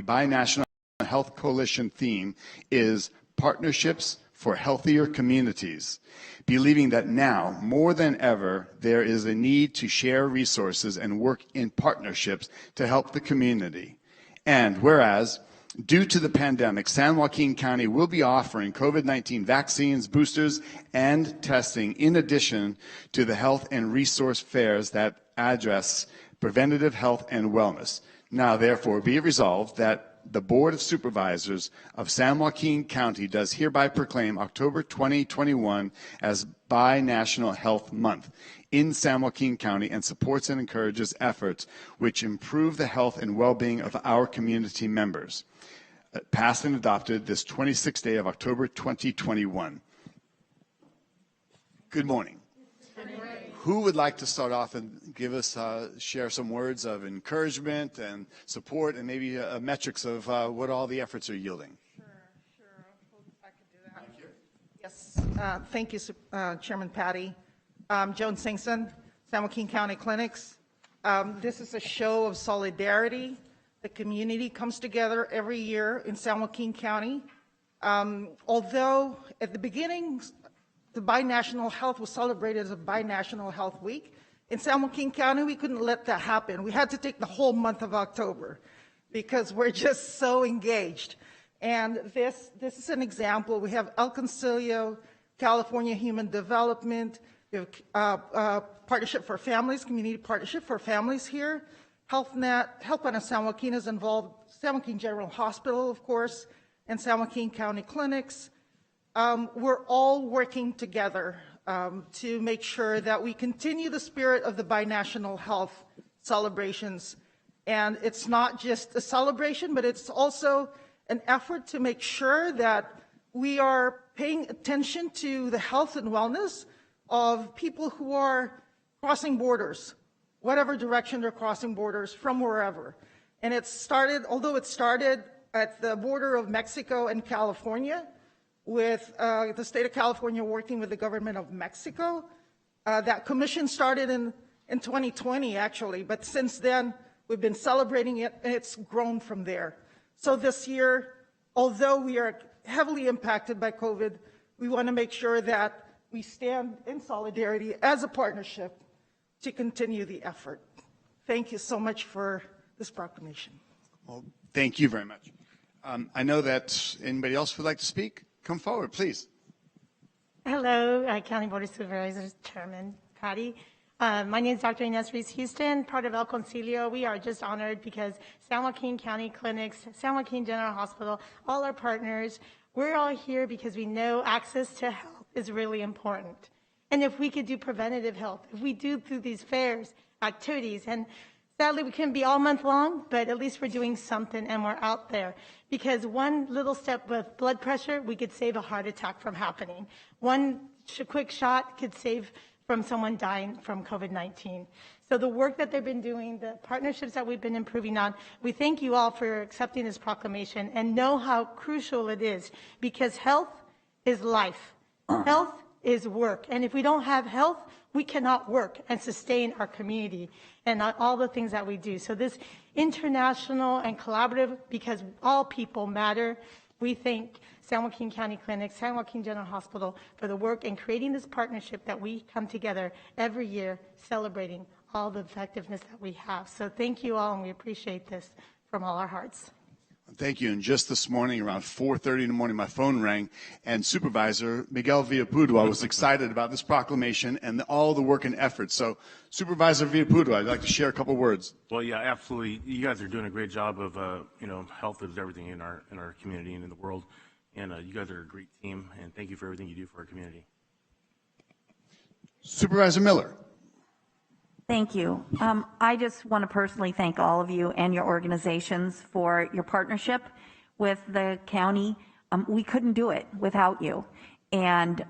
Binational Health Coalition theme is Partnerships for Healthier Communities, believing that now, more than ever, there is a need to share resources and work in partnerships to help the community. And whereas, due to the pandemic, San Joaquin County will be offering COVID-19 vaccines, boosters, and testing in addition to the health and resource fairs that address preventative health and wellness. Now, therefore, be it resolved that the Board of Supervisors of San Joaquin County does hereby proclaim October 2021 as Binational Health Month in San Joaquin County and supports and encourages efforts which improve the health and well-being of our community members. Passed and adopted this 26th day of October 2021. Good morning. Who would like to start off and give us, share some words of encouragement and support and maybe metrics of what all the efforts are yielding? Sure. I could do that. Thank you. Yes. Thank you, Chairman Patty. Joan Singson, San Joaquin County Clinics. This is a show of solidarity. The community comes together every year in San Joaquin County. Although at the beginning, the binational health was celebrated as a binational health week. In San Joaquin County, we couldn't let that happen. We had to take the whole month of October because we're just so engaged. And this is an example. We have El Concilio, California Human Development, we have Partnership for Families, Community Partnership for Families here. HealthNet, Help on San Joaquin is involved, San Joaquin General Hospital, of course, and San Joaquin County Clinics. We're all working together to make sure that we continue the spirit of the binational health celebrations. And it's not just a celebration, but it's also an effort to make sure that we are paying attention to the health and wellness of people who are crossing borders, whatever direction they're crossing borders from wherever. And it started, although it started at the border of Mexico and California, with the state of California working with the government of Mexico. That commission started in 2020, actually, but since then, we've been celebrating it, and it's grown from there. So this year, although we are heavily impacted by COVID, we want to make sure that we stand in solidarity as a partnership to continue the effort. Thank you so much for this proclamation. Well, thank you very much. I know that anybody else would like to speak? Come forward, please. Hello, County Board of Supervisors, Chairman Patty. My name is Dr. Inez Reese-Houston, part of El Concilio. We are just honored because San Joaquin County Clinics, San Joaquin General Hospital, all our partners, we're all here because we know access to health is really important. And if we could do preventative health, if we do through these fairs, activities, and sadly, we couldn't be all month long, but at least we're doing something and we're out there. Because one little step with blood pressure, we could save a heart attack from happening. One quick shot could save from someone dying from COVID-19. So the work that they've been doing, the partnerships that we've been improving on, we thank you all for accepting this proclamation and know how crucial it is because health is life. Health is work. And if we don't have health, we cannot work and sustain our community and all the things that we do. So this international and collaborative, because all people matter, we thank San Joaquin County Clinics, San Joaquin General Hospital for the work in creating this partnership that we come together every year celebrating all the effectiveness that we have. So thank you all, and we appreciate this from all our hearts. Thank you. And just this morning, around 4:30 in the morning, my phone rang, and Supervisor Miguel Villapudua was excited about this proclamation and all the work and effort. So, Supervisor Villapudua, I'd like to share a couple words. Well, yeah, absolutely. You guys are doing a great job of, health is everything in our community and in the world. And you guys are a great team, and thank you for everything you do for our community. Supervisor Miller. Thank you. I just want to personally thank all of you and your organizations for your partnership with the county. We couldn't do it without you. And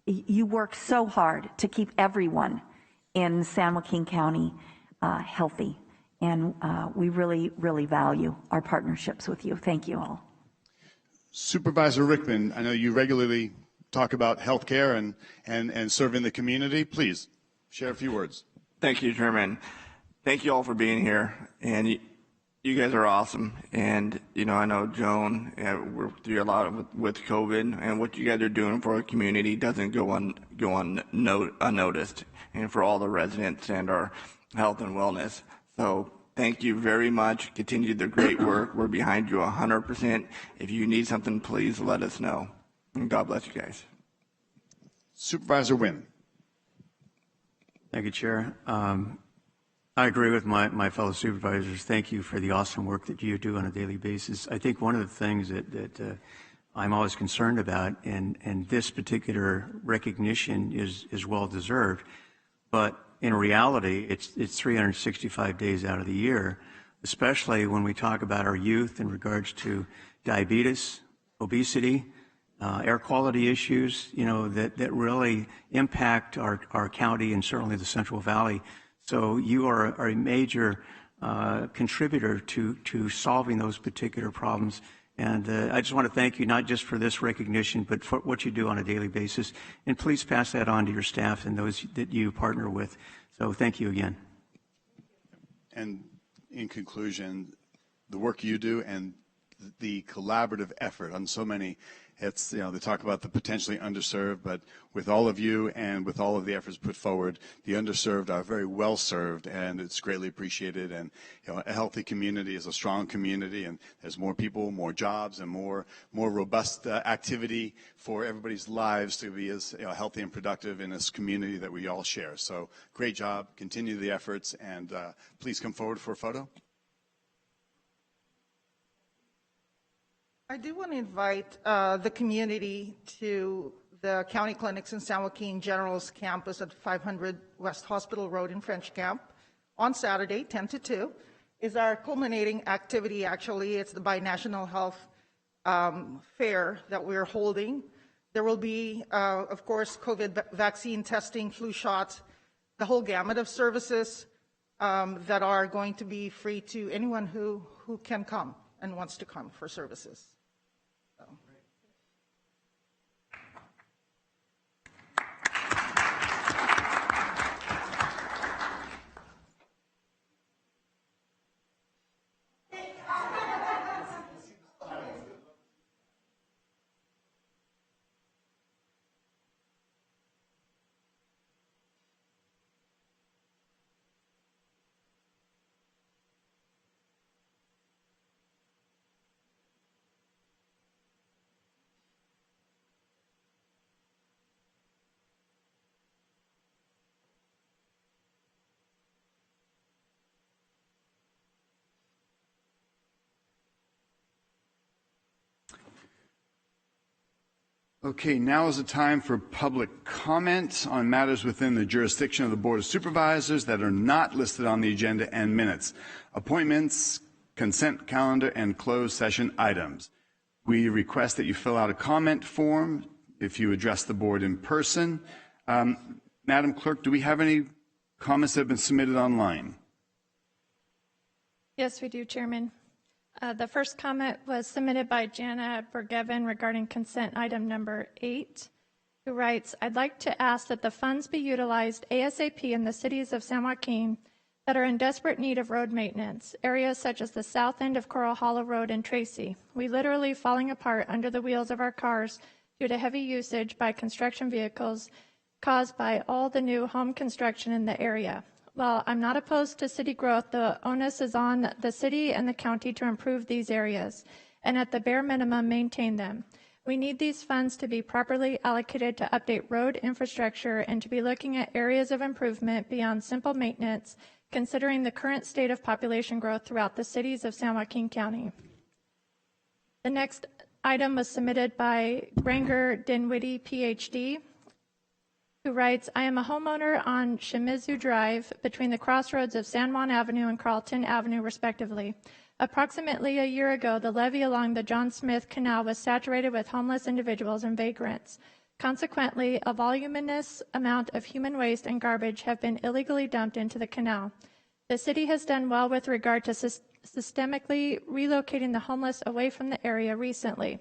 you work so hard to keep everyone in San Joaquin County healthy. And we really, really value our partnerships with you. Thank you all. Supervisor Rickman, I know you regularly talk about health care and serving the community. Please share a few words. Thank you, Chairman. Thank you all for being here. And You guys are awesome, and I know Joan worked through a lot with COVID, and what you guys are doing for our community doesn't go unnoticed, and for all the residents and our health and wellness. So thank you very much. Continue the great work. We're behind you 100%. If you need something, please let us know. And God bless you guys. Supervisor Wynn. Thank you, Chair. I agree with my fellow supervisors. Thank you for the awesome work that you do on a daily basis. I think one of the things that I'm always concerned about, and this particular recognition is well deserved, but in reality, it's 365 days out of the year, especially when we talk about our youth in regards to diabetes, obesity, air quality issues, that really impact our county and certainly the Central Valley. So you are a major contributor to solving those particular problems. And I just want to thank you, not just for this recognition, but for what you do on a daily basis. And please pass that on to your staff and those that you partner with. So thank you again. And in conclusion, the work you do and the collaborative effort on so many, it's, they talk about the potentially underserved, but with all of you and with all of the efforts put forward, the underserved are very well served, and it's greatly appreciated. And a healthy community is a strong community, and there's more people, more jobs, and more robust activity for everybody's lives to be as healthy and productive in this community that we all share. So great job, continue the efforts, and please come forward for a photo. I do want to invite the community to the county clinics in San Joaquin General's campus at 500 West Hospital Road in French Camp on Saturday, 10 to 2, is our culminating activity. Actually, it's the Binational Health Fair that we're holding. There will be, of course, COVID vaccine testing, flu shots, the whole gamut of services that are going to be free to anyone who can come and wants to come for services. Okay, now is the time for public comment on matters within the jurisdiction of the Board of Supervisors that are not listed on the agenda and minutes. Appointments, consent calendar, and closed session items. We request that you fill out a comment form if you address the board in person. Madam Clerk, do we have any comments that have been submitted online? Yes, we do, Chairman. The first comment was submitted by Jana Bergevin regarding consent item number 8, who writes, I'd like to ask that the funds be utilized ASAP in the cities of San Joaquin that are in desperate need of road maintenance, areas such as the south end of Coral Hollow Road in Tracy. We literally falling apart under the wheels of our cars due to heavy usage by construction vehicles caused by all the new home construction in the area. While I'm not opposed to city growth, the onus is on the city and the county to improve these areas and at the bare minimum maintain them. We need these funds to be properly allocated to update road infrastructure and to be looking at areas of improvement beyond simple maintenance, considering the current state of population growth throughout the cities of San Joaquin County. The next item was submitted by Granger Dinwiddie, PhD, who writes, I am a homeowner on Shimizu Drive between the crossroads of San Juan Avenue and Carlton Avenue, respectively. Approximately a year ago, the levee along the John Smith Canal was saturated with homeless individuals and vagrants. Consequently, a voluminous amount of human waste and garbage have been illegally dumped into the canal. The city has done well with regard to systemically relocating the homeless away from the area recently.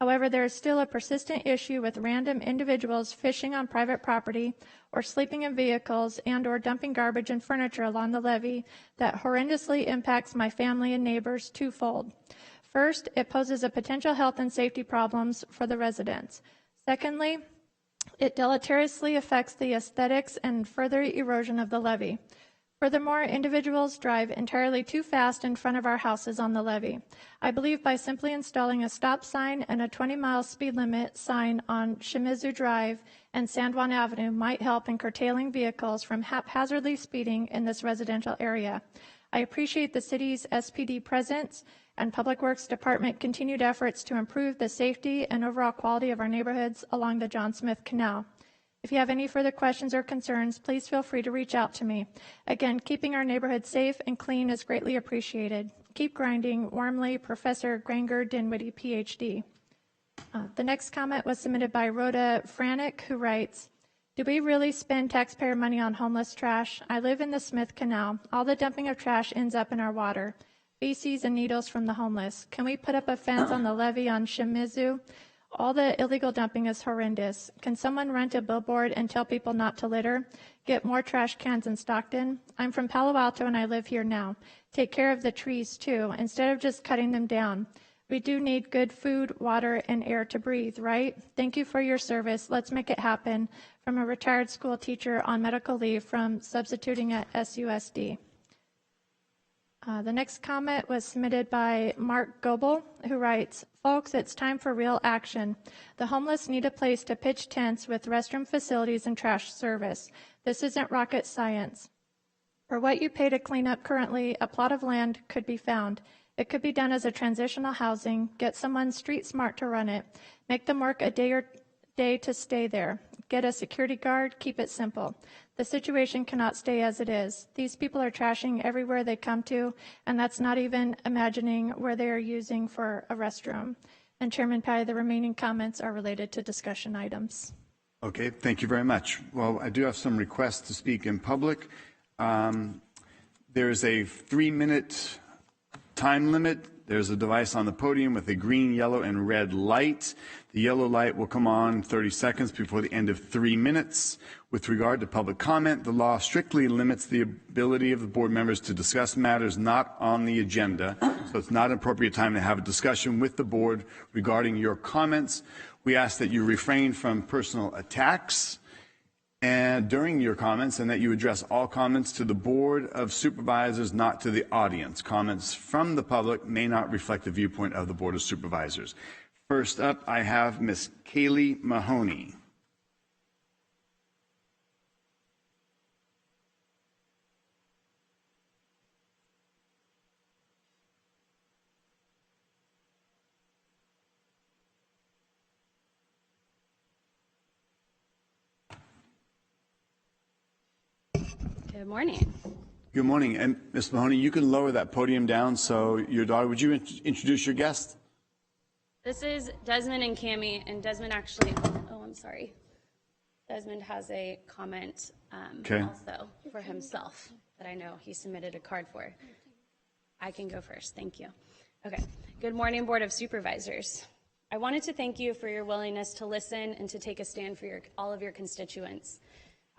However, there is still a persistent issue with random individuals fishing on private property or sleeping in vehicles and/or dumping garbage and furniture along the levee that horrendously impacts my family and neighbors twofold. First, it poses a potential health and safety problems for the residents. Secondly, it deleteriously affects the aesthetics and further erosion of the levee. Furthermore, individuals drive entirely too fast in front of our houses on the levee. I believe by simply installing a stop sign and a 20-mile speed limit sign on Shimizu Drive and San Juan Avenue might help in curtailing vehicles from haphazardly speeding in this residential area. I appreciate the city's SPD presence and Public Works Department continued efforts to improve the safety and overall quality of our neighborhoods along the John Smith Canal. If you have any further questions or concerns, please feel free to reach out to me. Again, keeping our neighborhood safe and clean is greatly appreciated. Keep grinding. Warmly, Professor Granger Dinwiddie, PhD. The next comment was submitted by Rhoda Franick, who writes, do we really spend taxpayer money on homeless trash? I live in the Smith Canal. All the dumping of trash ends up in our water. Feces and needles from the homeless. Can we put up a fence on the levee on Shimizu? All the illegal dumping is horrendous. Can someone rent a billboard and tell people not to litter? Get more trash cans in Stockton? I'm from Palo Alto and I live here now. Take care of the trees too, instead of just cutting them down. We do need good food, water, and air to breathe, right? Thank you for your service. Let's make it happen. From a retired school teacher on medical leave from substituting at SUSD. The next comment was submitted by Mark Goebel, who writes, folks, it's time for real action. The homeless need a place to pitch tents with restroom facilities and trash service. This isn't rocket science. For what you pay to clean up currently, a plot of land could be found. It could be done as a transitional housing, get someone street smart to run it, make them work a day to stay there, get a security guard, keep it simple. The situation cannot stay as it is. These people are trashing everywhere they come to, and that's not even imagining where they are using for a restroom. And Chairman Patty, the remaining comments are related to discussion items. Okay, thank you very much. Well, I do have some requests to speak in public. There's a 3-minute time limit. There's a device on the podium with a green, yellow, and red light. The yellow light will come on 30 seconds before the end of 3 minutes. With regard to public comment, the law strictly limits the ability of the board members to discuss matters not on the agenda, so it's not an appropriate time to have a discussion with the board regarding your comments. We ask that you refrain from personal attacks and during your comments, and that you address all comments to the Board of Supervisors, not to the audience. Comments from the public may not reflect the viewpoint of the Board of Supervisors. First up, I have Ms. Kaylee Mahoney. Good morning. Good morning. And Ms. Mahoney, you can lower that podium down so your daughter, would you introduce your guest? This is Desmond and Cammie, and Desmond actually, oh, I'm sorry. Desmond has a comment also for himself that I know he submitted a card for. I can go first. Thank you. Okay. Good morning, Board of Supervisors. I wanted to thank you for your willingness to listen and to take a stand for all of your constituents.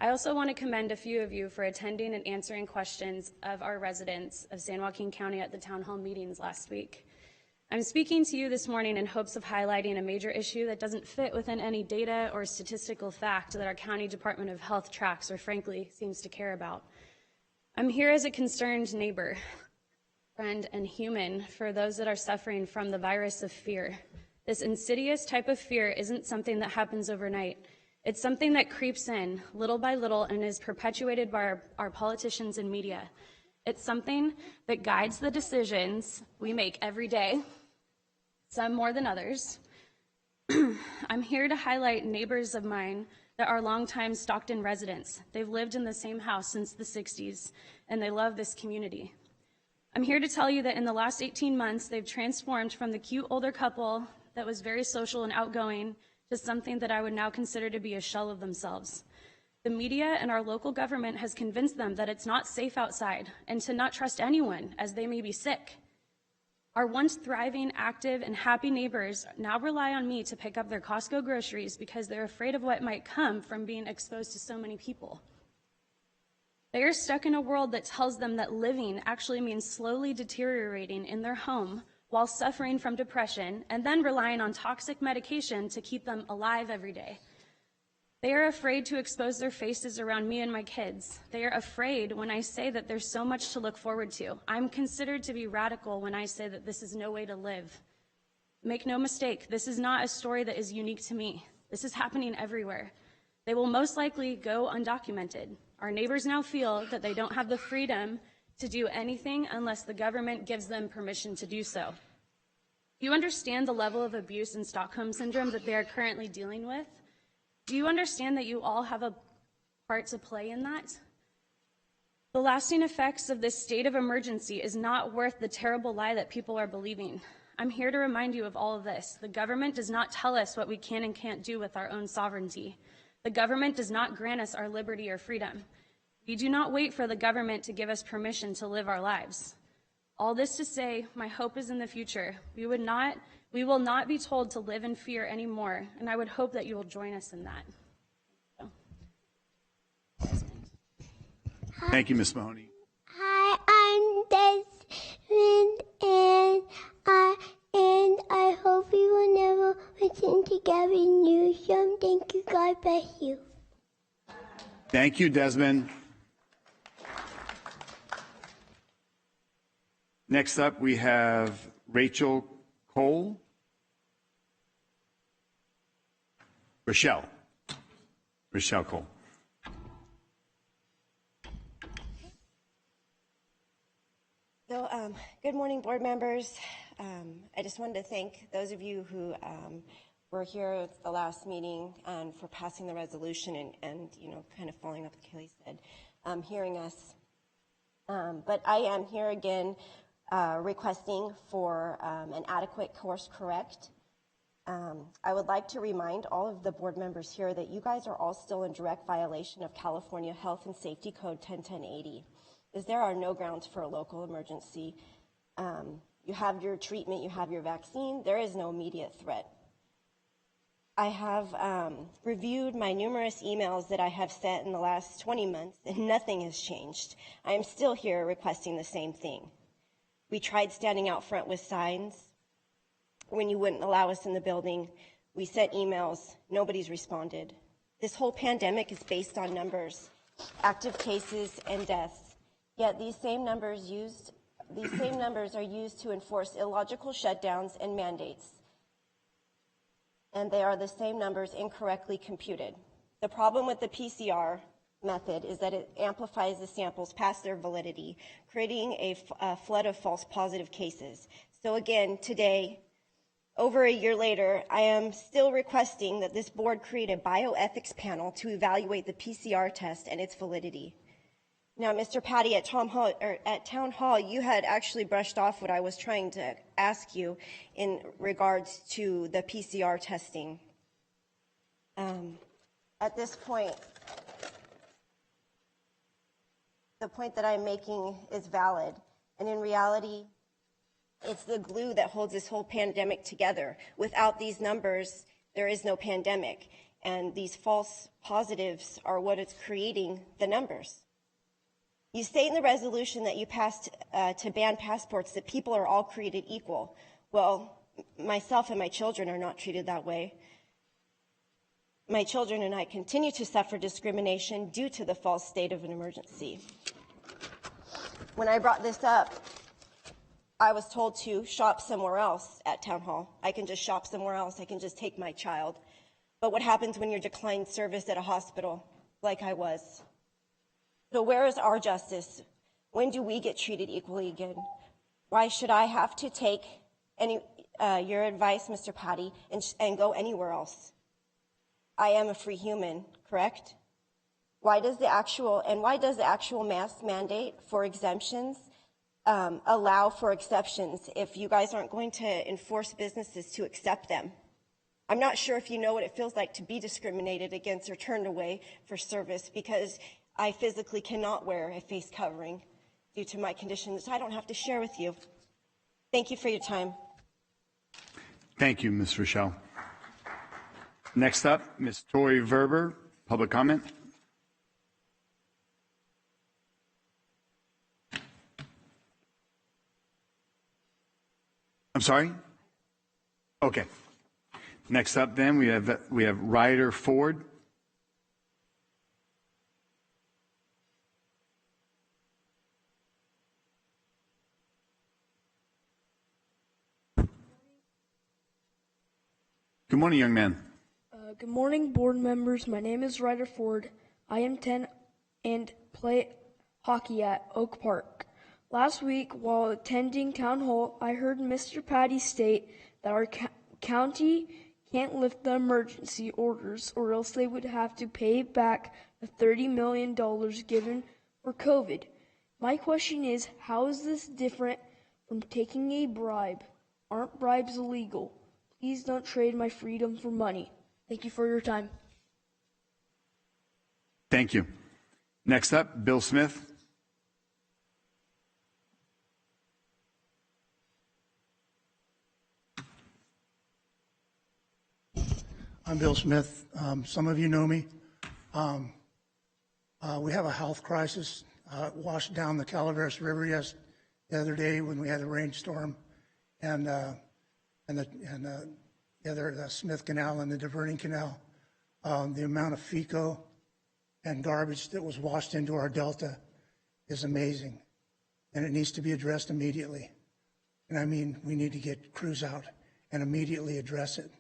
I also want to commend a few of you for attending and answering questions of our residents of San Joaquin County at the town hall meetings last week. I'm speaking to you this morning in hopes of highlighting a major issue that doesn't fit within any data or statistical fact that our County Department of Health tracks or frankly seems to care about. I'm here as a concerned neighbor, friend, and human for those that are suffering from the virus of fear. This insidious type of fear isn't something that happens overnight. It's something that creeps in little by little and is perpetuated by our politicians and media. It's something that guides the decisions we make every day, some more than others. I'm here to highlight neighbors of mine that are longtime Stockton residents. They've lived in the same house since the 60s, and they love this community. I'm here to tell you that in the last 18 months, they've transformed from the cute older couple that was very social and outgoing to something that I would now consider to be a shell of themselves. The media and our local government has convinced them that it's not safe outside and to not trust anyone as they may be sick. Our once thriving, active, and happy neighbors now rely on me to pick up their Costco groceries because they're afraid of what might come from being exposed to so many people. They are stuck in a world that tells them that living actually means slowly deteriorating in their home while suffering from depression and then relying on toxic medication to keep them alive every day. They are afraid to expose their faces around me and my kids. They are afraid when I say that there's so much to look forward to. I'm considered to be radical when I say that this is no way to live. Make no mistake, this is not a story that is unique to me. This is happening everywhere. They will most likely go undocumented. Our neighbors now feel that they don't have the freedom to do anything unless the government gives them permission to do so. Do you understand the level of abuse and Stockholm syndrome that they are currently dealing with? Do you understand that you all have a part to play in that? The lasting effects of this state of emergency is not worth the terrible lie that people are believing. I'm here to remind you of all of this. The government does not tell us what we can and can't do with our own sovereignty. The government does not grant us our liberty or freedom. We do not wait for the government to give us permission to live our lives. All this to say, my hope is in the future. We will not be told to live in fear anymore, and I would hope that you will join us in that. Thank you, Ms. Mahoney. Hi, I'm Desmond, and I hope we will never listen to Gavin Newsom. Thank you. God bless you. Thank you, Desmond. Next up, we have Rachel Cole. Rochelle Cole. So, good morning, board members. I just wanted to thank those of you who were here at the last meeting and for passing the resolution and kind of following up what Kelly said, hearing us. But I am here again requesting for an adequate course correct. I would like to remind all of the board members here that you guys are all still in direct violation of California Health and Safety Code 101080. Is there are no grounds for a local emergency. You have your treatment, you have your vaccine, there is no immediate threat. I have reviewed my numerous emails that I have sent in the last 20 months, and nothing has changed. I am still here requesting the same thing. We tried standing out front with signs when you wouldn't allow us in the building. We sent emails, nobody's responded. This whole pandemic is based on numbers, active cases and deaths. Yet these same numbers are used to enforce illogical shutdowns and mandates. And they are the same numbers incorrectly computed. The problem with the PCR method is that it amplifies the samples past their validity, creating a flood of false positive cases. So again, today, over a year later, I am still requesting that this board create a bioethics panel to evaluate the PCR test and its validity. Now, Mr. Patty, at Town Hall, you had actually brushed off what I was trying to ask you in regards to the PCR testing. At this point, the point that I'm making is valid, and in reality, it's the glue that holds this whole pandemic together. Without these numbers, there is no pandemic, and these false positives are what is creating the numbers. You state in the resolution that you passed to ban passports that people are all created equal. Well, myself and my children are not treated that way. My children and I continue to suffer discrimination due to the false state of an emergency. When I brought this up, I was told to shop somewhere else at Town Hall. I can just shop somewhere else. I can just take my child. But what happens when you're declined service at a hospital, like I was? So where is our justice? When do we get treated equally again? Why should I have to take your advice, Mr. Patty, and go anywhere else? I am a free human, correct? Why does the actual mask mandate for exemptions allow for exceptions if you guys aren't going to enforce businesses to accept them? I'm not sure if you know what it feels like to be discriminated against or turned away for service because I physically cannot wear a face covering due to my condition, which I don't have to share with you. Thank you for your time. Thank you, Ms. Rochelle. Next up, Ms. Tori Verber, public comment. I'm sorry? Okay. Next up then, we have Ryder Ford. Good morning, young man. Good morning, board members. My name is Ryder Ford. I am 10 and play hockey at Oak Park. Last week, while attending town hall, I heard Mr. Patty state that our county can't lift the emergency orders or else they would have to pay back the $30 million given for COVID. My question is, how is this different from taking a bribe? Aren't bribes illegal? Please don't trade my freedom for money. Thank you for your time. Thank you. Next up, Bill Smith. I'm Bill Smith. Some of you know me. We have a health crisis. Washed down the Calaveras River the other day when we had the rainstorm, and the Smith Canal and the diverting canal. The amount of fecal and garbage that was washed into our delta is amazing, and it needs to be addressed immediately. And I mean, we need to get crews out and immediately address it,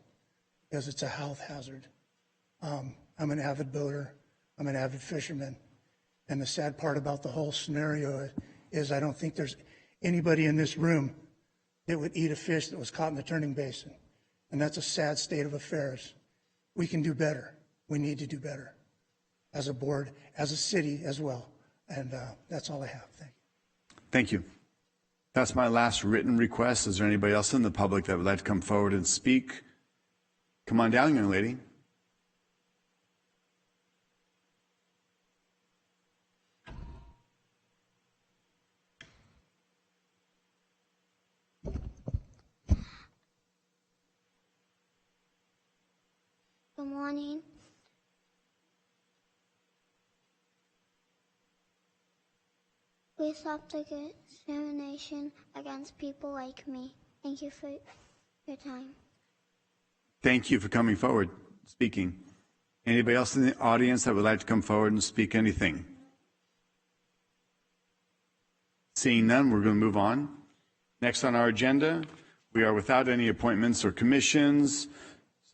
because it's a health hazard. I'm an avid boater. I'm an avid fisherman. And the sad part about the whole scenario is I don't think there's anybody in this room that would eat a fish that was caught in the turning basin. And that's a sad state of affairs. We can do better. We need to do better as a board, as a city as well. And that's all I have. Thank you. Thank you. That's my last written request. Is there anybody else in the public that would like to come forward and speak? Come on down, young lady. Good morning. We stop the discrimination against people like me. Thank you for your time. Thank you for coming forward, speaking. Anybody else in the audience that would like to come forward and speak anything? Seeing none, we're going to move on. Next on our agenda, we are without any appointments or commissions.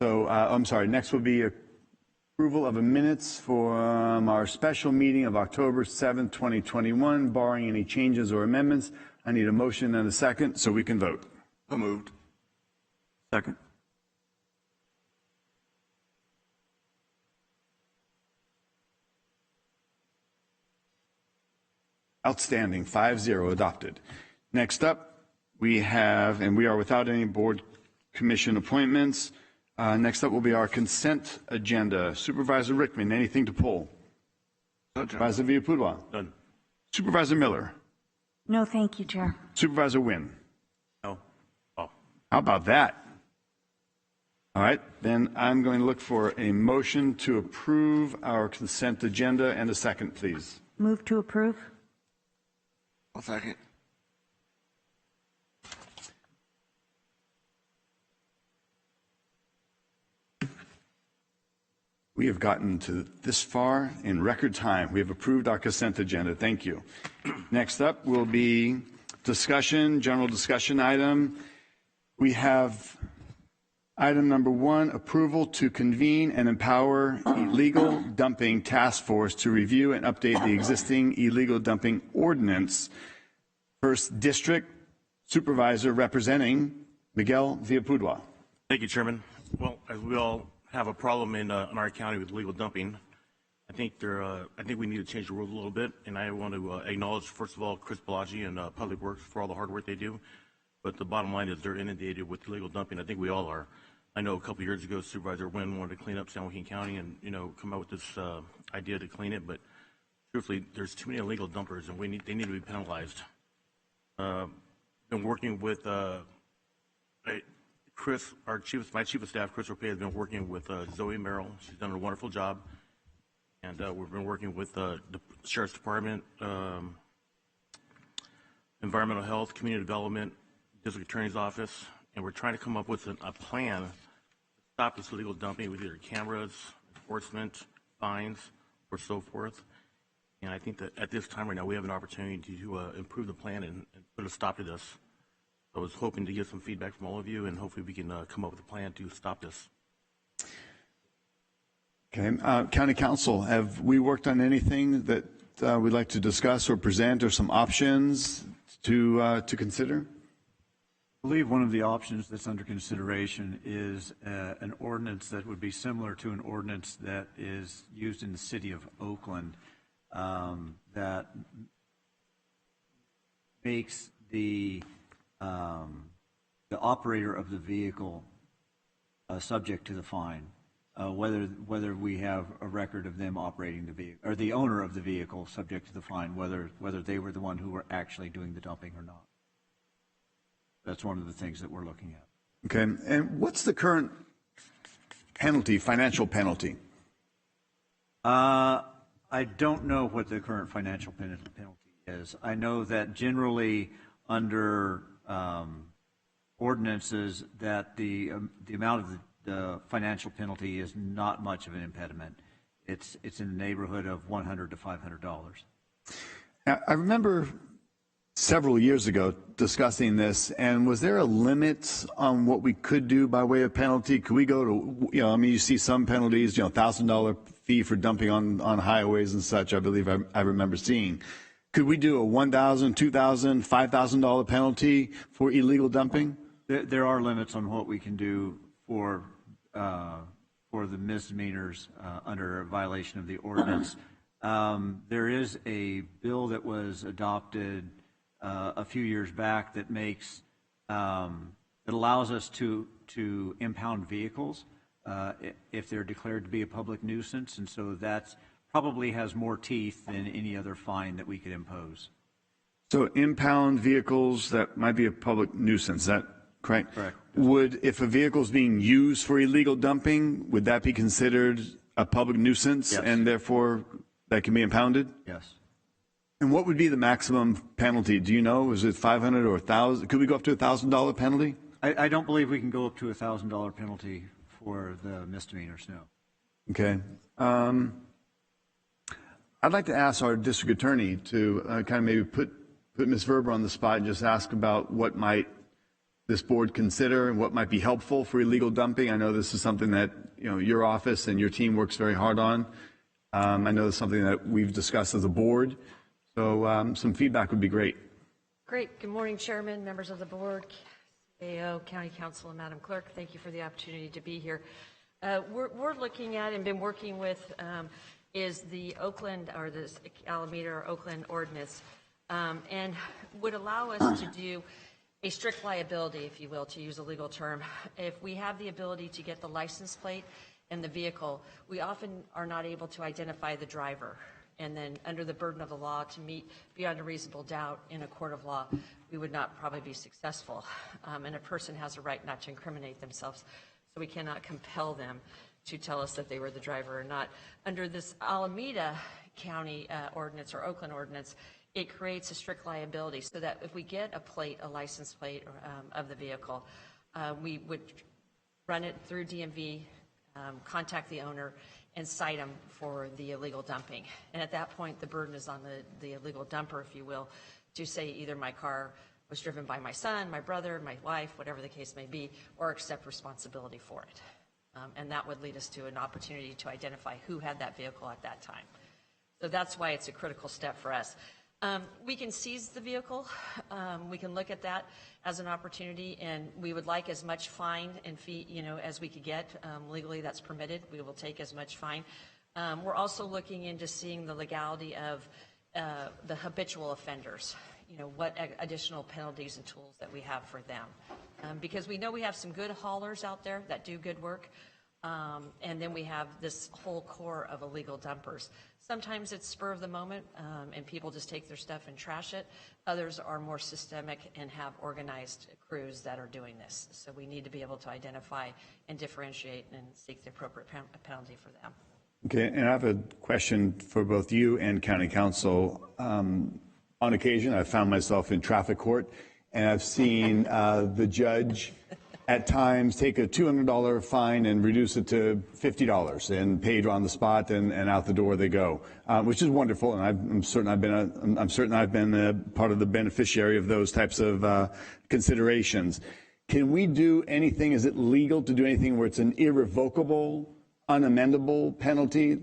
So, I'm sorry, next will be approval of the minutes for our special meeting of October 7th, 2021, barring any changes or amendments. I need a motion and a second so we can vote. So moved. Second. Outstanding, 5-0 adopted. Next up, we have, and we are without any board commission appointments. Next up will be our consent agenda. Supervisor Rickman, anything to pull? Supervisor Villapudua? None. Supervisor Miller? No, thank you, Chair. Supervisor Wynn? No. Oh. How about that? All right, then I'm going to look for a motion to approve our consent agenda and a second, please. Move to approve. I'll second. We have gotten to this far in record time. We have approved our consent agenda. Thank you. Next up will be discussion, general discussion item. We have item number 1, approval to convene and empower illegal dumping task force to review and update the existing illegal dumping ordinance. First District Supervisor representing Miguel Villapudua. Thank you, Chairman. Well, as we all have a problem in our county with illegal dumping, I think we need to change the rules a little bit, and I want to acknowledge, first of all, Chris Pelagi and Public Works for all the hard work they do. But the bottom line is they're inundated with illegal dumping. I think we all are. I know a couple of years ago, Supervisor Wynn wanted to clean up San Joaquin County and, come out with this idea to clean it. But truthfully, there's too many illegal dumpers, and they need to be penalized. been working with Chris, my chief of staff, Chris Orpea, has been working with Zoe Merrill. She's done a wonderful job. And we've been working with the Sheriff's Department, Environmental Health, Community Development, District Attorney's Office, and we're trying to come up with a plan to stop this illegal dumping with either cameras, enforcement, fines, or so forth. And I think that at this time right now, we have an opportunity to improve the plan and put a stop to this. I was hoping to get some feedback from all of you, and hopefully we can come up with a plan to stop this. Okay, County Council, have we worked on anything that we'd like to discuss or present, or some options to consider? I believe one of the options that's under consideration is an ordinance that would be similar to an ordinance that is used in the city of Oakland that makes the operator of the vehicle subject to the fine, whether we have a record of them operating the vehicle, or the owner of the vehicle subject to the fine, whether they were the one who were actually doing the dumping or not. That's one of the things that we're looking at. Okay, and what's the current penalty, financial penalty? I don't know what the current financial penalty is. I know that generally under ordinances that the amount of the financial penalty is not much of an impediment. It's in the neighborhood of $100 to $500. Now, I remember several years ago discussing this, and was there a limit on what we could do by way of penalty? Could we go to, I mean, you see some penalties, $1,000 fee for dumping on highways and such, I believe I remember seeing. Could we do a $1,000, $2,000, $5,000 penalty for illegal dumping? There are limits on what we can do for the misdemeanors under a violation of the ordinance. There is a bill that was adopted a few years back that makes that allows us to impound vehicles if they're declared to be a public nuisance, and so that probably has more teeth than any other fine that we could impose. So impound vehicles that might be a public nuisance, is that correct? Correct. Would, if a vehicle is being used for illegal dumping, would that be considered a public nuisance? Yes. And therefore that can be impounded? Yes. And what would be the maximum penalty? Do you know? Is it $500 or $1,000? Could we go up to $1,000 penalty? I don't believe we can go up to $1,000 penalty for the misdemeanors, no. Okay. I'd like to ask our district attorney to kind of maybe put Ms. Verber on the spot and just ask about what might this board consider and what might be helpful for illegal dumping. I know this is something that your office and your team works very hard on. I know it's something that we've discussed as a board. So some feedback would be great. Great. Good morning, Chairman, members of the board, CAO, County Council, and Madam Clerk. Thank you for the opportunity to be here. We're looking at and been working with is the Oakland, or the Alameda or Oakland ordinance, and would allow us to do a strict liability, if you will, to use a legal term. If we have the ability to get the license plate and the vehicle, we often are not able to identify the driver. And then under the burden of the law to meet beyond a reasonable doubt in a court of law, we would not probably be successful. And a person has a right not to incriminate themselves, so we cannot compel them to tell us that they were the driver or not. Under this Alameda County ordinance or Oakland ordinance, it creates a strict liability so that if we get a plate, a license plate of the vehicle, we would run it through DMV, contact the owner, and cite them for the illegal dumping. And at that point, the burden is on the illegal dumper, if you will, to say either my car was driven by my son, my brother, my wife, whatever the case may be, or accept responsibility for it. And that would lead us to an opportunity to identify who had that vehicle at that time. So that's why it's a critical step for us. We can seize the vehicle. We can look at that as an opportunity, and we would like as much fine and fee, as we could get. Legally, that's permitted. We will take as much fine. We're also looking into seeing the legality of the habitual offenders. What additional penalties and tools that we have for them. Because we know we have some good haulers out there that do good work. And then we have this whole core of illegal dumpers. Sometimes it's spur of the moment, and people just take their stuff and trash it. Others are more systemic and have organized crews that are doing this. So we need to be able to identify and differentiate and seek the appropriate penalty for them. Okay, and I have a question for both you and County Council. On occasion, I've found myself in traffic court, and I've seen the judge at times take a $200 fine and reduce it to $50 and paid on the spot, and out the door they go, which is wonderful. And I'm certain I've been a part of the beneficiary of those types of considerations. Can we do anything? Is it legal to do anything where it's an irrevocable, unamendable penalty,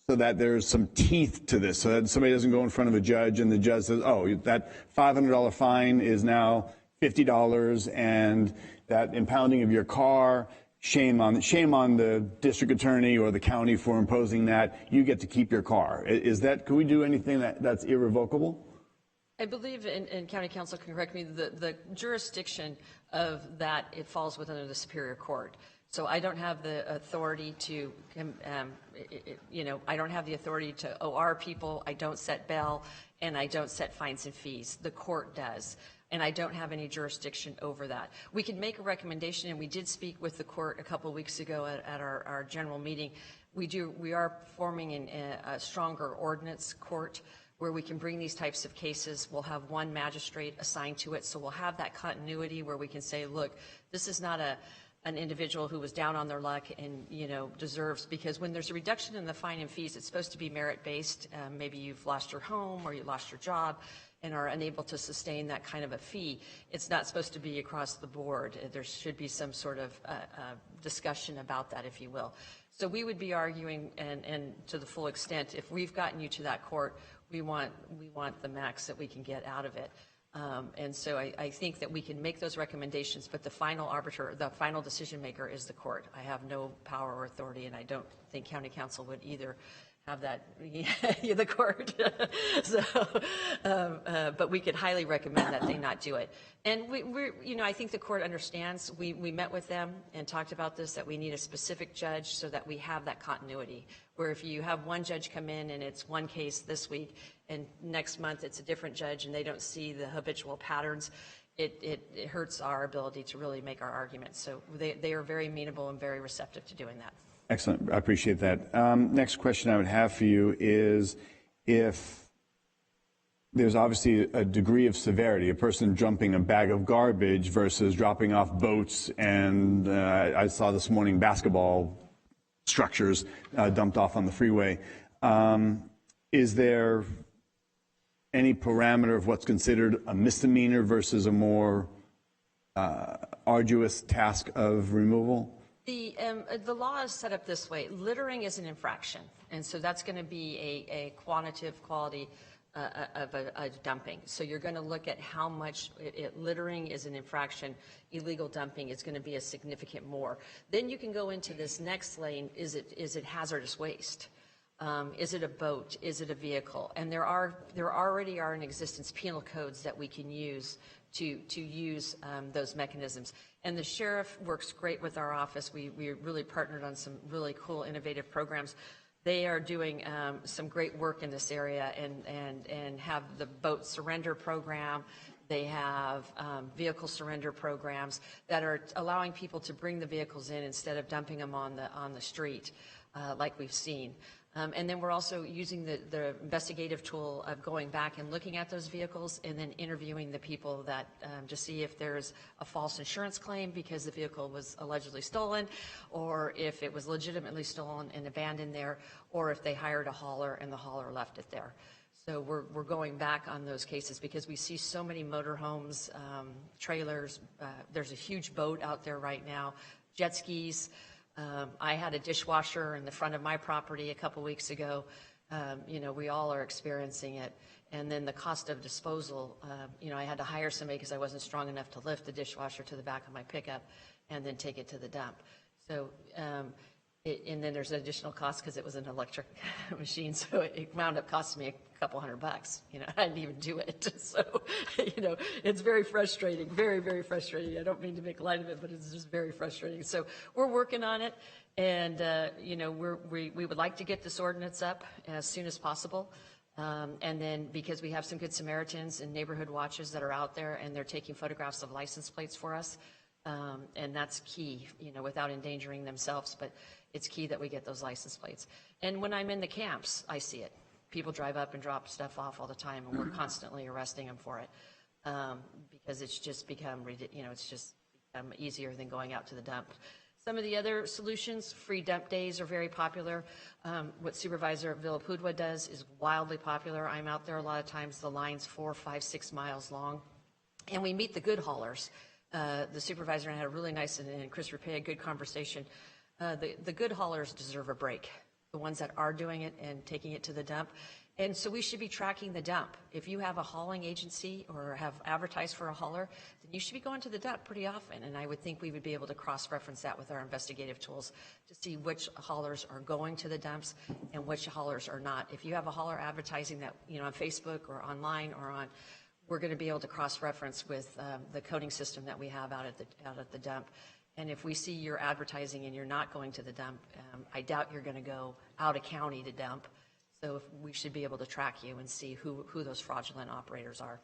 so that there's some teeth to this, so that somebody doesn't go in front of a judge and the judge says, oh, that $500 fine is now $50, and that impounding of your car, shame on the district attorney or the county for imposing that. You get to keep your car. Can we do anything that's irrevocable? I believe, and County Council can correct me, the jurisdiction of that, it falls within the Superior Court. So I don't have the authority to, I don't have the authority to OR people. I don't set bail, and I don't set fines and fees. The court does, and I don't have any jurisdiction over that. We can make a recommendation, and we did speak with the court a couple of weeks ago at our general meeting. We are forming a stronger ordinance court where we can bring these types of cases. We'll have one magistrate assigned to it, so we'll have that continuity where we can say, look, this is not an individual who was down on their luck and, deserves, because when there's a reduction in the fine and fees, it's supposed to be merit-based. Maybe you've lost your home or you lost your job and are unable to sustain that kind of a fee. It's not supposed to be across the board. There should be some sort of discussion about that, if you will. So we would be arguing, and to the full extent, if we've gotten you to that court, we want the max that we can get out of it. And so I think that we can make those recommendations, but the final arbiter, the final decision maker is the court. I have no power or authority, and I don't think County Council would either have that, the court. So, but we could highly recommend that they not do it. And I think the court understands. We met with them and talked about this, that we need a specific judge so that we have that continuity, where if you have one judge come in and it's one case this week and next month it's a different judge and they don't see the habitual patterns, it hurts our ability to really make our arguments. So they are very amenable and very receptive to doing that. Excellent. I appreciate that. Next question I would have for you is, if there's obviously a degree of severity, a person dumping a bag of garbage versus dropping off boats, and I saw this morning basketball structures dumped off on the freeway. Is there any parameter of what's considered a misdemeanor versus a more arduous task of removal? The law is set up this way. Littering is an infraction, and so that's going to be a quantitative quality of a dumping. So you're going to look at how much littering is an infraction. Illegal dumping is going to be a significant more. Then you can go into this next lane. Is it hazardous waste? Is it a boat? Is it a vehicle? And there already are in existence penal codes that we can use to use those mechanisms. And the sheriff works great with our office. We really partnered on some really cool, innovative programs. They are doing some great work in this area and have the boat surrender program. They have vehicle surrender programs that are allowing people to bring the vehicles in instead of dumping them on the street, like we've seen. And then we're also using the investigative tool of going back and looking at those vehicles and then interviewing the people that to see if there's a false insurance claim because the vehicle was allegedly stolen, or if it was legitimately stolen and abandoned there, or if they hired a hauler and the hauler left it there. So we're going back on those cases because we see so many motorhomes, trailers. There's a huge boat out there right now, jet skis. I had a dishwasher in the front of my property a couple weeks ago. We all are experiencing it. And then the cost of disposal, I had to hire somebody because I wasn't strong enough to lift the dishwasher to the back of my pickup and then take it to the dump. So And then there's an additional cost because it was an electric machine, so it wound up costing me a couple $100. I didn't even do it. So, it's very frustrating, very, very frustrating. I don't mean to make light of it, but it's just very frustrating. So we're working on it, and, we would like to get this ordinance up as soon as possible. And then because we have some good Samaritans and neighborhood watches that are out there, and they're taking photographs of license plates for us. And that's key, without endangering themselves, but it's key that we get those license plates. And when I'm in the camps, I see it. People drive up and drop stuff off all the time, and we're constantly arresting them for it, because it's just become, easier than going out to the dump. Some of the other solutions, free dump days are very popular. What Supervisor Villapudua does is wildly popular. I'm out there a lot of times. The line's 4, 5, 6 miles long, and we meet the good haulers. The supervisor and I had a really nice and Chris Rapay a good conversation. The good haulers deserve a break, the ones that are doing it and taking it to the dump. And so we should be tracking the dump. If you have a hauling agency or have advertised for a hauler, then you should be going to the dump pretty often. And I would think we would be able to cross-reference that with our investigative tools to see which haulers are going to the dumps and which haulers are not. If you have a hauler advertising that, on Facebook or online or on, we're going to be able to cross-reference with the coding system that we have out at the dump. And if we see you're advertising and you're not going to the dump, I doubt you're going to go out of county to dump. So we should be able to track you and see who those fraudulent operators are.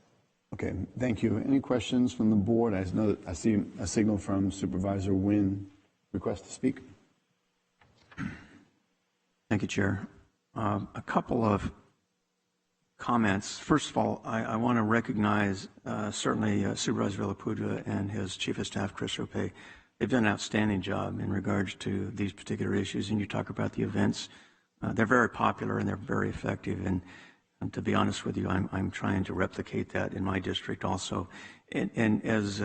Okay, thank you. Any questions from the board? I see a signal from Supervisor Wynn. Request to speak. Thank you, Chair. A couple of comments. First of all, I want to recognize certainly Supervisor Villapudua and his Chief of Staff, Chris Rapay. They've done an outstanding job in regards to these particular issues, and you talk about the events. They're very popular and they're very effective, and to be honest with you, I'm trying to replicate that in my district also. And as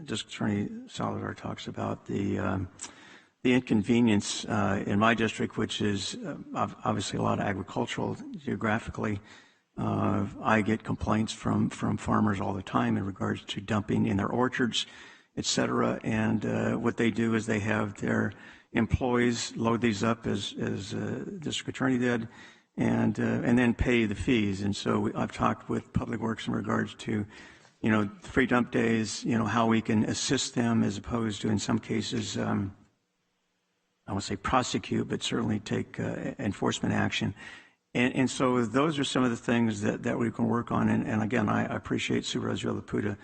District Attorney Salazar talks about the inconvenience in my district, which is obviously a lot of agricultural geographically, I get complaints from farmers all the time in regards to dumping in their orchards, et cetera. And what they do is they have their employees load these up as District Attorney did, and then pay the fees. And so I've talked with Public Works in regards to, free dump days, how we can assist them as opposed to, in some cases, I won't say prosecute, but certainly take enforcement action. And so those are some of the things that we can work on. And again, I appreciate Supervisor Villapudua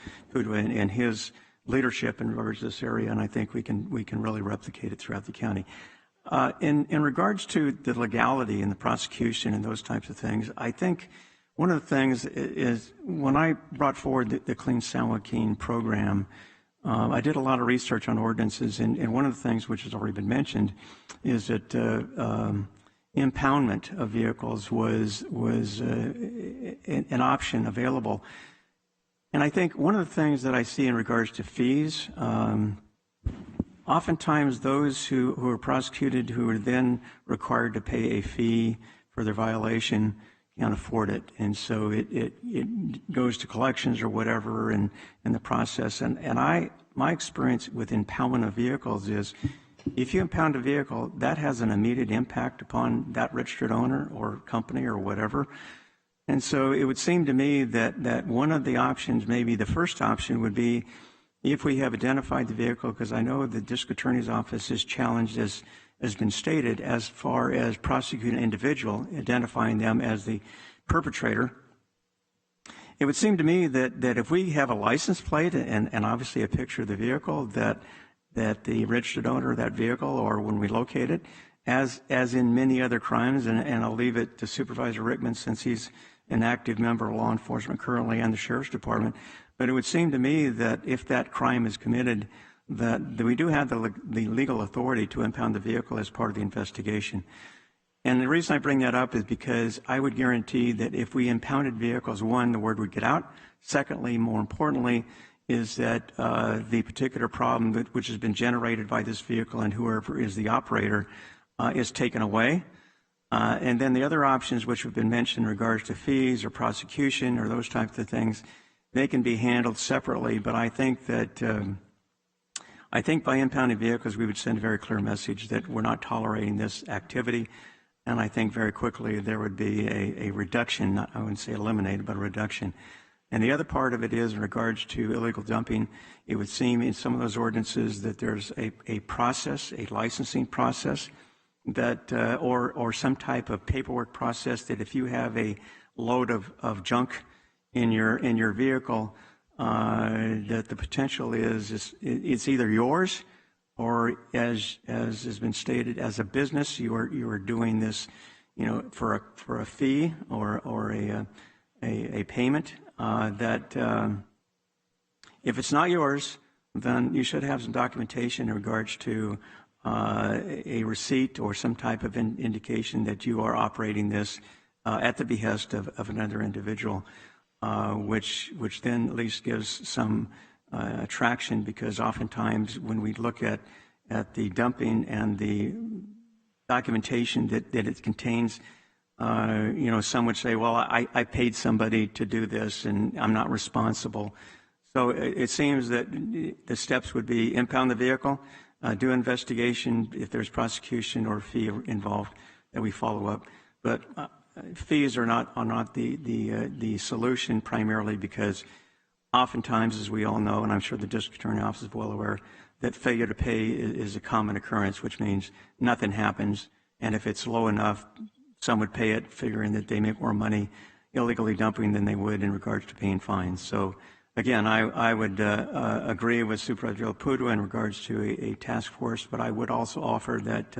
and his leadership in regards to this area, and I think we can really replicate it throughout the county. In regards to the legality and the prosecution and those types of things, I think one of the things is when I brought forward the Clean San Joaquin program, I did a lot of research on ordinances, and one of the things which has already been mentioned is that impoundment of vehicles was an option available. And I think one of the things that I see in regards to fees, oftentimes those who are prosecuted who are then required to pay a fee for their violation can't afford it. And so it goes to collections or whatever in the process. And my experience with impoundment of vehicles is if you impound a vehicle, that has an immediate impact upon that registered owner or company or whatever. And so it would seem to me that one of the options, maybe the first option, would be if we have identified the vehicle, because I know the District Attorney's Office is challenged, as has been stated, as far as prosecuting an individual, identifying them as the perpetrator. It would seem to me that if we have a license plate and obviously a picture of the vehicle, that the registered owner of that vehicle, or when we locate it, as in many other crimes, and I'll leave it to Supervisor Rickman since he's an active member of law enforcement currently and the Sheriff's Department, but it would seem to me that if that crime is committed, that we do have the legal authority to impound the vehicle as part of the investigation. And the reason I bring that up is because I would guarantee that if we impounded vehicles, one, the word would get out. Secondly, more importantly, is that the particular problem which has been generated by this vehicle and whoever is the operator is taken away. And then the other options which have been mentioned in regards to fees or prosecution or those types of things, they can be handled separately. But I think that I think by impounding vehicles, we would send a very clear message that we're not tolerating this activity. And I think very quickly there would be a reduction, I wouldn't say eliminated, but a reduction. And the other part of it is in regards to illegal dumping, it would seem in some of those ordinances that there's a process, a licensing process, that or some type of paperwork process that if you have a load of junk in your vehicle, that the potential is it's either yours, or as has been stated, as a business, you are doing this, for a fee or a payment. That if it's not yours, then you should have some documentation in regards to a receipt or some type of indication that you are operating this at the behest of another individual, which then at least gives some traction, because oftentimes when we look at the dumping and the documentation that it contains, some would say, well, I paid somebody to do this and I'm not responsible. So it seems that the steps would be impound the vehicle, do investigation if there's prosecution or fee involved, that we follow up. But fees are not the solution, primarily because oftentimes, as we all know, and I'm sure the district attorney office is well aware, that failure to pay is a common occurrence, which means nothing happens. And if it's low enough, some would pay it, figuring that they make more money illegally dumping than they would in regards to paying fines. So again, I would agree with Supervisor Villaputa in regards to a task force, but I would also offer that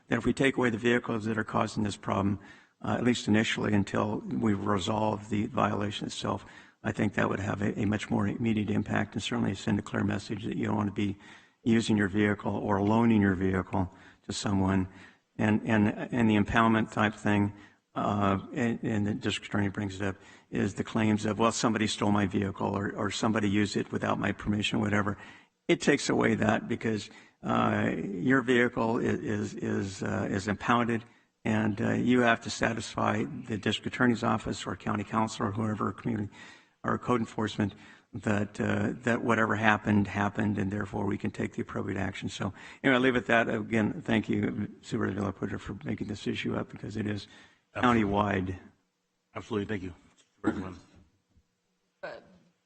that if we take away the vehicles that are causing this problem, at least initially until we resolve the violation itself, I think that would have a much more immediate impact, and certainly send a clear message that you don't want to be using your vehicle or loaning your vehicle to someone. And the impoundment type thing, and the district attorney brings it up, is the claims of, well, somebody stole my vehicle or somebody used it without my permission, whatever. It takes away that, because your vehicle is impounded, and you have to satisfy the district attorney's office or county council or whoever, community or code enforcement, that whatever happened, and therefore we can take the appropriate action. So anyway, I'll leave it at that. Again, thank you, Supervisor Villaputa, for making this issue up, because it is county-wide. Absolutely, thank you.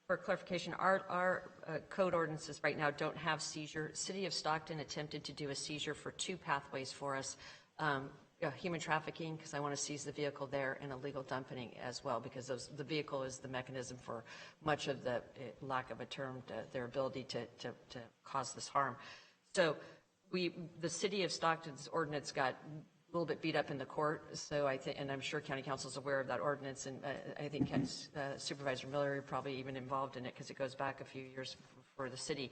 For clarification, our code ordinances right now don't have seizure. City of Stockton attempted to do a seizure for 2 pathways for us. Human trafficking, because I want to seize the vehicle there, and illegal dumping as well, because the vehicle is the mechanism for much of the, lack of a term, their ability to cause this harm. So the City of Stockton's ordinance got a little bit beat up in the court. So I think, and I'm sure County Council is aware of that ordinance, and I think Supervisor Miller probably even involved in it, because it goes back a few years for the city.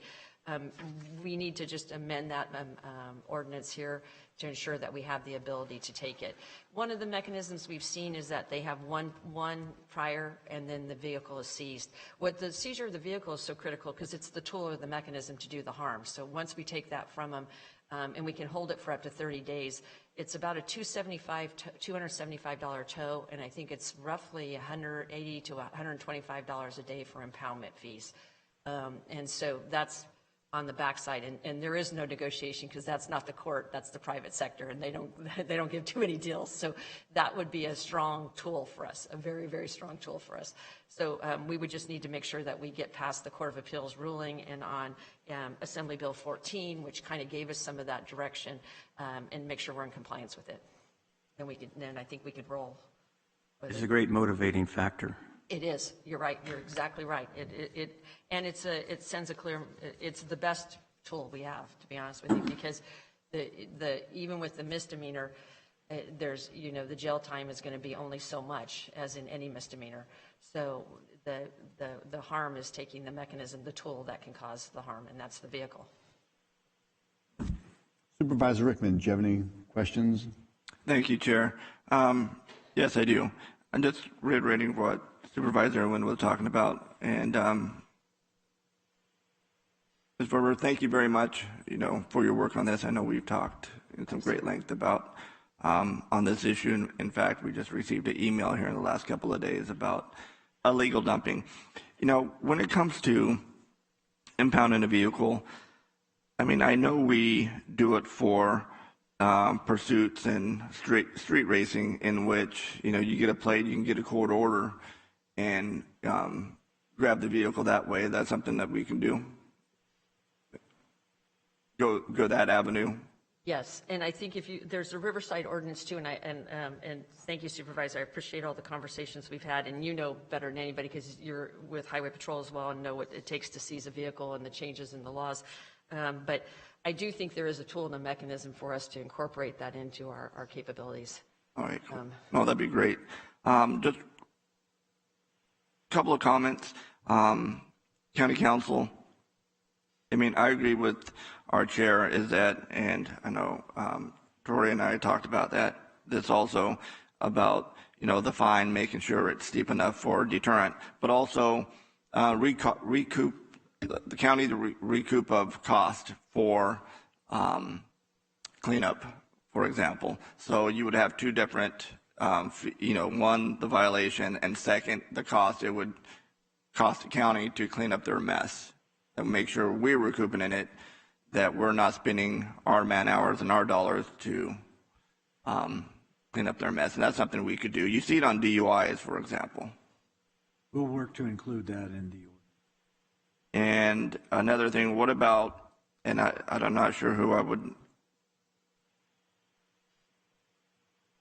We need to just amend that ordinance here to ensure that we have the ability to take it. One of the mechanisms we've seen is that they have one prior, and then the vehicle is seized. What the seizure of the vehicle is so critical, because it's the tool or the mechanism to do the harm. So once we take that from them, and we can hold it for up to 30 days, it's about a $275 tow, and I think it's roughly $180 to $125 a day for impoundment fees. And so that's on the backside, and there is no negotiation, because that's not the court, that's the private sector, and they don't give too many deals. So that would be a strong tool for us, a very, very strong tool for us. So we would just need to make sure that we get past the Court of Appeals ruling and on Assembly Bill 14, which kind of gave us some of that direction, and make sure we're in compliance with it. And then I think we could roll. It's a great motivating factor. It is. You're right. You're exactly right. It sends a clear. It's the best tool we have, to be honest with you, because even with the misdemeanor, there's the jail time is going to be only so much as in any misdemeanor. So the harm is taking the mechanism, the tool that can cause the harm, and that's the vehicle. Supervisor Rickman, do you have any questions? Thank you, Chair. Yes, I do. I'm just reiterating what Supervisor Irwin was talking about, and Ms. Verber, thank you very much, for your work on this. I know we've talked in some great length about on this issue. In fact, we just received an email here in the last couple of days about illegal dumping. When it comes to impounding a vehicle, I mean, I know we do it for pursuits and street racing, in which, you know, you get a plate, you can get a court order and grab the vehicle that way. That's something that we can do. Go that avenue. Yes, and I think there's a Riverside ordinance too, and thank you, Supervisor. I appreciate all the conversations we've had, and you know better than anybody because you're with Highway Patrol as well and know what it takes to seize a vehicle and the changes in the laws. But I do think there is a tool and a mechanism for us to incorporate that into our capabilities. All right, cool. No, that'd be great. Just a couple of comments. County Council, I mean, I agree with our chair is that, and I know Tori and I talked about that, this also about, you know, the fine, making sure it's steep enough for deterrent, but also recoup the county to recoup of cost for cleanup, for example. So you would have two different, you know, one, the violation, and second, the cost it would cost the county to clean up their mess and make sure we're recouping in it, that we're not spending our man hours and our dollars to clean up their mess. And that's something we could do. You see it on DUIs, for example. We'll work to include that in the. And another thing, what about, and I'm not sure who I would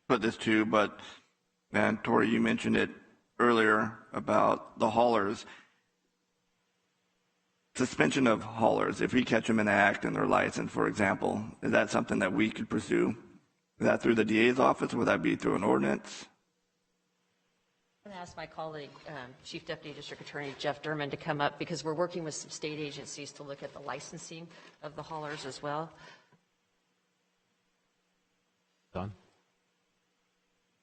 put this to, but, and Tori, you mentioned it earlier about the haulers. Suspension of haulers, if we catch them in the act and their license, for example, is that something that we could pursue? Is that through the DA's office, or would that be through an ordinance? I'm going to ask my colleague, Chief Deputy District Attorney Jeff Durman, to come up because we're working with some state agencies to look at the licensing of the haulers as well. Done.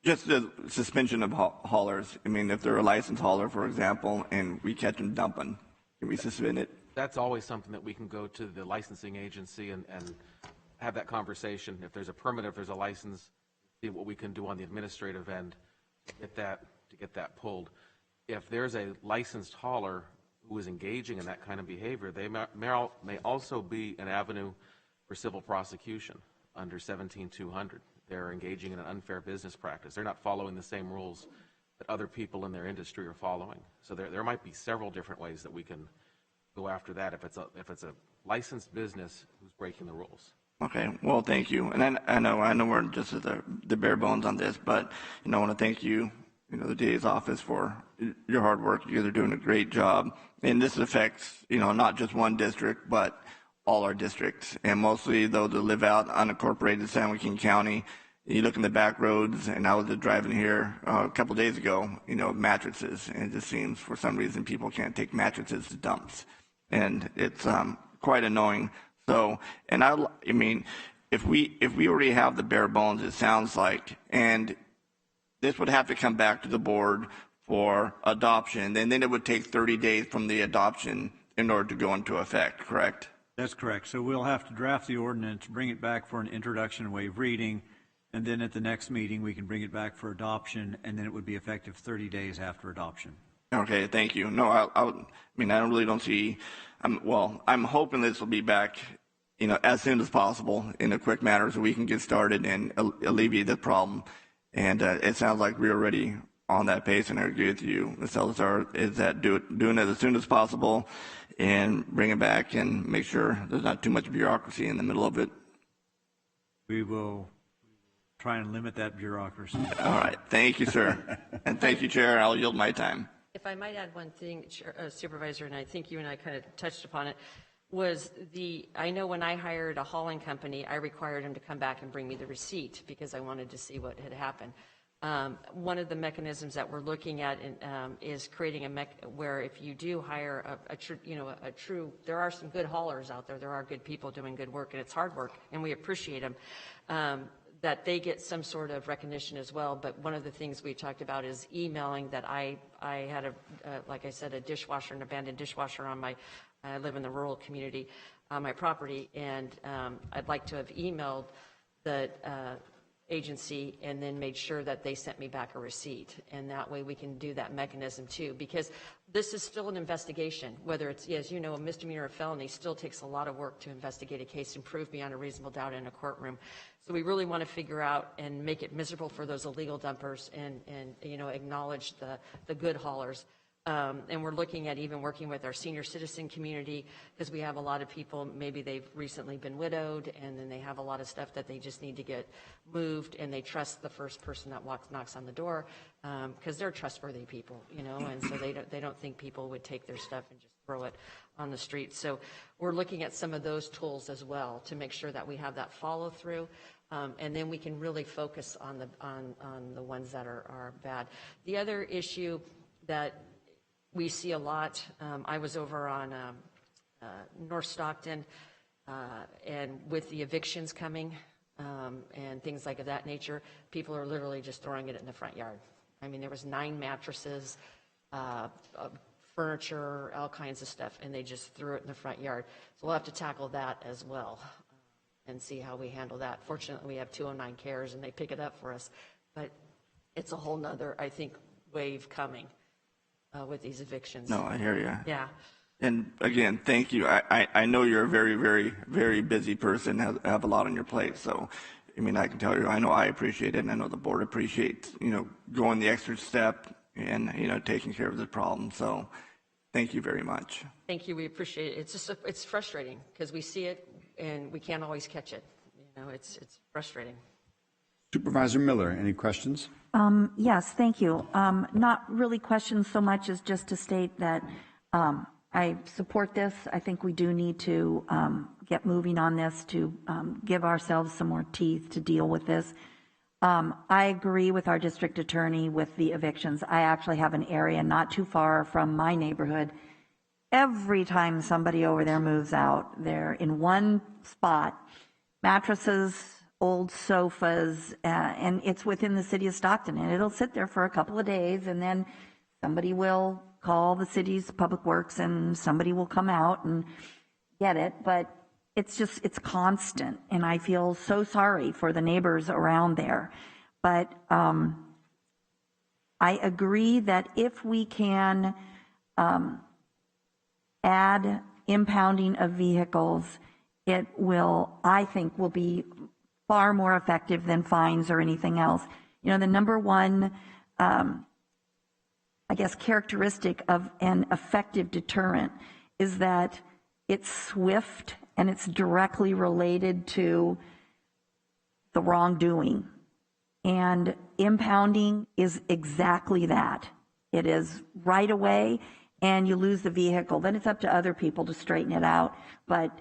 Just the suspension of haulers. I mean, if they're a licensed hauler, for example, and we catch them dumping, can we suspend it? That's always something that we can go to the licensing agency and have that conversation. If there's a permit, if there's a license, see what we can do on the administrative end to get that pulled. If there's a licensed hauler who is engaging in that kind of behavior, they may also be an avenue for civil prosecution under 17200. They're engaging in an unfair business practice. They're not following the same rules that other people in their industry are following. So there might be several different ways that we can go after that if it's a licensed business who's breaking the rules. Okay, well, thank you. And I know we're just at the bare bones on this, but I want to thank you, the DA's office for your hard work. You guys are doing a great job. And this affects, not just one district, but all our districts, and mostly those that live out unincorporated San Joaquin County. You look in the back roads, and I was just driving here a couple days ago, mattresses, and it just seems for some reason people can't take mattresses to dumps. And it's quite annoying. So, and I mean, if we already have the bare bones, it sounds like, and this would have to come back to the board for adoption, and then it would take 30 days from the adoption in order to go into effect, correct? That's correct. So we'll have to draft the ordinance, bring it back for an introduction and waive reading, and then at the next meeting, we can bring it back for adoption, and then it would be effective 30 days after adoption. Okay, thank you. No, I mean, I really don't see, I'm hoping this will be back, as soon as possible in a quick manner so we can get started and alleviate the problem. And it sounds like we're already on that pace, and I agree with you, Ms. Salazar, is that doing it as soon as possible and bring it back and make sure there's not too much bureaucracy in the middle of it. We will try and limit that bureaucracy. All right. Thank you, sir. And thank you, Chair. I'll yield my time. If I might add one thing, Supervisor, and I think you and I kind of touched upon it, was I know when I hired a hauling company, I required them to come back and bring me the receipt because I wanted to see what had happened. One of the mechanisms that we're looking at is creating where if you do hire a true, there are some good haulers out there. There are good people doing good work, and it's hard work, and we appreciate them. That they get some sort of recognition as well. But one of the things we talked about is emailing that I had like I said, a dishwasher, an abandoned dishwasher I live in the rural community on my property, and I'd like to have emailed that agency and then made sure that they sent me back a receipt. And that way we can do that mechanism too, because this is still an investigation. Whether it's, as you know, a misdemeanor or felony still takes a lot of work to investigate a case and prove beyond a reasonable doubt in a courtroom. So we really want to figure out and make it miserable for those illegal dumpers and you know, acknowledge the good haulers. And we're looking at even working with our senior citizen community, because we have a lot of people, maybe they've recently been widowed, and then they have a lot of stuff that they just need to get moved, and they trust the first person that knocks on the door, because they're trustworthy people, you know, and so they don't think people would take their stuff and just throw it on the street. So we're looking at some of those tools as well to make sure that we have that follow through. And then we can really focus on the ones that are bad. The other issue that we see a lot, I was over on North Stockton, and with the evictions coming and things like that nature, people are literally just throwing it in the front yard. I mean, there was 9 mattresses, furniture, all kinds of stuff, and they just threw it in the front yard. So we'll have to tackle that as well and see how we handle that. Fortunately, we have 209 cares, and they pick it up for us. But it's a whole nother, I think, wave coming. With these evictions. No, I hear you. Yeah. And again, thank you. I know you're a very, very, very busy person, have a lot on your plate. So, I mean, I can tell you, I know I appreciate it, and I know the board appreciates, you know, going the extra step and, you know, taking care of the problem. So, thank you very much. Thank you. We appreciate it. It's just, it's frustrating because we see it and we can't always catch it. You know, it's frustrating. Supervisor Miller, any questions? Yes, thank you. Not really questions so much as just to state that I support this. I think we do need to get moving on this to give ourselves some more teeth to deal with this. I agree with our district attorney with the evictions. I actually have an area not too far from my neighborhood. Every time somebody over there moves out, they're in one spot, mattresses, old sofas, and it's within the city of Stockton, and it'll sit there for a couple of days, and then somebody will call the city's public works and somebody will come out and get it. But it's constant, and I feel so sorry for the neighbors around there. But I agree that if we can add impounding of vehicles, it will, I think, will be far more effective than fines or anything else. You know, the number one, I guess, characteristic of an effective deterrent is that it's swift and it's directly related to the wrongdoing. And impounding is exactly that. It is right away, and you lose the vehicle. Then it's up to other people to straighten it out. But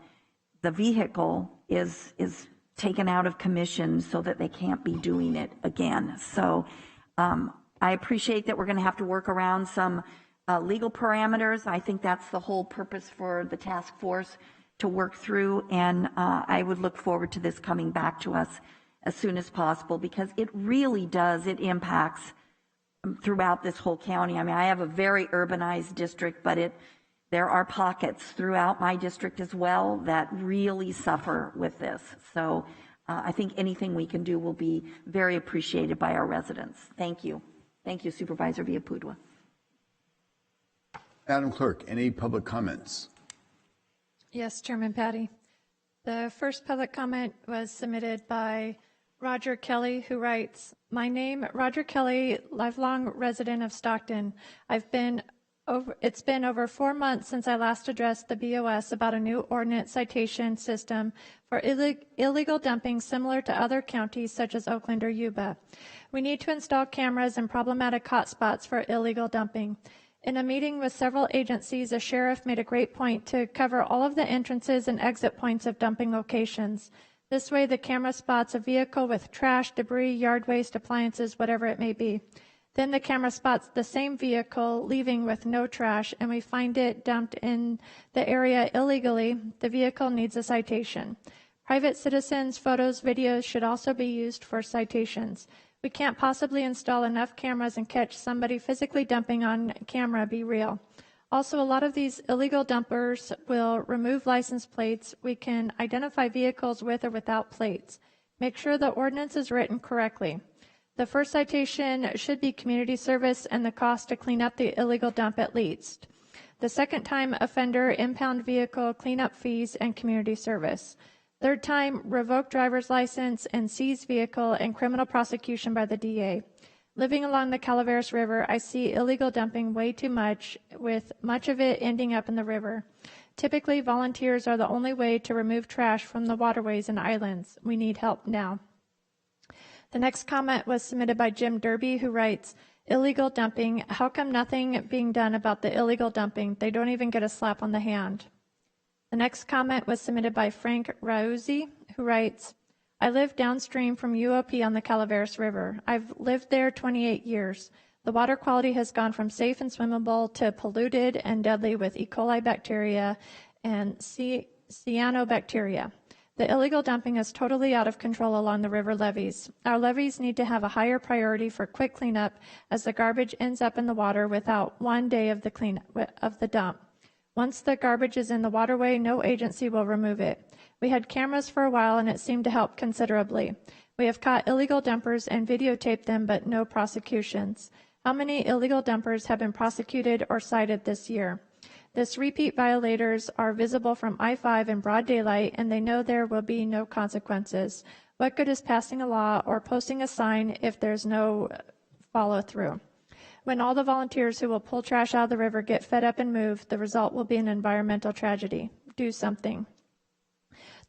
the vehicle is taken out of commission so that they can't be doing it again. So I appreciate that we're going to have to work around some legal parameters. I think that's the whole purpose for the task force to work through, and I would look forward to this coming back to us as soon as possible, because it really does, it impacts throughout this whole county. I mean, I have a very urbanized district, but there are pockets throughout my district as well that really suffer with this. So I think anything we can do will be very appreciated by our residents. Thank you. Thank you, Supervisor Villapudua. Madam Clerk, any public comments? Yes, Chairman Patty. The first public comment was submitted by Roger Kelly, who writes, "My name, Roger Kelly, lifelong resident of Stockton. It's been over 4 months since I last addressed the BOS about a new ordinance citation system for illegal dumping similar to other counties such as Oakland or Yuba. We need to install cameras in problematic hotspots for illegal dumping. In a meeting with several agencies, a sheriff made a great point to cover all of the entrances and exit points of dumping locations. This way, the camera spots a vehicle with trash, debris, yard waste, appliances, whatever it may be. Then the camera spots the same vehicle leaving with no trash, and we find it dumped in the area illegally. The vehicle needs a citation. Private citizens' photos, videos should also be used for citations. We can't possibly install enough cameras and catch somebody physically dumping on camera be real. Also, a lot of these illegal dumpers will remove license plates. We can identify vehicles with or without plates. Make sure the ordinance is written correctly. The first citation should be community service and the cost to clean up the illegal dump at least. The second time offender, impound vehicle, cleanup fees, and community service. Third time, revoke driver's license and seize vehicle and criminal prosecution by the DA. Living along the Calaveras River, I see illegal dumping way too much, with much of it ending up in the river. Typically, volunteers are the only way to remove trash from the waterways and islands. We need help now. The next comment was submitted by Jim Derby, who writes, illegal dumping, how come nothing being done about the illegal dumping? They don't even get a slap on the hand. The next comment was submitted by Frank Rauzzi, who writes, I live downstream from UOP on the Calaveras River. I've lived there 28 years. The water quality has gone from safe and swimmable to polluted and deadly with E. coli bacteria and cyanobacteria. The illegal dumping is totally out of control along the river levees. Our levees need to have a higher priority for quick cleanup, as the garbage ends up in the water without 1 day of the dump. Once the garbage is in the waterway, no agency will remove it. We had cameras for a while and it seemed to help considerably. We have caught illegal dumpers and videotaped them, but no prosecutions. How many illegal dumpers have been prosecuted or cited this year? This repeat violators are visible from I-5 in broad daylight, and they know there will be no consequences. What good is passing a law or posting a sign if there's no follow-through? When all the volunteers who will pull trash out of the river get fed up and move, the result will be an environmental tragedy. Do something.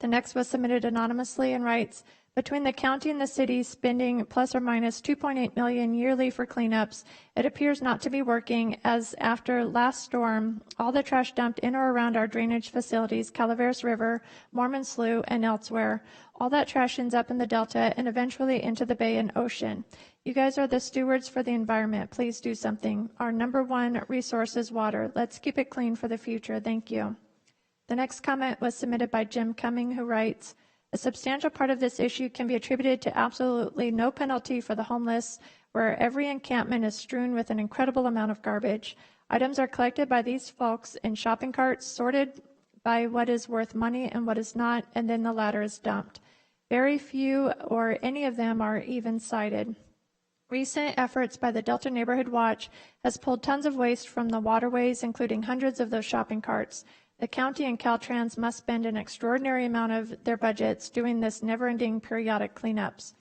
The next was submitted anonymously and writes, between the county and the city spending plus or minus $2.8 million yearly for cleanups, it appears not to be working, as after last storm, all the trash dumped in or around our drainage facilities, Calaveras River, Mormon Slough, and elsewhere, all that trash ends up in the Delta and eventually into the bay and ocean. You guys are the stewards for the environment. Please do something. Our number one resource is water. Let's keep it clean for the future. Thank you. The next comment was submitted by Jim Cumming, who writes, a substantial part of this issue can be attributed to absolutely no penalty for the homeless, where every encampment is strewn with an incredible amount of garbage. Items are collected by these folks in shopping carts, sorted by what is worth money and what is not, and then the latter is dumped. Very few or any of them are even cited. Recent efforts by the Delta Neighborhood Watch has pulled tons of waste from the waterways, including hundreds of those shopping carts. The county and Caltrans must spend an extraordinary amount of their budgets doing this never-ending periodic cleanups.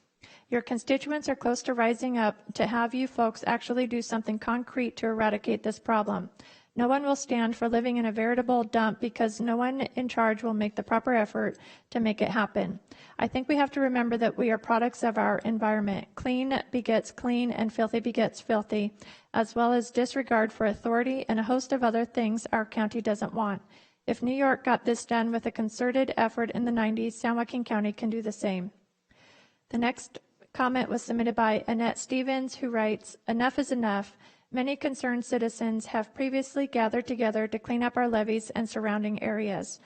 Your constituents are close to rising up to have you folks actually do something concrete to eradicate this problem. No one will stand for living in a veritable dump because no one in charge will make the proper effort to make it happen. I think we have to remember that we are products of our environment. Clean begets clean and filthy begets filthy, as well as disregard for authority and a host of other things our county doesn't want. If New York got this done with a concerted effort in the 90s, San Joaquin County can do the same. The next comment was submitted by Annette Stevens, who writes, enough is enough. Many concerned citizens have previously gathered together to clean up our levees and surrounding areas.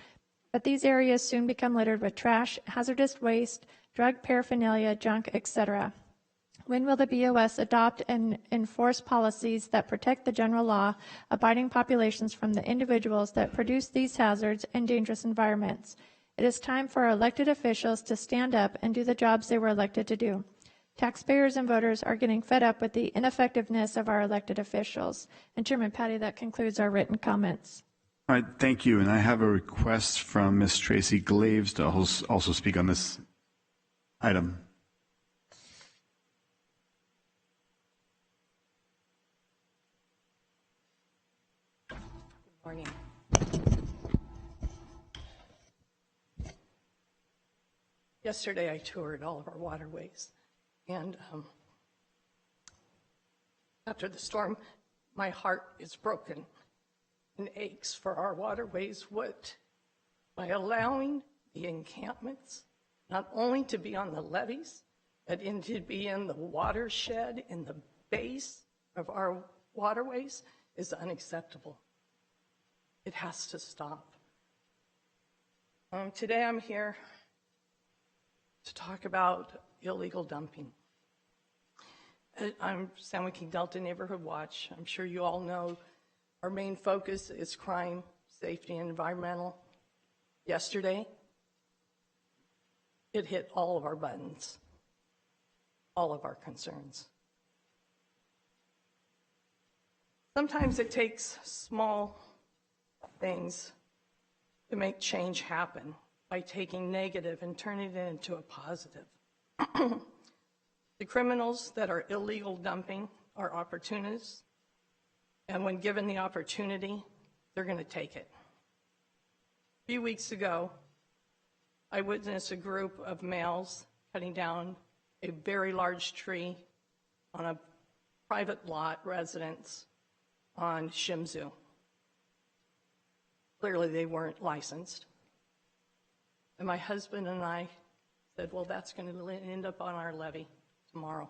But these areas soon become littered with trash, hazardous waste, drug paraphernalia, junk, etc. When will the BOS adopt and enforce policies that protect the general law, abiding populations from the individuals that produce these hazards and dangerous environments? It is time for our elected officials to stand up and do the jobs they were elected to do. Taxpayers and voters are getting fed up with the ineffectiveness of our elected officials. And Chairman Patty, that concludes our written comments. All right, thank you. And I have a request from Ms. Tracy Glaves to also speak on this item. Morning. Yesterday I toured all of our waterways, and after the storm, my heart is broken and aches for our waterways. What, by allowing the encampments not only to be on the levees, but to be in the watershed, in the base of our waterways, is unacceptable. It has to stop. Today I'm here to talk about illegal dumping. I'm San Joaquin Delta Neighborhood Watch. I'm sure you all know our main focus is crime, safety, and environmental. Yesterday, it hit all of our buttons, all of our concerns. Sometimes it takes small things to make change happen by taking negative and turning it into a positive. The criminals that are illegal dumping are opportunists, and when given the opportunity, they're going to take it. A few weeks ago, I witnessed a group of males cutting down a very large tree on a private lot residence on Shimzu. Clearly, they weren't licensed. And my husband and I said, well, that's going to end up on our levy tomorrow.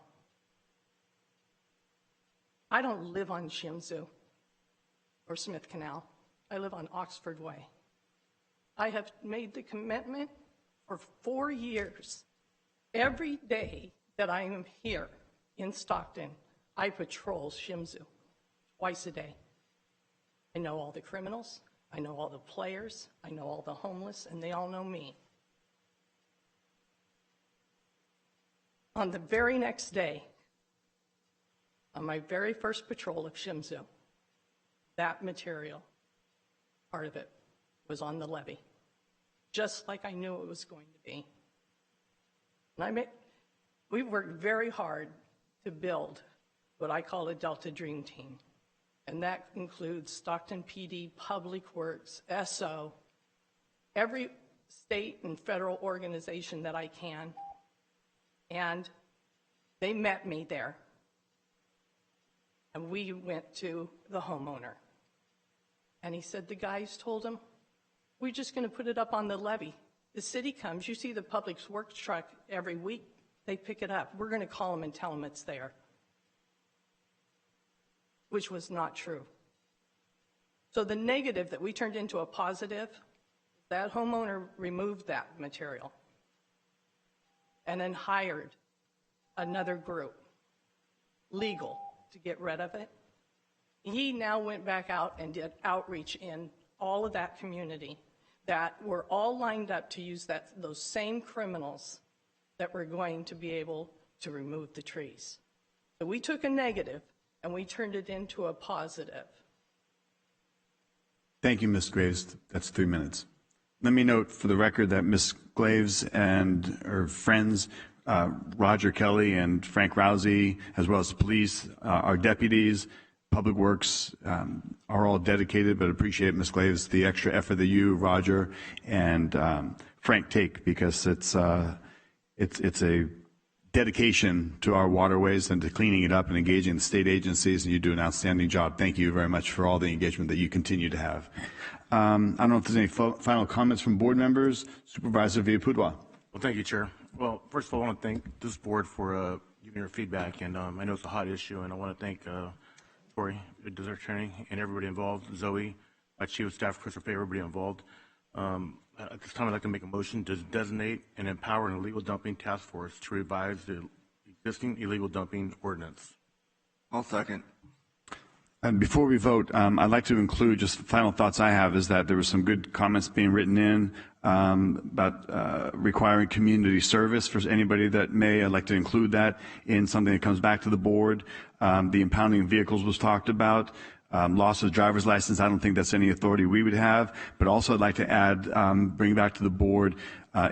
I don't live on Shimzu or Smith Canal. I live on Oxford Way. I have made the commitment for 4 years. Every day that I am here in Stockton, I patrol Shimzu twice a day. I know all the criminals, I know all the players, I know all the homeless, and they all know me. On the very next day, on my very first patrol of Shimzu, that material, part of it, was on the levee, just like I knew it was going to be. And we worked very hard to build what I call a Delta Dream Team. And that includes Stockton PD, Public Works, SO, every state and federal organization that I can. And they met me there. And we went to the homeowner. And he said the guys told him, we're just going to put it up on the levee. The city comes, you see the Public Works truck every week, they pick it up. We're going to call them and tell them it's there. Which was not true. So the negative that we turned into a positive, that homeowner removed that material and then hired another group, legal, to get rid of it. He now went back out and did outreach in all of that community that were all lined up to use those same criminals that were going to be able to remove the trees. So we took a negative and we turned it into a positive. Thank you, Ms. Graves. That's 3 minutes. Let me note for the record that Ms. Graves and her friends, Roger Kelly and Frank Rousey, as well as the police, our deputies, Public Works, are all dedicated, but appreciate, Ms. Graves, the extra effort that you, Roger, and Frank take, because it's a dedication to our waterways and to cleaning it up and engaging the state agencies, and you do an outstanding job. Thank you very much for all the engagement that you continue to have. I don't know if there's any final comments from board members. Supervisor Villapudua. Well, thank you, Chair. Well, first of all, I want to thank this board for giving your feedback, and I know it's a hot issue, and I want to thank Tori, the district attorney, and everybody involved, Zoe, my chief of staff, Christopher, everybody involved. At this time, I'd like to make a motion to designate and empower an illegal dumping task force to revise the existing illegal dumping ordinance. I'll second. And before we vote, I'd like to include just final thoughts I have is that there were some good comments being written in about requiring community service for anybody that may. I'd like to include that in something that comes back to the board. The impounding of vehicles was talked about. Loss of driver's license, I don't think that's any authority we would have, but also I'd like to add, bring back to the board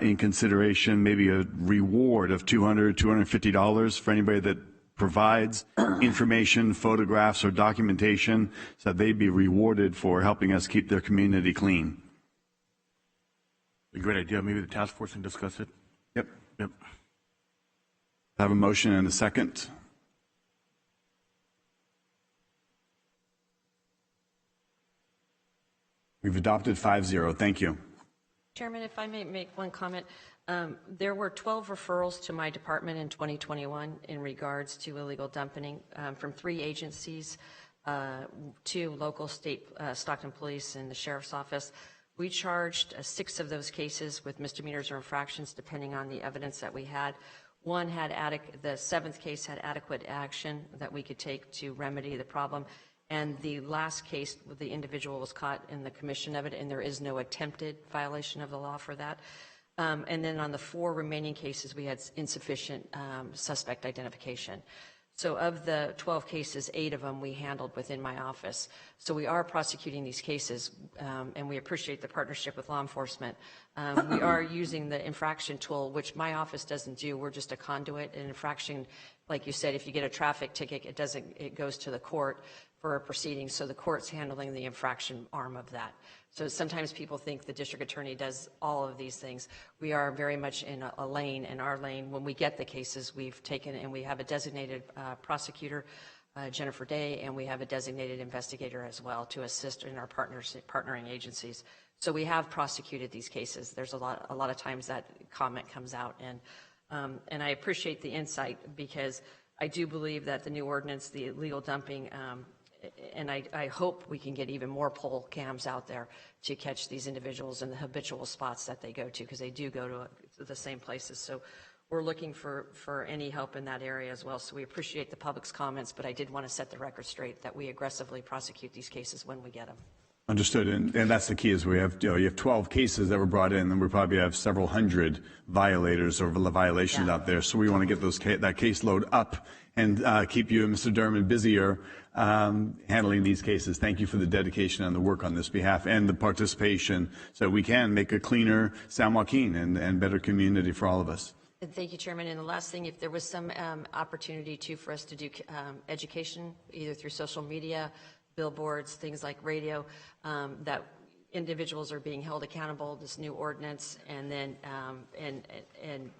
in consideration maybe a reward of $200, $250 for anybody that provides information, photographs, or documentation, so that they'd be rewarded for helping us keep their community clean. A great idea. Maybe the task force can discuss it. Yep. Yep. I have a motion and a second. We've adopted 5-0. Thank you. Chairman, if I may make one comment. There were 12 referrals to my department in 2021 in regards to illegal dumping from 3 agencies, 2 local state Stockton Police and the Sheriff's Office. We charged 6 of those cases with misdemeanors or infractions depending on the evidence that we had. One had the 7th case had adequate action that we could take to remedy the problem. And the last case, the individual was caught in the commission of it, and there is no attempted violation of the law for that. And then on the 4 remaining cases, we had insufficient suspect identification. So of the 12 cases, 8 of them we handled within my office. So we are prosecuting these cases, and we appreciate the partnership with law enforcement. We are using the infraction tool, which my office doesn't do. We're just a conduit. An infraction, like you said, if you get a traffic ticket, it goes to the court for a proceeding. So the court's handling the infraction arm of that. So sometimes people think the district attorney does all of these things. We are very much in a lane. In our lane, when we get the cases, we've taken, and we have a designated prosecutor, Jennifer Day, and we have a designated investigator as well to assist in our partnering agencies. So we have prosecuted these cases. There's a lot of times that comment comes out, and I appreciate the insight, because I do believe that the new ordinance, the illegal dumping, and I hope we can get even more poll cams out there to catch these individuals in the habitual spots that they go to, because they do go to the same places. So we're looking for any help in that area as well. So we appreciate the public's comments, but I did want to set the record straight that we aggressively prosecute these cases when we get them. Understood, and that's the key. Is we have you have 12 cases that were brought in, and we probably have several hundred violators or violations out there. So we want to get that caseload up and keep you and Mr. Dermott busier handling these cases. Thank you for the dedication and the work on this behalf and the participation, so we can make a cleaner San Joaquin and better community for all of us. And thank you, Chairman. And the last thing, if there was some opportunity for us to do education, either through social media, billboards, things like radio, that individuals are being held accountable, this new ordinance, and then and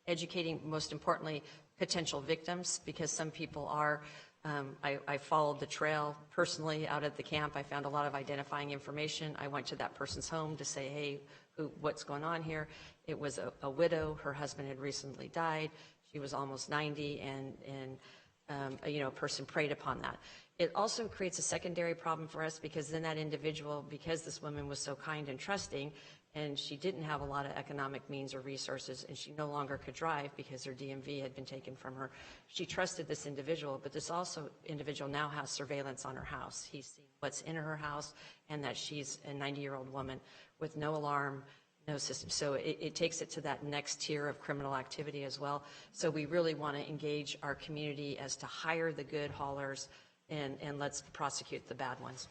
educating, most importantly, potential victims, because some people are, I followed the trail personally out at the camp. I found a lot of identifying information. I went to that person's home to say, hey, what's going on here? It was a widow. Her husband had recently died. She was almost 90, and a person preyed upon that. It also creates a secondary problem for us, because then that individual, because this woman was so kind and trusting, and she didn't have a lot of economic means or resources, and she no longer could drive because her DMV had been taken from her. She trusted this individual, but this individual now has surveillance on her house. He's seen what's in her house, and that she's a 90-year-old woman with no alarm, no system. So it takes it to that next tier of criminal activity as well. So we really want to engage our community as to hire the good haulers, and let's prosecute the bad ones.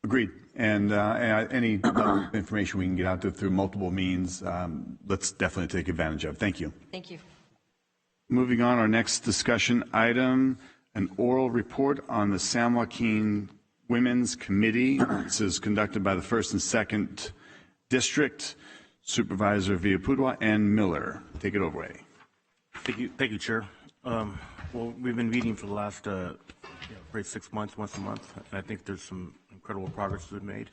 Agreed. And any information we can get out there through multiple means, let's definitely take advantage of. Thank you. Thank you. Moving on, our next discussion item, an oral report on the San Joaquin Women's Committee. This is conducted by the 1st and 2nd District, Supervisor Villapudua and Miller. Take it over. Thank you, Chair. Well, we've been meeting for the last probably 6 months, once a month, and I think there's some incredible progress that's been made.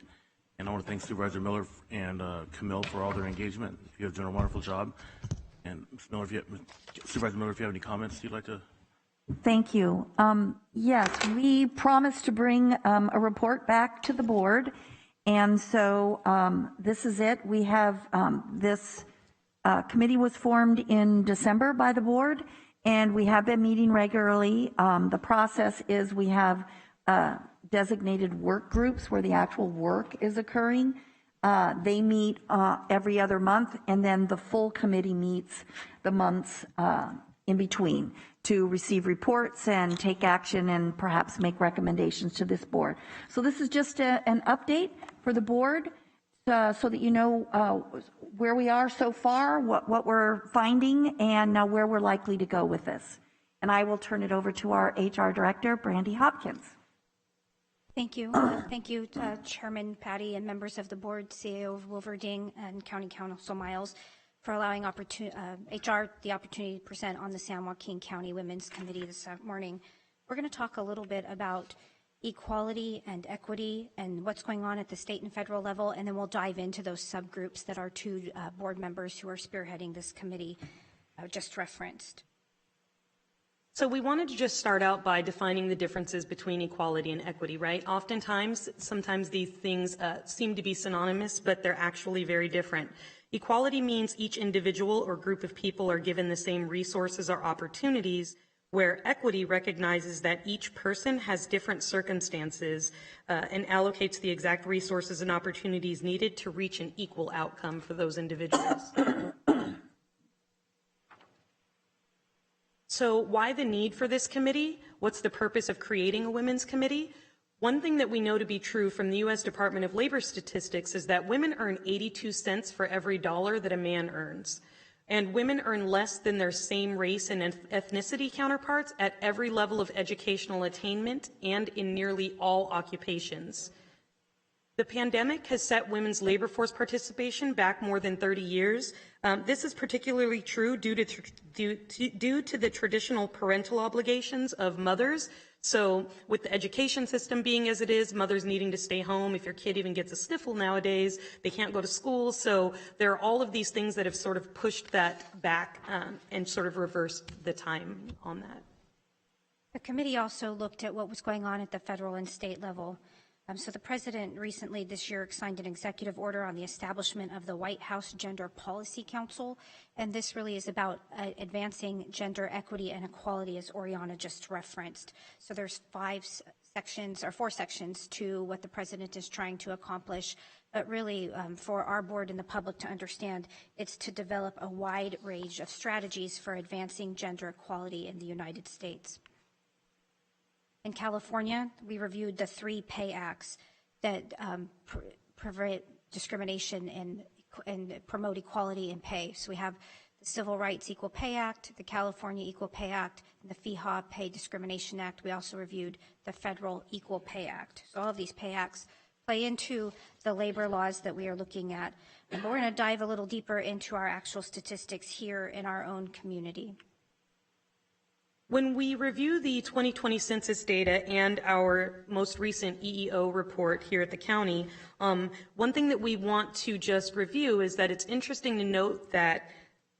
And I want to thank Supervisor Miller and Camille for all their engagement. You have done a wonderful job. And Supervisor Miller, if you have any comments you'd like to. Thank you. Yes, we promised to bring a report back to the board. And so this is it. We have this committee was formed in December by the board, and we have been meeting regularly. The process is we have designated work groups where the actual work is occurring. They meet every other month, and then the full committee meets the months in between to receive reports and take action and perhaps make recommendations to this board. So this is just an update for the board so that you know where we are so far, what we're finding, and where we're likely to go with this. And I will turn it over to our HR Director, Brandy Hopkins. Thank you. Thank you, Chairman Patty and members of the board, CAO Wolverding and County Council Miles, for allowing HR the opportunity to present on the San Joaquin County Women's Committee this morning. We're going to talk a little bit about equality and equity and what's going on at the state and federal level, and then we'll dive into those subgroups that our 2 board members who are spearheading this committee just referenced. So we wanted to just start out by defining the differences between equality and equity, right? Sometimes these things seem to be synonymous, but they're actually very different. Equality means each individual or group of people are given the same resources or opportunities, where equity recognizes that each person has different circumstances and allocates the exact resources and opportunities needed to reach an equal outcome for those individuals. So why the need for this committee? What's the purpose of creating a women's committee? One thing that we know to be true from the U.S. Department of Labor statistics is that women earn 82 cents for every dollar that a man earns. And women earn less than their same race and ethnicity counterparts at every level of educational attainment and in nearly all occupations. The pandemic has set women's labor force participation back more than 30 years. This is particularly true due to the traditional parental obligations of mothers. So with the education system being as it is, mothers needing to stay home. If your kid even gets a sniffle nowadays, they can't go to school. So there are all of these things that have sort of pushed that back and sort of reversed the time on that. The committee also looked at what was going on at the federal and state level. So the president recently this year signed an executive order on the establishment of the White House Gender Policy Council, and this really is about advancing gender equity and equality, as Oriana just referenced. So there's 4 sections to what the president is trying to accomplish, but really for our board and the public to understand, it's to develop a wide range of strategies for advancing gender equality in the United States. In California, we reviewed the 3 pay acts that prevent discrimination and promote equality in pay. So we have the Civil Rights Equal Pay Act, the California Equal Pay Act, and the FEHA Pay Discrimination Act. We also reviewed the Federal Equal Pay Act. So all of these pay acts play into the labor laws that we are looking at. But we're going to dive a little deeper into our actual statistics here in our own community. When we review the 2020 census data and our most recent EEO report here at the county, one thing that we want to just review is that it's interesting to note that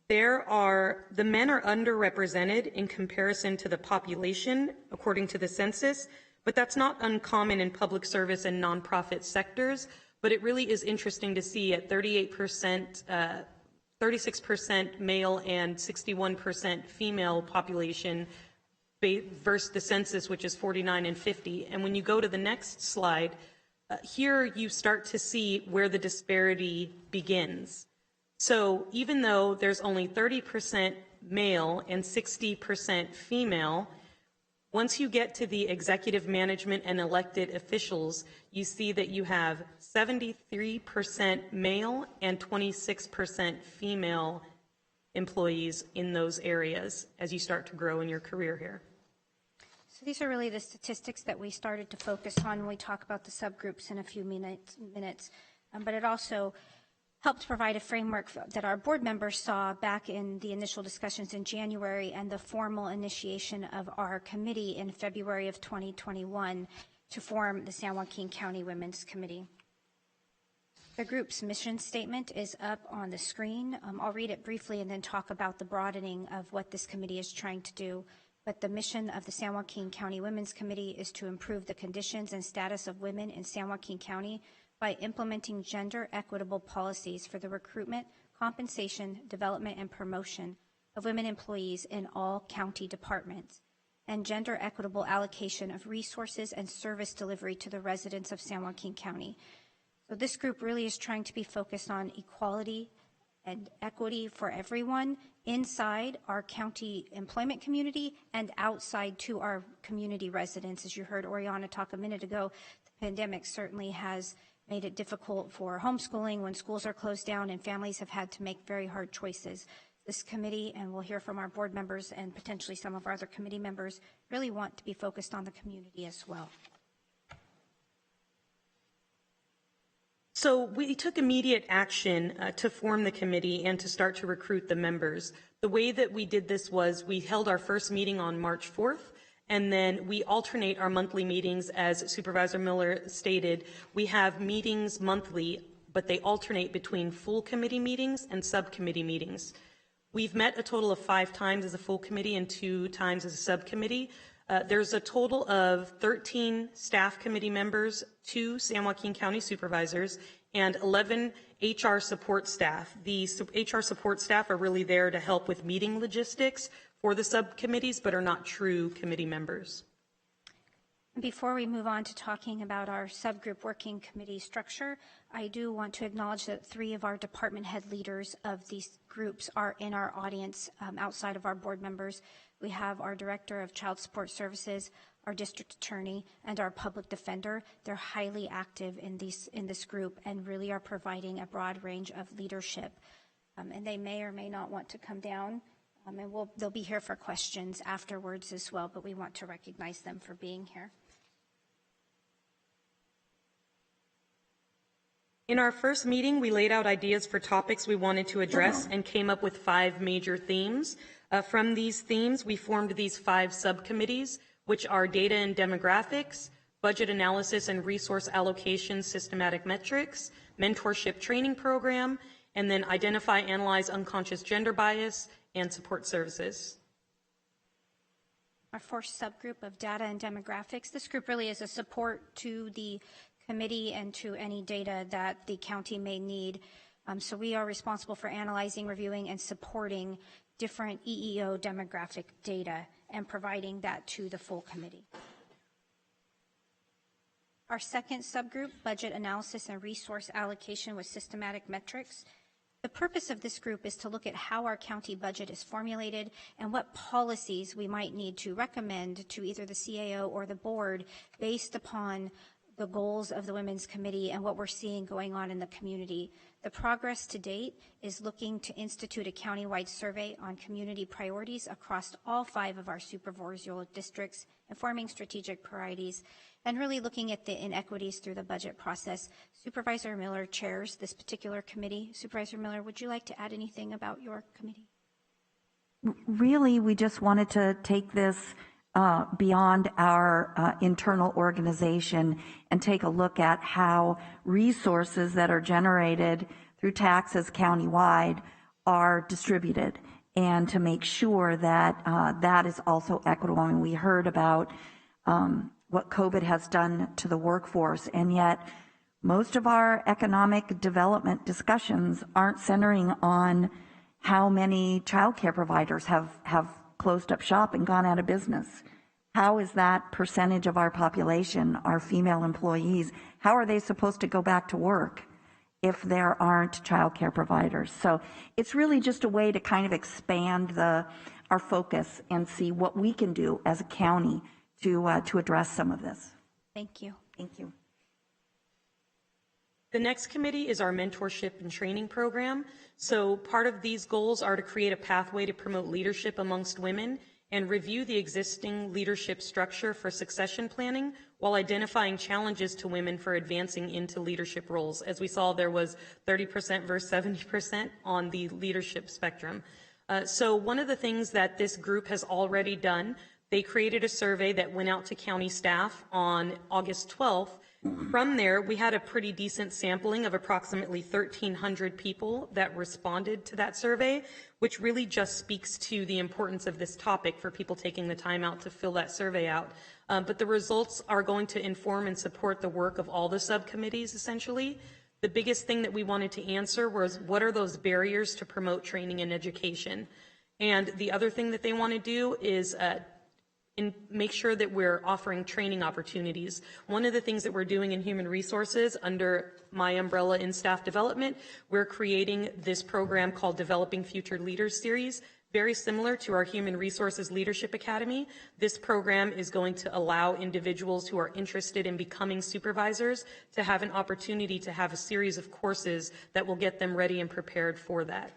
the men are underrepresented in comparison to the population, according to the census, but that's not uncommon in public service and nonprofit sectors, but it really is interesting to see at 38%, 36% male and 61% female population versus the census, which is 49 and 50. And when you go to the next slide, here you start to see where the disparity begins. So even though there's only 30% male and 60% female, once you get to the executive management and elected officials, you see that you have 73% male and 26% female employees in those areas as you start to grow in your career here. So these are really the statistics that we started to focus on when we talk about the subgroups in a few minutes. But it also helped provide a framework that our board members saw back in the initial discussions in January and the formal initiation of our committee in February of 2021 to form the San Joaquin County Women's Committee. The group's mission statement is up on the screen. I'll read it briefly and then talk about the broadening of what this committee is trying to do. But the mission of the San Joaquin County Women's Committee is to improve the conditions and status of women in San Joaquin County by implementing gender equitable policies for the recruitment, compensation, development, and promotion of women employees in all county departments, and gender equitable allocation of resources and service delivery to the residents of San Joaquin County. So this group really is trying to be focused on equality and equity for everyone inside our county employment community and outside to our community residents. As you heard Oriana talk a minute ago, the pandemic certainly has made it difficult for homeschooling when schools are closed down and families have had to make very hard choices. This committee, and we'll hear from our board members and potentially some of our other committee members, really want to be focused on the community as well. So we took immediate action to form the committee and to start to recruit the members. The way that we did this was we held our first meeting on March 4th, and then we alternate our monthly meetings. As Supervisor Miller stated, we have meetings monthly, but they alternate between full committee meetings and subcommittee meetings. We've met a total of 5 times as a full committee and 2 times as a subcommittee. There's a total of 13 staff committee members, 2 San Joaquin County supervisors, and 11 HR support staff. The HR support staff are really there to help with meeting logistics for the subcommittees, but are not true committee members. Before we move on to talking about our subgroup working committee structure, I do want to acknowledge that 3 of our department head leaders of these groups are in our audience outside of our board members. We have our Director of Child Support Services, our District Attorney, and our Public Defender. They're highly active in this group and really are providing a broad range of leadership. And they may or may not want to come down, and they'll be here for questions afterwards as well, but we want to recognize them for being here. In our first meeting, we laid out ideas for topics we wanted to address and came up with 5 major themes. From these themes, we formed these 5 subcommittees, which are data and demographics, budget analysis and resource allocation systematic metrics, mentorship training program, and then identify, analyze unconscious gender bias, and support services. Our first subgroup of data and demographics, this group really is a support to the committee and to any data that the county may need. So we are responsible for analyzing, reviewing, and supporting different EEO demographic data and providing that to the full committee. Our second subgroup, budget analysis and resource allocation with systematic metrics. The purpose of this group is to look at how our county budget is formulated and what policies we might need to recommend to either the CAO or the board based upon the goals of the Women's Committee and what we're seeing going on in the community. The progress to date is looking to institute a countywide survey on community priorities across all 5 of our supervisorial districts, informing strategic priorities, and really looking at the inequities through the budget process. Supervisor Miller chairs this particular committee. Supervisor Miller, would you like to add anything about your committee? Really, we just wanted to take this beyond our internal organization and take a look at how resources that are generated through taxes countywide are distributed, and to make sure that that is also equitable. And we heard about what COVID has done to the workforce, and yet most of our economic development discussions aren't centering on how many childcare providers have closed up shop and gone out of business. How is that percentage of our population, our female employees, how are they supposed to go back to work if there aren't childcare providers? So it's really just a way to kind of expand our focus and see what we can do as a county to address some of this. Thank you. Thank you. The next committee is our mentorship and training program. So part of these goals are to create a pathway to promote leadership amongst women and review the existing leadership structure for succession planning while identifying challenges to women for advancing into leadership roles. As we saw, there was 30% versus 70% on the leadership spectrum. So one of the things that this group has already done, they created a survey that went out to county staff on August 12th. From there, we had a pretty decent sampling of approximately 1,300 people that responded to that survey, which really just speaks to the importance of this topic for people taking the time out to fill that survey out. But the results are going to inform and support the work of all the subcommittees, essentially. The biggest thing that we wanted to answer was, what are those barriers to promote training and education? And the other thing that they want to do is and make sure that we're offering training opportunities. One of the things that we're doing in human resources under my umbrella in staff development, we're creating this program called Developing Future Leaders Series, very similar to our Human Resources Leadership Academy. This program is going to allow individuals who are interested in becoming supervisors to have an opportunity to have a series of courses that will get them ready and prepared for that.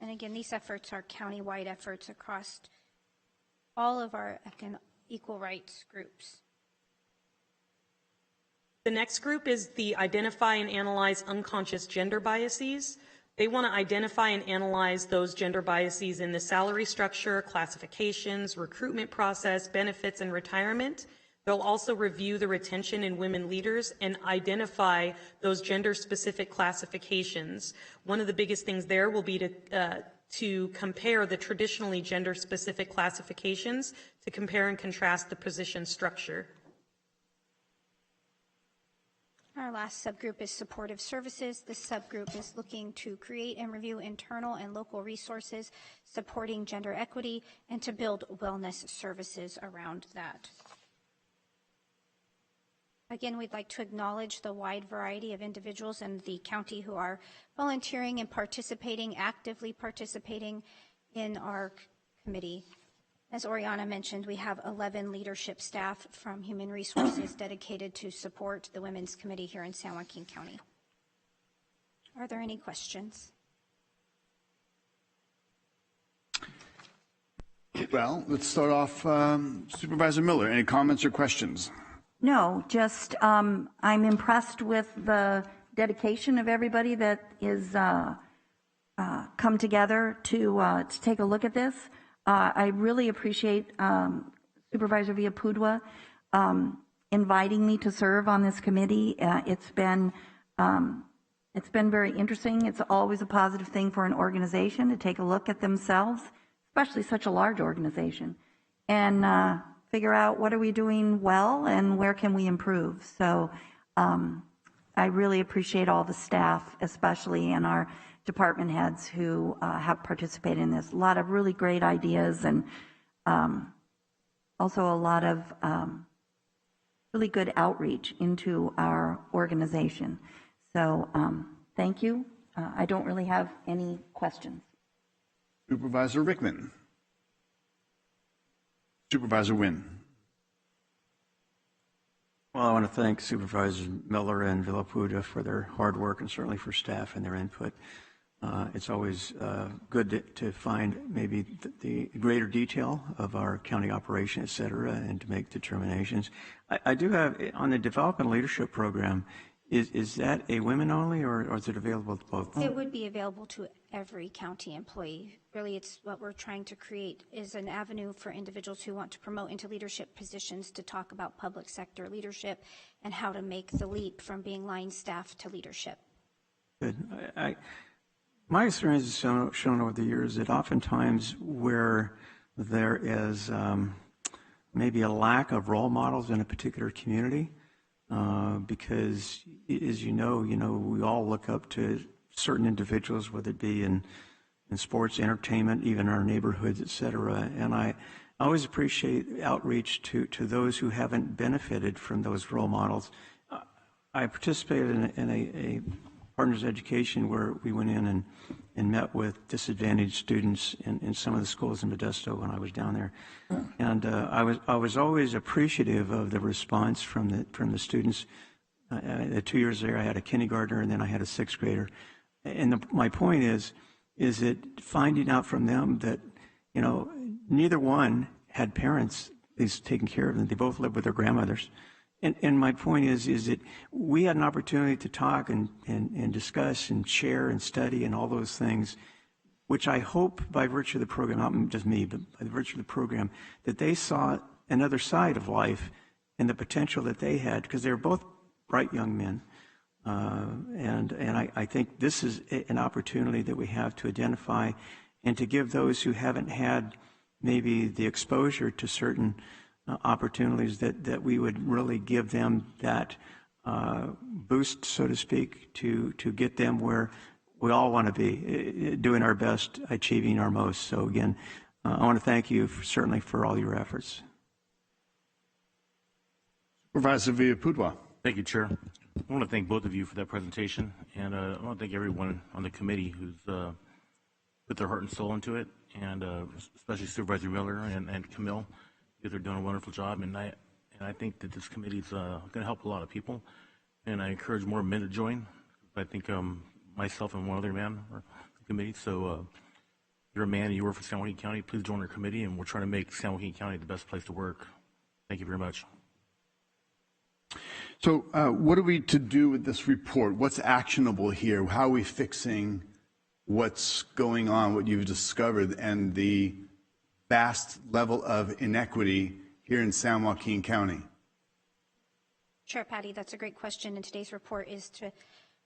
And again, these efforts are countywide efforts across all of our equal rights groups. The next group is the Identify and Analyze Unconscious Gender Biases. They want to identify and analyze those gender biases in the salary structure, classifications, recruitment process, benefits, and retirement. They'll also review the retention in women leaders and identify those gender-specific classifications. One of the biggest things there will be to compare the traditionally gender-specific classifications to compare and contrast the position structure. Our last subgroup is supportive services. This subgroup is looking to create and review internal and local resources supporting gender equity and to build wellness services around that. Again, we'd like to acknowledge the wide variety of individuals in the county who are volunteering and participating, actively participating in our committee. As Oriana mentioned, we have 11 leadership staff from Human Resources dedicated to support the Women's Committee here in San Joaquin County. Are there any questions? Well, let's start off. Supervisor Miller, any comments or questions? No, just I'm impressed with the dedication of everybody that is come together to take a look at this. I really appreciate Supervisor Villapudua inviting me to serve on this committee. It's been very interesting. It's always a positive thing for an organization to take a look at themselves, especially such a large organization, and figure out what are we doing well and where can we improve. So I really appreciate all the staff, especially and our department heads who have participated in this. A lot of really great ideas and also a lot of really good outreach into our organization. So thank you. I don't really have any questions. Supervisor Rickman. Supervisor Wynn. Well, I want to thank Supervisors Miller and Villapudua for their hard work and certainly for staff and their input. It's always good to find maybe the greater detail of our county operation, et cetera, and to make determinations. I do have, on the Development Leadership Program, is that a women only or is it available to both? It would be available to every county employee. Really, it's what we're trying to create is an avenue for individuals who want to promote into leadership positions to talk about public sector leadership and how to make the leap from being line staff to leadership. Good. My experience has shown over the years that oftentimes where there is maybe a lack of role models in a particular community, because as you know, we all look up to certain individuals, whether it be in sports, entertainment, even our neighborhoods, et cetera. And I always appreciate outreach to those who haven't benefited from those role models. I participated in a partners education where we went in and met with disadvantaged students in some of the schools in Modesto when I was down there. And I was always appreciative of the response from the students. The 2 years there, I had a kindergartner and then I had a sixth grader. And my point is that finding out from them that, neither one had parents who's taking care of them. They both lived with their grandmothers. And my point is that we had an opportunity to talk and discuss and share and study and all those things, which I hope by virtue of the program, not just me, but by the virtue of the program, that they saw another side of life and the potential that they had, because they were both bright young men. And I think this is an opportunity that we have to identify and to give those who haven't had maybe the exposure to certain opportunities that we would really give them that boost, so to speak, to get them where we all want to be, doing our best, achieving our most. So again, I want to thank you certainly for all your efforts. Supervisor Villapudua. Thank you, Chair. I want to thank both of you for that presentation, and I want to thank everyone on the committee who's put their heart and soul into it, and especially Supervisor Miller and Camille. They're doing a wonderful job, and I think that this committee is going to help a lot of people, and I encourage more men to join. I think myself and one other man are the committee, so you're a man and you work for San Joaquin County, please join our committee, and we're trying to make San Joaquin County the best place to work. Thank you very much. So what are we to do with this report? What's actionable here? How are we fixing what's going on, what you've discovered, and the vast level of inequity here in San Joaquin County? Chair Patty, that's a great question. And today's report is to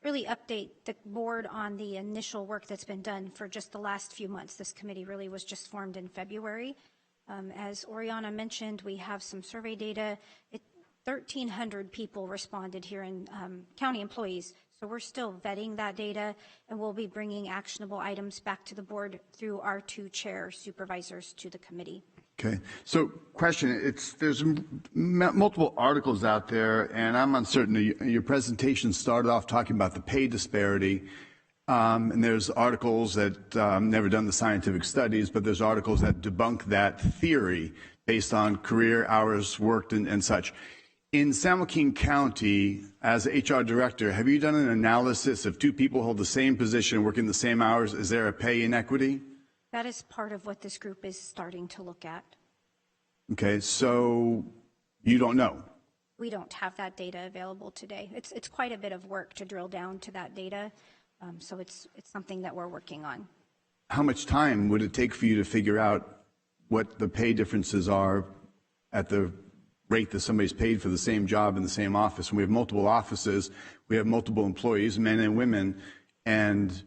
really update the board on the initial work that's been done for just the last few months. This committee really was just formed in February. As Oriana mentioned, we have some survey data. 1,300 people responded here in county employees. So we're still vetting that data, and we'll be bringing actionable items back to the board through our two chair supervisors to the committee. Okay. So, question: there's multiple articles out there, and I'm uncertain. Your presentation started off talking about the pay disparity, and there's articles that never done the scientific studies, but there's articles that debunk that theory based on career hours worked and such. In San Joaquin County, as HR director, have you done an analysis if two people hold the same position, working the same hours? Is there a pay inequity? That is part of what this group is starting to look at. Okay, so you don't know? We don't have that data available today. It's quite a bit of work to drill down to that data, so it's something that we're working on. How much time would it take for you to figure out what the pay differences are at the rate that somebody's paid for the same job in the same office? And we have multiple offices, we have multiple employees, men and women, and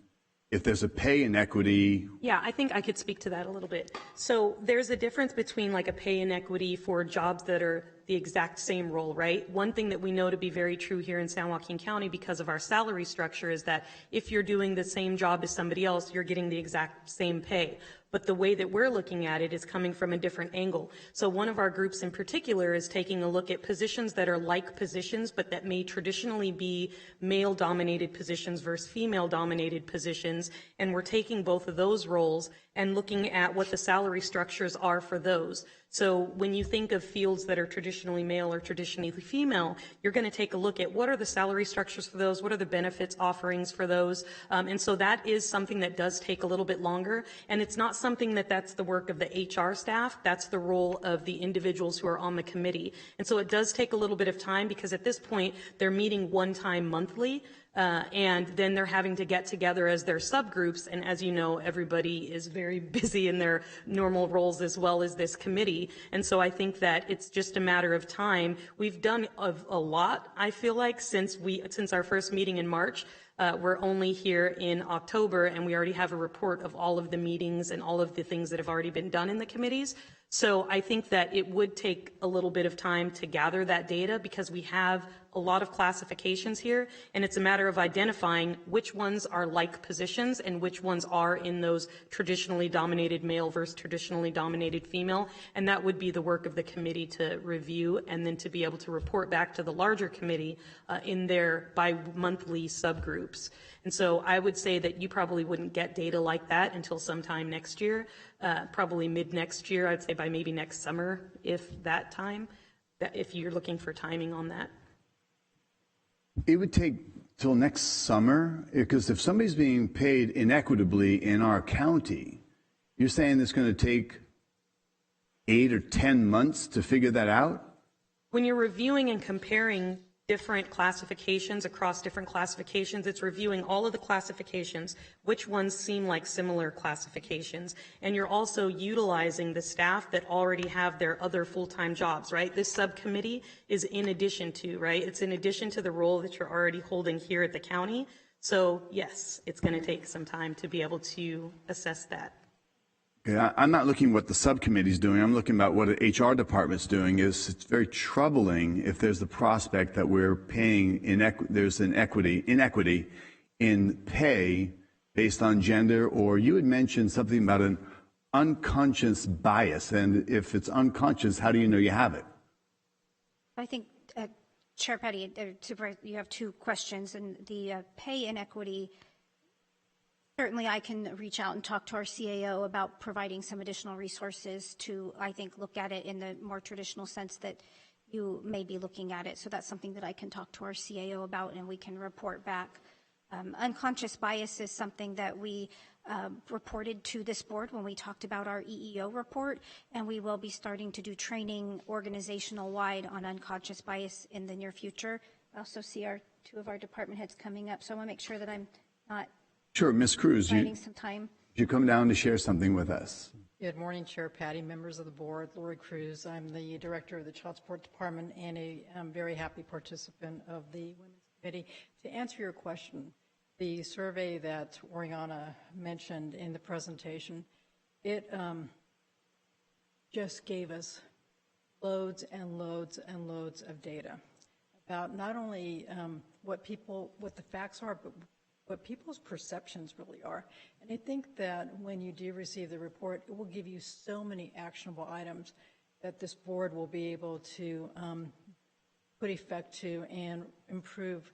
if there's a pay inequity. Yeah, I think I could speak to that a little bit. So there's a difference between like a pay inequity for jobs that are the exact same role, right? One thing that we know to be very true here in San Joaquin County because of our salary structure is that if you're doing the same job as somebody else, you're getting the exact same pay. But the way that we're looking at it is coming from a different angle. So one of our groups in particular is taking a look at positions that are like positions, but that may traditionally be male-dominated positions versus female-dominated positions. And we're taking both of those roles and looking at what the salary structures are for those. So when you think of fields that are traditionally male or traditionally female, you're going to take a look at what are the salary structures for those, what are the benefits offerings for those. And so that is something that does take a little bit longer. And it's not something that's the work of the HR staff. That's the role of the individuals who are on the committee. And so it does take a little bit of time because at this point, they're meeting one time monthly. And then they're having to get together as their subgroups. And as you know, everybody is very busy in their normal roles as well as this committee. And so I think that it's just a matter of time. We've done a lot, I feel like, since our first meeting in March. We're only here in October, and we already have a report of all of the meetings and all of the things that have already been done in the committees. So I think that it would take a little bit of time to gather that data because we have a lot of classifications here, and it's a matter of identifying which ones are like positions and which ones are in those traditionally dominated male versus traditionally dominated female, and that would be the work of the committee to review and then to be able to report back to the larger committee in their bi-monthly subgroups. And so I would say that you probably wouldn't get data like that until sometime next year, probably mid-next year, I'd say by maybe next summer, if that time, if you're looking for timing on that. It would take till next summer, because if somebody's being paid inequitably in our county, you're saying it's going to take 8 or 10 months to figure that out? When you're reviewing and comparing different classifications across different classifications, it's reviewing all of the classifications, which ones seem like similar classifications, and you're also utilizing the staff that already have their other full-time jobs, right? This subcommittee is in addition to, right? It's in addition to the role that you're already holding here at the county. So yes, it's going to take some time to be able to assess that. Okay, I'm not looking at what the subcommittee's doing. I'm looking about what the HR department's doing. It's very troubling if there's the prospect that we're paying there's an inequity in pay based on gender, or you had mentioned something about an unconscious bias. And if it's unconscious, how do you know you have it? I think, Chair Petty, you have two questions, and the pay inequity. Certainly, I can reach out and talk to our CAO about providing some additional resources to, I think, look at it in the more traditional sense that you may be looking at it. So that's something that I can talk to our CAO about, and we can report back. Unconscious bias is something that we reported to this board when we talked about our EEO report, and we will be starting to do training organizational-wide on unconscious bias in the near future. I also see two of our department heads coming up, so I want to make sure that I'm not. Sure, Ms. Cruz, you come down to share something with us. Good morning, Chair Patty, members of the board. Lori Cruz, I'm the director of the Child Support Department and a very happy participant of the Women's Committee. To answer your question, the survey that Oriana mentioned in the presentation, it just gave us loads and loads and loads of data about not only what the facts are, but what people's perceptions really are. And I think that when you do receive the report, it will give you so many actionable items that this board will be able to put effect to and improve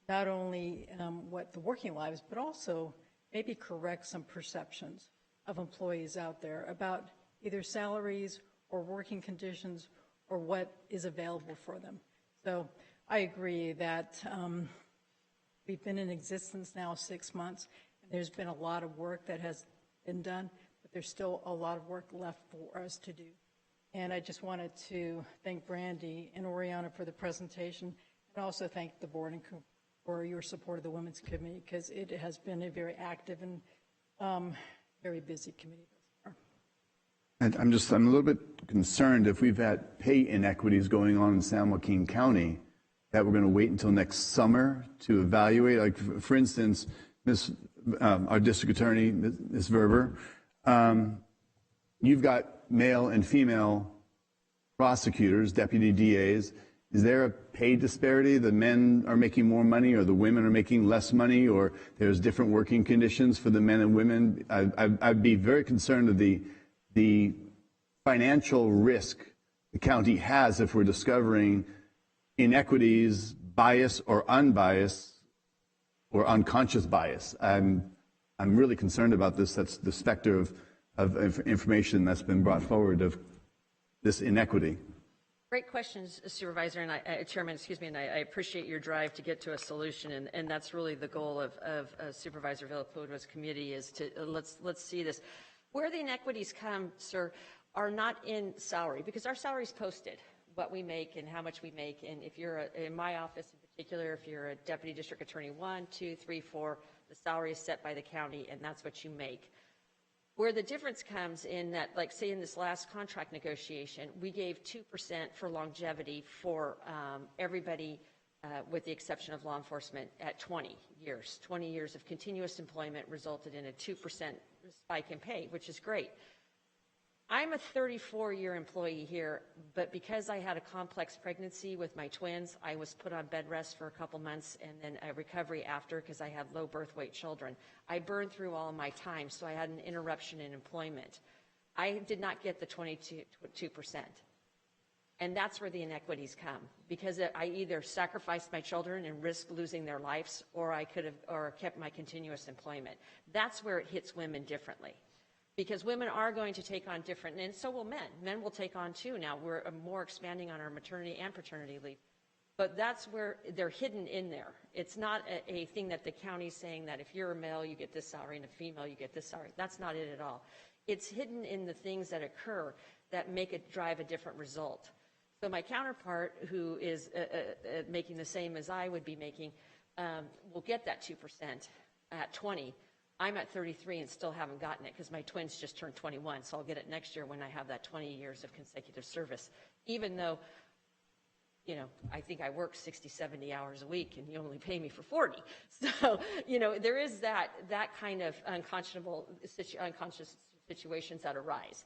not only what the working lives, but also maybe correct some perceptions of employees out there about either salaries or working conditions or what is available for them. So I agree that we've been in existence now 6 months, and there's been a lot of work that has been done, but there's still a lot of work left for us to do. And I just wanted to thank Brandy and Oriana for the presentation, and also thank the board for your support of the Women's Committee, because it has been a very active and very busy committee thus far. And I'm a little bit concerned if we've had pay inequities going on in San Joaquin County, that we're going to wait until next summer to evaluate. Like, for instance, our district attorney, Ms. Verber, you've got male and female prosecutors, deputy DAs. Is there a pay disparity? The men are making more money, or the women are making less money, or there's different working conditions for the men and women? I'd be very concerned of the financial risk the county has if we're discovering inequities, bias or unbiased or unconscious bias. I'm really concerned about this. That's the specter of information that's been brought forward of this inequity. Great questions, Supervisor and Chairman, and I appreciate your drive to get to a solution, and that's really the goal of Supervisor Villapuena's committee, is to let's see this. Where the inequities come, sir, are not in salary, because our salary is posted, what we make and how much we make. And if you're in my office in particular, if you're a deputy district attorney 1, 2, 3, 4, the salary is set by the county, and that's what you make. Where the difference comes in that, like say in this last contract negotiation, we gave 2% for longevity for everybody with the exception of law enforcement at 20 years. 20 years of continuous employment resulted in a 2% spike in pay, which is great. I'm a 34-year employee here, but because I had a complex pregnancy with my twins, I was put on bed rest for a couple months and then a recovery after, because I had low birth weight children. I burned through all of my time, so I had an interruption in employment. I did not get the 22%. And that's where the inequities come, because I either sacrificed my children and risked losing their lives, or I could have kept my continuous employment. That's where it hits women differently. Because women are going to take on different, and so will men. Men will take on too now. We're more expanding on our maternity and paternity leave. But that's where they're hidden in there. It's not a thing that the county's saying that if you're a male, you get this salary, and a female, you get this salary. That's not it at all. It's hidden in the things that occur that make it drive a different result. So my counterpart, who is making the same as I would be making, will get that 2% at 20. I'm at 33 and still haven't gotten it because my twins just turned 21, so I'll get it next year when I have that 20 years of consecutive service, even though, you know, I think I work 60, 70 hours a week and you only pay me for 40. So, you know, there is that kind of unconscious situations that arise.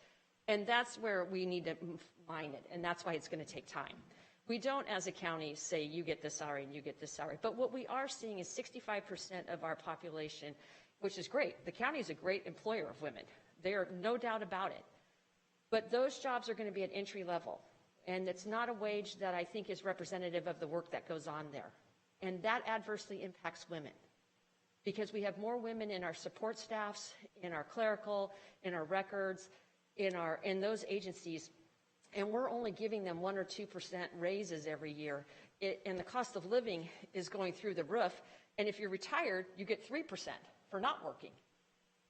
And that's where we need to mine it, and that's why it's going to take time. We don't, as a county, say you get this salary and you get this salary. But what we are seeing is 65% of our population, which is great. The county is a great employer of women. There are no doubt about it. But those jobs are going to be at entry level. And it's not a wage that I think is representative of the work that goes on there. And that adversely impacts women. Because we have more women in our support staffs, in our clerical, in our records, in those agencies. And we're only giving them 1 or 2% raises every year. And the cost of living is going through the roof. And if you're retired, you get 3%. For not working.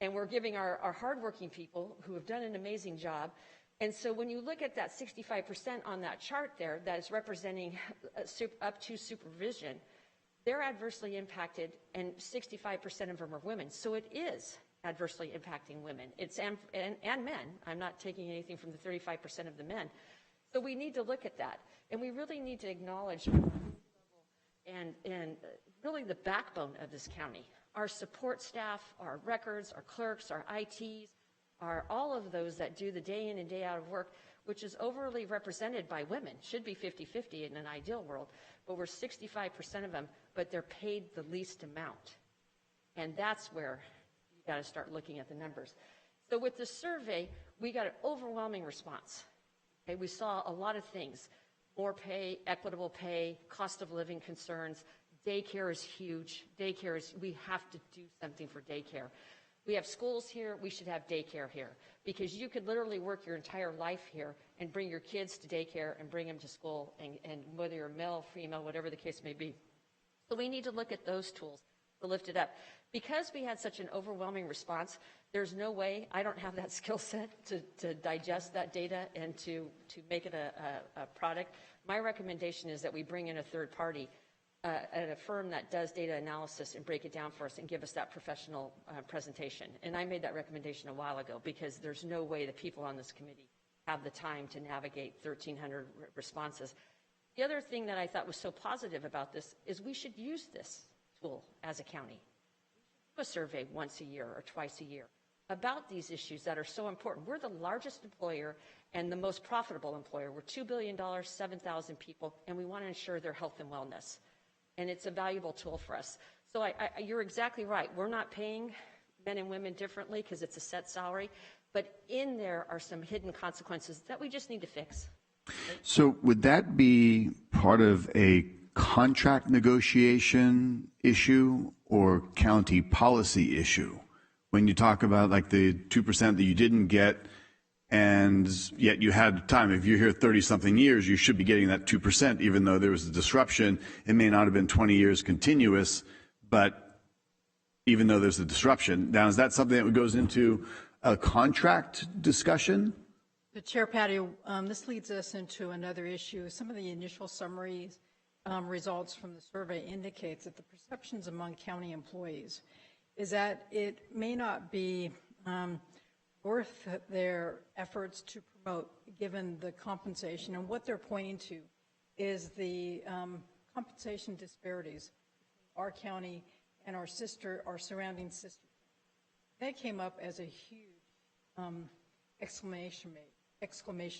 And we're giving our hardworking people who have done an amazing job. And so when you look at that 65% on that chart there that is representing up to supervision, they're adversely impacted, and 65% of them are women. So it is adversely impacting women. It's and men. I'm not taking anything from the 35% of the men. So we need to look at that. And we really need to acknowledge and really the backbone of this county. Our support staff, our records, our clerks, our ITs, are all of those that do the day in and day out of work, which is overly represented by women. Should be 50-50 in an ideal world, but we're 65% of them, but they're paid the least amount. And that's where you got to start looking at the numbers. So with the survey, we got an overwhelming response. Okay, we saw a lot of things: more pay, equitable pay, cost of living concerns. Daycare is huge. We have to do something for daycare. We have schools here, we should have daycare here, because you could literally work your entire life here and bring your kids to daycare and bring them to school, and whether you're male, female, whatever the case may be. So we need to look at those tools to lift it up. Because we had such an overwhelming response, there's no way, I don't have that skill set to digest that data and to make it a product. My recommendation is that we bring in a third party, at a firm that does data analysis, and break it down for us and give us that professional presentation. And I made that recommendation a while ago, because there's no way the people on this committee have the time to navigate 1,300 responses. The other thing that I thought was so positive about this is we should use this tool as a county. We should do a survey once a year or twice a year about these issues that are so important. We're the largest employer and the most profitable employer. We're $2 billion, 7,000 people, and we want to ensure their health and wellness. And it's a valuable tool for us. So you're exactly right. We're not paying men and women differently because it's a set salary, but in there are some hidden consequences that we just need to fix. So would that be part of a contract negotiation issue or county policy issue? When you talk about like the 2% that you didn't get, and yet you had time. If you're here 30-something years, you should be getting that 2%, even though there was a disruption. It may not have been 20 years continuous, but even though there's a disruption. Now, is that something that goes into a contract discussion? The Chair, Patty, this leads us into another issue. Some of the initial summaries results from the survey indicates that the perceptions among county employees is that it may not be worth their efforts to promote, given the compensation. And what they're pointing to is the compensation disparities between our county and our surrounding sister. That came up as a huge exclamation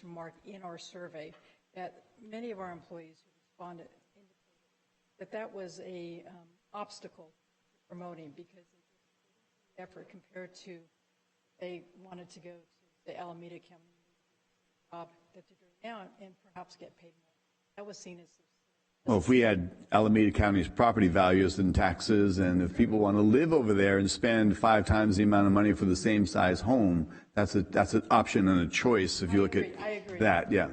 mark in our survey, that many of our employees who responded indicated that was a obstacle to promoting, because they did effort compared to they wanted to go to the Alameda County job that they're doing now and perhaps get paid more. That was seen as. Well, if we had Alameda County's property values and taxes, and if people want to live over there and spend 5 times the amount of money for the same size home, that's an option and a choice. If you look at that, yeah.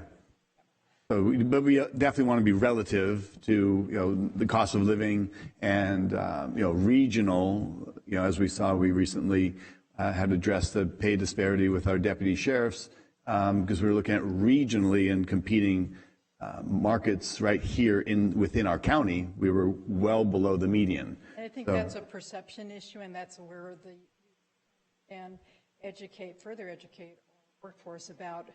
So, but we definitely want to be relative to the cost of living and regional. As we saw, we recently had addressed the pay disparity with our deputy sheriffs because we were looking at regionally and competing markets right here within our county. We were well below the median. And I think that's a perception issue, and that's where the can further educate our workforce about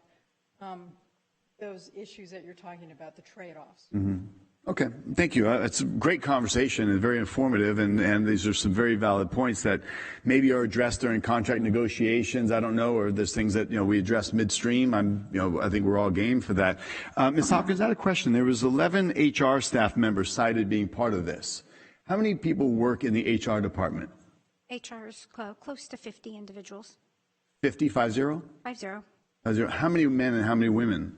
those issues that you're talking about, the trade-offs. Mm-hmm. Okay, thank you. It's a great conversation and very informative, and these are some very valid points that maybe are addressed during contract negotiations. I don't know, or there's things that we address midstream. I think we're all game for that. Ms. Hopkins, I had a question. There was 11 HR staff members cited being part of this. How many people work in the HR department? HR is close to 50 individuals. 50, 50? 50. 50. How many men and how many women?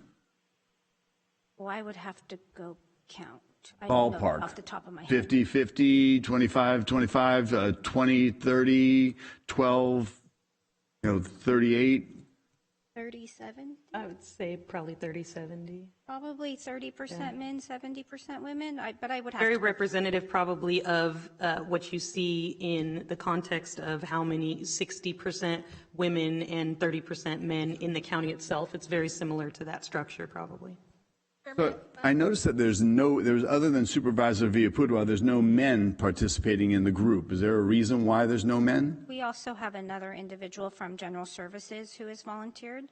Well, I would have to go count. I Ballpark. don't know off the top of my head. 50, 50, 25, 25, 20, 30, 12, 38. 37? I would say probably 30-70. Probably 30% men, 70% women. But I would have Very to representative probably of what you see in the context of how many 60% women and 30% men in the county itself. It's very similar to that structure probably. So I noticed that there's other than Supervisor Villapudua, there's no men participating in the group. Is there a reason why there's no men? We also have another individual from General Services who has volunteered.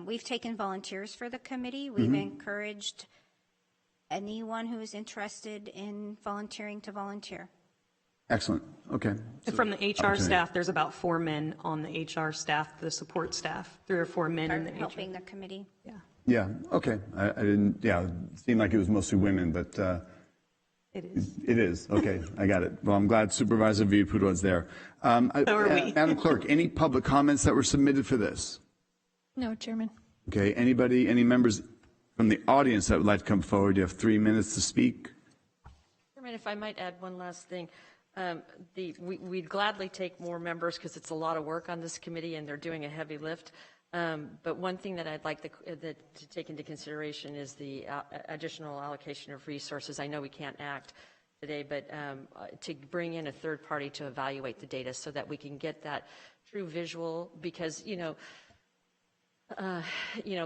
We've taken volunteers for the committee. We've encouraged anyone who is interested in volunteering to volunteer. Excellent. Okay. So from the HR staff, there's about 4 men on the HR staff, the support staff, 3 or 4 men in the helping the committee. Yeah. Yeah. Okay. I didn't. Yeah. It seemed like it was mostly women, but It is. It is. Okay, I got it. Well, I'm glad Supervisor Villaputo is there. Madam Clerk, any public comments that were submitted for this? No, Chairman. Okay, anybody, any members from the audience that would like to come forward? You have 3 minutes to speak. Chairman, if I might add one last thing. We'd gladly take more members because it's a lot of work on this committee and they're doing a heavy lift. But one thing that I'd like to take into consideration is the additional allocation of resources. I know we can't act today, but to bring in a third party to evaluate the data so that we can get that true visual, because,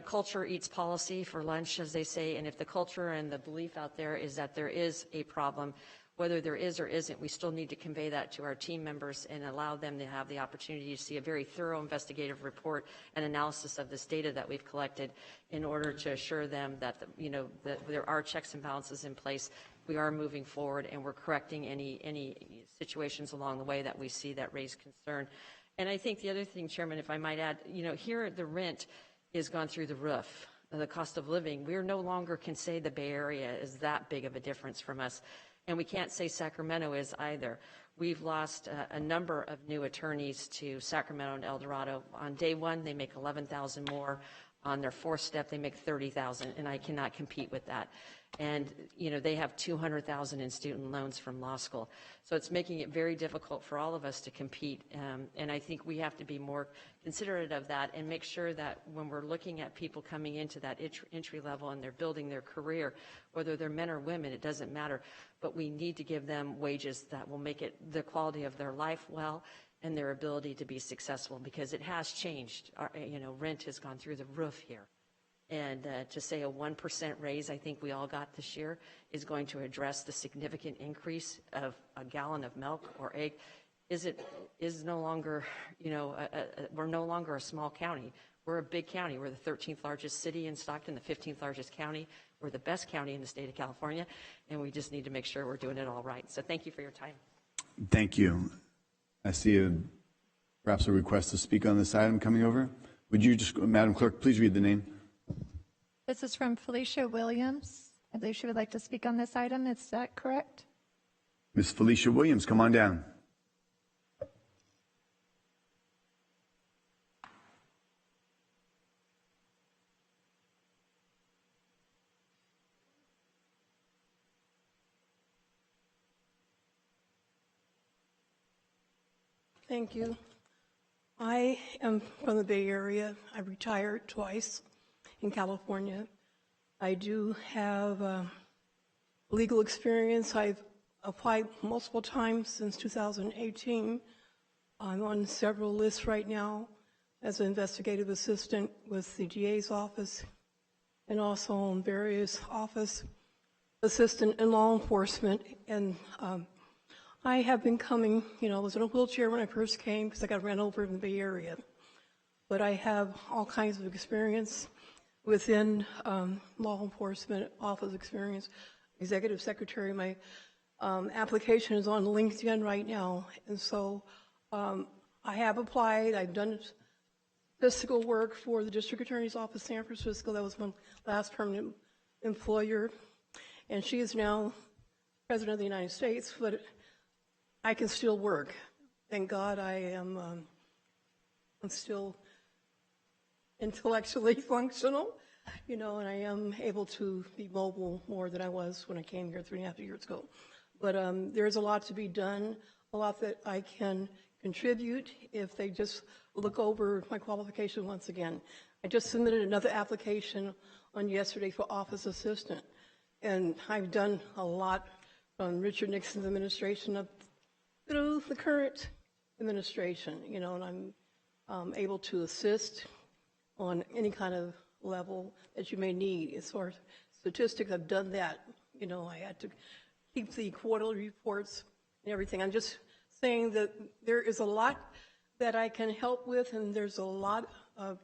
culture eats policy for lunch, as they say, and if the culture and the belief out there is that there is a problem, whether there is or isn't, we still need to convey that to our team members and allow them to have the opportunity to see a very thorough investigative report and analysis of this data that we've collected in order to assure them that, that there are checks and balances in place. We are moving forward and we're correcting any situations along the way that we see that raise concern. And I think the other thing, Chairman, if I might add, here the rent has gone through the roof, the cost of living. We no longer can say the Bay Area is that big of a difference from us. And we can't say Sacramento is either. We've lost a number of new attorneys to Sacramento and El Dorado. On day one, they make $11,000 more. On their fourth step, they make $30,000, and I cannot compete with that. And they have $200,000 in student loans from law school, so it's making it very difficult for all of us to compete. And I think we have to be more considerate of that and make sure that when we're looking at people coming into that entry level and they're building their career, whether they're men or women, it doesn't matter. But we need to give them wages that will make it the quality of their life well and their ability to be successful, because it has changed. Rent has gone through the roof here. And to say a 1% raise, I think we all got this year, is going to address the significant increase of a gallon of milk or egg. Is no longer, we're no longer a small county. We're a big county. We're the 13th largest city in Stockton, the 15th largest county. We're the best county in the state of California, and we just need to make sure we're doing it all right. So thank you for your time. Thank you. I see perhaps a request to speak on this item coming over. Would you just, Madam Clerk, please read the name? This is from Felicia Williams. I believe she would like to speak on this item. Is that correct? Ms. Felicia Williams, come on down. Thank you. I am from the Bay Area. I retired twice in California. I do have legal experience. I've applied multiple times since 2018. I'm on several lists right now as an investigative assistant with the DA's office and also on various office assistant in law enforcement. And I have been coming, I was in a wheelchair when I first came because I got ran over in the Bay Area. But I have all kinds of experience within law enforcement, office experience, executive secretary. My application is on LinkedIn right now. And so I have applied. I've done physical work for the district attorney's office, San Francisco. That was my last permanent employer. And she is now president of the United States, but I can still work. Thank God I'm still intellectually functional, and I am able to be mobile more than I was when I came here 3.5 years ago. But there's a lot to be done, a lot that I can contribute if they just look over my qualification once again. I just submitted another application on yesterday for office assistant, and I've done a lot from Richard Nixon's administration up through the current administration, and I'm able to assist on any kind of level that you may need. As far as statistics, I've done that. I had to keep the quarterly reports and everything. I'm just saying that there is a lot that I can help with, and there's a lot of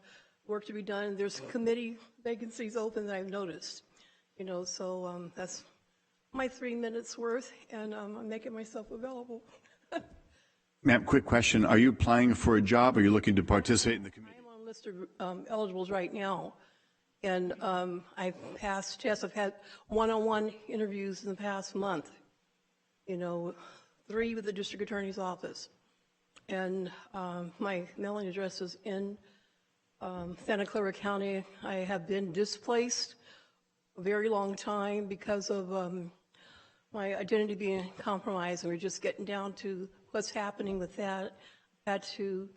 work to be done. There's committee vacancies open that I've noticed, so that's my 3 minutes worth, and I'm making myself available. Ma'am, quick question. Are you applying for a job or are you looking to participate in the committee? I'm on a list of eligibles right now, and I've passed tests. I've had one-on-one interviews in the past month, 3 with the district attorney's office. And my mailing address is in Santa Clara County. I have been displaced a very long time because of my identity being compromised, and we're just getting down to what's happening with that. I had to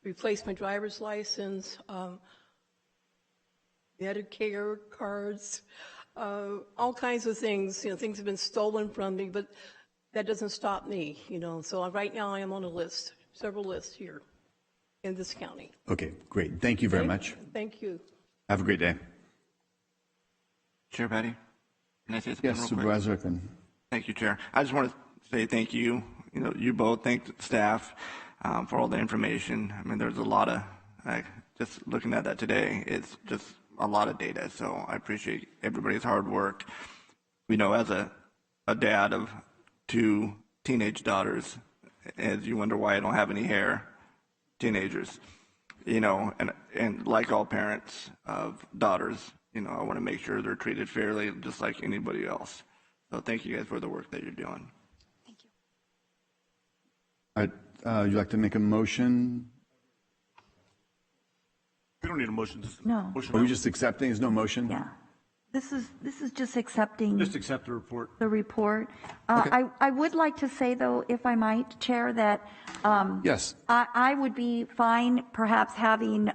replace my driver's license, Medicare cards, all kinds of things. Things have been stolen from me, but that doesn't stop me, So right now I am on a list, several lists here in this county. Okay, great. Thank you very much. Thank you. Have a great day. Chair Patty, can I say something Yes, real Supervisor quick? Joaquin. Thank you, Chair. I just want to say thank you. You both thank the staff for all the information. I mean, there's a lot of, just looking at that today, it's just a lot of data. So I appreciate everybody's hard work. As a dad of 2 teenage daughters, as you wonder why I don't have any hair, teenagers, and like all parents of daughters, I want to make sure they're treated fairly, just like anybody else. So thank you guys for the work that you're doing. Thank you. All right, would you like to make a motion? We don't need a motion. No. Are we just accepting? There's no motion? Yeah. This is just accepting. Just accept the report. The report. Okay. I would like to say, though, if I might, Chair, that yes, I would be fine perhaps having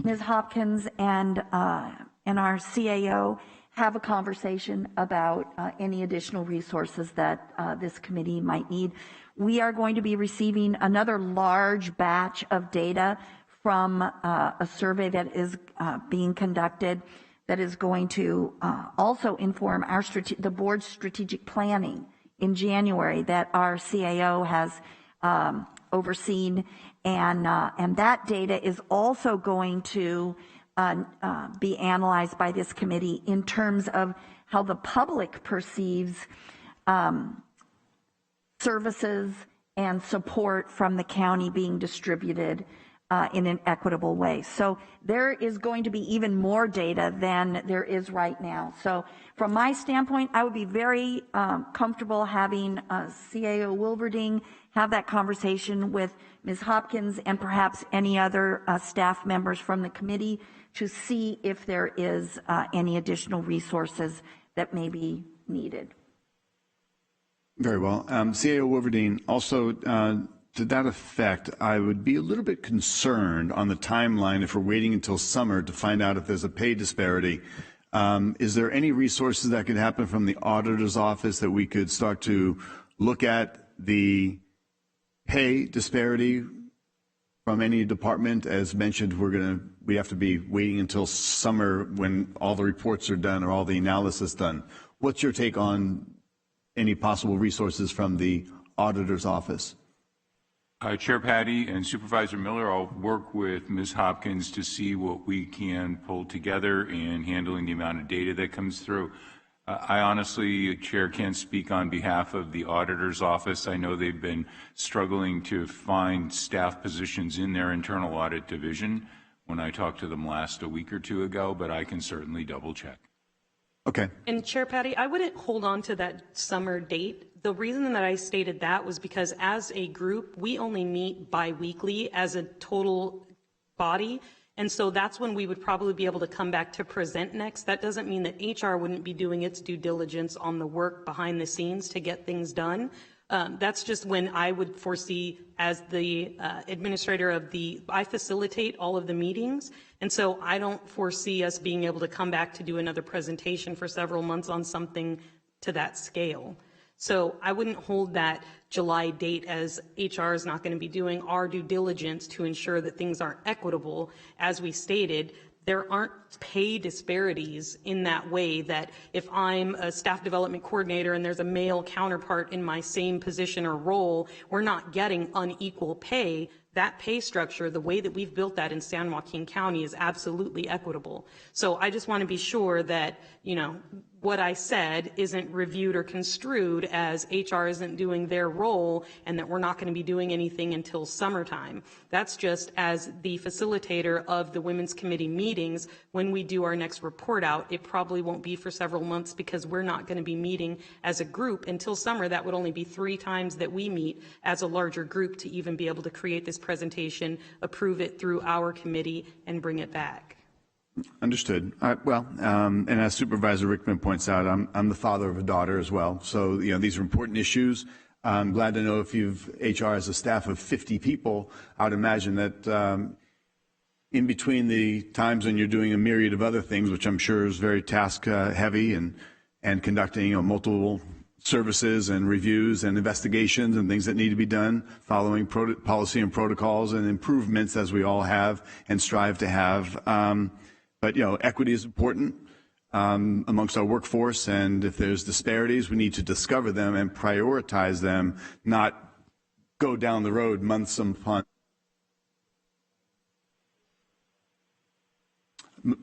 Ms. Hopkins and our CAO have a conversation about any additional resources that this committee might need. We are going to be receiving another large batch of data from a survey that is being conducted that is going to also inform the board's strategic planning in January that our CAO has overseen, and that data is also going to be analyzed by this committee in terms of how the public perceives services and support from the county being distributed in an equitable way. So there is going to be even more data than there is right now. So from my standpoint, I would be very comfortable having CAO Wilverding have that conversation with Ms. Hopkins and perhaps any other staff members from the committee to see if there is any additional resources that may be needed. Very well. CAO Wilverding, also to that effect, I would be a little bit concerned on the timeline if we're waiting until summer to find out if there's a pay disparity. Is there any resources that could happen from the auditor's office that we could start to look at the pay disparity from any department? As mentioned, we have to be waiting until summer when all the reports are done or all the analysis done. What's your take on any possible resources from the auditor's office? Chair Patty and Supervisor Miller, I'll work with Ms. Hopkins to see what we can pull together in handling the amount of data that comes through. I honestly, Chair, can't speak on behalf of the auditor's office. I know they've been struggling to find staff positions in their internal audit division when I talked to them last a week or two ago, but I can certainly double check. Okay. And Chair Patty, I wouldn't hold on to that summer date. The reason that I stated that was because as a group, we only meet bi-weekly as a total body. And so that's when we would probably be able to come back to present next. That doesn't mean that HR wouldn't be doing its due diligence on the work behind the scenes to get things done. That's just when I would foresee as the administrator of I facilitate all of the meetings. And so I don't foresee us being able to come back to do another presentation for several months on something to that scale. So I wouldn't hold that July date as HR is not going to be doing our due diligence to ensure that things are equitable. As we stated, there aren't pay disparities in that way that if I'm a staff development coordinator and there's a male counterpart in my same position or role, we're not getting unequal pay. That pay structure, the way that we've built that in San Joaquin County is absolutely equitable. So I just want to be sure that, what I said isn't reviewed or construed as HR isn't doing their role and that we're not going to be doing anything until summertime. That's just as the facilitator of the Women's Committee meetings, when we do our next report out, it probably won't be for several months because we're not going to be meeting as a group until summer. That would only be 3 times that we meet as a larger group to even be able to create this presentation, approve it through our committee, and bring it back. Understood. And as Supervisor Rickman points out, I'm the father of a daughter as well. So, these are important issues. I'm glad to know if HR has a staff of 50 people, I would imagine that in between the times when you're doing a myriad of other things, which I'm sure is very task heavy and conducting multiple services and reviews and investigations and things that need to be done, following policy and protocols and improvements as we all have and strive to have. But equity is important amongst our workforce, and if there's disparities, we need to discover them and prioritize them, not go down the road months upon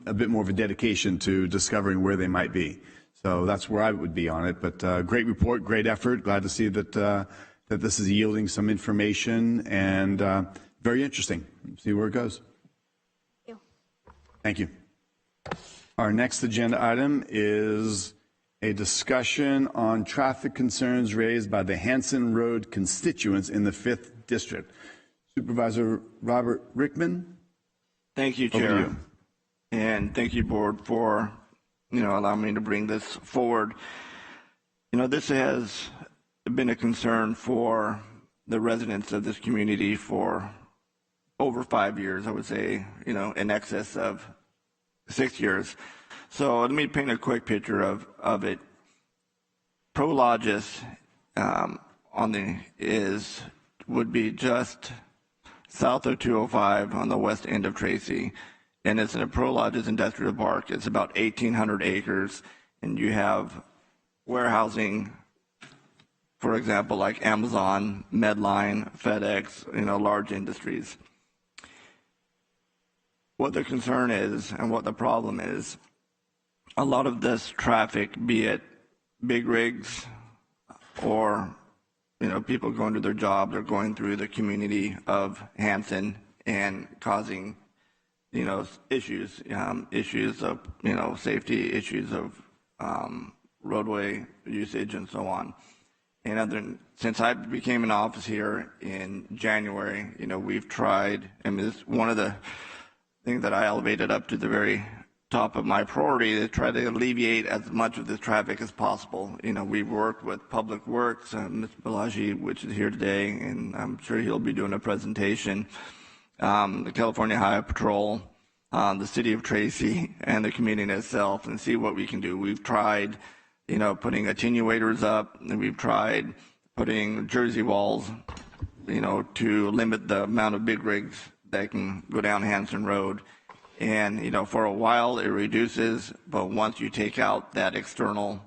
a bit more of a dedication to discovering where they might be. So that's where I would be on it. But great report, great effort. Glad to see that that this is yielding some information, and very interesting. See where it goes. Thank you. Thank you. Our next agenda item is a discussion on traffic concerns raised by the Hanson Road constituents in the 5th District. Supervisor Robert Rickman. Thank you, Chair. You. And thank you, Board, for allowing me to bring this forward. This has been a concern for the residents of this community for over 5 years, I would say, in excess of 6 years. So let me paint a quick picture of it. Prologis would be just south of 205 on the west end of Tracy, and it's in a Prologis industrial park. It's about 1,800 acres, and you have warehousing, for example, like Amazon, Medline, FedEx, large industries. What the concern is and what the problem is, a lot of this traffic, be it big rigs or people going to their jobs or going through the community of Hanson and causing issues of safety, issues of roadway usage, and so on. And since I became in office here in January, we've tried, and this one of the thing that I elevated up to the very top of my priority to try to alleviate as much of this traffic as possible. We've worked with Public Works, Mr. Balaji, which is here today, and I'm sure he'll be doing a presentation, the California Highway Patrol, the City of Tracy, and the community itself, and see what we can do. We've tried, putting attenuators up, and we've tried putting Jersey walls, to limit the amount of big rigs that can go down Hanson Road. And, for a while it reduces, but once you take out that external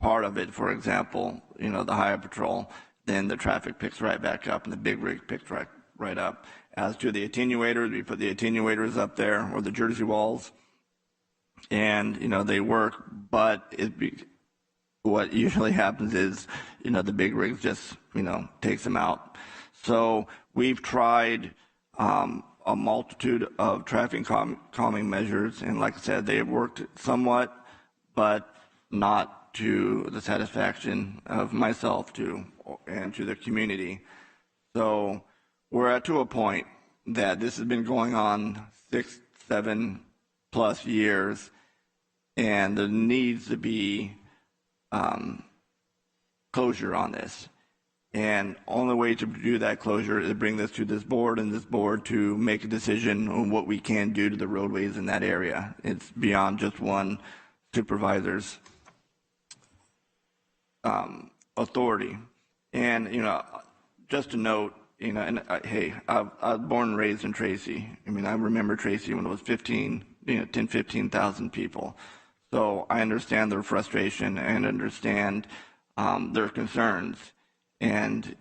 part of it, for example, the Highway Patrol, then the traffic picks right back up and the big rig picks right up. As to the attenuators, we put the attenuators up there, or the Jersey walls, and, they work, but what usually happens is, the big rigs just, takes them out. So we've tried a multitude of traffic calming measures, and like I said, they have worked somewhat, but not to the satisfaction of myself and to the community. So we're to a point that this has been going on 6, 7+ years, and there needs to be closure on this. And only way to do that closure is to bring this to this board, and this board to make a decision on what we can do to the roadways in that area. It's beyond just one supervisor's authority. And, just to note, hey, I was born and raised in Tracy. I remember Tracy when it was 15,000 people. So I understand their frustration and understand their concerns. And,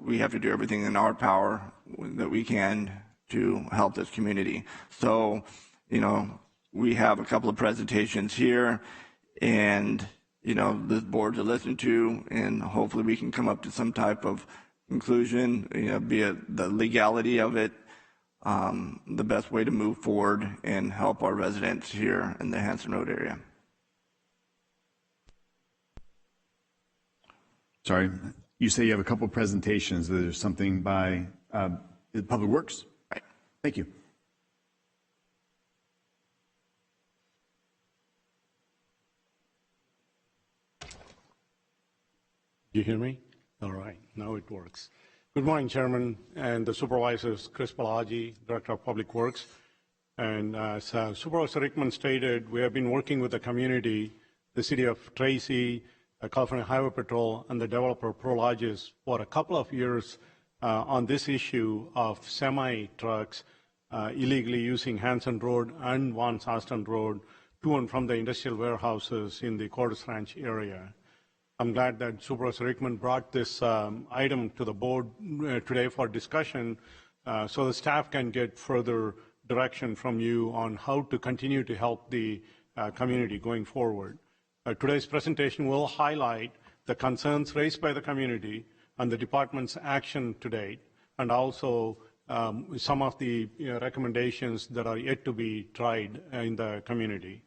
we have to do everything in our power that we can to help this community. So, we have a couple of presentations here, and this board to listen to, and hopefully we can come up to some type of conclusion, be it the legality of it, the best way to move forward and help our residents here in the Hanson Road area. Sorry, you say you have a couple of presentations. There's something by Public Works? Right. Thank you. Do you hear me? All right, now it works. Good morning, Chairman and the Supervisors, Chris Palagi, Director of Public Works. And as Supervisor Rickman stated, we have been working with the community, the City of Tracy, California Highway Patrol, and the developer Prologis for a couple of years on this issue of semi-trucks illegally using Hanson Road and Van Soston Road to and from the industrial warehouses in the Cordes Ranch area. I'm glad that Supervisor Rickman brought this item to the board today for discussion so the staff can get further direction from you on how to continue to help the community going forward. Today's presentation will highlight the concerns raised by the community and the department's action to date, and also some of the recommendations that are yet to be tried in the community.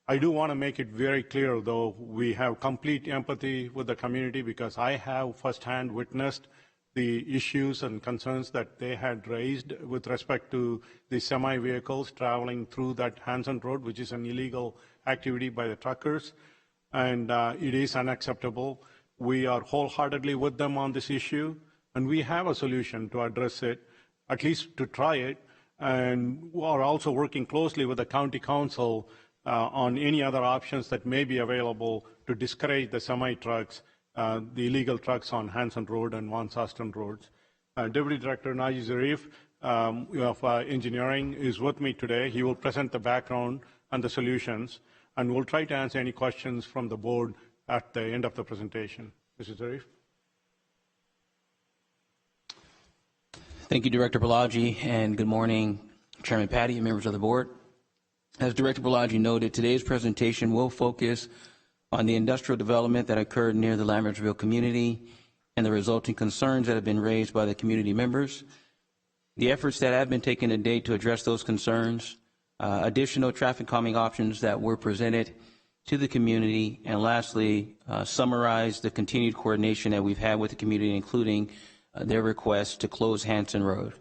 I do want to make it very clear, though, we have complete empathy with the community because I have firsthand witnessed the issues and concerns that they had raised with respect to the semi-vehicles traveling through that Hanson Road, which is an illegal activity by the truckers, and it is unacceptable. We are wholeheartedly with them on this issue, and we have a solution to address it, at least to try it, and we are also working closely with the county council on any other options that may be available to discourage the semi-trucks, the illegal trucks on Hanson Road and Van Soston roads. Deputy Director Naji Zarif of Engineering is with me today. He will present the background and the solutions, and we'll try to answer any questions from the board at the end of the presentation. Mr. Zarif. Thank you, Director Palagi, and good morning, Chairman Patty and members of the board. As Director Palagi noted, today's presentation will focus on the industrial development that occurred near the Lambertsville community and the resulting concerns that have been raised by the community members, the efforts that have been taken to date to address those concerns, additional traffic calming options that were presented to the community, and lastly, summarize the continued coordination that we've had with the community, including their request to close Hanson Road.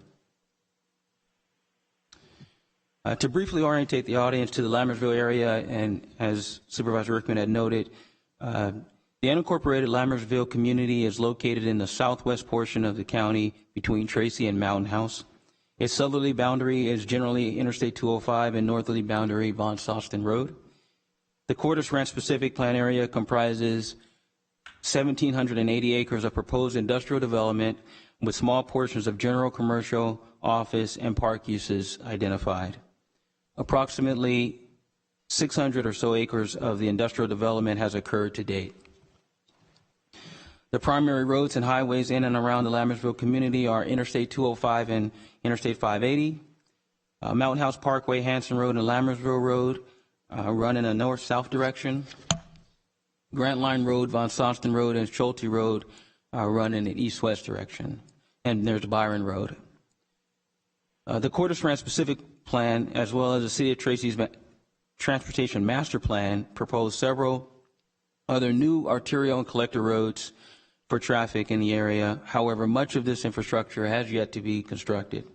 To briefly orientate the audience to the Lambertsville area, and as Supervisor Rickman had noted, the unincorporated Lambertsville community is located in the southwest portion of the county between Tracy and Mountain House. Its southerly boundary is generally Interstate 205 and northerly boundary Van Soston Road. The Cordes Ranch Specific Plan area comprises 1,780 acres of proposed industrial development with small portions of general commercial, office, and park uses identified. Approximately 600 or so acres of the industrial development has occurred to date. The primary roads and highways in and around the Lambertsville community are Interstate 205 and Interstate 580, Mountain House Parkway, Hanson Road, and Lambertsville Road run in a north-south direction. Grant Line Road, Van Soston Road, and Schulte Road run in an east-west direction. And there's Byron Road. The Cordes Ranch Specific Plan, as well as the City of Tracy's Transportation Master Plan, propose several other new arterial and collector roads for traffic in the area. However, much of this infrastructure has yet to be constructed.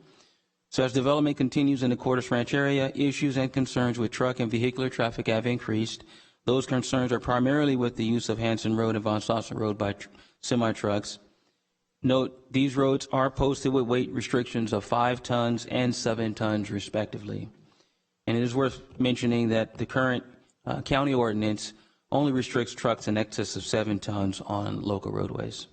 So as development continues in the Cordes Ranch area, issues and concerns with truck and vehicular traffic have increased. Those concerns are primarily with the use of Hanson Road and Van Soston Road by semi-trucks. Note, these roads are posted with weight restrictions of 5 tons and 7 tons, respectively. And it is worth mentioning that the current county ordinance only restricts trucks in excess of 7 tons on local roadways.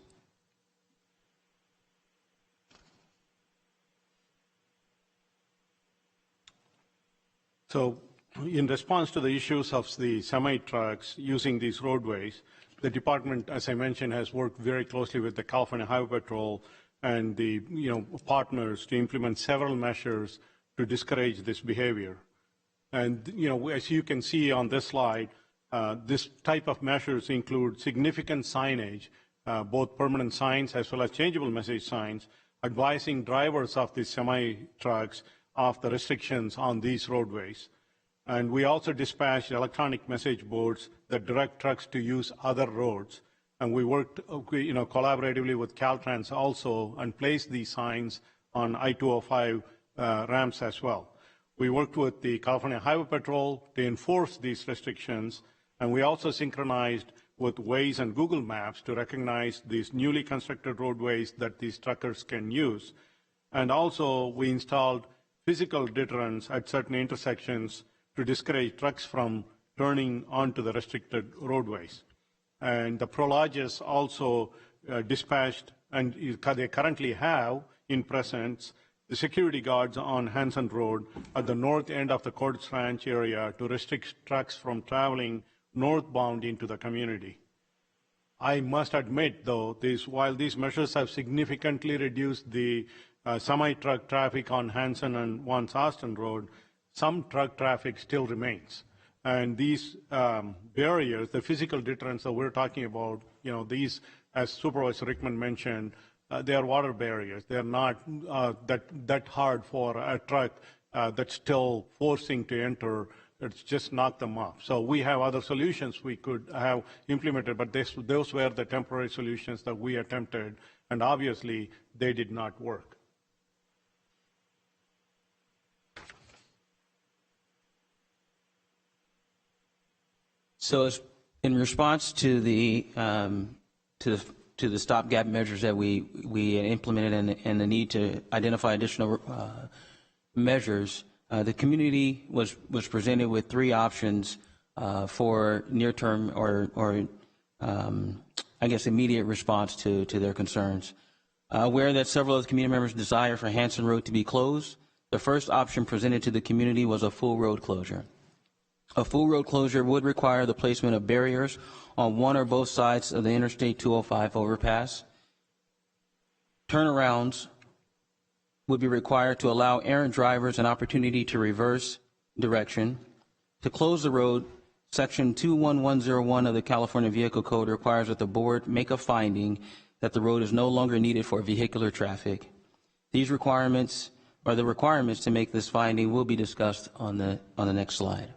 So, in response to the issues of the semi-trucks using these roadways, the department, as I mentioned, has worked very closely with the California Highway Patrol and the partners to implement several measures to discourage this behavior. And, as you can see on this slide, this type of measures include significant signage, both permanent signs as well as changeable message signs, advising drivers of these semi-trucks of the restrictions on these roadways. And we also dispatched electronic message boards that direct trucks to use other roads. And we worked, collaboratively with Caltrans also and placed these signs on I-205 ramps as well. We worked with the California Highway Patrol to enforce these restrictions, and we also synchronized with Waze and Google Maps to recognize these newly constructed roadways that these truckers can use. And also we installed physical deterrents at certain intersections to discourage trucks from turning onto the restricted roadways. And the Prologis also dispatched, and they currently have in presence, the security guards on Hanson Road at the north end of the Cordes Ranch area to restrict trucks from traveling northbound into the community. I must admit, though, while these measures have significantly reduced the semi-truck traffic on Hanson and Vance Austin Road, some truck traffic still remains. And these barriers, the physical deterrents that we're talking about, these, as Supervisor Rickman mentioned, they are water barriers. They're not that hard for a truck that's still forcing to enter. It's just knock them off. So we have other solutions we could have implemented, but those were the temporary solutions that we attempted, and obviously they did not work. So in response to the stopgap measures that we implemented and the need to identify additional measures, the community was presented with three options for near-term or I guess immediate response to their concerns. Aware that several of the community members desire for Hanson Road to be closed, the first option presented to the community was a full road closure. A full road closure would require the placement of barriers on one or both sides of the Interstate 205 overpass. Turnarounds would be required to allow errant drivers an opportunity to reverse direction. To close the road, Section 21101 of the California Vehicle Code requires that the board make a finding that the road is no longer needed for vehicular traffic. These requirements, or the requirements to make this finding, will be discussed on the next slide.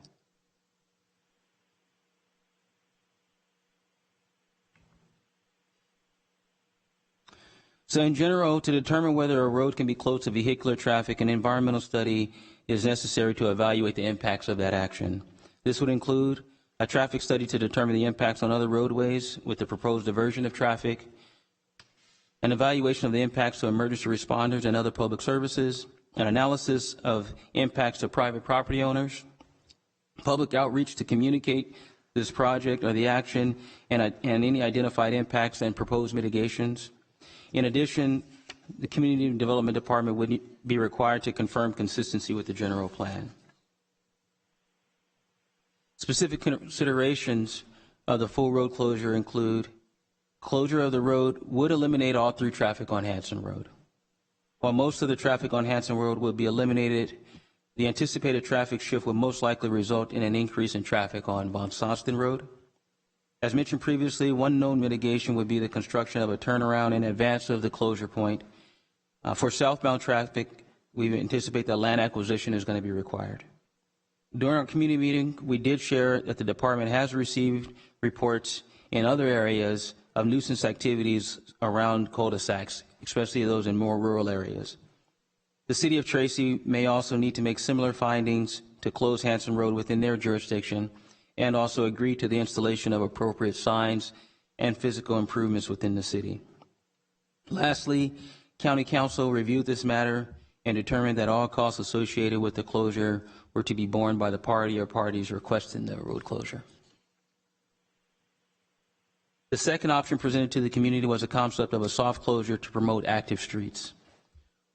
So in general, to determine whether a road can be closed to vehicular traffic, an environmental study is necessary to evaluate the impacts of that action. This would include a traffic study to determine the impacts on other roadways with the proposed diversion of traffic, an evaluation of the impacts to emergency responders and other public services, an analysis of impacts to private property owners, public outreach to communicate this project or the action and any identified impacts and proposed mitigations. In addition, the Community Development Department would be required to confirm consistency with the general plan. Specific considerations of the full road closure include closure of the road would eliminate all through traffic on Hanson Road. While most of the traffic on Hanson Road would be eliminated, the anticipated traffic shift would most likely result in an increase in traffic on Vance Austin Road. As mentioned previously, one known mitigation would be the construction of a turnaround in advance of the closure point. For southbound traffic, we anticipate that land acquisition is going to be required. During our community meeting, we did share that the department has received reports in other areas of nuisance activities around cul-de-sacs, especially those in more rural areas. The City of Tracy may also need to make similar findings to close Hanson Road within their jurisdiction, and also agree to the installation of appropriate signs and physical improvements within the city. Lastly, County Council reviewed this matter and determined that all costs associated with the closure were to be borne by the party or parties requesting the road closure. The second option presented to the community was a concept of a soft closure to promote active streets.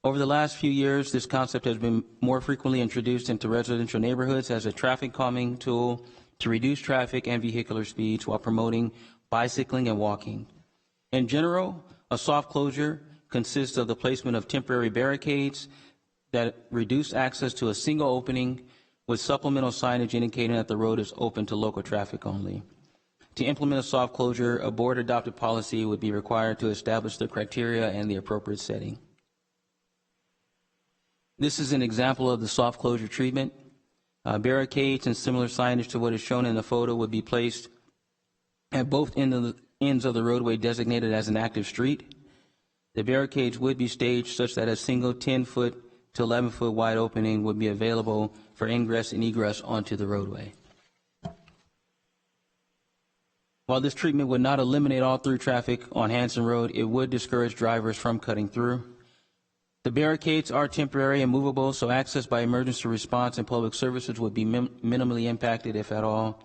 Over the last few years, this concept has been more frequently introduced into residential neighborhoods as a traffic calming tool to reduce traffic and vehicular speeds while promoting bicycling and walking. In general, a soft closure consists of the placement of temporary barricades that reduce access to a single opening with supplemental signage indicating that the road is open to local traffic only. To implement a soft closure, a board-adopted policy would be required to establish the criteria and the appropriate setting. This is an example of the soft closure treatment. Barricades and similar signage to what is shown in the photo would be placed at both ends of the roadway designated as an active street. The barricades would be staged such that a single 10-foot to 11-foot wide opening would be available for ingress and egress onto the roadway. While this treatment would not eliminate all through traffic on Hanson Road, it would discourage drivers from cutting through. The barricades are temporary and movable, so access by emergency response and public services would be minimally impacted, if at all.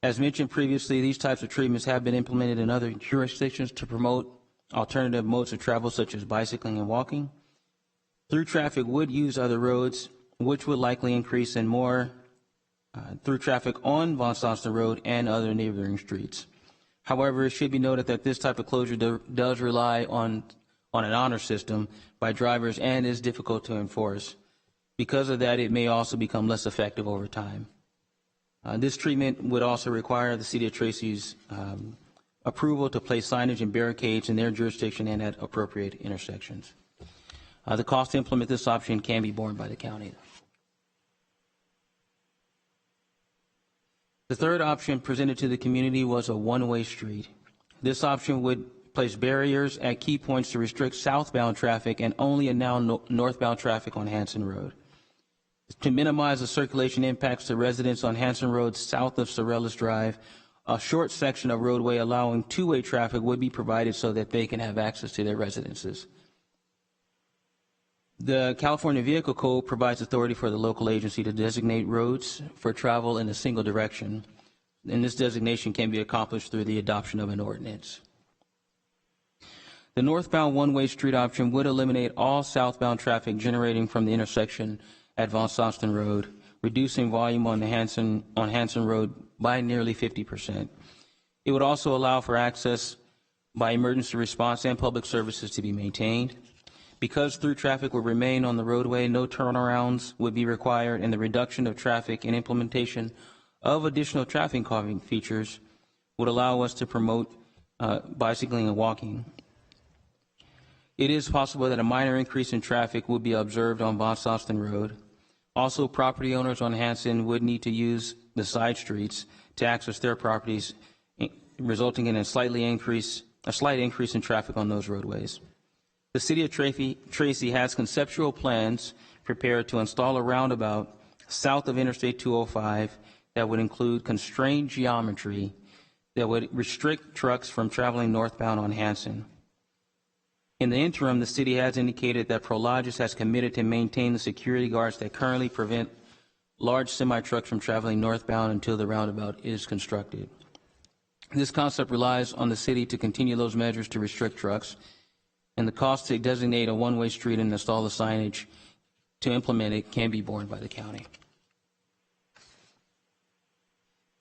As mentioned previously, these types of treatments have been implemented in other jurisdictions to promote alternative modes of travel, such as bicycling and walking. Through traffic would use other roads, which would likely increase in more through traffic on Von Soston Road and other neighboring streets. However, it should be noted that this type of closure does rely on an honor system by drivers and is difficult to enforce. Because of that, it may also become less effective over time. This treatment would also require the City of Tracy's approval to place signage and barricades in their jurisdiction and at appropriate intersections. The cost to implement this option can be borne by the county. The third option presented to the community was a one-way street. This option would place barriers at key points to restrict southbound traffic and only allow northbound traffic on Hanson Road. To minimize the circulation impacts to residents on Hanson Road south of Sorellis Drive, a short section of roadway allowing two-way traffic would be provided so that they can have access to their residences. The California Vehicle Code provides authority for the local agency to designate roads for travel in a single direction, and this designation can be accomplished through the adoption of an ordinance. The northbound one-way street option would eliminate all southbound traffic generating from the intersection at Von Soston Road, reducing volume on Hanson Road by nearly 50%. It would also allow for access by emergency response and public services to be maintained. Because through traffic would remain on the roadway, no turnarounds would be required, and the reduction of traffic and implementation of additional traffic calming features would allow us to promote bicycling and walking. It is possible that a minor increase in traffic would be observed on Von Soston Road. Also, property owners on Hanson would need to use the side streets to access their properties, resulting in a slight increase in traffic on those roadways. The City of Tracy has conceptual plans prepared to install a roundabout south of Interstate 205 that would include constrained geometry that would restrict trucks from traveling northbound on Hanson. In the interim, the city has indicated that Prologis has committed to maintain the security guards that currently prevent large semi-trucks from traveling northbound until the roundabout is constructed. This concept relies on the city to continue those measures to restrict trucks, and the cost to designate a one-way street and install the signage to implement it can be borne by the county.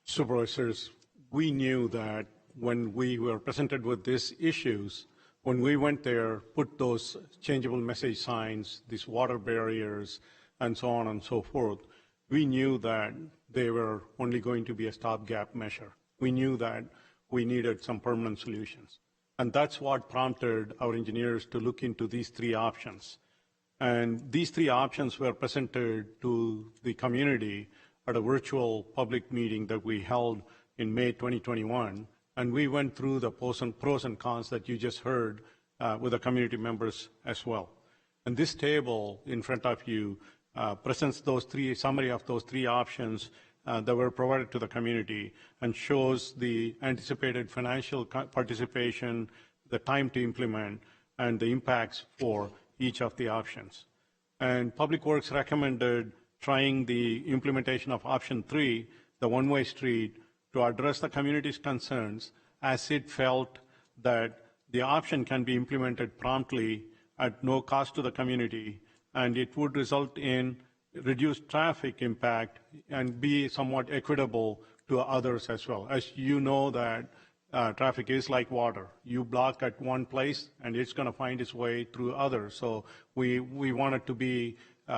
Supervisors, we knew that when we were presented with these issues, when we went there, put those changeable message signs, these water barriers, and so on and so forth, we knew that they were only going to be a stopgap measure. We knew that we needed some permanent solutions. And that's what prompted our engineers to look into these three options. And these three options were presented to the community at a virtual public meeting that we held in May 2021. And we went through the pros and cons that you just heard with the community members as well. And this table in front of you presents summary of those three options that were provided to the community and shows the anticipated financial participation, the time to implement, and the impacts for each of the options. And Public Works recommended trying the implementation of option 3, the one-way street, to address the community's concerns, as it felt that the option can be implemented promptly at no cost to the community, and it would result in reduced traffic impact and be somewhat equitable to others as well. As you know that traffic is like water. You block at one place and it's going to find its way through others. So we wanted to be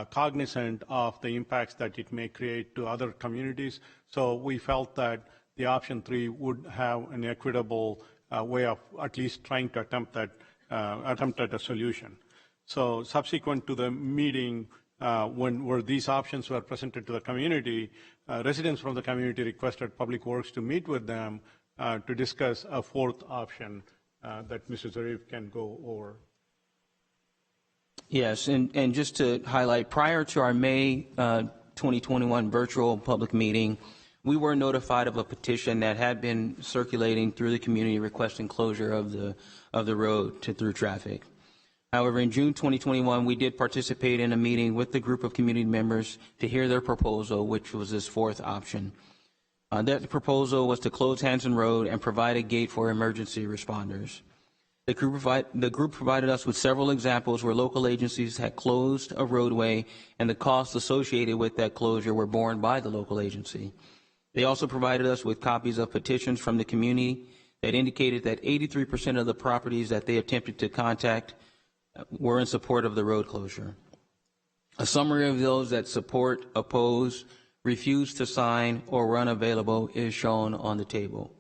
cognizant of the impacts that it may create to other communities. So we felt that the option 3 would have an equitable way of at least trying to attempt at a solution. So subsequent to the meeting, where these options were presented to the community, residents from the community requested Public Works to meet with them to discuss a 4th option that Mr. Zarif can go over. Yes, and just to highlight, prior to our May 2021 virtual public meeting, we were notified of a petition that had been circulating through the community requesting closure of the road to through traffic. However, in June 2021, we did participate in a meeting with the group of community members to hear their proposal, which was this 4th option. That proposal was to close Hanson Road and provide a gate for emergency responders. The group provided us with several examples where local agencies had closed a roadway and the costs associated with that closure were borne by the local agency. They also provided us with copies of petitions from the community that indicated that 83% of the properties that they attempted to contact were in support of the road closure. A summary of those that support, oppose, refuse to sign, or were unavailable is shown on the table.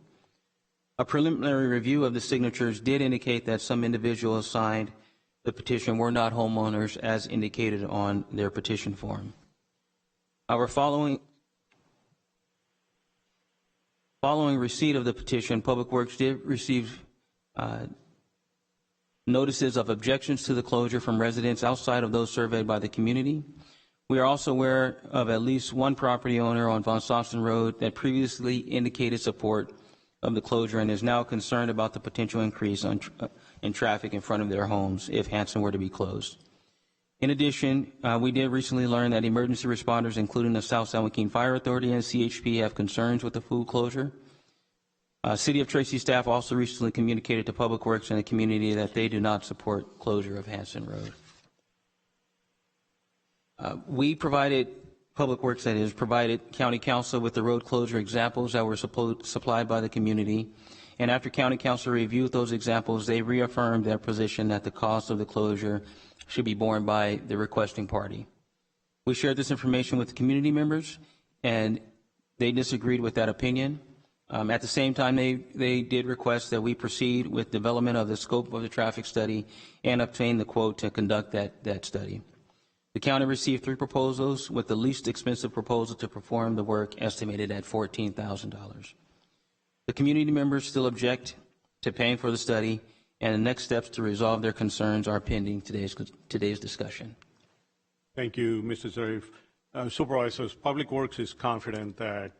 A preliminary review of the signatures did indicate that some individuals signed the petition were not homeowners as indicated on their petition form. Our following receipt of the petition, Public Works did receive notices of objections to the closure from residents outside of those surveyed by the community. We are also aware of at least one property owner on Von Sosson Road that previously indicated support of the closure and is now concerned about the potential increase in traffic in front of their homes if Hanson were to be closed. In addition, we did recently learn that emergency responders, including the South San Joaquin Fire Authority and CHP, have concerns with the food closure. City of Tracy staff also recently communicated to Public Works and the community that they do not support closure of Hanson Road. We provided, Public Works that is, provided County Council with the road closure examples that were supplied by the community. And after County Council reviewed those examples, they reaffirmed their position that the cost of the closure should be borne by the requesting party. We shared this information with the community members, and they disagreed with that opinion. At the same time, they did request that we proceed with development of the scope of the traffic study and obtain the quote to conduct that study. The county received 3 proposals, with the least expensive proposal to perform the work estimated at $14,000. The community members still object to paying for the study, and the next steps to resolve their concerns are pending today's discussion. Thank you, Mr. Zarif. Supervisors, Public Works is confident that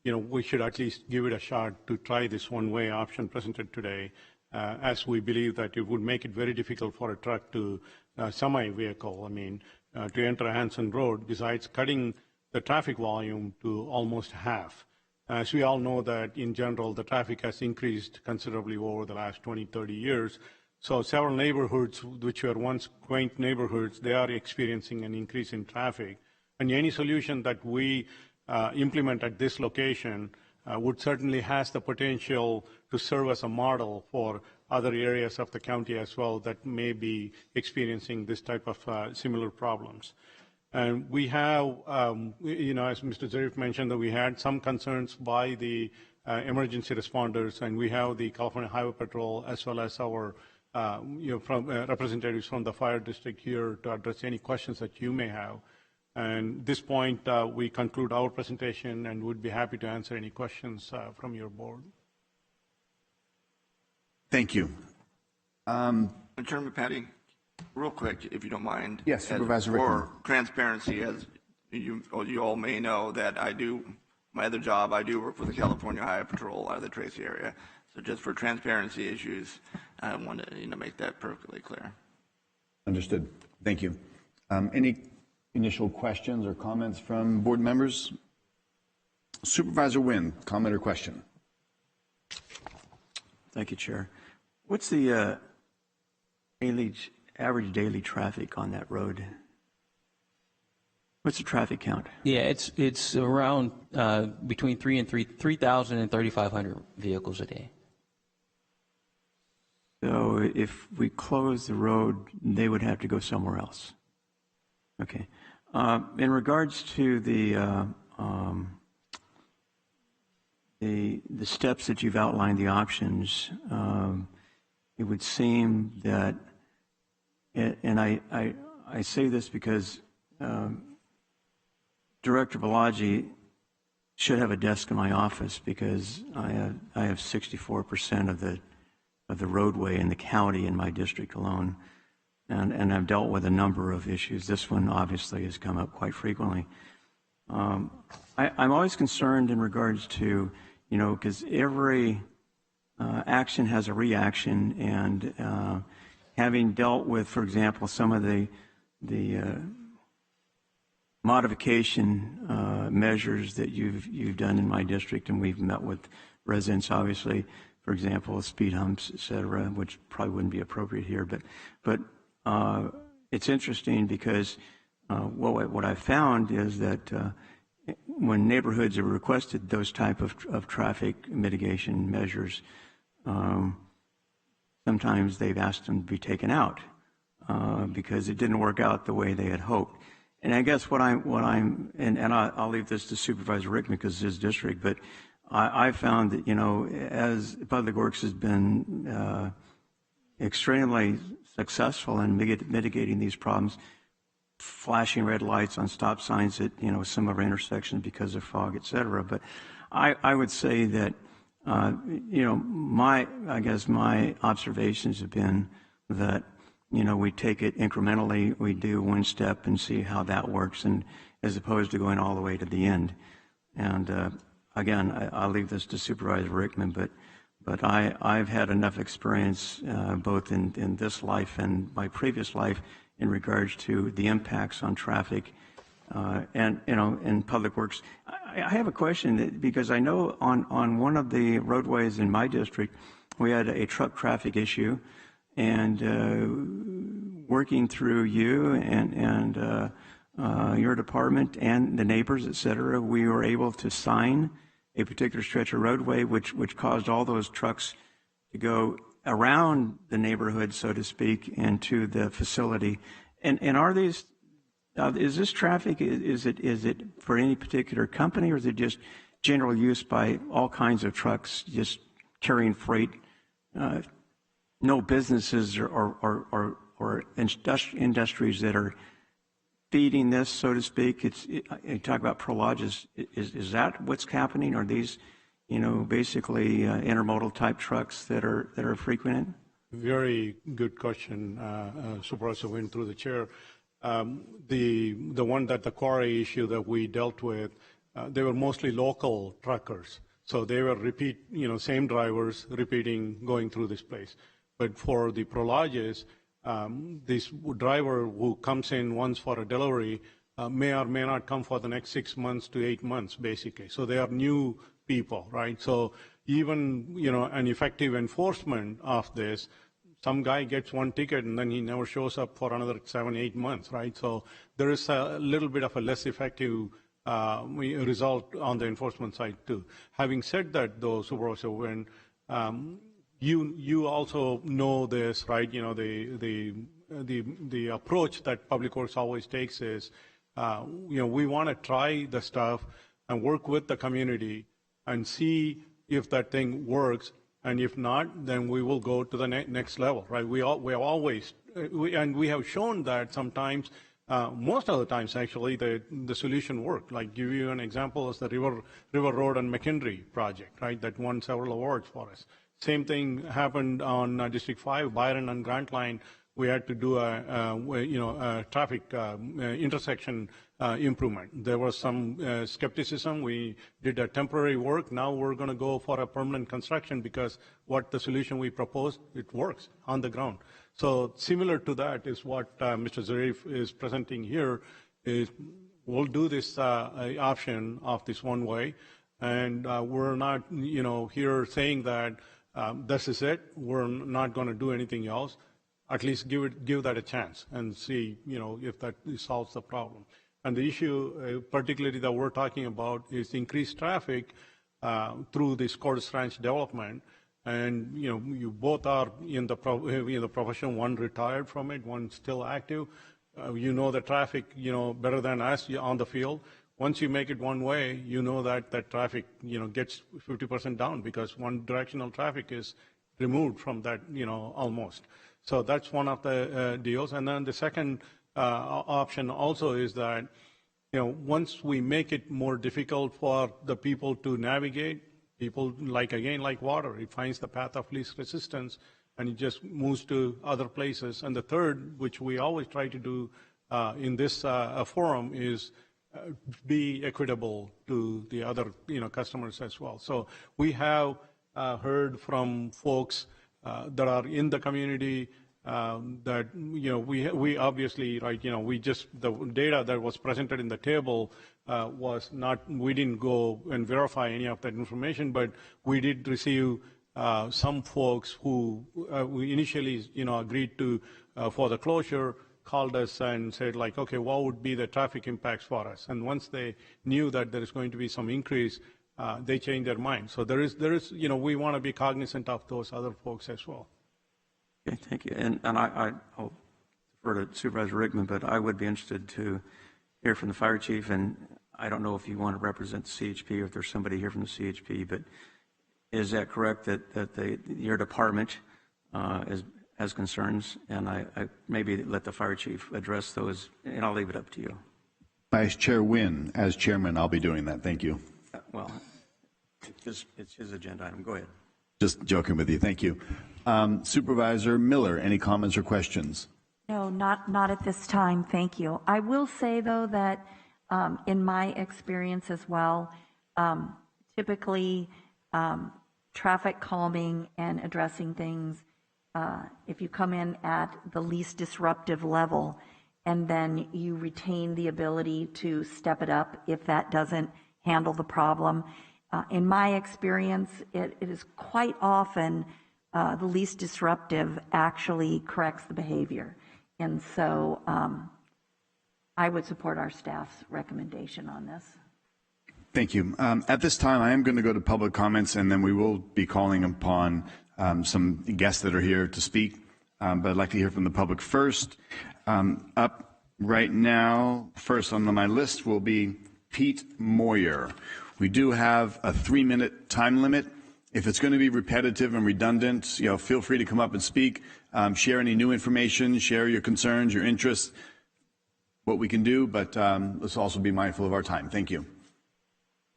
we should at least give it a shot to try this one-way option presented today, as we believe that it would make it very difficult for a truck to semi-vehicle, to enter Hanson Road, besides cutting the traffic volume to almost half. As we all know that in general, the traffic has increased considerably over the last 20, 30 years. So several neighborhoods, which were once quaint neighborhoods, they are experiencing an increase in traffic. And any solution that we implement at this location would certainly has the potential to serve as a model for other areas of the county as well that may be experiencing this type of similar problems. And we have, as Mr. Zarif mentioned, that we had some concerns by the emergency responders, and we have the California Highway Patrol as well as our representatives from the fire district here to address any questions that you may have. And at this point, we conclude our presentation and would be happy to answer any questions from your board. Thank you. Chairman Patty, real quick, if you don't mind. Yes, Supervisor Rickman. For transparency, as you all may know, that my other job, I do work for the California Highway Patrol out of the Tracy area. So just for transparency issues, I want to make that perfectly clear. Understood. Thank you. Any initial questions or comments from board members? Supervisor Wynn, comment or question? Thank you, Chair. What's the average daily traffic on that road? What's the traffic count? Yeah, it's around between 3,000 and 3,500 vehicles a day. So if we close the road, they would have to go somewhere else. Okay. In regards to the steps that you've outlined, the options, it would seem that, and I say this because Director Balaji should have a desk in my office, because I have 64% of the roadway in the county in my district alone, and I've dealt with a number of issues. This one obviously has come up quite frequently. I'm always concerned in regards to, because every action has a reaction, and having dealt with, for example, some of the modification measures that you've done in my district, and we've met with residents, obviously, for example, speed humps, et cetera, which probably wouldn't be appropriate here, but it's interesting because what I found is that when neighborhoods have requested those type of traffic mitigation measures, sometimes they've asked them to be taken out because it didn't work out the way they had hoped. And I guess I'll leave this to Supervisor Rickman because it's his district, but I found that, as Public Works has been extremely successful in mitigating these problems, flashing red lights on stop signs at, some of our intersections because of fog, et cetera. But I would say that, my observations have been that, we take it incrementally, we do one step and see how that works, and as opposed to going all the way to the end. And again, I'll leave this to Supervisor Rickman, but I've had enough experience both in this life and my previous life in regards to the impacts on traffic and in Public Works. I have a question, because I know on one of the roadways in my district, we had a truck traffic issue, and working through you and your department and the neighbors, et cetera, we were able to sign a particular stretch of roadway, which caused all those trucks to go around the neighborhood, so to speak, and to the facility. And are these, is this traffic, is it for any particular company, or is it just general use by all kinds of trucks just carrying freight? No businesses or industries that are feeding this, so to speak. You talk about Prologis. Is that what's happening? Are these, basically intermodal type trucks that are frequented? Very good question, Supervisor Wynn, through the chair. The one that the quarry issue that we dealt with, they were mostly local truckers. So they were same drivers repeating, going through this place. But for the Prologis, this driver who comes in once for a delivery may or may not come for the next 6 months to 8 months, basically. So they are new people, right? So even, an effective enforcement of this, some guy gets one ticket and then he never shows up for another 7, 8 months, right? So there is a little bit of a less effective result on the enforcement side too. Having said that, though, Supervisor Wynn, you also know this, right? The approach that Public Works always takes is, we want to try the stuff and work with the community and see if that thing works, and if not, then we will go to the next level, right? We have shown that sometimes, most of the times actually, the solution worked. Like, give you an example is the River Road and McHenry project, right? That won several awards for us. Same thing happened on District 5, Byron and Grant Line. We had to do a traffic intersection improvement. There was some skepticism. We did a temporary work. Now we're going to go for a permanent construction because what the solution we proposed, it works on the ground. So similar to that is what Mr. Zarif is presenting here. Is we'll do this option of this one way, and we're not, here saying that this is it. We're not going to do anything else. At least give that a chance and see, if that solves the problem. And the issue, particularly that we're talking about, is increased traffic through this Cordes Ranch development. And you both are in the profession. One retired from it, one still active. You know the traffic, better than us on the field. Once you make it one way, you know that traffic, gets 50% down because one directional traffic is removed from that, almost. So that's one of the deals. And then the second option also is that, once we make it more difficult for the people to navigate, people like water, it finds the path of least resistance and it just moves to other places. And the third, which we always try to do in this forum, is be equitable to the other customers as well. So we have heard from folks that are in the community that we obviously, right, the data that was presented in the table was not, we didn't go and verify any of that information, but we did receive some folks who we initially agreed to for the closure, called us and said, like, okay, what would be the traffic impacts for us? And once they knew that there is going to be some increase, they changed their mind. So there is, we want to be cognizant of those other folks as well. Okay, thank you. And I'll defer to Supervisor Rickman, but I would be interested to hear from the fire chief. And I don't know if you want to represent the CHP or if there's somebody here from the CHP, but is that correct that your department has concerns? And I maybe let the fire chief address those, and I'll leave it up to you. Vice Chair Wynn, as chairman, I'll be doing that. Thank you. Well, it's his agenda item. Go ahead. Just joking with you. Thank you. Supervisor Miller, any comments or questions? No, not at this time. Thank you. I will say, though, that in my experience as well, typically traffic calming and addressing things, if you come in at the least disruptive level and then you retain the ability to step it up if that doesn't handle the problem. In my experience, it is quite often the least disruptive actually corrects the behavior. And so I would support our staff's recommendation on this. Thank you. At this time, I am going to go to public comments, and then we will be calling upon some guests that are here to speak. But I'd like to hear from the public first. Up right now, first on my list will be Pete Moyer. We do have a 3-minute time limit. If it's going to be repetitive and redundant, feel free to come up and speak, share any new information, share your concerns, your interests, what we can do, but let's also be mindful of our time. Thank you.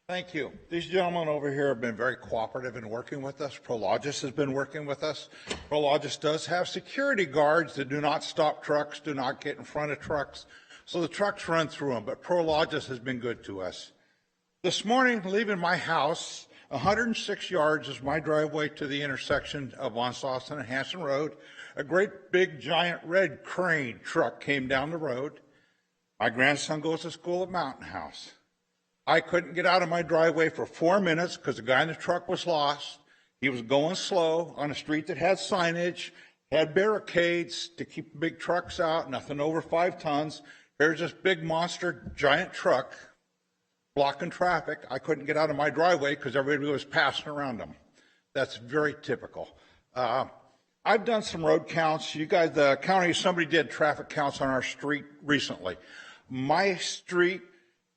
Thank you. These gentlemen over here have been very cooperative in working with us. Prologis has been working with us. Prologis does have security guards that do not stop trucks, do not get in front of trucks, so the trucks run through them, but Prologis has been good to us. This morning, leaving my house, 106 yards is my driveway to the intersection of Von Sausten and Hanson Road. A great big giant red crane truck came down the road. My grandson goes to school at Mountain House. I couldn't get out of my driveway for 4 minutes because the guy in the truck was lost. He was going slow on a street that had signage, had barricades to keep big trucks out, nothing over 5 tons. Here's this big monster giant truck blocking traffic. I couldn't get out of my driveway because everybody was passing around them. That's very typical. I've done some road counts. You guys, the county, somebody did traffic counts on our street recently. My street,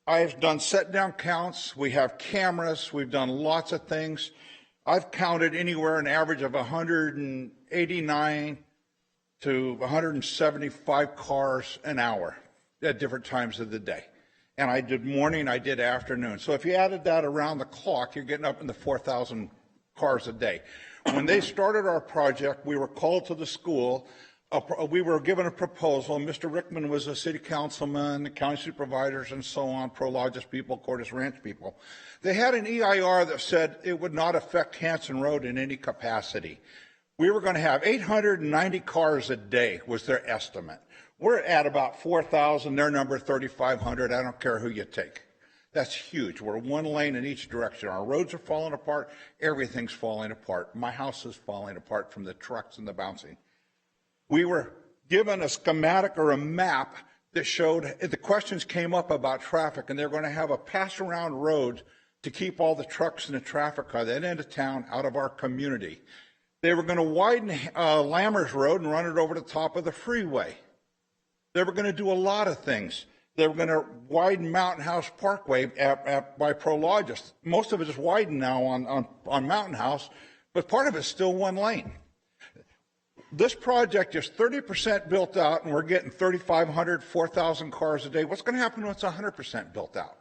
I've done set-down counts. We have cameras. We've done lots of things. I've counted anywhere an average of 189 to 175 cars an hour at different times of the day. And I did morning, I did afternoon. So if you added that around the clock, you're getting up in the 4,000 cars a day. When they started our project, we were called to the school. We were given a proposal. Mr. Rickman was a city councilman, the county supervisors, and so on, Prologis people, Cordes Ranch people. They had an EIR that said it would not affect Hanson Road in any capacity. We were going to have 890 cars a day was their estimate. We're at about 4,000, their number 3,500. I don't care who you take. That's huge. We're one lane in each direction. Our roads are falling apart. Everything's falling apart. My house is falling apart from the trucks and the bouncing. We were given a schematic or a map that showed, the questions came up about traffic, and they're going to have a pass-around road to keep all the trucks and the traffic on that end of town out of our community. They were going to widen Lammers Road and run it over the top of the freeway. They were going to do a lot of things. They were going to widen Mountain House Parkway by Prologis. Most of it is widened now on Mountain House, but part of it's still one lane. This project is 30% built out, and we're getting 3,500, 4,000 cars a day. What's going to happen when it's 100% built out?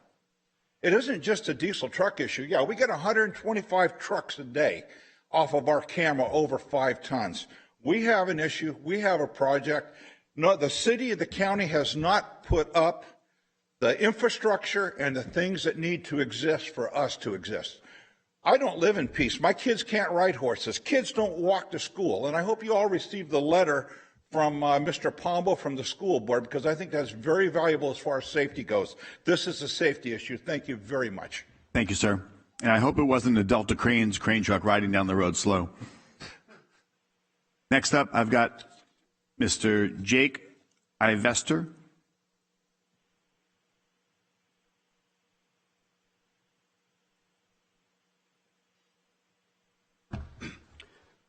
It isn't just a diesel truck issue. Yeah, we get 125 trucks a day off of our camera over 5 tons. We have an issue. We have a project. No, the city and the county has not put up the infrastructure and the things that need to exist for us to exist. I don't live in peace. My kids can't ride horses. Kids don't walk to school. And I hope you all received the letter from Mr. Pombo from the school board, because I think that's very valuable as far as safety goes. This is a safety issue. Thank you very much. Thank you, sir. And I hope it wasn't a Delta Cranes crane truck riding down the road slow. Next up, I've got Mr. Jake Ivester.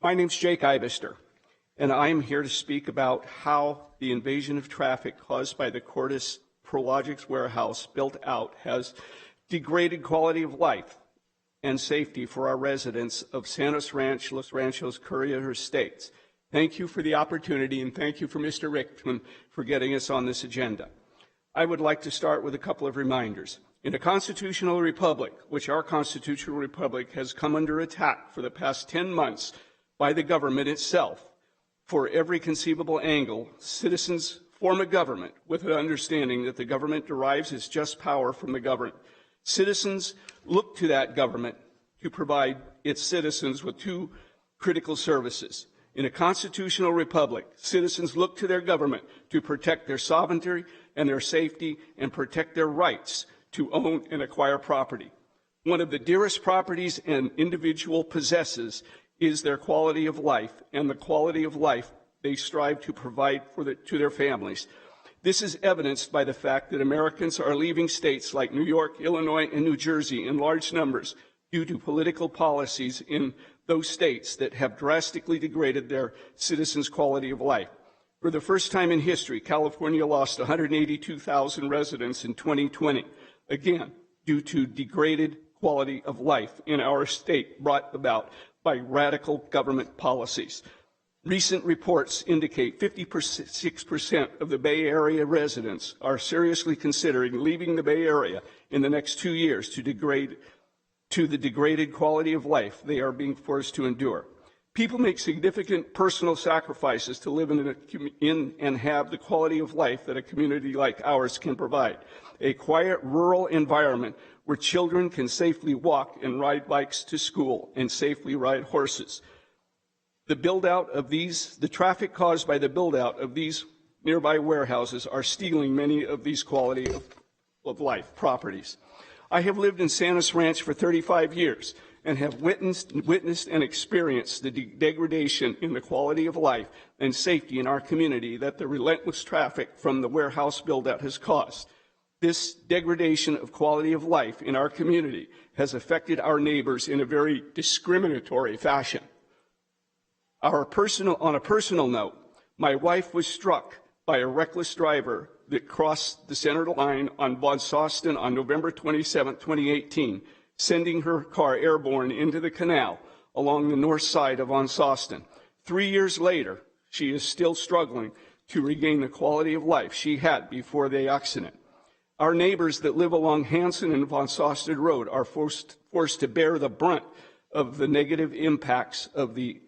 My name's Jake Ivester, and I am here to speak about how the invasion of traffic caused by the Cordes Prologis warehouse built out has degraded quality of life and safety for our residents of Santos Ranch, Los Ranchos, Courier Estates. Thank you for the opportunity, and thank you for Mr. Rickman for getting us on this agenda. I would like to start with a couple of reminders. In a constitutional republic, which our constitutional republic has come under attack for the past 10 months by the government itself, for every conceivable angle, citizens form a government with an understanding that the government derives its just power from the governed. Citizens look to that government to provide its citizens with 2 critical services. In a constitutional republic, citizens look to their government to protect their sovereignty and their safety and protect their rights to own and acquire property. One of the dearest properties an individual possesses is their quality of life and the quality of life they strive to provide to their families. This is evidenced by the fact that Americans are leaving states like New York, Illinois, and New Jersey in large numbers due to political policies in those states that have drastically degraded their citizens' quality of life. For the first time in history, California lost 182,000 residents in 2020, again, due to degraded quality of life in our state brought about by radical government policies. Recent reports indicate 56% of the Bay Area residents are seriously considering leaving the Bay Area in the next 2 years to the degraded quality of life they are being forced to endure. People make significant personal sacrifices to live in and have the quality of life that a community like ours can provide. A quiet rural environment where children can safely walk and ride bikes to school and safely ride horses. The traffic caused by the build-out of these nearby warehouses are stealing many of these quality of life properties. I have lived in Santos Ranch for 35 years and have witnessed and experienced the degradation in the quality of life and safety in our community that the relentless traffic from the warehouse build-out has caused. This degradation of quality of life in our community has affected our neighbors in a very discriminatory fashion. On a personal note, my wife was struck by a reckless driver that crossed the center line on Von Sostin on November 27, 2018, sending her car airborne into the canal along the north side of Von Sostin. 3 years later, she is still struggling to regain the quality of life she had before the accident. Our neighbors that live along Hanson and Von Sostin Road are forced to bear the brunt of the negative impacts of the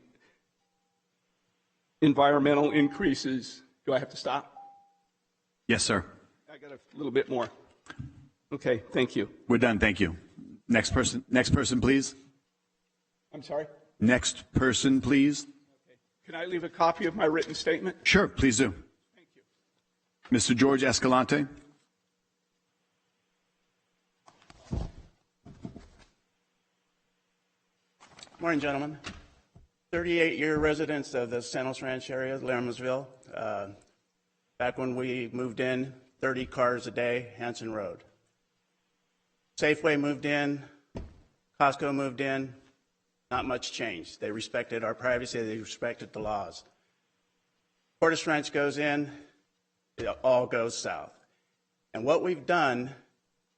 environmental increases. Do I have to stop? Yes, sir. I got a little bit more. Okay, thank you. We're done, thank you. Next person, please. I'm sorry? Next person, please. Okay. Can I leave a copy of my written statement? Sure, please do. Thank you. Mr. George Escalante. Morning, gentlemen. 38-year residents of the Santos Ranch area, Laramsville. Back when we moved in, 30 cars a day, Hanson Road. Safeway moved in, Costco moved in, not much changed. They respected our privacy, they respected the laws. Cordes Ranch goes in, it all goes south. And what we've done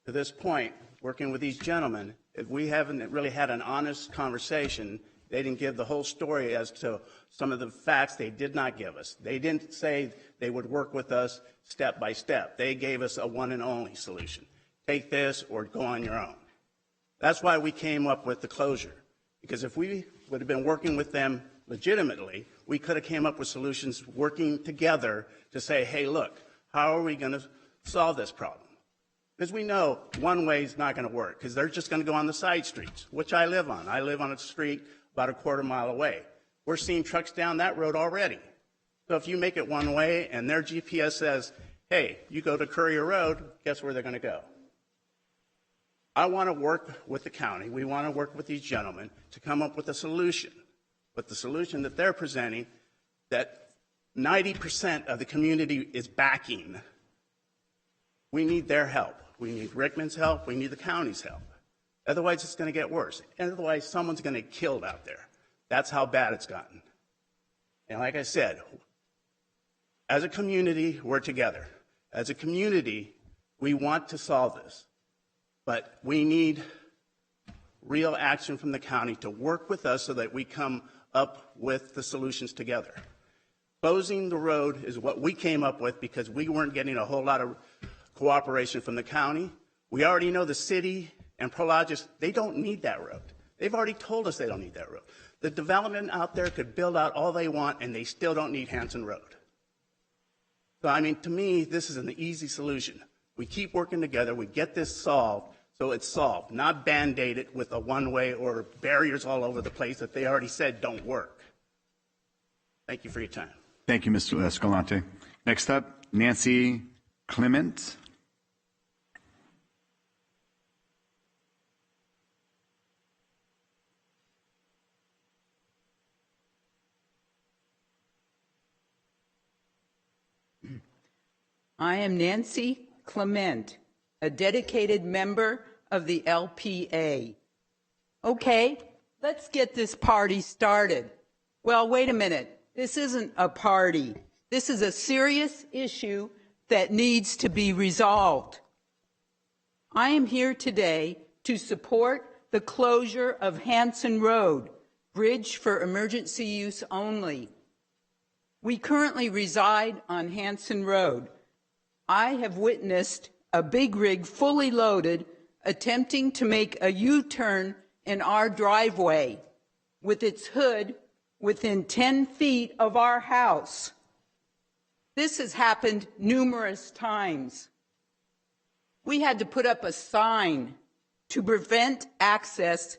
to this point, working with these gentlemen, is we haven't really had an honest conversation. They didn't give the whole story as to some of the facts they did not give us. They didn't say they would work with us step by step. They gave us a one and only solution. Take this or go on your own. That's why we came up with the closure. Because if we would have been working with them legitimately, we could have came up with solutions working together to say, hey, look, how are we going to solve this problem? Because we know one way is not going to work, because they're just going to go on the side streets, which I live on. I live on a street about a quarter mile away. We're seeing trucks down that road already. So if you make it one way and their GPS says, hey, you go to Courier Road, guess where they're going to go? I want to work with the county. We want to work with these gentlemen to come up with a solution. But the solution that they're presenting, that 90% of the community is backing, we need their help. We need Rickman's help. We need the county's help. Otherwise, it's going to get worse. Otherwise, someone's going to get killed out there. That's how bad it's gotten. And like I said, as a community, we're together. As a community, we want to solve this. But we need real action from the county to work with us so that we come up with the solutions together. Closing the road is what we came up with because we weren't getting a whole lot of cooperation from the county. We already know the city and Prologis, they don't need that road. They've already told us they don't need that road. The development out there could build out all they want and they still don't need Hanson Road. So, I mean, to me, this is an easy solution. We keep working together, we get this solved, so it's solved, not band-aided with a one-way or barriers all over the place that they already said don't work. Thank you for your time. Thank you, Mr. Escalante. Next up, Nancy Clement. I am Nancy Clement, a dedicated member of the LPA. Okay, let's get this party started. Well, wait a minute. This isn't a party. This is a serious issue that needs to be resolved. I am here today to support the closure of Hanson Road, bridge for emergency use only. We currently reside on Hanson Road. I have witnessed a big rig fully loaded attempting to make a U-turn in our driveway with its hood within 10 feet of our house. This has happened numerous times. We had to put up a sign to prevent access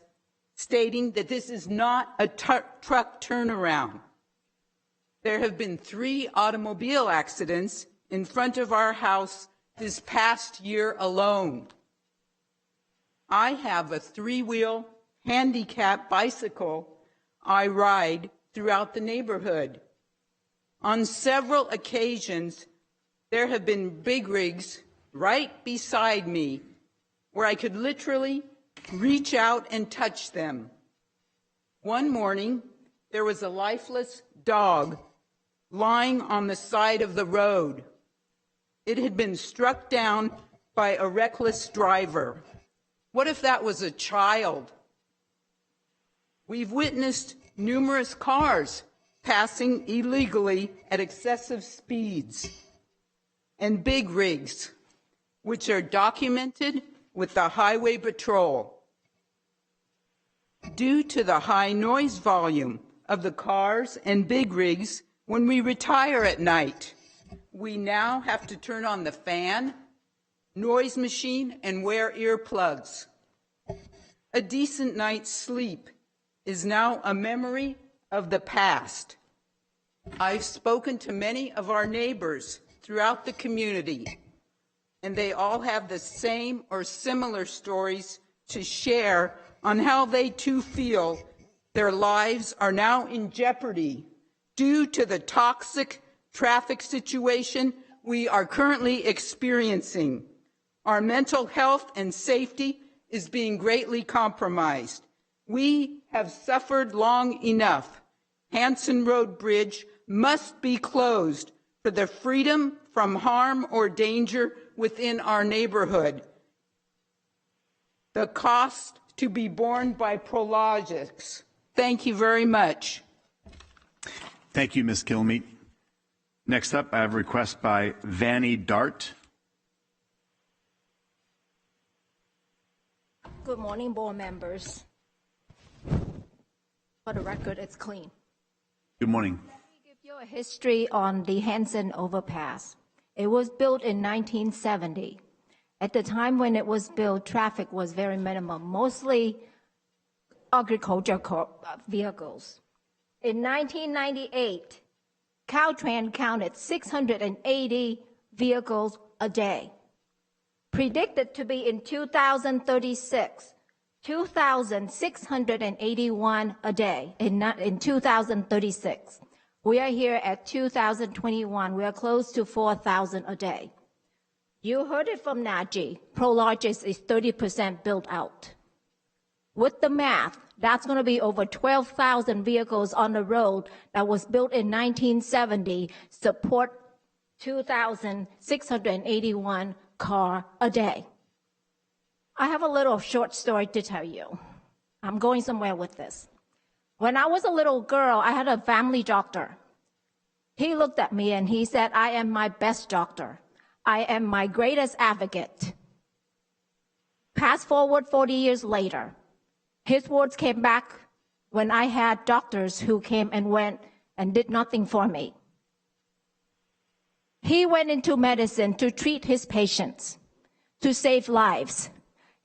stating that this is not a truck turnaround. There have been 3 automobile accidents in front of our house this past year alone. I have a 3-wheel handicap bicycle I ride throughout the neighborhood. On several occasions, there have been big rigs right beside me where I could literally reach out and touch them. One morning, there was a lifeless dog lying on the side of the road. It had been struck down by a reckless driver. What if that was a child? We've witnessed numerous cars passing illegally at excessive speeds and big rigs, which are documented with the Highway Patrol. Due to the high noise volume of the cars and big rigs when we retire at night, we now have to turn on the fan, noise machine, and wear earplugs. A decent night's sleep is now a memory of the past. I've spoken to many of our neighbors throughout the community, and they all have the same or similar stories to share on how they too feel their lives are now in jeopardy due to the toxic traffic situation we are currently experiencing. Our mental health and safety is being greatly compromised. We have suffered long enough. Hanson Road Bridge must be closed for the freedom from harm or danger within our neighborhood. The cost to be borne by Prologics. Thank you very much. Thank you, Ms. Kilmeet. Next up, I have a request by Vanny Dart. Good morning, board members. For the record, it's clean. Good morning. Let me give you a history on the Hanson Overpass. It was built in 1970. At the time when it was built, traffic was very minimum, mostly agricultural vehicles. In 1998, Caltrans counted 680 vehicles a day. Predicted to be in 2036, 2,681 a day in 2036. We are here at 2021. We are close to 4,000 a day. You heard it from Naji. Prologics is 30% built out. With the math, that's going to be over 12,000 vehicles on the road that was built in 1970, support 2,681 car a day. I have a little short story to tell you. I'm going somewhere with this. When I was a little girl, I had a family doctor. He looked at me and he said, I am my best doctor. I am my greatest advocate. Fast forward 40 years later, his words came back when I had doctors who came and went and did nothing for me. He went into medicine to treat his patients, to save lives.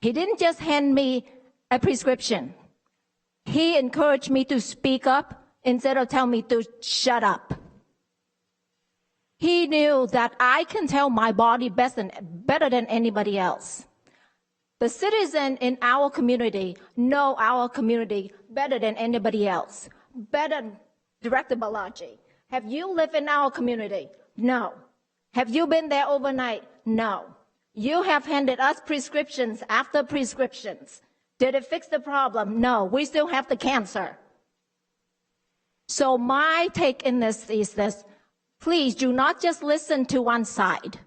He didn't just hand me a prescription. He encouraged me to speak up instead of telling me to shut up. He knew that I can tell my body better than anybody else. The citizens in our community know our community better than anybody else. Better, Director Balaji. Have you lived in our community? No. Have you been there overnight? No. You have handed us prescriptions after prescriptions. Did it fix the problem? No. We still have the cancer. So my take in this is this. Please do not just listen to one side.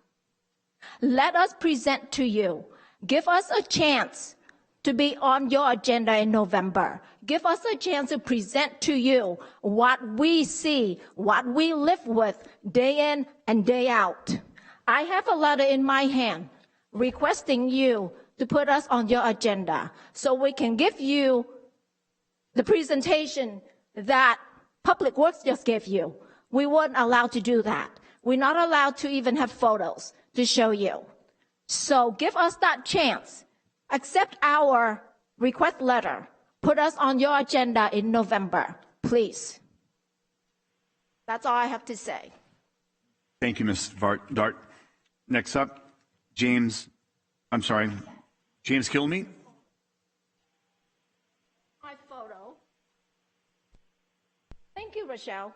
Let us present to you. Give us a chance to be on your agenda in November. Give us a chance to present to you what we see, what we live with day in and day out. I have a letter in my hand requesting you to put us on your agenda so we can give you the presentation that Public Works just gave you. We weren't allowed to do that. We're not allowed to even have photos to show you. So give us that chance. Accept our request letter. Put us on your agenda in November, please. That's all I have to say. Thank you, Ms. Dart. Next up, James Kilmeet. My photo. Thank you, Rochelle.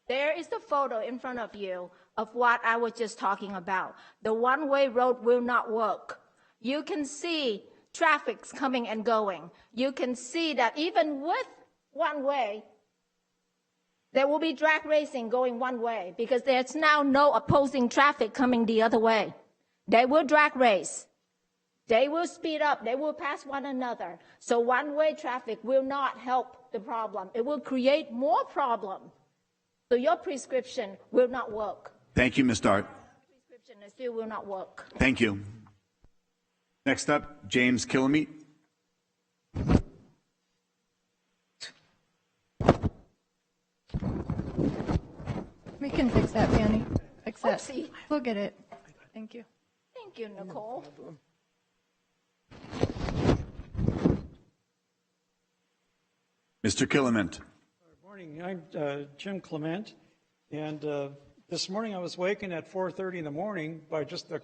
There is the photo in front of you of what I was just talking about. The one-way road will not work. You can see traffic's coming and going. You can see that even with one way, there will be drag racing going one way because there's now no opposing traffic coming the other way. They will drag race. They will speed up. They will pass one another. So one-way traffic will not help the problem. It will create more problem. So your prescription will not work. Thank you, Ms. Dart. Prescription still will not work. Thank you. Next up, James Kilmeet. We can fix that, Fanny. Fix that. Oopsie. We'll get it. Thank you. Thank you, Nicole. Mr. Killement. Good morning. I'm Jim Clement, and this morning I was wakened at 4:30 in the morning by just the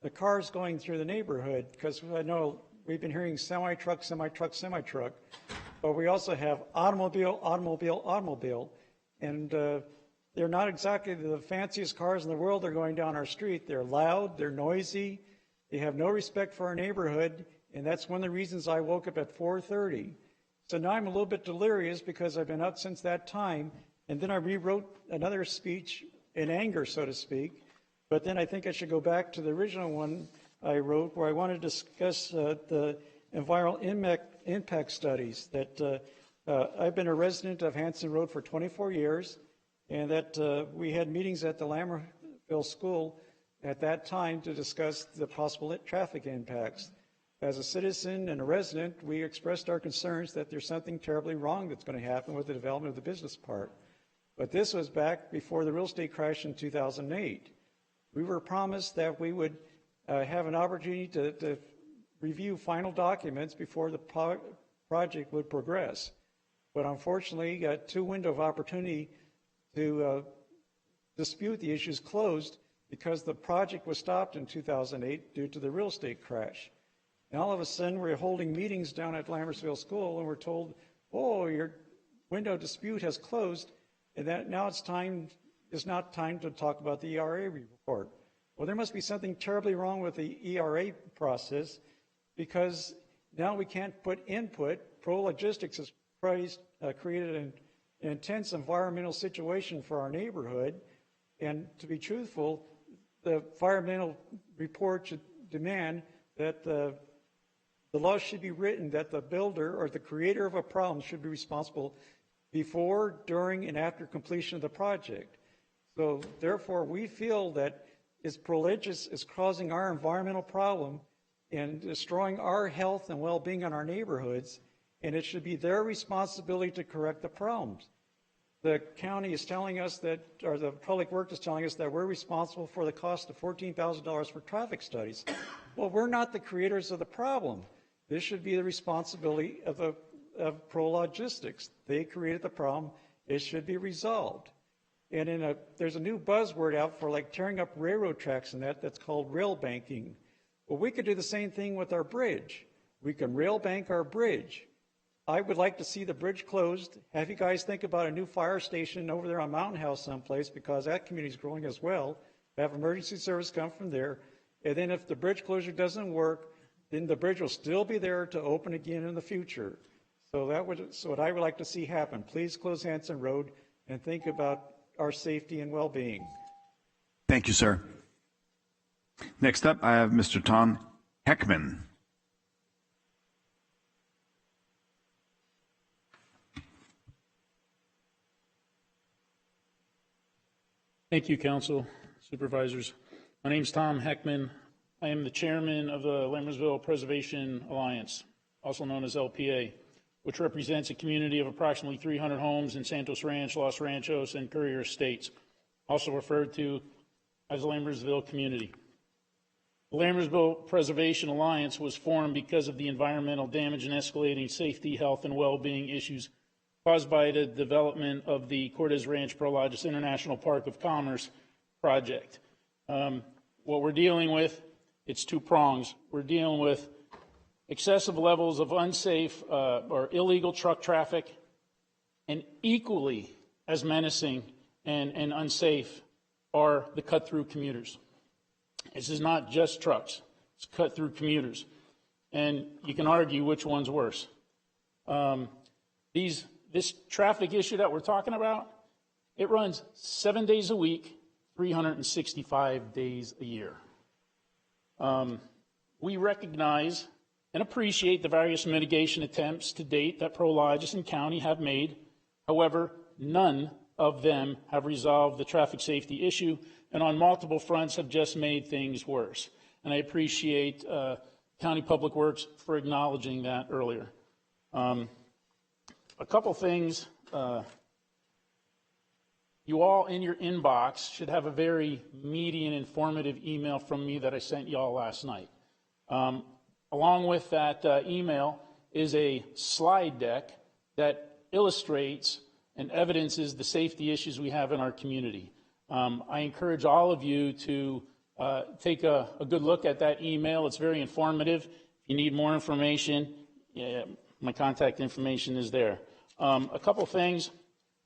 cars going through the neighborhood, because I know we've been hearing semi-truck, semi-truck, semi-truck, but we also have automobile, automobile, automobile, and they're not exactly the fanciest cars in the world. They're going down our street. They're loud, they're noisy, they have no respect for our neighborhood, and that's one of the reasons I woke up at 4:30. So now I'm a little bit delirious because I've been up since that time, And then I rewrote another speech in anger, so to speak. But then I think I should go back to the original one I wrote, where I want to discuss the environmental impact studies. That I've been a resident of Hanson Road for 24 years, and that we had meetings at the Lammerville School at that time to discuss the possible traffic impacts. As a citizen and a resident, we expressed our concerns that there's something terribly wrong that's going to happen with the development of the business park. But this was back before the real estate crash in 2008. We were promised that we would have an opportunity to review final documents before the project would progress. But unfortunately, two windows of opportunity to dispute the issues closed because the project was stopped in 2008 due to the real estate crash. And all of a sudden, we're holding meetings down at Lammerville School, and we're told, oh, your window of dispute has closed, and that now it's not time to talk about the ERA report. Well, there must be something terribly wrong with the ERA process, because now we can't put input. Prologistics has created an intense environmental situation for our neighborhood, and to be truthful, the environmental report should demand that the law should be written that the builder or the creator of a problem should be responsible before, during, and after completion of the project. So therefore, we feel that Prologis is causing our environmental problem and destroying our health and well-being in our neighborhoods, and it should be their responsibility to correct the problems. The county is telling us that, or the public works is telling us that we're responsible for the cost of $14,000 for traffic studies. Well, we're not the creators of the problem. This should be the responsibility of Prologistics. They created the problem. It should be resolved. And there's a new buzzword out for like tearing up railroad tracks and that's called rail banking. Well, we could do the same thing with our bridge. We can rail bank our bridge. I would like to see the bridge closed. Have you guys think about a new fire station over there on Mountain House someplace, because that community is growing as well. Have emergency service come from there. And then if the bridge closure doesn't work, then the bridge will still be there to open again in the future. So that's what I would like to see happen. Please close Hanson Road and think about our safety and well-being. Thank you, sir. Next up, I have Mr. Tom Heckman. Thank you, Council, Supervisors. My name is Tom Heckman. I am the chairman of the Lammerville Preservation Alliance, also known as LPA, which represents a community of approximately 300 homes in Santos Ranch, Los Ranchos, and Courier Estates, also referred to as the Lammerville community. The Lammerville Preservation Alliance was formed because of the environmental damage and escalating safety, health, and well-being issues caused by the development of the Cortez Ranch Prologis International Park of Commerce project. What we're dealing with, it's two prongs. We're dealing with excessive levels of unsafe or illegal truck traffic, and equally as menacing and unsafe are the cut-through commuters. This is not just trucks, it's cut-through commuters. And you can argue which one's worse. This traffic issue that we're talking about, it runs 7 days a week, 365 days a year. We recognize and appreciate the various mitigation attempts to date that Prologis and County have made. However, none of them have resolved the traffic safety issue, and on multiple fronts have just made things worse. And I appreciate County Public Works for acknowledging that earlier. A couple things. You all in your inbox should have a very meaty and informative email from me that I sent you all last night. Along with that email is a slide deck that illustrates and evidences the safety issues we have in our community. I encourage all of you to take a good look at that email. It's very informative. If you need more information, my contact information is there. A couple things.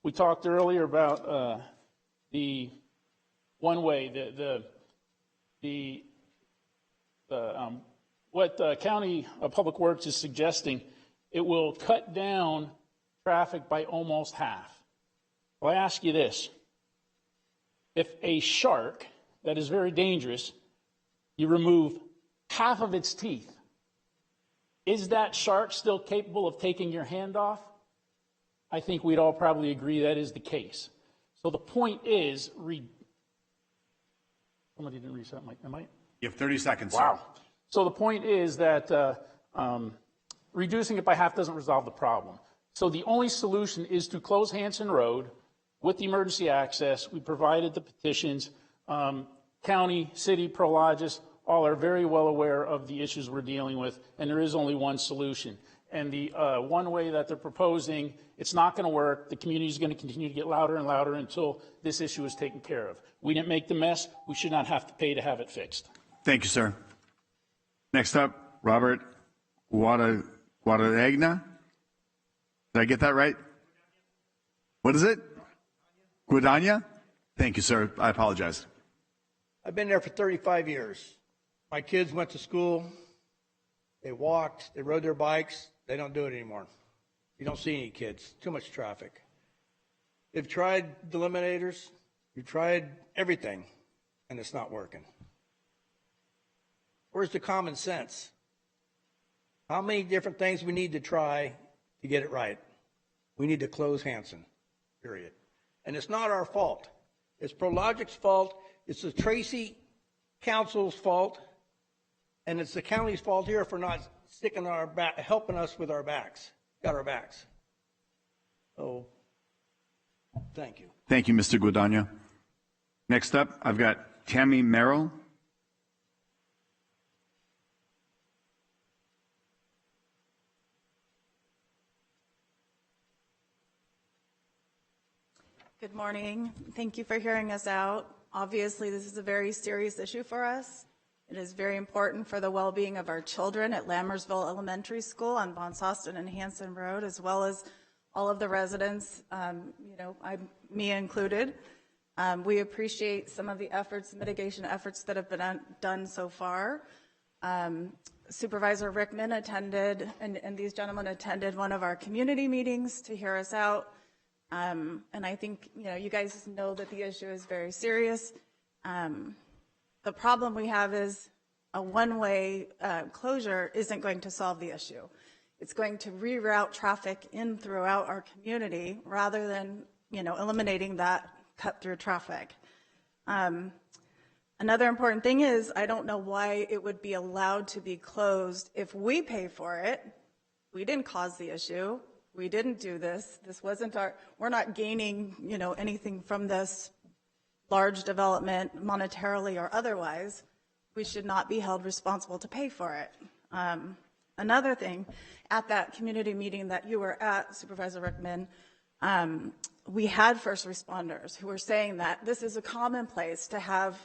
We talked earlier about the one-way, what County Public Works is suggesting. It will cut down traffic by almost half. Well, I ask you this. If a shark that is very dangerous, you remove half of its teeth, is that shark still capable of taking your hand off? I think we'd all probably agree that is the case. So the point is, somebody didn't reset my mic. You have 30 seconds. Wow. Sir. So the point is that reducing it by half doesn't resolve the problem. So the only solution is to close Hanson Road with the emergency access. We provided the petitions. County, city, Prologis, all are very well aware of the issues we're dealing with, and there is only one solution. And the one way that they're proposing, it's not going to work. The community is going to continue to get louder and louder until this issue is taken care of. We didn't make the mess. We should not have to pay to have it fixed. Thank you, sir. Next up, Robert Guadagnina. Did I get that right? What is it? Guadagna? Thank you, sir. I apologize. I've been there for 35 years. My kids went to school. They walked. They rode their bikes. They don't do it anymore. You don't see any kids. Too much traffic. They've tried delimitators. We've tried everything, and it's not working. Where's the common sense? How many different things we need to try to get it right? We need to close Hanson, period. And it's not our fault. It's Prologic's fault. It's the Tracy Council's fault. And it's the county's fault here for not sticking our back, helping us with our backs. Got our backs. So, thank you. Thank you, Mr. Guadagna. Next up, I've got Tammy Merrill. Good morning. Thank you for hearing us out. Obviously, this is a very serious issue for us. It is very important for the well-being of our children at Lammersville Elementary School on Von Sostin and Hanson Road, as well as all of the residents, me included. We appreciate some of the efforts, mitigation efforts that have been done so far. Supervisor Rickman attended, and these gentlemen attended one of our community meetings to hear us out. And I think, you guys know that the issue is very serious. The problem we have is a one-way closure isn't going to solve the issue. It's going to reroute traffic in throughout our community rather than, eliminating that cut-through traffic. Another important thing is I don't know why it would be allowed to be closed if we pay for it. We didn't cause the issue. We didn't do this. This wasn't we're not gaining, anything from this large development monetarily or otherwise. We should not be held responsible to pay for it. Another thing, at that community meeting that you were at, Supervisor Rickman, we had first responders who were saying that this is a commonplace to have,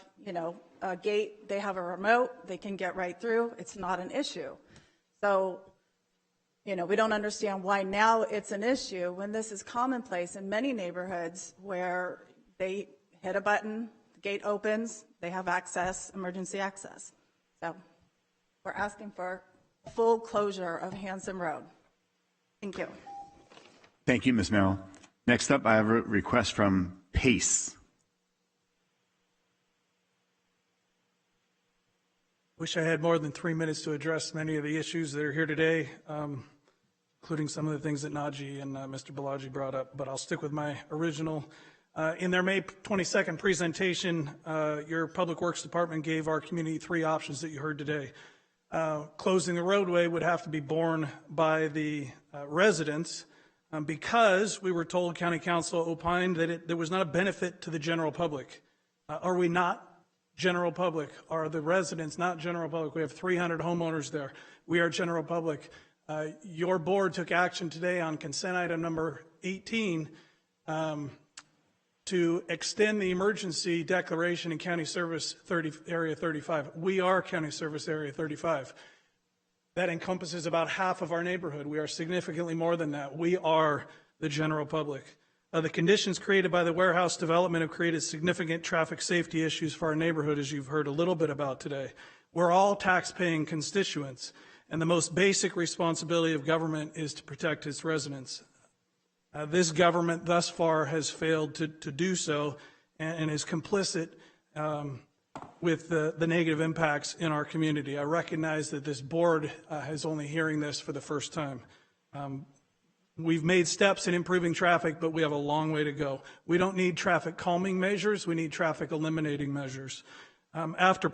a gate, they have a remote, they can get right through, it's not an issue. So, we don't understand why now it's an issue when this is commonplace in many neighborhoods where they hit a button, the gate opens, they have access, emergency access. So we're asking for full closure of Hanson Road. Thank you. Thank you, Ms. Merrill. Next up, I have a request from PACE. Wish I had more than 3 minutes to address many of the issues that are here today, including some of the things that Naji and Mr. Balaji brought up, but I'll stick with my original. In their May 22nd presentation, your Public Works Department gave our community 3 options that you heard today. Closing the roadway would have to be borne by the residents because we were told, County Council opined that there was not a benefit to the general public. Are we not general public? Are the residents not general public? We have 300 homeowners there. We are general public. Your board took action today on consent item number 18 to extend the emergency declaration in County Service Area 35. We are County Service Area 35. That encompasses about half of our neighborhood. We are significantly more than that. We are the general public. The conditions created by the warehouse development have created significant traffic safety issues for our neighborhood, as you've heard a little bit about today. We're all tax-paying constituents, and the most basic responsibility of government is to protect its residents. This government thus far has failed to do so and is complicit with the negative impacts in our community. I recognize that this board is only hearing this for the first time. We've made steps in improving traffic, but we have a long way to go. We don't need traffic calming measures, we need traffic eliminating measures. After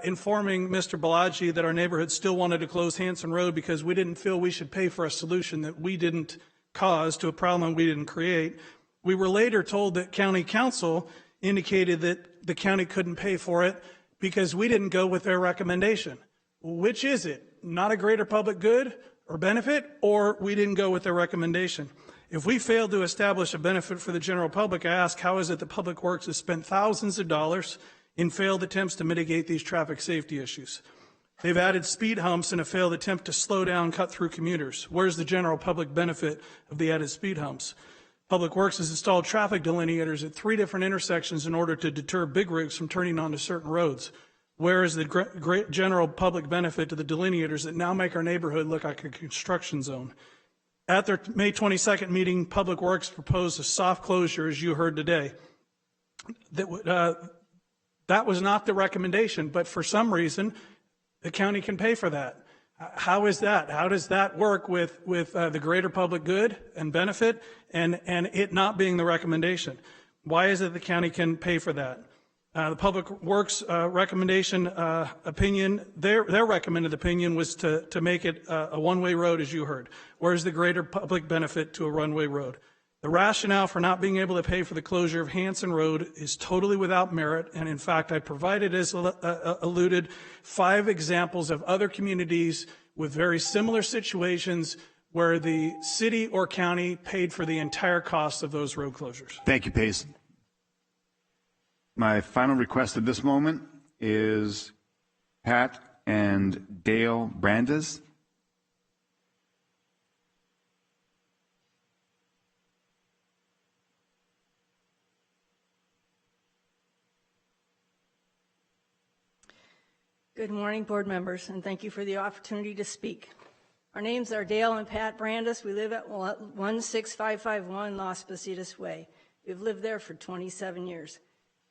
informing Mr. Balaji that our neighborhood still wanted to close Hanson Road because we didn't feel we should pay for a solution that we didn't cause to a problem we didn't create, we were later told that county council indicated that the county couldn't pay for it because we didn't go with their recommendation. Which is it? Not a greater public good or benefit, or we didn't go with their recommendation? If we failed to establish a benefit for the general public, I ask, how is it that Public Works has spent thousands of dollars in failed attempts to mitigate these traffic safety issues? They've added speed humps in a failed attempt to slow down cut-through commuters. Where's the general public benefit of the added speed humps? Public Works has installed traffic delineators at 3 different intersections in order to deter big rigs from turning onto certain roads. Where is the great general public benefit to the delineators that now make our neighborhood look like a construction zone? At their May 22nd meeting, Public Works proposed a soft closure, as you heard today. That was not the recommendation, but for some reason, the county can pay for that. How is that? How does that work with the greater public good and benefit and it not being the recommendation? Why is it the county can pay for that? The Public Works recommendation opinion, their recommended opinion was to make it a one-way road, as you heard. Where's the greater public benefit to a one-way road? The rationale for not being able to pay for the closure of Hanson Road is totally without merit, and in fact, I provided, as alluded, 5 examples of other communities with very similar situations where the city or county paid for the entire cost of those road closures. Thank you, Pace. My final request at this moment is Pat and Dale Brandes. Good morning, board members, and thank you for the opportunity to speak. Our names are Dale and Pat Brandes. We live at 16551 Las Positas Way. We've lived there for 27 years.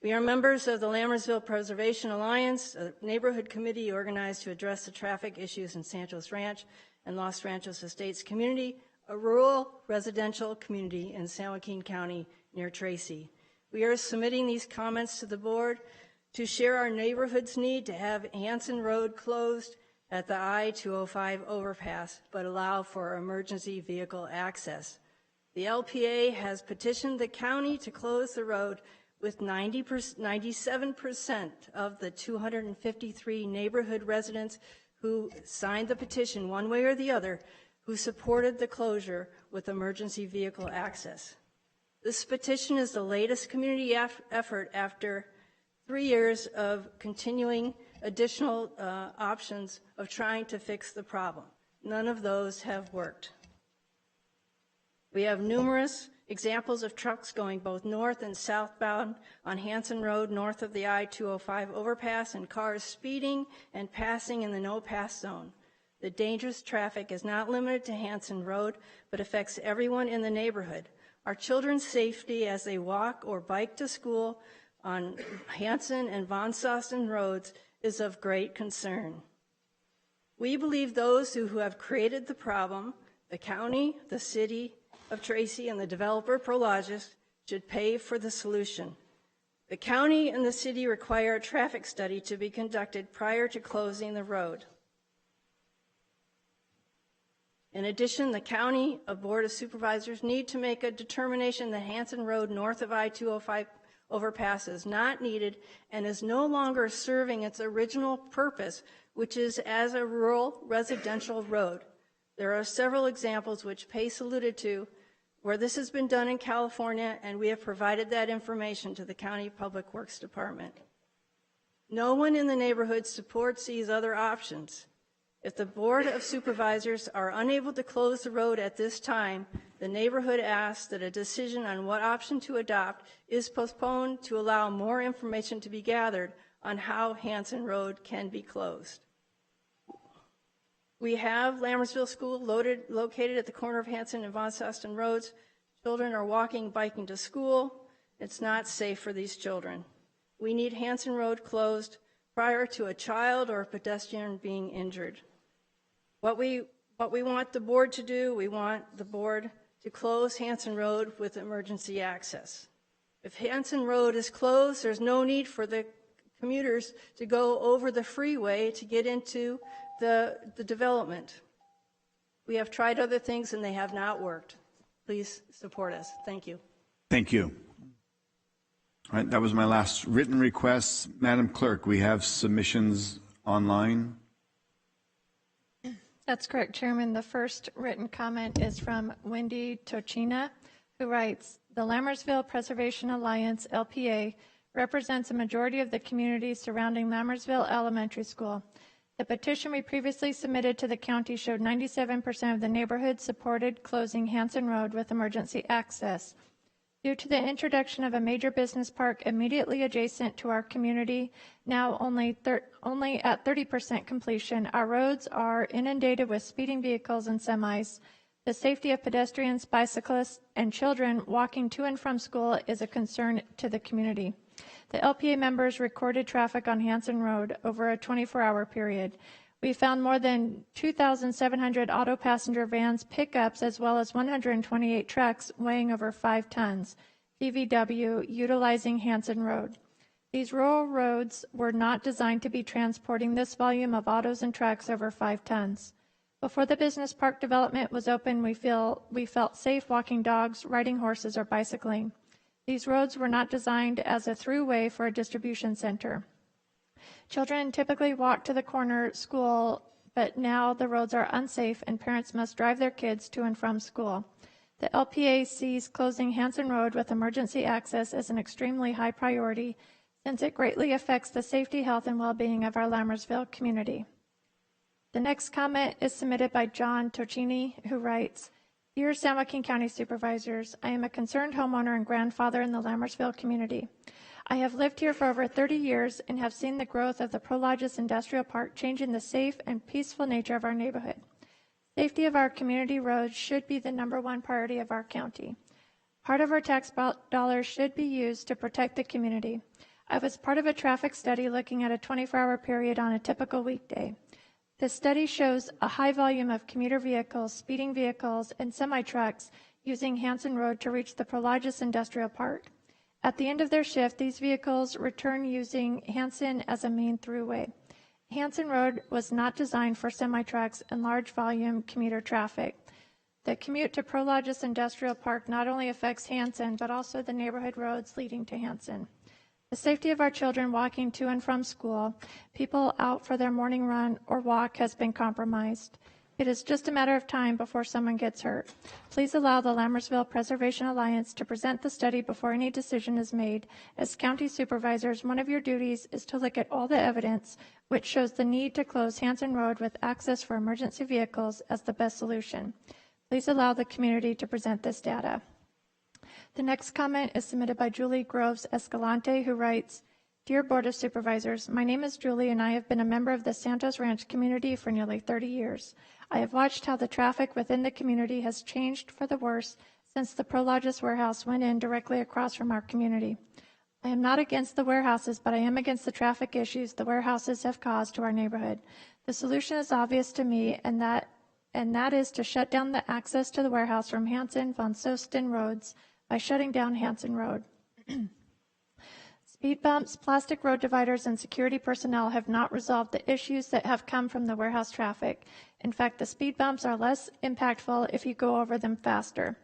We are members of the Lammersville Preservation Alliance, a neighborhood committee organized to address the traffic issues in Santos Ranch and Los Ranchos Estates community, a rural residential community in San Joaquin County near Tracy. We are submitting these comments to the board to share our neighborhood's need to have Hanson Road closed at the I-205 overpass, but allow for emergency vehicle access. The LPA has petitioned the county to close the road with 97% of the 253 neighborhood residents who signed the petition one way or the other, who supported the closure with emergency vehicle access. This petition is the latest community effort after 3 years of continuing additional options of trying to fix the problem. None of those have worked. We have numerous examples of trucks going both north and southbound on Hanson Road north of the I-205 overpass and cars speeding and passing in the no-pass zone. The dangerous traffic is not limited to Hanson Road, but affects everyone in the neighborhood. Our children's safety as they walk or bike to school on Hanson and Von Sosten roads is of great concern. We believe those who have created the problem, the county, the city of Tracy, and the developer Prologis, should pay for the solution. The county and the city require a traffic study to be conducted prior to closing the road. In addition, the county board of supervisors need to make a determination that Hanson Road north of I-205 overpass is not needed and is no longer serving its original purpose, which is as a rural residential road. There are several examples which Pace alluded to where this has been done in California, and we have provided that information to the County Public Works Department. No one in the neighborhood supports these other options. If the Board of Supervisors are unable to close the road at this time, the neighborhood asks that a decision on what option to adopt is postponed to allow more information to be gathered on how Hanson Road can be closed. We have Lammersville School located at the corner of Hanson and Von Sosten Roads, Children are walking, biking to school. It's not safe for these children. We need Hanson Road closed prior to a child or a pedestrian being injured. What we want the board to do, we want the board to close Hanson Road with emergency access. If Hanson Road is closed, there's no need for the commuters to go over the freeway to get into the development. We have tried other things and they have not worked. Please support us. Thank you. Thank you. All right, that was my last written request. Madam Clerk, we have submissions online. That's correct, Chairman. The first written comment is from Wendy Tochina, who writes, the Lammersville Preservation Alliance, LPA, represents a majority of the community surrounding Lammersville Elementary School. The petition we previously submitted to the county showed 97% of the neighborhood supported closing Hanson Road with emergency access. Due to the introduction of a major business park immediately adjacent to our community, now only at 30% completion, our roads are inundated with speeding vehicles and semis. The safety of pedestrians, bicyclists, and children walking to and from school is a concern to the community. The LPA members recorded traffic on Hanson Road over a 24-hour period. We found more than 2,700 auto passenger vans, pickups, as well as 128 trucks weighing over 5 tons, VVW, utilizing Hanson Road. These rural roads were not designed to be transporting this volume of autos and trucks over 5 tons. Before the business park development was open, we felt safe walking dogs, riding horses, or bicycling. These roads were not designed as a throughway for a distribution center. Children typically walk to the corner school, but now the roads are unsafe and parents must drive their kids to and from school. The LPA sees closing Hanson Road with emergency access as an extremely high priority since it greatly affects the safety, health, and well-being of our Lammersville community. The next comment is submitted by John Tocchini, who writes, Dear San Joaquin County Supervisors, I am a concerned homeowner and grandfather in the Lammersville community. I have lived here for over 30 years and have seen the growth of the Prologis Industrial Park changing the safe and peaceful nature of our neighborhood. Safety of our community roads should be the #1 priority of our county. Part of our tax dollars should be used to protect the community. I was part of a traffic study looking at a 24-hour period on a typical weekday. The study shows a high volume of commuter vehicles, speeding vehicles, and semi-trucks using Hanson Road to reach the Prologis Industrial Park. At the end of their shift, these vehicles return using Hanson as a main throughway. Hanson Road was not designed for semi-trucks and large volume commuter traffic. The commute to Prologis Industrial Park not only affects Hanson, but also the neighborhood roads leading to Hanson. The safety of our children walking to and from school, people out for their morning run or walk has been compromised. It is just a matter of time before someone gets hurt. Please allow the Lammersville Preservation Alliance to present the study before any decision is made. As county supervisors, one of your duties is to look at all the evidence which shows the need to close Hanson Road with access for emergency vehicles as the best solution. Please allow the community to present this data. The next comment is submitted by Julie Groves Escalante, who writes, Dear Board of Supervisors, my name is Julie and I have been a member of the Santos Ranch community for nearly 30 years. I have watched how the traffic within the community has changed for the worse since the Prologis warehouse went in directly across from our community. I am not against the warehouses, but I am against the traffic issues the warehouses have caused to our neighborhood. The solution is obvious to me, and that is to shut down the access to the warehouse from Hanson von Sosten roads by shutting down Hanson Road. Speed bumps, plastic road dividers, and security personnel have not resolved the issues that have come from the warehouse traffic. In fact, the speed bumps are less impactful if you go over them faster.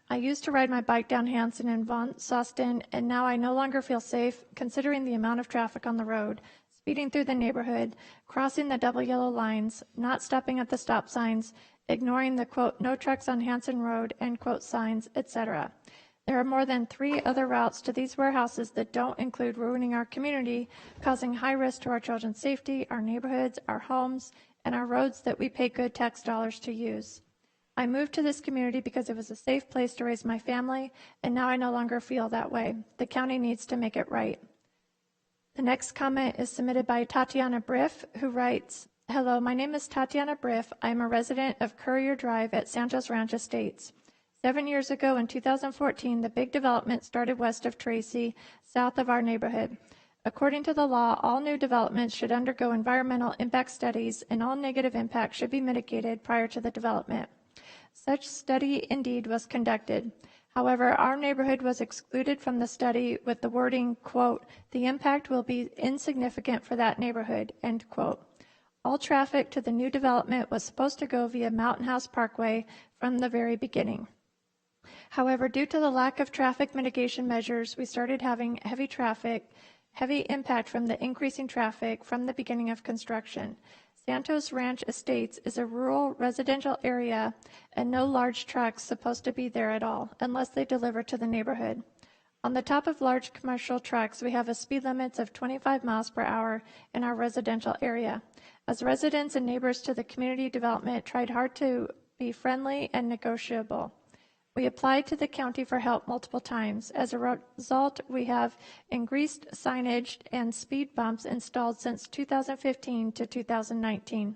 I used to ride my bike down Hanson and von Sosten, and now I no longer feel safe considering the amount of traffic on the road, speeding through the neighborhood, crossing the double yellow lines, not stopping at the stop signs, ignoring the, quote, no trucks on Hanson Road, end quote, signs, etc. There are more than 3 other routes to these warehouses that don't include ruining our community, causing high risk to our children's safety, our neighborhoods, our homes, and our roads that we pay good tax dollars to use. I moved to this community because it was a safe place to raise my family, and now I no longer feel that way. The county needs to make it right. The next comment is submitted by Tatiana Briff, who writes, Hello, my name is Tatiana Briff. I am a resident of Courier Drive at Santos Ranch Estates. 7 years ago in 2014, the big development started west of Tracy, south of our neighborhood. According to the law, all new developments should undergo environmental impact studies, and all negative impacts should be mitigated prior to the development. Such study indeed was conducted. However, our neighborhood was excluded from the study with the wording, quote, "The impact will be insignificant for that neighborhood," end quote. All traffic to the new development was supposed to go via Mountain House Parkway from the very beginning. However, due to the lack of traffic mitigation measures, we started having heavy impact from the increasing traffic from the beginning of construction. Santos Ranch Estates is a rural residential area, and no large trucks supposed to be there at all, unless they deliver to the neighborhood. On the top of large commercial trucks, we have a speed limits of 25 miles per hour in our residential area. As residents and neighbors to the community development tried hard to be friendly and negotiable, we applied to the county for help multiple times. As a result, we have increased signage and speed bumps installed since 2015 to 2019.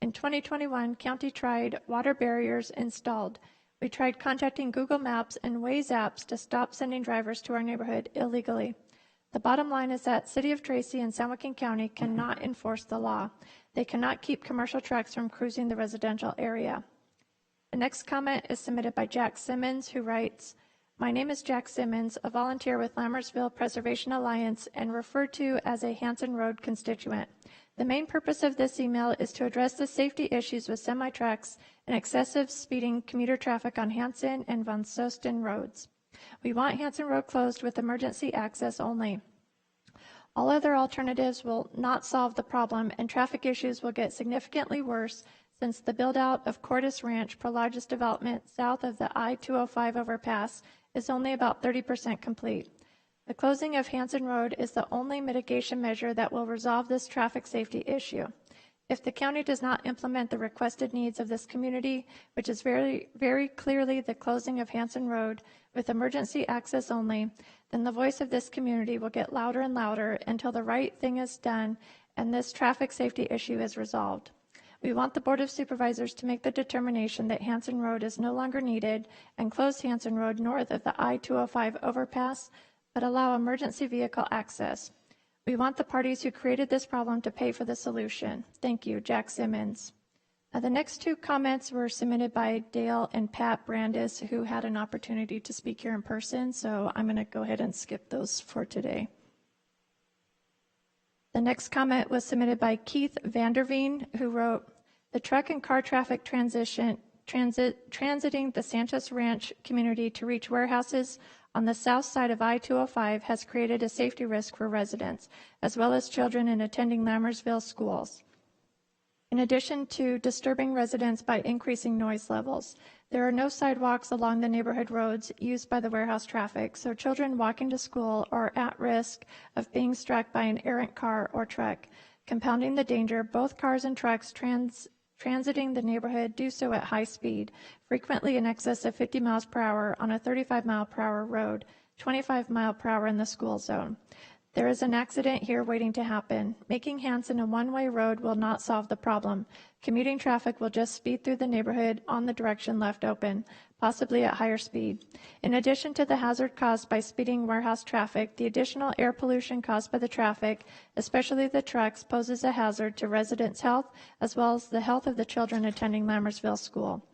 In 2021, county tried water barriers installed. We tried contacting Google Maps and Waze apps to stop sending drivers to our neighborhood illegally. The bottom line is that City of Tracy and San Joaquin County cannot enforce the law. They cannot keep commercial trucks from cruising the residential area. The next comment is submitted by Jack Simmons, who writes, "My name is Jack Simmons, a volunteer with Lammersville Preservation Alliance and referred to as a Hanson Road constituent. The main purpose of this email is to address the safety issues with semi-trucks and excessive speeding commuter traffic on Hanson and Von Sosten roads. We want Hanson Road closed with emergency access only. All other alternatives will not solve the problem, and traffic issues will get significantly worse since the build-out of Cordes Ranch Prologis development south of the I-205 overpass is only about 30% complete. The closing of Hanson Road is the only mitigation measure that will resolve this traffic safety issue. If the county does not implement the requested needs of this community, which is very, very clearly the closing of Hanson Road with emergency access only, then the voice of this community will get louder and louder until the right thing is done and this traffic safety issue is resolved. We want the Board of Supervisors to make the determination that Hanson Road is no longer needed and close Hanson Road north of the I-205 overpass, but allow emergency vehicle access. We want the parties who created this problem to pay for the solution. Thank you, Jack Simmons." The next two comments were submitted by Dale and Pat Brandis, who had an opportunity to speak here in person, so I'm going to go ahead and skip those for today. The next comment was submitted by Keith Vanderveen, who wrote, "The truck and car traffic transiting the Santos Ranch community to reach warehouses on the south side of I-205 has created a safety risk for residents, as well as children in attending Lammersville schools. In addition to disturbing residents by increasing noise levels, there are no sidewalks along the neighborhood roads used by the warehouse traffic, so children walking to school are at risk of being struck by an errant car or truck. Compounding the danger, both cars and trucks transiting the neighborhood do so at high speed, frequently in excess of 50 miles per hour on a 35 mile per hour road, 25 mile per hour in the school zone. There is an accident here waiting to happen. Making Hanson a one-way road will not solve the problem. Commuting traffic will just speed through the neighborhood on the direction left open, possibly at higher speed. In addition to the hazard caused by speeding warehouse traffic, the additional air pollution caused by the traffic, especially the trucks, poses a hazard to residents' health as well as the health of the children attending Lammersville School.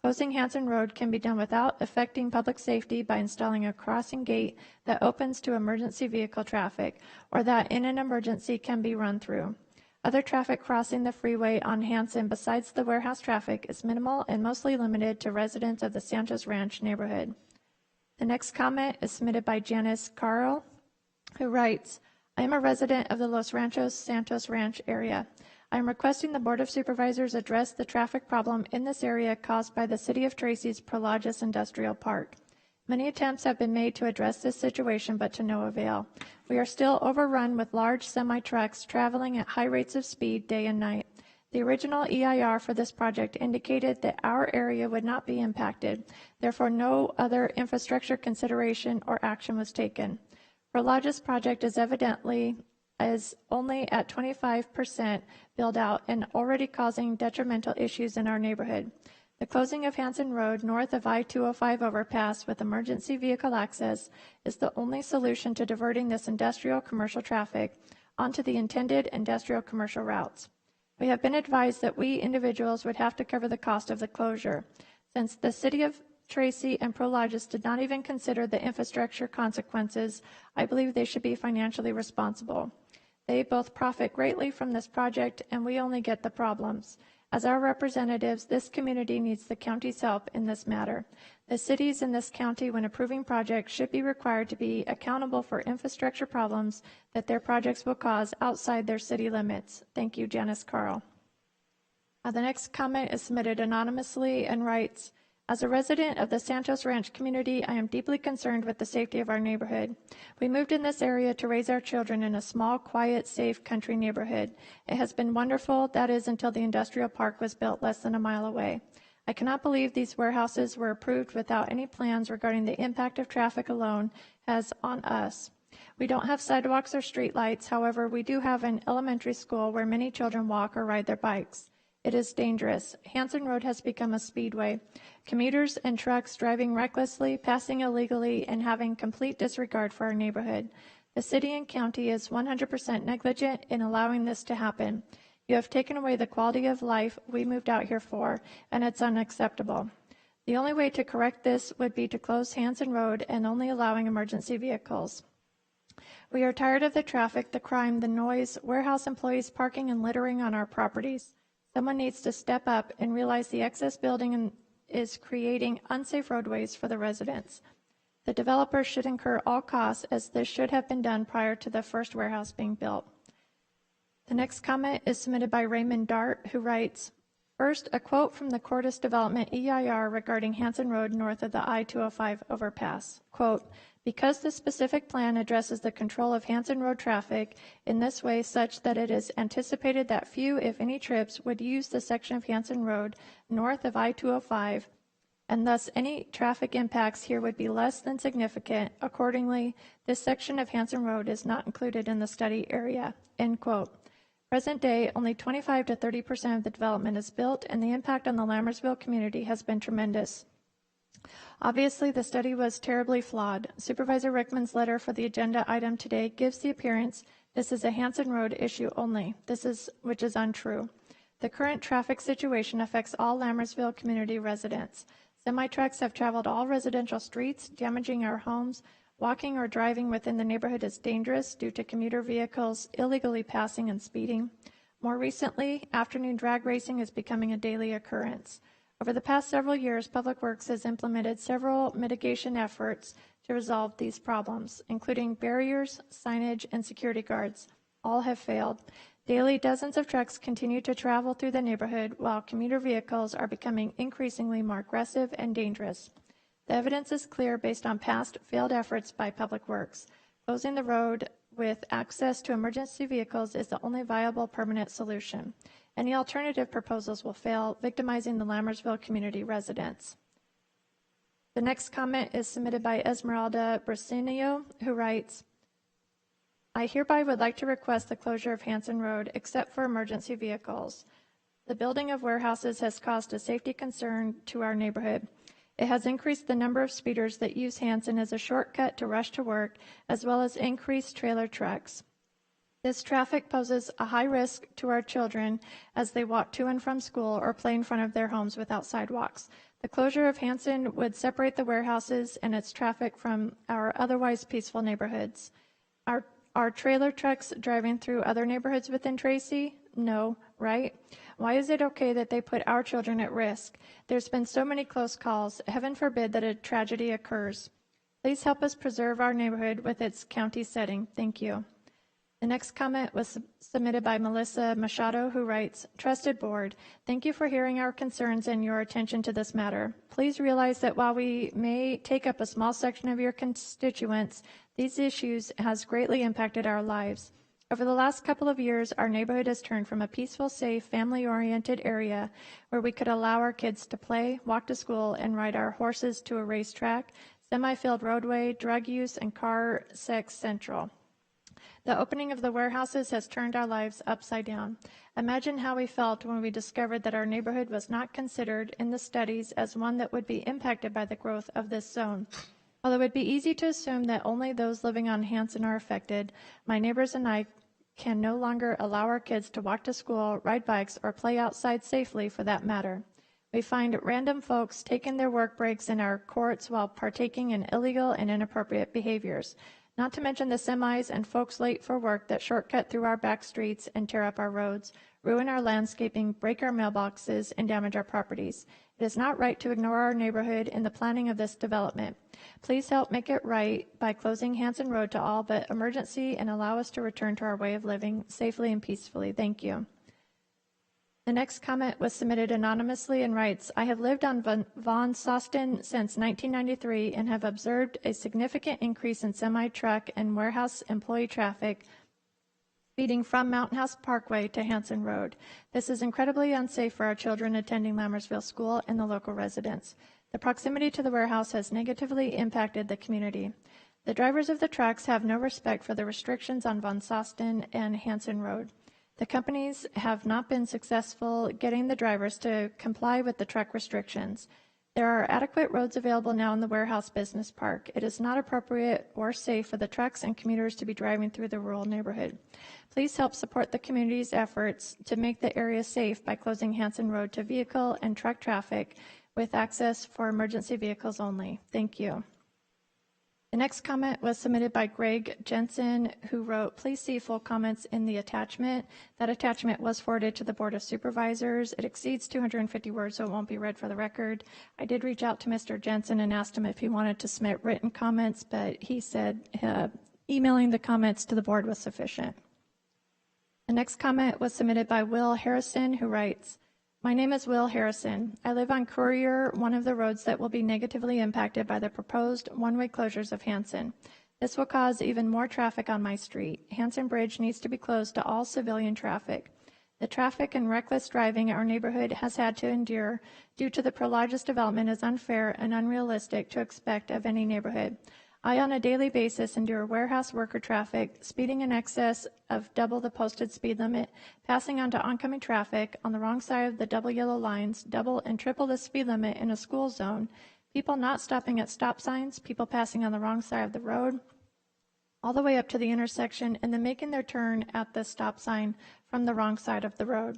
Closing Hanson Road can be done without affecting public safety by installing a crossing gate that opens to emergency vehicle traffic, or that in an emergency can be run through. Other traffic crossing the freeway on Hanson besides the warehouse traffic is minimal and mostly limited to residents of the Santos Ranch neighborhood." The next comment is submitted by Janice Carl, who writes, "I am a resident of the Los Ranchos Santos Ranch area. I am requesting the Board of Supervisors address the traffic problem in this area caused by the City of Tracy's Prologis Industrial Park. Many attempts have been made to address this situation, but to no avail. We are still overrun with large semi-trucks traveling at high rates of speed day and night. The original EIR for this project indicated that our area would not be impacted. Therefore, no other infrastructure consideration or action was taken. Prologis project is only at 25% build out and already causing detrimental issues in our neighborhood. The closing of Hanson Road north of I-205 overpass with emergency vehicle access is the only solution to diverting this industrial commercial traffic onto the intended industrial commercial routes. We have been advised that we individuals would have to cover the cost of the closure. Since the City of Tracy and Prologis did not even consider the infrastructure consequences, I believe they should be financially responsible. They both profit greatly from this project, and we only get the problems. As our representatives, this community needs the county's help in this matter. The cities in this county, when approving projects, should be required to be accountable for infrastructure problems that their projects will cause outside their city limits. Thank you, Janice Carl. The next comment is submitted anonymously and writes, as a resident of the Santos Ranch community, I am deeply concerned with the safety of our neighborhood. We moved in this area to raise our children in a small, quiet, safe country neighborhood. It has been wonderful, that is, until the industrial park was built less than a mile away. I cannot believe these warehouses were approved without any plans regarding the impact of traffic alone has on us. We don't have sidewalks or streetlights. However, we do have an elementary school where many children walk or ride their bikes. It is dangerous. Hanson Road has become a speedway. Commuters and trucks driving recklessly, passing illegally, and having complete disregard for our neighborhood. The city and county is 100% negligent in allowing this to happen. You have taken away the quality of life we moved out here for, and it's unacceptable. The only way to correct this would be to close Hanson Road and only allowing emergency vehicles. We are tired of the traffic, the crime, the noise, warehouse employees parking and littering on our properties. Someone needs to step up and realize the excess building is creating unsafe roadways for the residents. The developer should incur all costs, as this should have been done prior to the first warehouse being built. The next comment is submitted by Raymond Dart, who writes, first, a quote from the Cordis Development EIR regarding Hanson Road north of the I-205 overpass. Quote, because the specific plan addresses the control of Hanson Road traffic in this way such that it is anticipated that few, if any, trips would use the section of Hanson Road north of I-205, and thus any traffic impacts here would be less than significant. Accordingly, this section of Hanson Road is not included in the study area, end quote. Present day, only 25 to 30% of the development is built, and the impact on the Lammersville community has been tremendous. Obviously, the study was terribly flawed. Supervisor Rickman's letter for the agenda item today gives the appearance this is a Hanson Road issue only, which is untrue. The current traffic situation affects all Lammersville community residents. Semi-trucks have traveled all residential streets, damaging our homes. Walking or driving within the neighborhood is dangerous due to commuter vehicles illegally passing and speeding. More recently, afternoon drag racing is becoming a daily occurrence. Over the past several years, Public Works has implemented several mitigation efforts to resolve these problems, including barriers, signage, and security guards. All have failed. Daily, dozens of trucks continue to travel through the neighborhood, while commuter vehicles are becoming increasingly more aggressive and dangerous. The evidence is clear based on past failed efforts by Public Works. Closing the road with access to emergency vehicles is the only viable permanent solution. Any alternative proposals will fail, victimizing the Lammersville community residents. The next comment is submitted by Esmeralda Brasenio, who writes, I hereby would like to request the closure of Hanson Road except for emergency vehicles. The building of warehouses has caused a safety concern to our neighborhood. It has increased the number of speeders that use Hanson as a shortcut to rush to work, as well as increased trailer trucks. This traffic poses a high risk to our children as they walk to and from school or play in front of their homes without sidewalks. The closure of Hanson would separate the warehouses and its traffic from our otherwise peaceful neighborhoods. Are trailer trucks driving through other neighborhoods within Tracy? No, right? Why is it okay that they put our children at risk? There's been so many close calls. Heaven forbid that a tragedy occurs. Please help us preserve our neighborhood with its county setting. Thank you. The next comment was submitted by Melissa Machado, who writes, Trusted Board, thank you for hearing our concerns and your attention to this matter. Please realize that while we may take up a small section of your constituents, these issues has greatly impacted our lives. Over the last couple of years, our neighborhood has turned from a peaceful, safe, family-oriented area where we could allow our kids to play, walk to school, and ride our horses to a racetrack, semi-filled roadway, drug use, and car sex central. The opening of the warehouses has turned our lives upside down. Imagine how we felt when we discovered that our neighborhood was not considered in the studies as one that would be impacted by the growth of this zone. While it would be easy to assume that only those living on Hanson are affected, my neighbors and I can no longer allow our kids to walk to school, ride bikes, or play outside safely for that matter. We find random folks taking their work breaks in our courts while partaking in illegal and inappropriate behaviors, not to mention the semis and folks late for work that shortcut through our back streets and tear up our roads, ruin our landscaping, break our mailboxes, and damage our properties. It is not right to ignore our neighborhood in the planning of this development. Please help make it right by closing Hanson Road to all but emergency and allow us to return to our way of living safely and peacefully. Thank you. The next comment was submitted anonymously and writes, I have lived on Von Sosten since 1993 and have observed a significant increase in semi-truck and warehouse employee traffic speeding from Mountain House Parkway to Hanson Road. This is incredibly unsafe for our children attending Lammersville School and the local residents. The proximity to the warehouse has negatively impacted the community. The drivers of the trucks have no respect for the restrictions on Von Sosten and Hanson Road. The companies have not been successful getting the drivers to comply with the truck restrictions. There are adequate roads available now in the warehouse business park. It is not appropriate or safe for the trucks and commuters to be driving through the rural neighborhood. Please help support the community's efforts to make the area safe by closing Hanson Road to vehicle and truck traffic with access for emergency vehicles only. Thank you. The next comment was submitted by Greg Jensen, who wrote, please see full comments in the attachment. That attachment was forwarded to the Board of Supervisors. It exceeds 250 words, so it won't be read for the record. I did reach out to Mr. Jensen and asked him if he wanted to submit written comments, but he said emailing the comments to the board was sufficient. The next comment was submitted by Will Harrison, who writes, my name is Will Harrison. I live on Courier, one of the roads that will be negatively impacted by the proposed one-way closures of Hanson. This will cause even more traffic on my street. Hanson Bridge needs to be closed to all civilian traffic. The traffic and reckless driving our neighborhood has had to endure due to the Prologis development is unfair and unrealistic to expect of any neighborhood. I, on a daily basis, endure warehouse worker traffic, speeding in excess of double the posted speed limit, passing onto oncoming traffic on the wrong side of the double yellow lines, double and triple the speed limit in a school zone, people not stopping at stop signs, people passing on the wrong side of the road, all the way up to the intersection, and then making their turn at the stop sign from the wrong side of the road.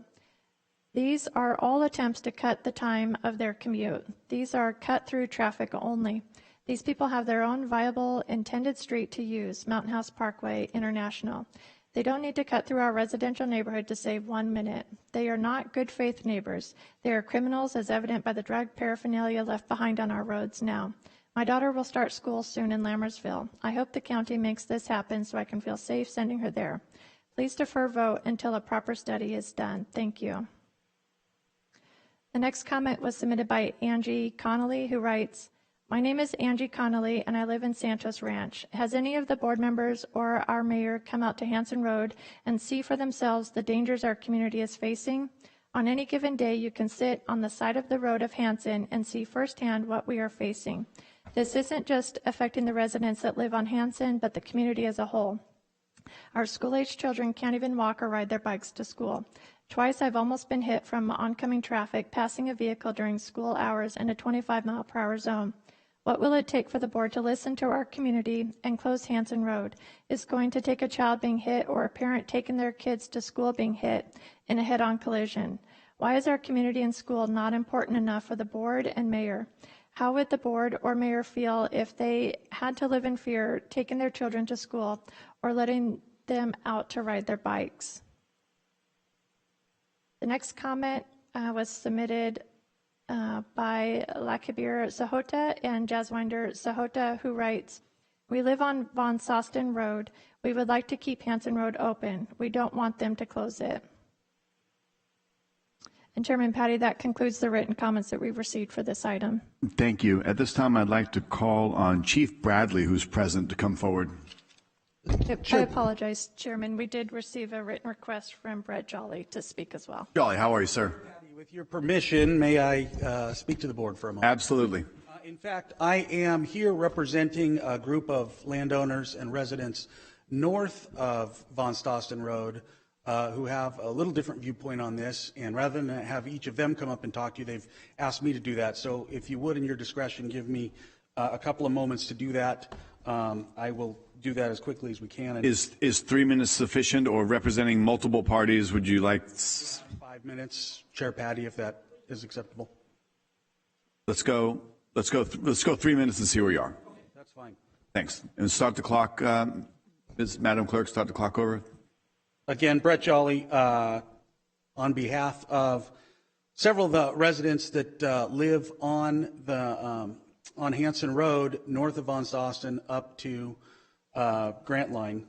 These are all attempts to cut the time of their commute. These are cut-through traffic only. These people have their own viable intended street to use, Mountain House Parkway International. They don't need to cut through our residential neighborhood to save 1 minute. They are not good faith neighbors. They are criminals, as evident by the drug paraphernalia left behind on our roads now. My daughter will start school soon in Lammersville. I hope the county makes this happen so I can feel safe sending her there. Please defer vote until a proper study is done. Thank you. The next comment was submitted by Angie Connolly, who writes, my name is Angie Connolly, and I live in Santos Ranch. Has any of the board members or our mayor come out to Hanson Road and see for themselves the dangers our community is facing? On any given day, you can sit on the side of the road of Hanson and see firsthand what we are facing. This isn't just affecting the residents that live on Hanson, but the community as a whole. Our school-age children can't even walk or ride their bikes to school. Twice I've almost been hit from oncoming traffic passing a vehicle during school hours in a 25-mile-per-hour zone. What will it take for the board to listen to our community and close Hanson Road? Is going to take a child being hit or a parent taking their kids to school being hit in a head-on collision? Why is our community and school not important enough for the board and mayor? How would the board or mayor feel if they had to live in fear taking their children to school or letting them out to ride their bikes? The next comment was submitted by Lakabir Sahota and Jaswinder Sahota, who writes, we live on Von Sosten Road. We would like to keep Hanson Road open. We don't want them to close it. And Chairman Patty, that concludes the written comments that we've received for this item. Thank you. At this time, I'd like to call on Chief Bradley, who's present, to come forward. I apologize, Chairman. We did receive a written request from Brett Jolly to speak as well. Jolly, how are you, sir? With your permission, may I speak to the board for a moment? Absolutely. In fact, I am here representing a group of landowners and residents north of Von Stosten Road who have a little different viewpoint on this, and rather than have each of them come up and talk to you, they've asked me to do that. So if you would, in your discretion, give me a couple of moments to do that. I will do that as quickly as we can. Is 3 minutes sufficient, or representing multiple parties, would you like 5 minutes, Chair Patty, if that is acceptable? Let's go 3 minutes and see where you are. Okay, that's fine. Thanks. And start the clock, Madam Clerk, start the clock over. Again, Brett Jolly, on behalf of several of the residents that live on the on Hanson Road, north of Von Stosten, up to Grant Line,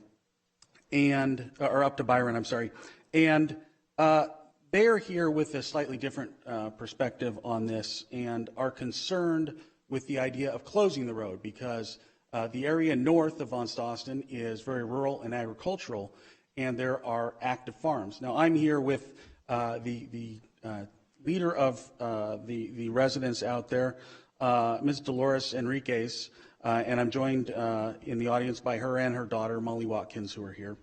and or up to Byron, I'm sorry, and they are here with a slightly different perspective on this, and are concerned with the idea of closing the road because the area north of Von Stosten is very rural and agricultural, and there are active farms. Now, I'm here with the leader of the residents out there, Ms. Dolores Enriquez, and I'm joined in the audience by her and her daughter, Molly Watkins, who are here.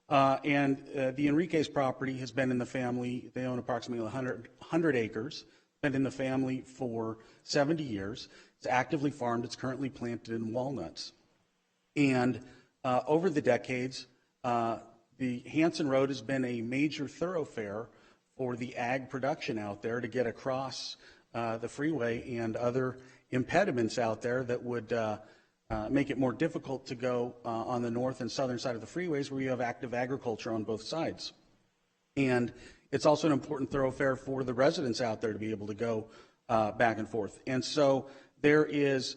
And the Enriquez property has been in the family. They own approximately 100 acres, been in the family for 70 years. It's actively farmed. It's currently planted in walnuts. And over the decades, the Hanson Road has been a major thoroughfare for the ag production out there to get across the freeway and other impediments out there that would make it more difficult to go on the north and southern side of the freeways where you have active agriculture on both sides. And it's also an important thoroughfare for the residents out there to be able to go back and forth. And so there is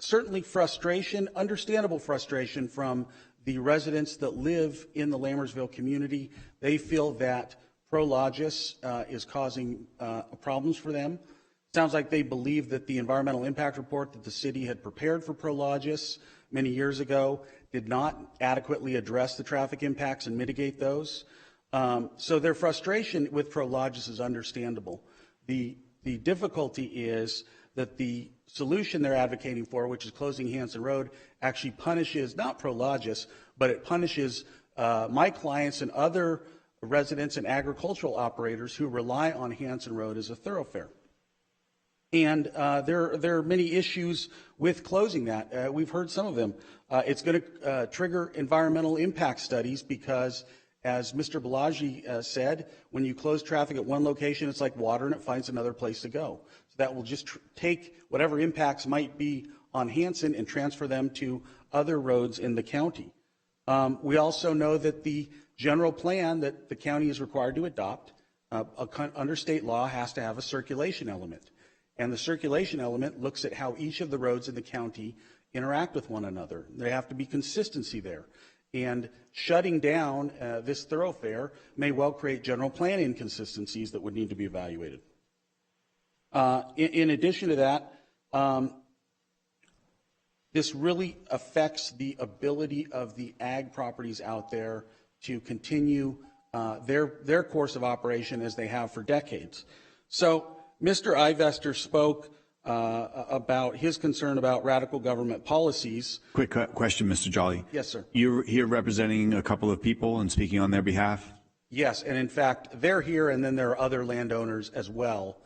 certainly frustration, understandable frustration from the residents that live in the Lammersville community. They feel that Prologis is causing problems for them. Sounds like they believe that the environmental impact report that the city had prepared for Prologis many years ago did not adequately address the traffic impacts and mitigate those. So their frustration with Prologis is understandable. The difficulty is that the solution they're advocating for, which is closing Hanson Road, actually punishes not Prologis, but it punishes my clients and other residents and agricultural operators who rely on Hanson Road as a thoroughfare. And there are many issues with closing that. We've heard some of them. It's going to trigger environmental impact studies because, as Mr. Balaji said, when you close traffic at one location, it's like water and it finds another place to go. So that will just take whatever impacts might be on Hanson and transfer them to other roads in the county. We also know that the general plan that the county is required to adopt under state law has to have a circulation element. And the circulation element looks at how each of the roads in the county interact with one another. There have to be consistency there. And shutting down this thoroughfare may well create general plan inconsistencies that would need to be evaluated. In addition to that, this really affects the ability of the ag properties out there to continue their course of operation as they have for decades. So Mr. Ivester spoke about his concern about radical government policies. Quick question, Mr. Jolly. Yes, sir. You're here representing a couple of people and speaking on their behalf? Yes, and in fact, they're here, and then there are other landowners as well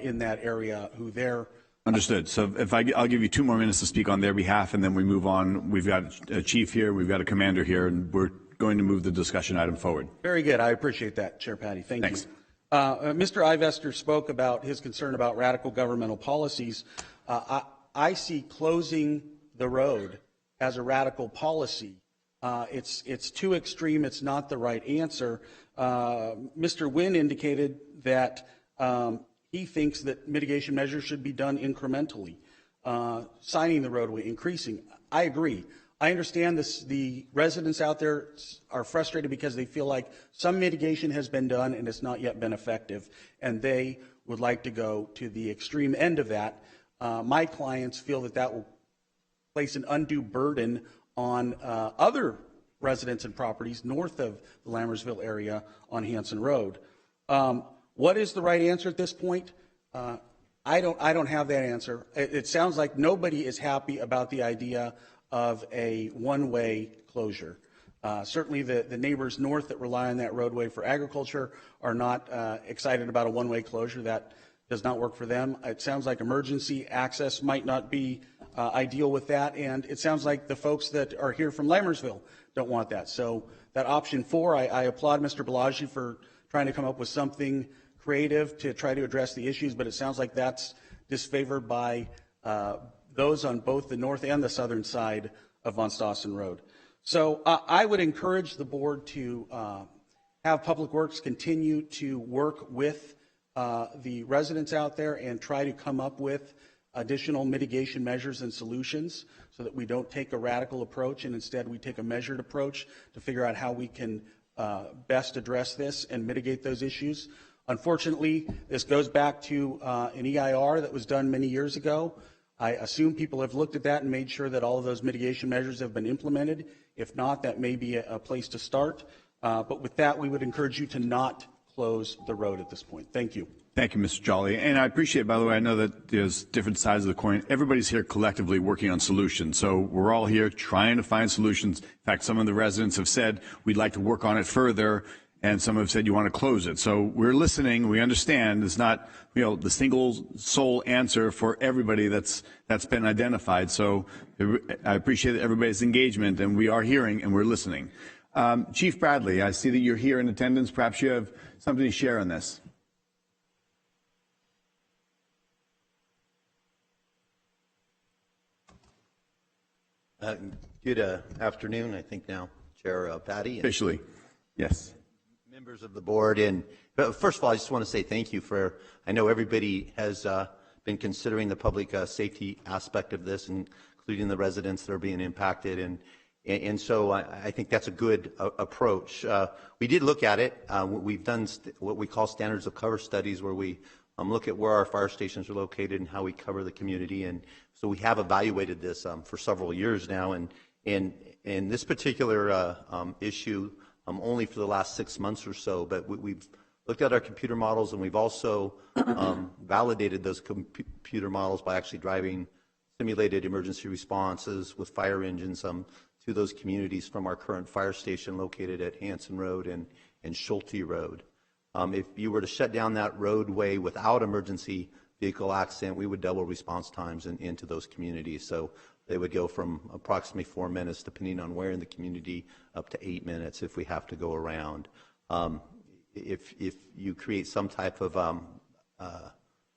in that area who they're... Understood. So if I'll give you 2 more minutes to speak on their behalf, and then we move on. We've got a chief here, we've got a commander here, and we're going to move the discussion item forward. Very good. I appreciate that, Chair Patty. Thanks. You. Mr. Ivester spoke about his concern about radical governmental policies. I see closing the road as a radical policy. It's too extreme. It's not the right answer. Mr. Wynn indicated that he thinks that mitigation measures should be done incrementally, signing the roadway, increasing. I agree. I understand this, the residents out there are frustrated because they feel like some mitigation has been done and it's not yet been effective, and they would like to go to the extreme end of that. My clients feel that that will place an undue burden on other residents and properties north of the Lammersville area on Hanson Road. What is the right answer at this point? I don't have that answer. It sounds like nobody is happy about the idea of a one-way closure. Certainly the neighbors north that rely on that roadway for agriculture are not excited about a one-way closure. That does not work for them. It sounds like emergency access might not be ideal with that, and it sounds like the folks that are here from Lamersville don't want that. So that option 4, I applaud Mr. Balaji for trying to come up with something creative to try to address the issues, but it sounds like that's disfavored by those on both the north and the southern side of Von Stossen Road. So I would encourage the board to have Public Works continue to work with the residents out there and try to come up with additional mitigation measures and solutions so that we don't take a radical approach and instead we take a measured approach to figure out how we can best address this and mitigate those issues. Unfortunately, this goes back to an EIR that was done many years ago. I assume people have looked at that and made sure that all of those mitigation measures have been implemented. If not, that may be a place to start. But with that, we would encourage you to not close the road at this point. Thank you. Thank you, Mr. Jolly. And I appreciate, by the way, I know that there's different sides of the coin. Everybody's here collectively working on solutions. So we're all here trying to find solutions. In fact, some of the residents have said, we'd like to work on it further. And some have said you want to close it. So we're listening. We understand it's not, the single sole answer for everybody that's been identified. So I appreciate everybody's engagement, and we are hearing and we're listening. Chief Bradley, I see that you're here in attendance. Perhaps you have something to share on this. Good afternoon, I think now, Chair Patty. Officially, yes. Members of the board, but first of all, I just want to say thank you for, I know everybody has been considering the public safety aspect of this, including the residents that are being impacted, and so I think that's a good approach. We did look at it. We've done what we call standards of cover studies, where we look at where our fire stations are located and how we cover the community, and so we have evaluated this for several years now, and this particular issue, only for the last 6 months or so, but we've looked at our computer models, and we've also validated those computer models by actually driving simulated emergency responses with fire engines to those communities from our current fire station located at Hanson Road and Schulte Road. If you were to shut down that roadway without emergency vehicle accident, we would double response times into those communities. So they would go from approximately 4 minutes, depending on where in the community, up to 8 minutes if we have to go around. If you create some type of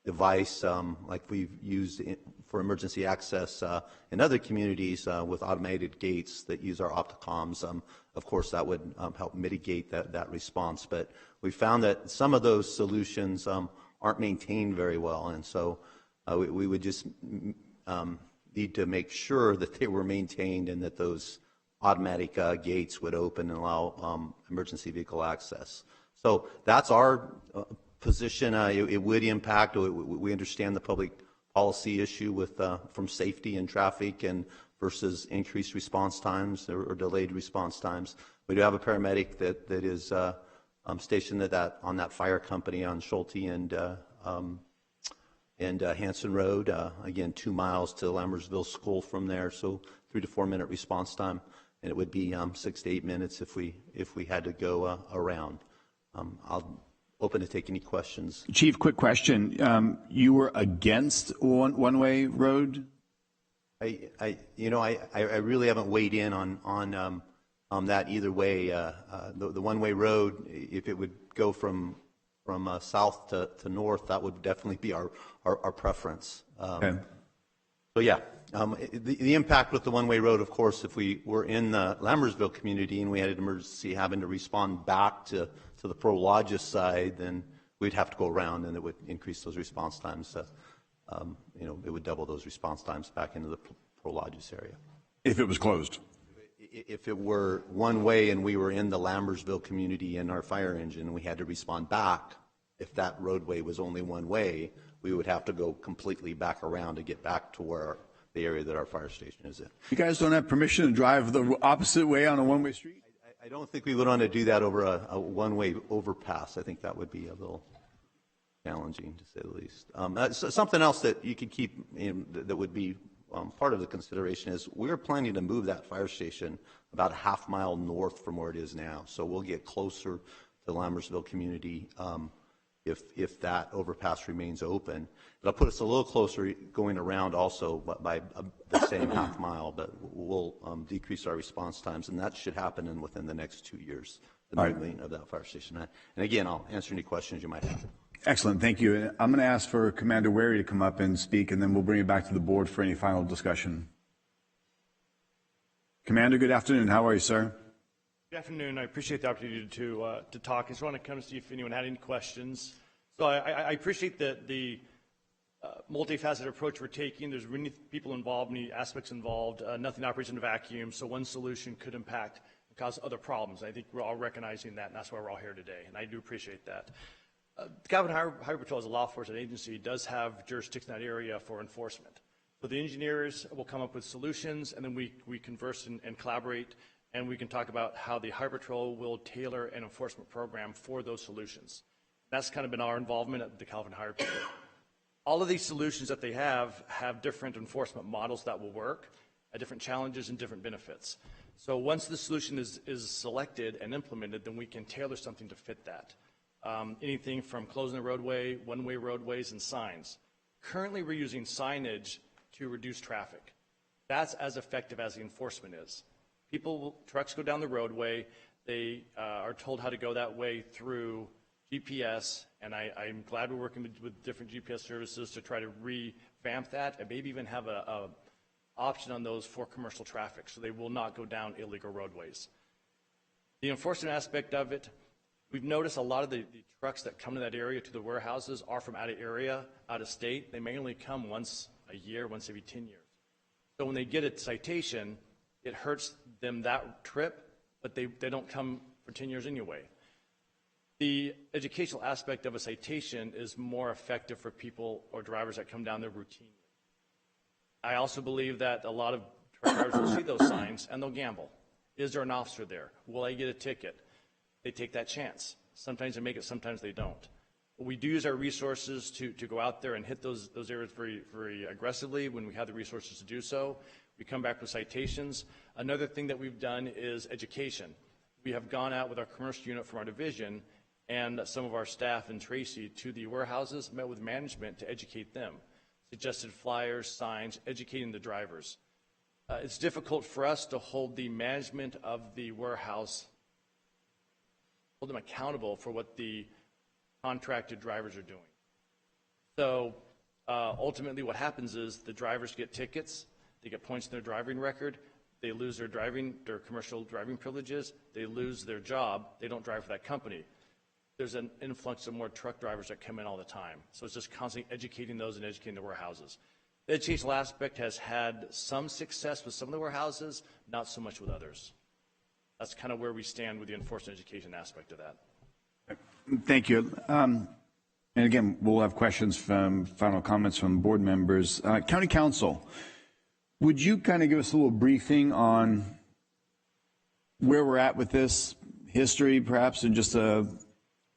device like we've used for emergency access in other communities with automated gates that use our opticoms, of course that would help mitigate that response. But we found that some of those solutions aren't maintained very well, and so we would just need to make sure that they were maintained and that those automatic gates would open and allow emergency vehicle access. So that's our position. It would impact. We understand the public policy issue with from safety and traffic and versus increased response times or delayed response times. We do have a paramedic that is stationed at on that fire company on Schulte and Hanson Road. Again, 2 miles to Lambersville School from there, so 3 to 4 minute response time, and it would be 6 to 8 minutes if we had to go around. I'll open to take any questions. Chief, quick question. You were against one-way road? I really haven't weighed in on that either way. The one-way road, if it would go from south to north, that would definitely be our preference. Okay. So yeah, the impact with the one-way road, of course, if we were in the Lambersville community and we had an emergency having to respond back to the Prologis side, then we'd have to go around, and it would increase those response times. It would double those response times back into the Prologis area. If it was closed? If it were one way and we were in the Lambersville community in our fire engine and we had to respond back, if that roadway was only one way, we would have to go completely back around to get back to where the area that our fire station is in. You guys don't have permission to drive the opposite way on a one-way street? I don't think we would want to do that over a one-way overpass. I think that would be a little challenging, to say the least. So something else that you could keep that would be part of the consideration is we're planning to move that fire station about a half mile north from where it is now. So we'll get closer to the Lambersville community if that overpass remains open. It'll put us a little closer going around also by the same half mile, but we'll decrease our response times, and that should happen within the next 2 years, the moving of that fire station. And again, I'll answer any questions you might have. Excellent, thank you. I'm going to ask for Commander Wary to come up and speak, and then we'll bring it back to the board for any final discussion. Commander, good afternoon. How are you, sir? Good afternoon. I appreciate the opportunity to talk. I just want to come to see if anyone had any questions. So I appreciate the multifaceted approach we're taking. There's many people involved, many aspects involved. Nothing operates in a vacuum, so one solution could impact and cause other problems. I think we're all recognizing that, and that's why we're all here today, and I do appreciate that. The Calvin Highway Patrol, as a law enforcement agency, does have jurisdiction in that area for enforcement. So the engineers will come up with solutions, and then we converse and collaborate, and we can talk about how the Highway Patrol will tailor an enforcement program for those solutions. That's kind of been our involvement at the Calvin Highway Patrol. All of these solutions that they have different enforcement models that will work, different challenges and different benefits. So once the solution is selected and implemented, then we can tailor something to fit that. Anything from closing the roadway, one-way roadways, and signs. Currently, we're using signage to reduce traffic. That's as effective as the enforcement is. Trucks go down the roadway, they are told how to go that way through GPS, and I'm glad we're working with different GPS services to try to revamp that and maybe even have a option on those for commercial traffic, so they will not go down illegal roadways. The enforcement aspect of it, we've noticed a lot of the trucks that come to that area, to the warehouses, are from out of state. They may only come once a year, once every 10 years. So when they get a citation, it hurts them that trip, but they don't come for 10 years anyway. The educational aspect of a citation is more effective for people or drivers that come down there routinely. I also believe that a lot of truck drivers will see those signs and they'll gamble. Is there an officer there? Will I get a ticket? They take that chance. Sometimes they make it, sometimes they don't. But we do use our resources to go out there and hit those areas very, very aggressively when we have the resources to do so. We come back with citations. Another thing that we've done is education. We have gone out with our commercial unit from our division and some of our staff in Tracy to the warehouses, met with management to educate them. Suggested flyers, signs, educating the drivers. It's difficult for us to hold the management of the warehouse, hold them accountable for what the contracted drivers are doing. So ultimately what happens is the drivers get tickets, they get points in their driving record, they lose their commercial driving privileges, they lose their job, they don't drive for that company. There's an influx of more truck drivers that come in all the time. So it's just constantly educating those and educating the warehouses. The educational aspect has had some success with some of the warehouses, not so much with others. That's kind of where we stand with the enforcement education aspect of that. Thank you. And again, we'll have questions final comments from board members. County Council, would you kind of give us a little briefing on where we're at with this history, perhaps, and just a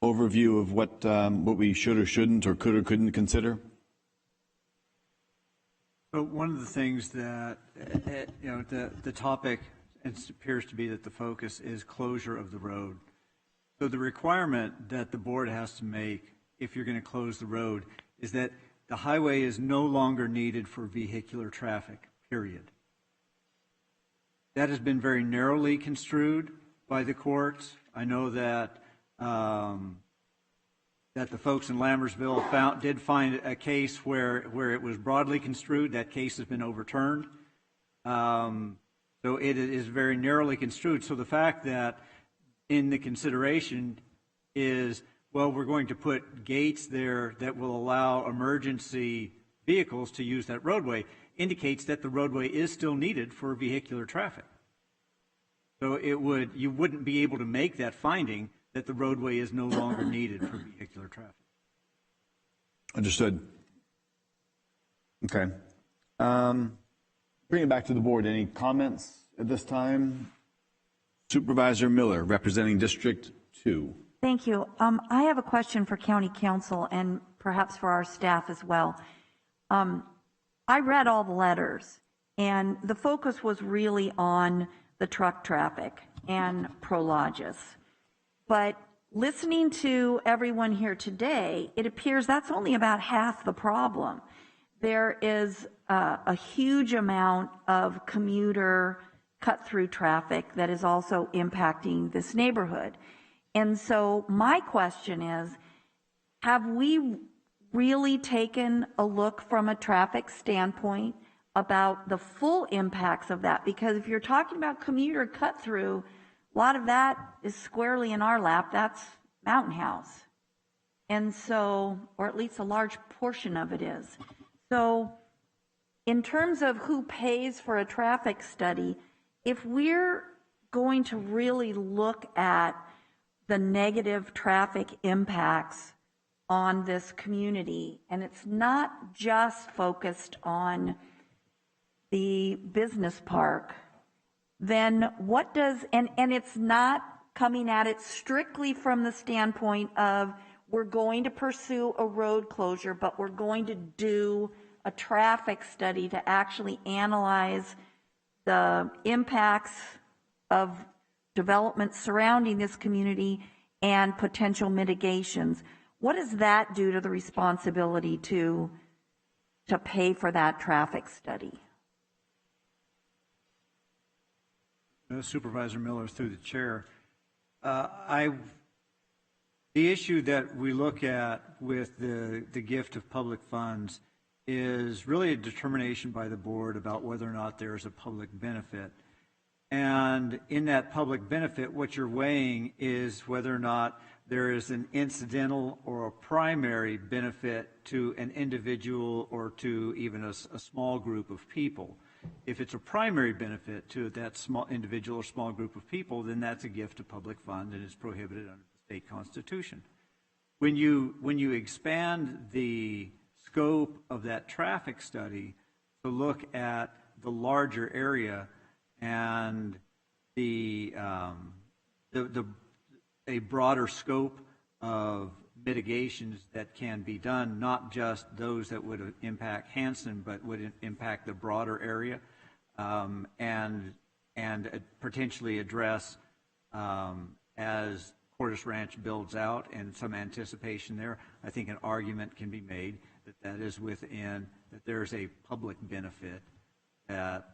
overview of what we should or shouldn't or could or couldn't consider? So one of the things that, the topic appears to be that the focus is closure of the road. So the requirement that the board has to make if you're going to close the road is that the highway is no longer needed for vehicular traffic, period. That has been very narrowly construed by the courts. I know that that the folks in Lambersville did find a case where it was broadly construed. That case has been overturned. So it is very narrowly construed. So the fact that in the consideration is, well, we're going to put gates there that will allow emergency vehicles to use that roadway indicates that the roadway is still needed for vehicular traffic. So you wouldn't be able to make that finding that the roadway is no longer needed for vehicular traffic. Understood. Okay. Bring it back to the board. Any comments at this time? Supervisor Miller, representing District 2. Thank you. I have a question for County Council and perhaps for our staff as well. I read all the letters, and the focus was really on the truck traffic and Prologis. But listening to everyone here today, it appears that's only about half the problem. There is a huge amount of commuter cut-through traffic that is also impacting this neighborhood. And so my question is, have we really taken a look from a traffic standpoint about the full impacts of that? Because if you're talking about commuter cut-through, a lot of that is squarely in our lap. That's Mountain House. And so, or at least a large portion of it is. So in terms of who pays for a traffic study, if we're going to really look at the negative traffic impacts on this community, and it's not just focused on the business park, then what does, and it's not coming at it strictly from the standpoint of we're going to pursue a road closure, but we're going to do a traffic study to actually analyze the impacts of development surrounding this community and potential mitigations. What does that do to the responsibility to pay for that traffic study? Supervisor Miller, through the chair, the issue that we look at with the gift of public funds is really a determination by the board about whether or not there's a public benefit. And in that public benefit, what you're weighing is whether or not there is an incidental or a primary benefit to an individual or to even a small group of people. If it's a primary benefit to that small individual or small group of people, then that's a gift of public fund and is prohibited under the state constitution. When you expand the scope of that traffic study to look at the larger area and a broader scope of mitigations that can be done, not just those that would impact Hanson, but would impact the broader area, and potentially address as Cordes Ranch builds out and some anticipation there. I think an argument can be made that is within, that there's a public benefit that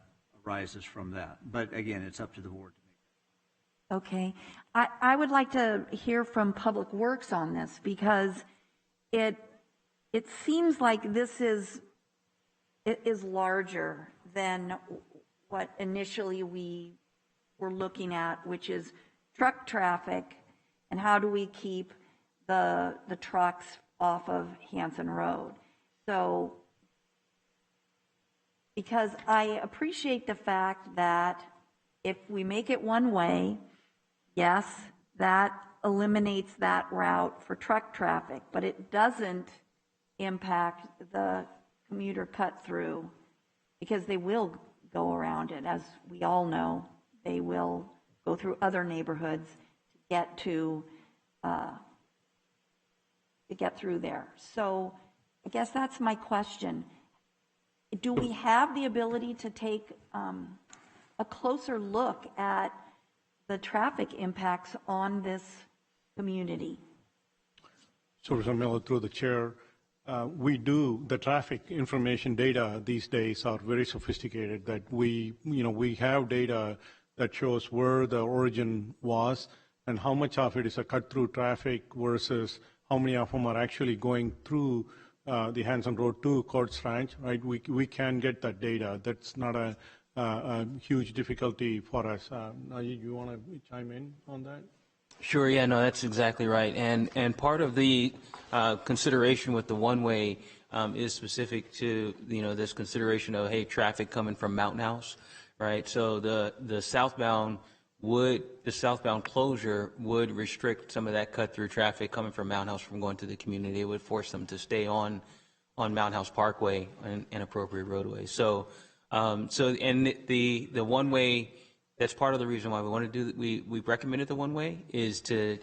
arises from that. But again, it's up to the board. Okay. I would like to hear from Public Works on this, because it seems like it is larger than what initially we were looking at, which is truck traffic and how do we keep the trucks off of Hanson Road. So, because I appreciate the fact that if we make it one way, yes, that eliminates that route for truck traffic, but it doesn't impact the commuter cut through, because they will go around it. As we all know, they will go through other neighborhoods to get through there. So I guess that's my question. Do we have the ability to take a closer look at the traffic impacts on this community? Supervisor Miller, through the chair, the traffic information data these days are very sophisticated, that we have data that shows where the origin was and how much of it is a cut-through traffic versus how many of them are actually going through the Hanson Road to Cordes Ranch, right? We can get that data. That's not a huge difficulty for us. Najee, you want to chime in on that? Sure, yeah, no, that's exactly right. And part of the consideration with the one-way is specific to, this consideration of, hey, traffic coming from Mountain House, right? So the southbound closure would restrict some of that cut-through traffic coming from Mountain House from going to the community. It would force them to stay on Mountain House Parkway and appropriate roadways. So the one-way, that's part of the reason why we want to do, we recommended the one-way is to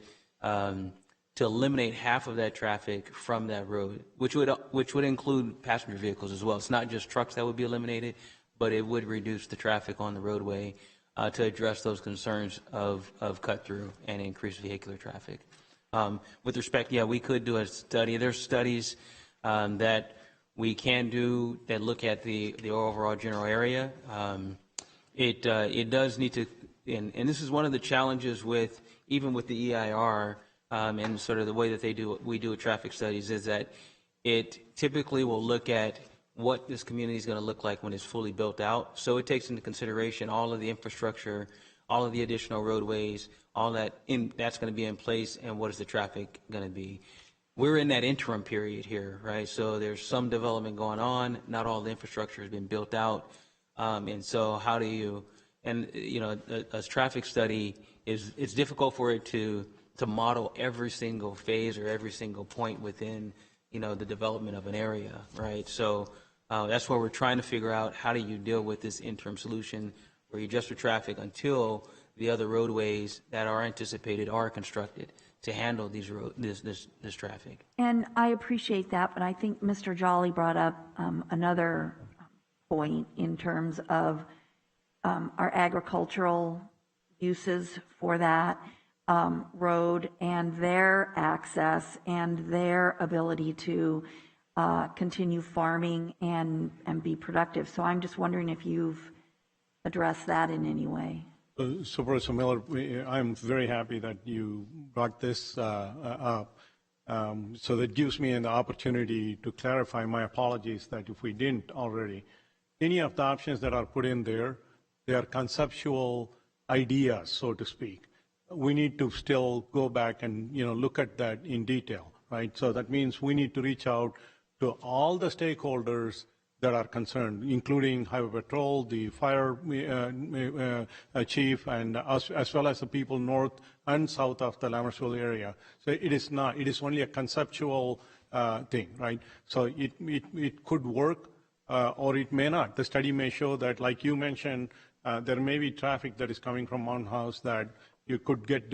eliminate half of that traffic from that road, which would include passenger vehicles as well. It's not just trucks that would be eliminated, but it would reduce the traffic on the roadway. to address those concerns of cut through and increased vehicular traffic. With respect, yeah, we could do a study. There's studies that we can do that look at the overall general area. It does need to, and this is one of the challenges with even with the EIR and sort of the way that we do traffic studies is that it typically will look at what this community is going to look like when it's fully built out. So it takes into consideration all of the infrastructure, all of the additional roadways, all that's going to be in place, and what is the traffic going to be. We're in that interim period here, right? So there's some development going on. Not all the infrastructure has been built out. And so how do you, and you know, a traffic study it's difficult for it to model every single phase or every single point within, you know, the development of an area, right? So that's where we're trying to figure out how do you deal with this interim solution where you adjust for traffic until the other roadways that are anticipated are constructed to handle this traffic. And I appreciate that, but I think Mr. Jolly brought up another point in terms of our agricultural uses for that road and their access and their ability to continue farming and be productive. So I'm just wondering if you've addressed that in any way. Supervisor Miller, I'm very happy that you brought this up. So that gives me an opportunity to clarify. My apologies that if we didn't already. Any of the options that are put in there, they are conceptual ideas, so to speak. We need to still go back and look at that in detail, right? So that means we need to reach out to all the stakeholders that are concerned, including Highway Patrol, the fire chief, and as well as the people north and south of the Lammersville area. So it is only a conceptual thing, right? So it could work or it may not. The study may show that, like you mentioned, there may be traffic that is coming from Mountain House that you could get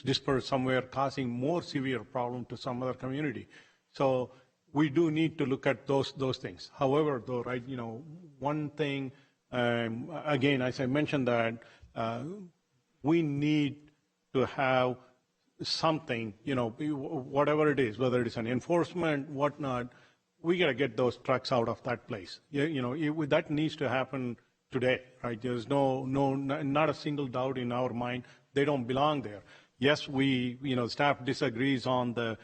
dispersed somewhere, causing more severe problem to some other community. So we do need to look at those things. However, though, right, one thing, again, as I mentioned that, we need to have something, whatever it is, whether it's an enforcement, whatnot, we got to get those trucks out of that place. That needs to happen today, right? There's not a single doubt in our mind they don't belong there. Yes, staff disagrees on the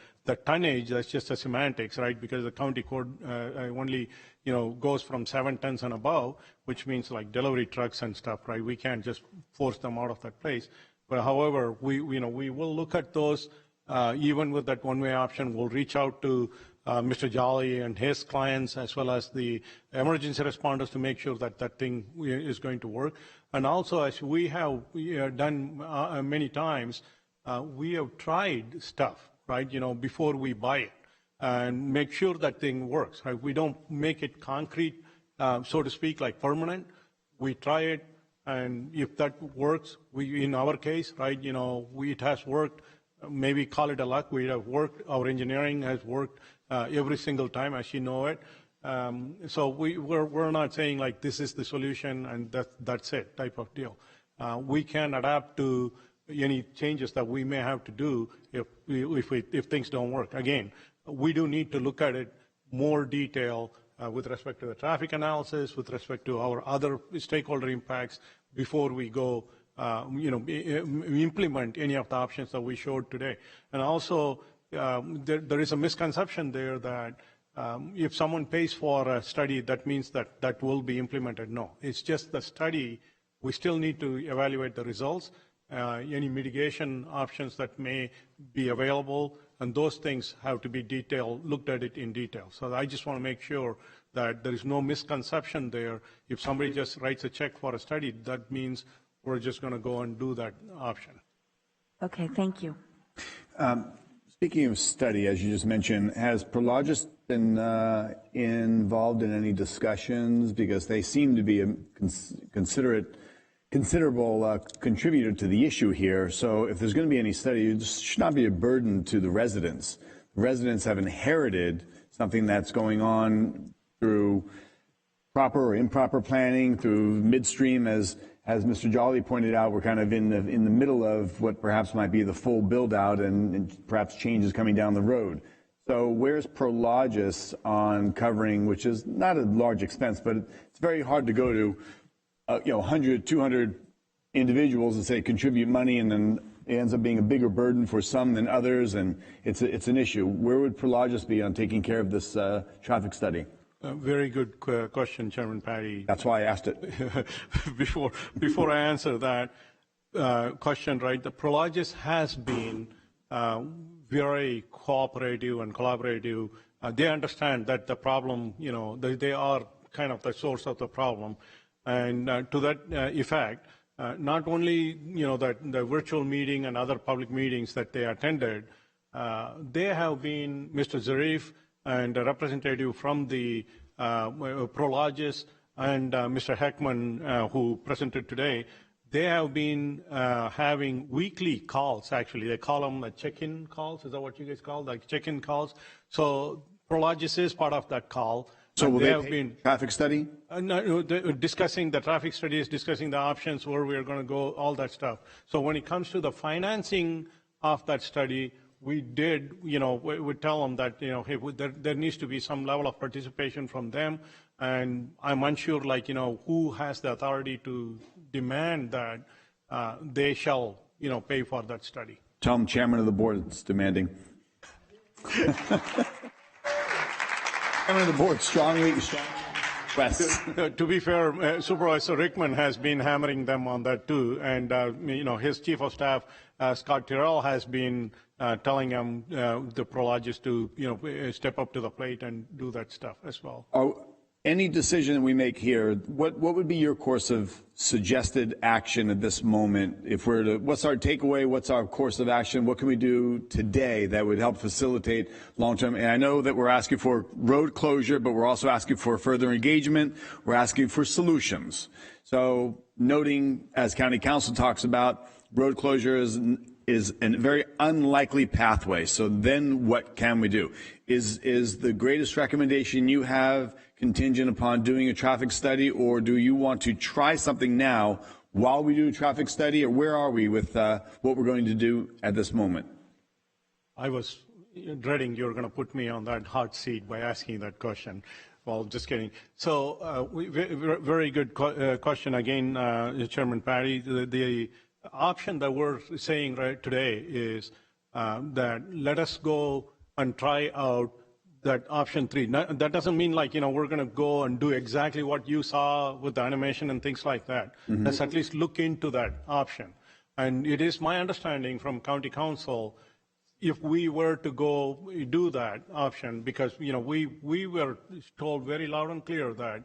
tonnage. That's just a semantics, right? Because the county code only, goes from 7 tons and above, which means like delivery trucks and stuff, right? We can't just force them out of that place. But however, we will look at those, even with that one-way option. We'll reach out to Mr. Jolly and his clients, as well as the emergency responders, to make sure that that thing is going to work. And also, as we have done many times, we have tried stuff, right, before we buy it, and make sure that thing works, right? We don't make it concrete, so to speak, like permanent. We try it, and if that works, in our case, right, it has worked. Maybe call it a luck. We have worked. Our engineering has worked every single time, as you know it. So we're not saying like this is the solution and that's it type of deal. We can adapt to any changes that we may have to do if things don't work. Again, we do need to look at it more detail with respect to the traffic analysis, with respect to our other stakeholder impacts before we go implement any of the options that we showed today. And also, there is a misconception there that if someone pays for a study, that means that will be implemented. No, it's just the study. We still need to evaluate the results, any mitigation options that may be available, and those things have to be looked at it in detail. So I just want to make sure that there is no misconception there. If somebody just writes a check for a study, that means we're just going to go and do that option. Okay, thank you. Speaking of study, as you just mentioned, has Prologis been involved in any discussions? Because they seem to be a considerable contributor to the issue here. So if there's going to be any study, it should not be a burden to the residents. The residents have inherited something that's going on through proper or improper planning, through midstream, as as Mr. Jolly pointed out, we're kind of in the middle of what perhaps might be the full build out and perhaps changes coming down the road. So where's Prologis on covering, which is not a large expense, but it's very hard to go to, 100, 200 individuals and say contribute money, and then it ends up being a bigger burden for some than others, and it's an issue. Where would Prologis be on taking care of this traffic study? Very good question, Chairman Patty. That's why I asked it. Before I answer that question, right, the Prologis has been very cooperative and collaborative. They understand that the problem, they are kind of the source of the problem. And to that effect, not only, that the virtual meeting and other public meetings that they attended, they have been, Mr. Zarif and a representative from the Prologis and Mr. Heckman, who presented today, they have been having weekly calls, actually. They call them check-in calls. Is that what you guys call, like check-in calls? So Prologis is part of that call. So will they have been traffic study? No, discussing the traffic studies, discussing the options, where we are going to go, all that stuff. So when it comes to the financing of that study, we did, we tell them that, hey, there needs to be some level of participation from them. And I'm unsure, who has the authority to demand that they shall, pay for that study. Tell them chairman of the board is demanding. Chairman of the board strongly requests. To be fair, Supervisor Rickman has been hammering them on that too, and his chief of staff, Scott Tyrrell, has been telling him, the Prologis, to step up to the plate and do that stuff as well. Any decision we make here, what would be your course of suggested action at this moment? What's our takeaway? What's our course of action? What can we do today that would help facilitate long-term? And I know that we're asking for road closure, but we're also asking for further engagement. We're asking for solutions. So noting, as County Council talks about, road closure is a very unlikely pathway. So then what can we do? Is the greatest recommendation you have contingent upon doing a traffic study, or do you want to try something now while we do a traffic study, or where are we with what we're going to do at this moment? I was dreading you were going to put me on that hot seat by asking that question. Well, just kidding. So very good question again, Chairman Patty. The option that we're saying right today is that let us go and try out that option 3. That doesn't mean we're going to go and do exactly what you saw with the animation and things like that. Mm-hmm. Let's at least look into that option. And it is my understanding from County Council, if we were to go do that option, because we were told very loud and clear that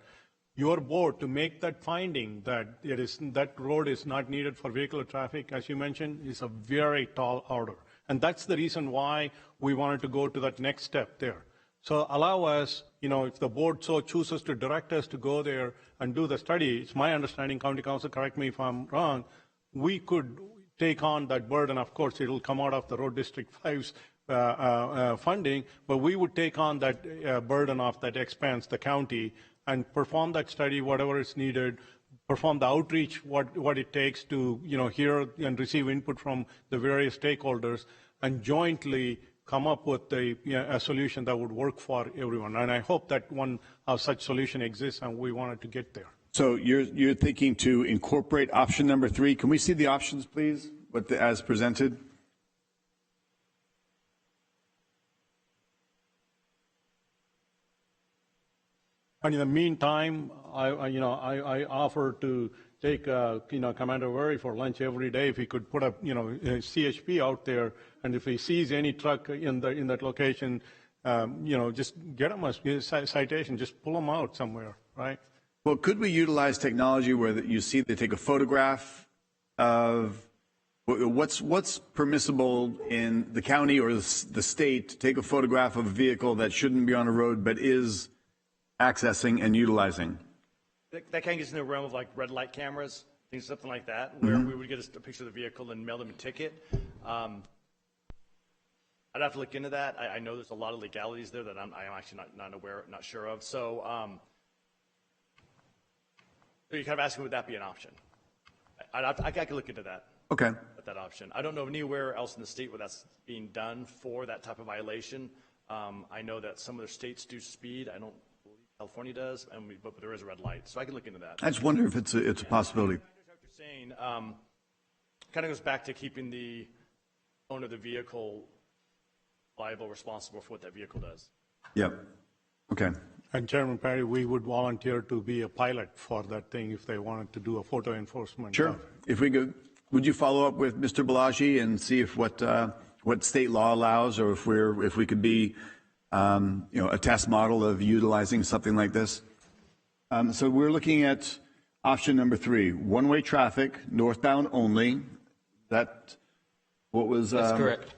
your board to make that finding that that road is not needed for vehicular traffic, as you mentioned, is a very tall order. And that's the reason why we wanted to go to that next step there. So allow us, if the board so chooses to direct us to go there and do the study, it's my understanding, County Council, correct me if I'm wrong, we could take on that burden. Of course, it'll come out of the Road District 5's funding, but we would take on that burden of that expense, the county, and perform that study, whatever is needed, perform the outreach, what it takes to, hear and receive input from the various stakeholders, and jointly come up with a solution that would work for everyone. And I hope that one such solution exists, and we wanted to get there. So you're thinking to incorporate option number 3. Can we see the options, please, as presented? And in the meantime, I offer to take Commander Wary for lunch every day if he could put a CHP out there, and if he sees any truck in that location, just get him a citation, just pull him out somewhere, right? Well, could we utilize technology where you see they take a photograph of what's permissible in the county or the state to take a photograph of a vehicle that shouldn't be on a road but is accessing and utilizing? That kind of gets in the realm of red light cameras, something like that, where we would get a picture of the vehicle and mail them a ticket. I'd have to look into that. I know there's a lot of legalities there that I'm actually not sure of. So you're kind of asking, would that be an option? I can look into that. Okay. At that option. I don't know anywhere else in the state where that's being done for that type of violation. I know that some other states do speed. I don't believe California does, but there is a red light. So I can look into that. I just wonder if it's a possibility. What you're saying kind of goes back to keeping the owner of the vehicle liable, responsible for what that vehicle does. Yep. Okay. And Chairman Perry, we would volunteer to be a pilot for that thing if they wanted to do a photo enforcement. Sure. If we could, would you follow up with Mr. Balaji and see if what state law allows, or if we could be, a test model of utilizing something like this? So we're looking at option number 3, one-way traffic, northbound only. That's correct.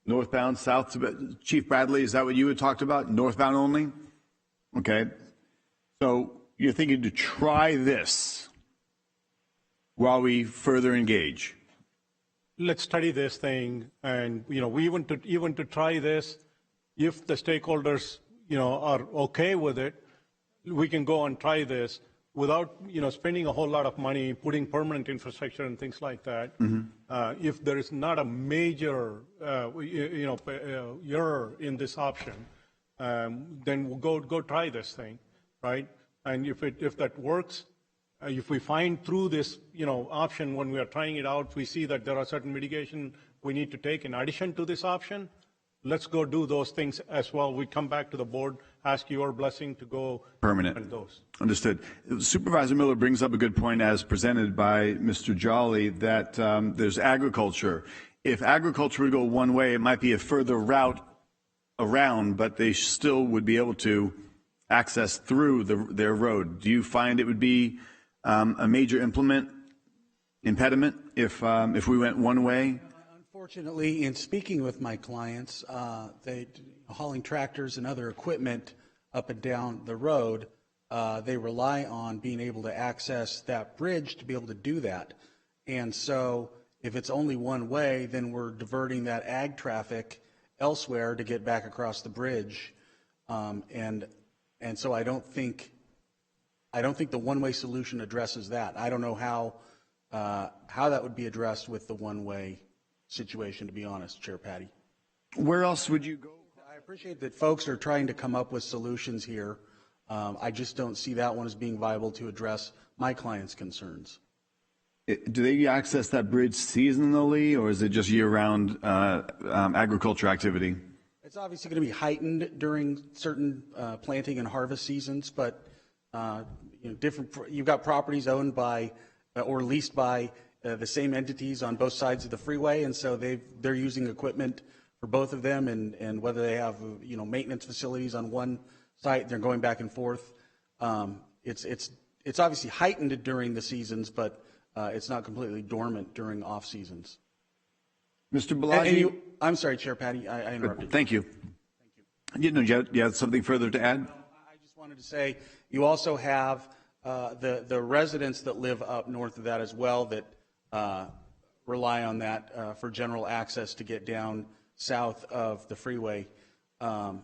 Northbound, south. Chief Bradley, is that what you had talked about? Northbound only? Okay. So you're thinking to try this while we further engage? Let's study this thing, and we even to try this, if the stakeholders are okay with it, we can go and try this without spending a whole lot of money putting permanent infrastructure and things like that. If there is not a major error in this option, then we'll go try this thing, right? And if that works, if we find through this option when we are trying it out, we see that there are certain mitigation we need to take in addition to this option, let's go do those things as well. We come back to the board, ask your blessing to go permanent. And those. Understood. Supervisor Miller brings up a good point, as presented by Mr. Jolly, that there's agriculture. If agriculture would go one way, it might be a further route around, but they still would be able to access through their road. Do you find it would be a major impediment if we went one way? Unfortunately, in speaking with my clients, they hauling tractors and other equipment up and down the road, they rely on being able to access that bridge to be able to do that. And so if it's only one way, then we're diverting that ag traffic elsewhere to get back across the bridge. And so I don't think the one-way solution addresses that. I don't know how that would be addressed with the one-way situation, to be honest, Chair Patty. Where else would you go? I appreciate that folks are trying to come up with solutions here. I just don't see that one as being viable to address my clients' concerns. Do they access that bridge seasonally, or is it just year-round agriculture activity? It's obviously going to be heightened during certain planting and harvest seasons, but you've got properties owned by or leased by the same entities on both sides of the freeway, and so they're using equipment for both of them, and whether they have maintenance facilities on one site, they're going back and forth. It's obviously heightened during the seasons, but it's not completely dormant during off seasons. Mr. Balaji, I'm sorry, Chair Patty, I interrupted. Thank you. You have something further to add? I just wanted to say you also have the residents that live up north of that as well that rely on that for general access to get down south of the freeway. And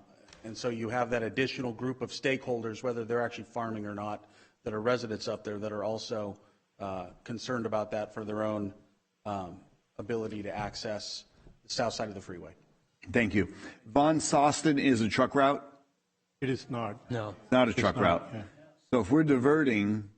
so you have that additional group of stakeholders, whether they're actually farming or not, that are residents up there that are also concerned about that for their own ability to access the south side of the freeway. Thank you. Von Soston is a truck route? It is not. No. Not a truck route. Yeah. So if we're diverting,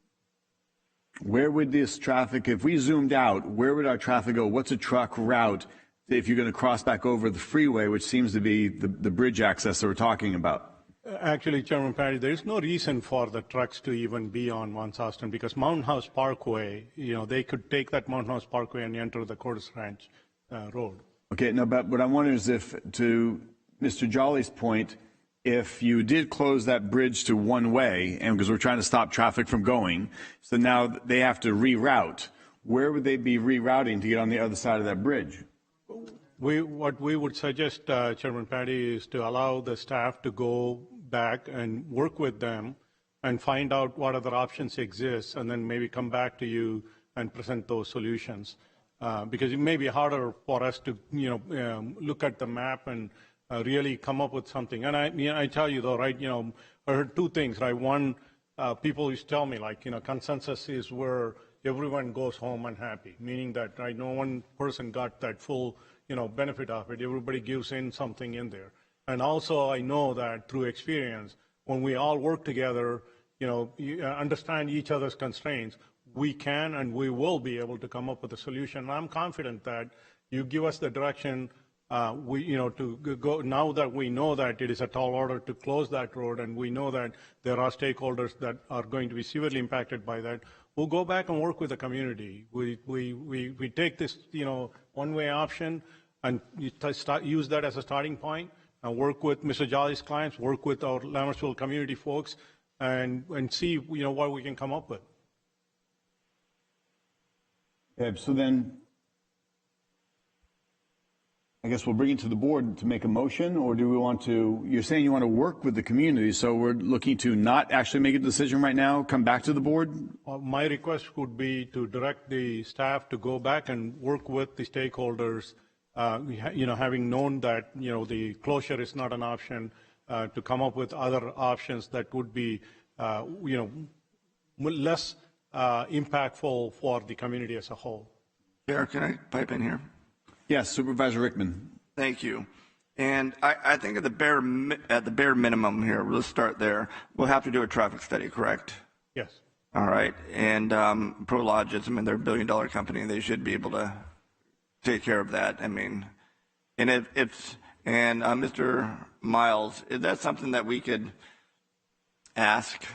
where would this traffic, if we zoomed out, where would our traffic go? What's a truck route if you're going to cross back over the freeway, which seems to be the bridge access that we're talking about? Actually, Chairman Patty, there is no reason for the trucks to even be on Von Soston because Mountain House Parkway, they could take that Mountain House Parkway and enter the Cordes Ranch Road. Okay, no, but what I wonder is if, to Mr. Jolly's point, if you did close that bridge to one way, and because we're trying to stop traffic from going, so now they have to reroute, where would they be rerouting to get on the other side of that bridge? What we would suggest, Chairman Patty, is to allow the staff to go back and work with them and find out what other options exist, and then maybe come back to you and present those solutions. Because it may be harder for us to, look at the map and really come up with something. And I tell you though, right, I heard two things, right? One, people used to tell me, like, consensus is where, everyone goes home unhappy, meaning that no one person got that full, benefit of it. Everybody gives in something in there. And also I know that through experience, when we all work together, understand each other's constraints, we can and we will be able to come up with a solution. And I'm confident that you give us the direction to go, now that we know that it is a tall order to close that road, and we know that there are stakeholders that are going to be severely impacted by that, we'll go back and work with the community. We take this, one-way option and use that as a starting point, and work with Mr. Jolly's clients, work with our Lammertsville community folks, and see, what we can come up with. Okay, so then, I guess we'll bring it to the board to make a motion, or do we want to, you're saying you want to work with the community, so we're looking to not actually make a decision right now, come back to the board? My request would be to direct the staff to go back and work with the stakeholders, having known that, the closure is not an option, to come up with other options that would be, less impactful for the community as a whole. Chair, can I pipe in here? Yes, Supervisor Rickman. Thank you. And I think at the bare minimum here, let's start there. We'll have to do a traffic study, correct? Yes. All right. And Prologis, they're $1 billion company. They should be able to take care of that. And Mr. Miles, is that something that we could ask?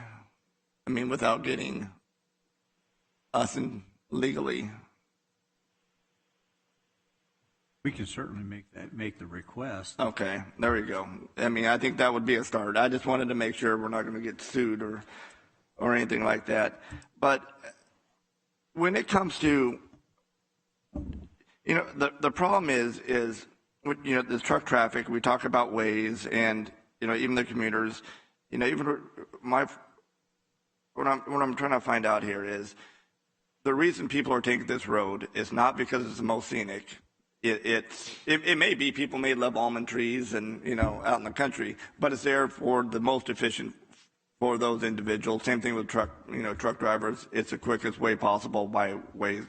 Without getting us in legally. We can certainly make the request. Okay, there we go. I think that would be a start. I just wanted to make sure we're not going to get sued or anything like that. But when it comes to, the problem is the truck traffic. We talk about ways, and even the commuters. What I'm trying to find out here is the reason people are taking this road is not because it's the most scenic. It may be people may love almond trees and out in the country, but it's there for the most efficient for those individuals. Same thing with truck drivers. It's the quickest way possible by ways.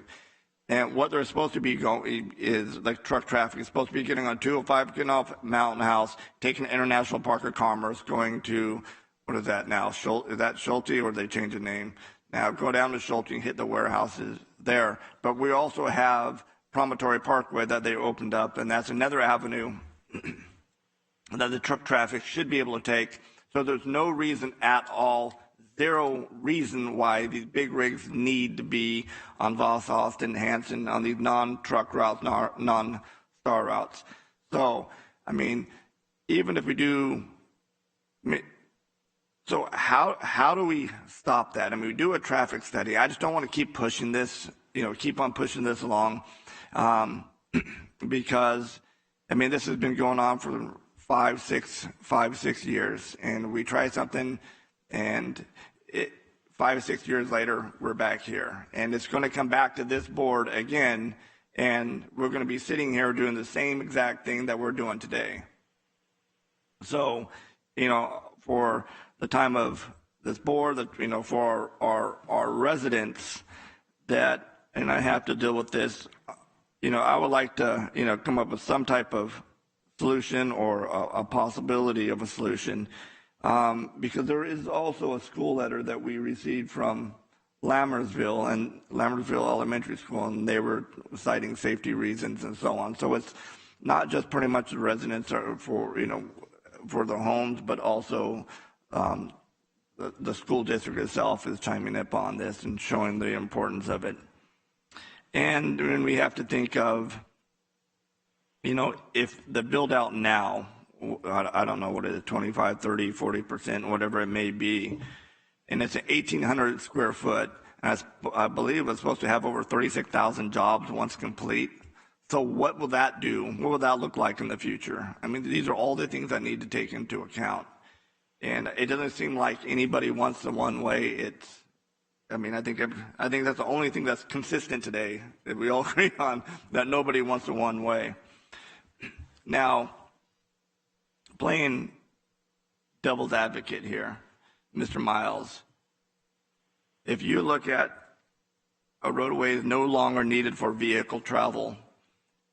And what they're supposed to be going is, like, truck traffic is supposed to be getting on 205, getting off Mountain House, taking International Park of Commerce, going to, what is that now? Is that Schulte, or they changed the name? Now go down to Schulte and hit the warehouses there. But we also have Promontory Parkway that they opened up, and that's another avenue that the truck traffic should be able to take. So there's no reason at all, zero reason why these big rigs need to be on Voss, Austin, Hanson, on these non-truck routes, non-star routes. So, even if we do, so how do we stop that? We do a traffic study. I just don't want to keep pushing this, keep on pushing this along. Because this has been going on for 5-6 years, and we try something, and 5-6 years later we're back here, and it's going to come back to this board again, and we're going to be sitting here doing the same exact thing that we're doing today. So, for the time of this board, for our residents that, and I have to deal with this. I would like to, come up with some type of solution or a possibility of a solution, because there is also a school letter that we received from Lammertsville Elementary School, and they were citing safety reasons and so on. So it's not just pretty much the residents for their homes, but also the school district itself is chiming up on this and showing the importance of it. And when we have to think of, if the build out now, I don't know what it is, 25, 30, 40%, whatever it may be, and it's an 1,800 square foot, and I believe it's supposed to have over 36,000 jobs once complete. So what will that do? What will that look like in the future? These are all the things I need to take into account. And it doesn't seem like anybody wants the one way. I think that's the only thing that's consistent today that we all agree on, that nobody wants the one way. Now, playing devil's advocate here, Mr. Miles, if you look at a roadway is no longer needed for vehicle travel.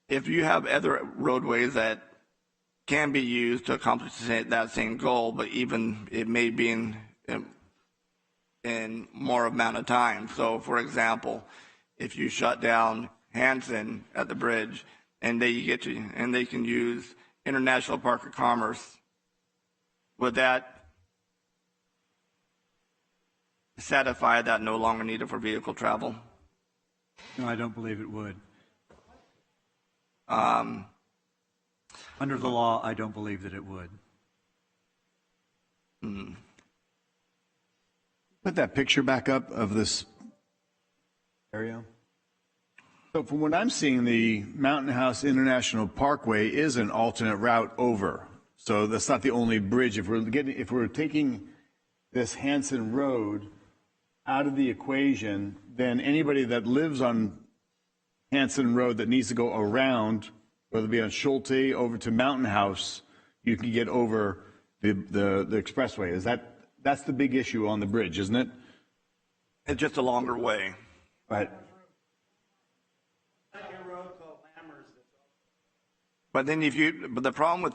If you have other roadways that can be used to accomplish that same goal, but even it may be in more amount of time. So, for example, if you shut down Hanson at the bridge and they can use International Park of Commerce, would that satisfy that no longer needed for vehicle travel? No, I don't believe it would. Under the law, I don't believe that it would. Put that picture back up of this area. So from what I'm seeing, the Mountain House International Parkway is an alternate route over. So that's not the only bridge. If we're taking this Hanson Road out of the equation, then anybody that lives on Hanson Road that needs to go around, whether it be on Schulte over to Mountain House, you can get over the expressway. That's the big issue on the bridge, isn't it? It's just a longer way. Right. But then but the problem with,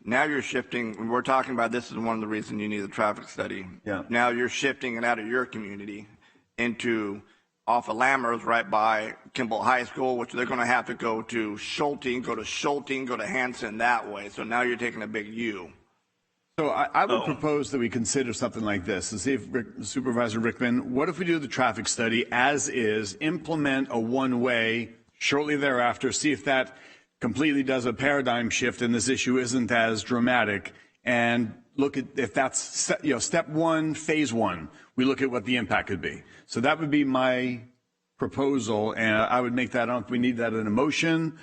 now you're shifting, we're talking about this is one of the reasons you need a traffic study. Yeah. Now you're shifting it out of your community into off of Lammers right by Kimball High School, which they're going to have to go to Schulte, go to Hanson that way. So now you're taking a big U. So I would propose that we consider something like this and see if Supervisor Rickman, what if we do the traffic study as is, implement a one-way shortly thereafter, see if that completely does a paradigm shift and this issue isn't as dramatic, and look at if that's step one, phase one, we look at what the impact could be. So that would be my proposal, and I would make that, I don't know if we need that in a motion.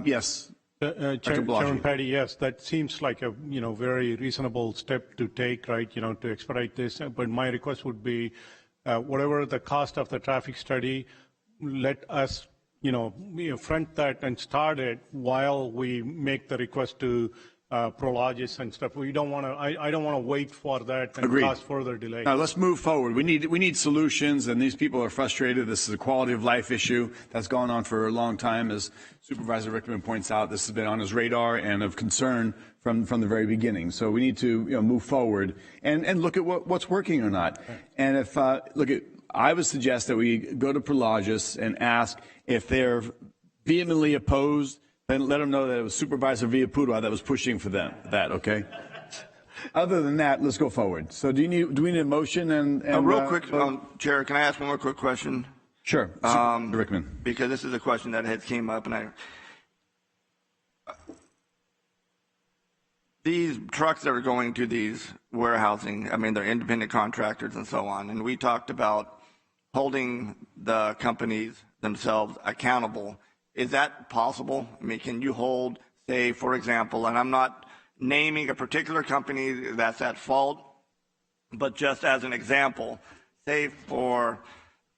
Yes. Chairman Patty, yes, that seems like a very reasonable step to take, right? To expedite this. But my request would be, whatever the cost of the traffic study, let us front that and start it while we make the request to Prologis and stuff. We don't want to. I don't want to wait for that and Agreed. cause further delay. Now let's move forward. We need solutions, and these people are frustrated. This is a quality of life issue that's gone on for a long time, as Supervisor Rickman points out. This has been on his radar and of concern from the very beginning. So we need to move forward and look at what's working or not. And if I would suggest that we go to Prologis and ask if they're vehemently opposed. Then let them know that it was Supervisor Villaputua that was pushing for that, okay? Other than that, let's go forward. So do we need a motion and real quick, Chair, can I ask one more quick question? Sure, Rickman. Because this is a question that has came up, and these trucks that are going to these warehousing, they're independent contractors and so on, and we talked about holding the companies themselves accountable. Is that possible? Can you hold, say, for example, and I'm not naming a particular company that's at fault, but just as an example, say for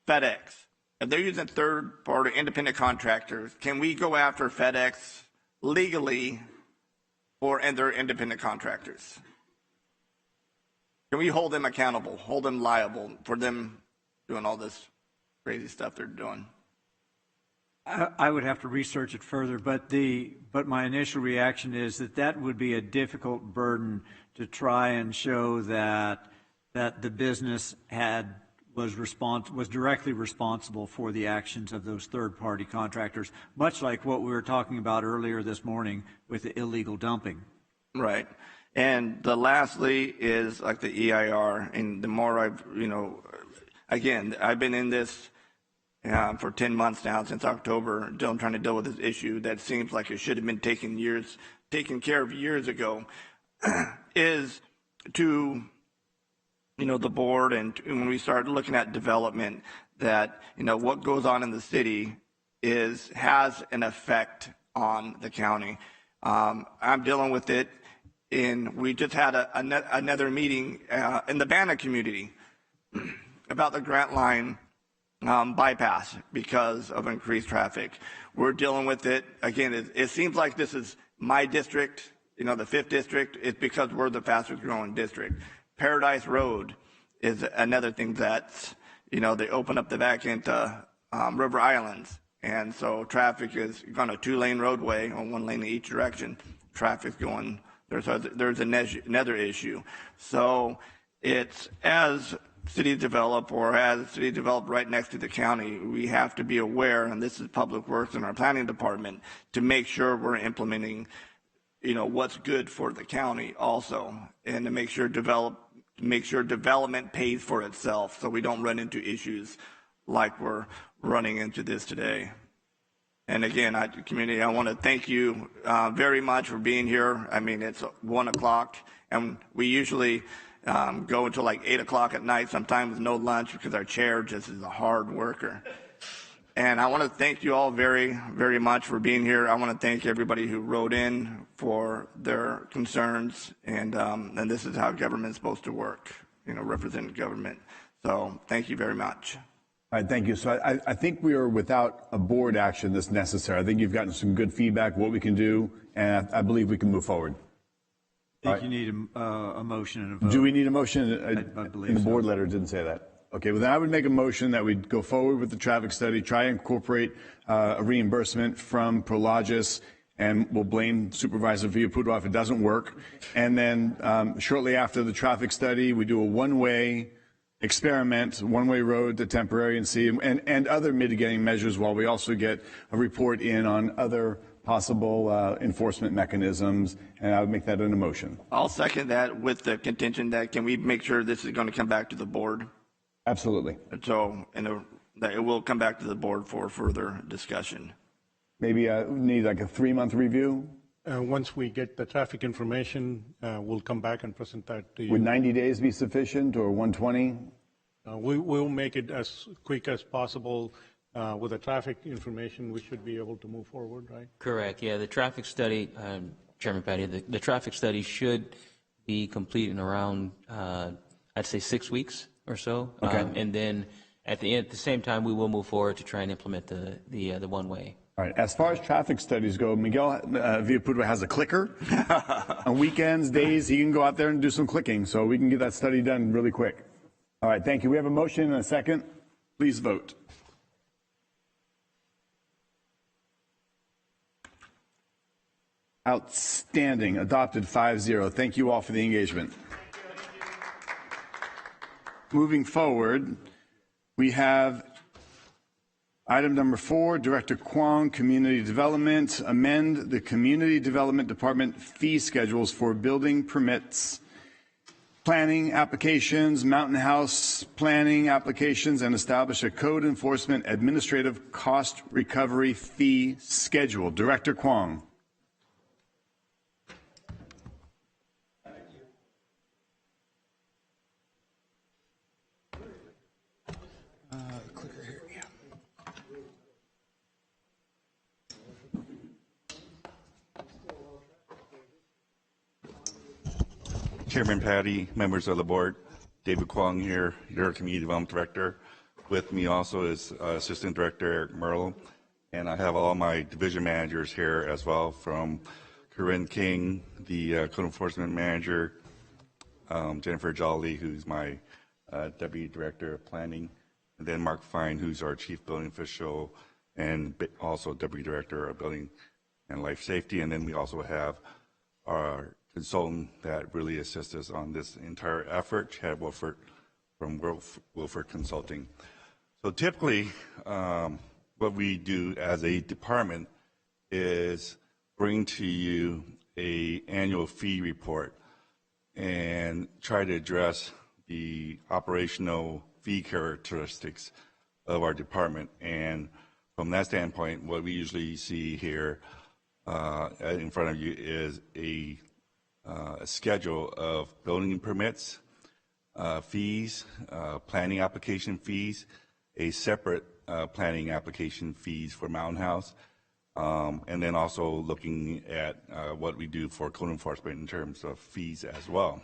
FedEx, if they're using third-party independent contractors, can we go after FedEx legally and their independent contractors? Can we hold them accountable, hold them liable for them doing all this crazy stuff they're doing? I would have to research it further, but my initial reaction is that would be a difficult burden to try and show that the business was directly responsible for the actions of those third-party contractors, much like what we were talking about earlier this morning with the illegal dumping. Right. And lastly is like the EIR, and the more I've been in this for 10 months now, since October, trying to deal with this issue that seems like it should have been taken care of years ago, is to, the board, and when we start looking at development, that, what goes on in the city has an effect on the county. I'm dealing with it we just had another meeting in the Banna community about the Grant Line bypass because of increased traffic. We're dealing with it. Again, it seems like this is my district, the 5th district. It's because we're the fastest growing district. Paradise Road is another thing that's, they open up the back into River Islands. And so traffic is on a 2-lane roadway, on 1 lane in each direction. Traffic's going, there's another issue. So it's as cities develop or as cities develop right next to the county, we have to be aware, and this is Public Works and our planning department, to make sure we're implementing, what's good for the county also, and to make sure development pays for itself so we don't run into issues like we're running into this today. And again, community, I want to thank you very much for being here. I mean, it's 1 o'clock, and we usually go until like 8 o'clock at night, sometimes no lunch, because our chair just is a hard worker. And I want to thank you all very, very much for being here. I want to thank everybody who wrote in for their concerns, and this is how government's supposed to work, represent government. So thank you very much. All right, thank you. So I think we are without a board action that's necessary. I think you've gotten some good feedback, what we can do, and I believe we can move forward. I think you need a motion and a vote. Do we need a motion? I believe in the board so. letter it didn't say that. Okay, well then I would make a motion that we go forward with the traffic study, try and incorporate a reimbursement from Prologis, and we'll blame Supervisor Villaputo if it doesn't work. And then shortly after the traffic study, we do a one-way experiment, one-way road to temporary and see, and other mitigating measures, while we also get a report in on other possible enforcement mechanisms, and I would make that an motion. I'll second that with the contention that can we make sure this is going to come back to the board? Absolutely. So, that it will come back to the board for further discussion. Maybe need like a 3-month review? Once we get the traffic information, we'll come back and present that to you. Would 90 days be sufficient, or 120? We'll make it as quick as possible. With the traffic information, we should be able to move forward, right? Correct. Yeah, the traffic study, Chairman Patty, the traffic study should be complete in around, I'd say 6 weeks or so. Okay. And then at the same time, we will move forward to try and implement the one-way. All right. As far as traffic studies go, Miguel Villaputo has a clicker. On weekends, days, he can go out there and do some clicking, so we can get that study done really quick. All right. Thank you. We have a motion and a second. Please vote. Outstanding. Adopted 5-0. Thank you all for the engagement. Moving forward, we have item number 4, Director Kwong, Community Development. Amend the Community Development Department fee schedules for building permits, planning applications, Mountain House planning applications, and establish a code enforcement administrative cost recovery fee schedule. Director Kwong. Chairman Patty, members of the board, David Kwong here, your Community Development Director. With me also is Assistant Director Eric Merle, and I have all my division managers here as well, from Corinne King, the Code Enforcement Manager, Jennifer Jolly, who's my Deputy Director of Planning, and then Mark Fine, who's our Chief Building Official and also Deputy Director of Building and Life Safety, and then we also have our consultant that really assists us on this entire effort, Chad Wolford from Wolford Consulting. So typically, what we do as a department is bring to you an annual fee report and try to address the operational fee characteristics of our department. And from that standpoint, what we usually see here in front of you is a schedule of building permits, fees, planning application fees, a separate planning application fees for Mountain House, and then also looking at what we do for code enforcement in terms of fees as well.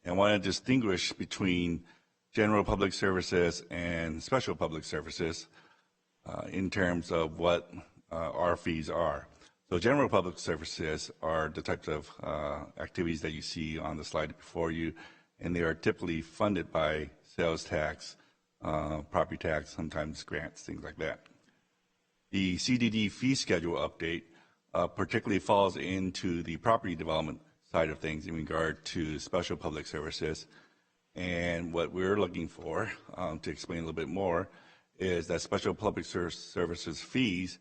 And I want to distinguish between general public services and special public services in terms of what our fees are. So general public services are the types of activities that you see on the slide before you, and they are typically funded by sales tax, property tax, sometimes grants, things like that. The CDD fee schedule update particularly falls into the property development side of things in regard to special public services. And what we're looking for, to explain a little bit more, is that special public services fees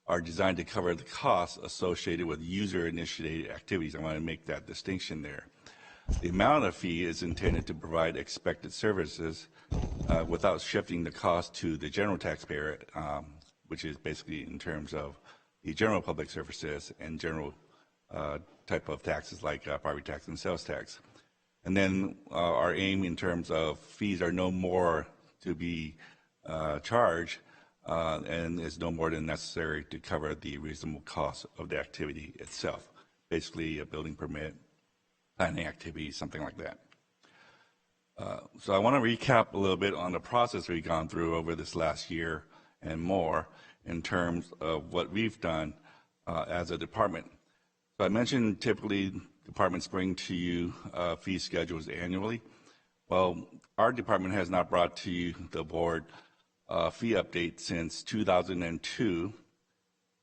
are designed to cover the costs associated with user-initiated activities. I want to make that distinction there. The amount of fee is intended to provide expected services without shifting the cost to the general taxpayer, which is basically in terms of the general public services and general type of taxes like property tax and sales tax. And then our aim in terms of fees are no more to be charged and is no more than necessary to cover the reasonable cost of the activity itself, basically a building permit, planning activity, something like that. So I want to recap a little bit on the process we've gone through over this last year and more in terms of what we've done as a department. So I mentioned typically departments bring to you fee schedules annually. Well, our department has not brought to you the board fee update since 2002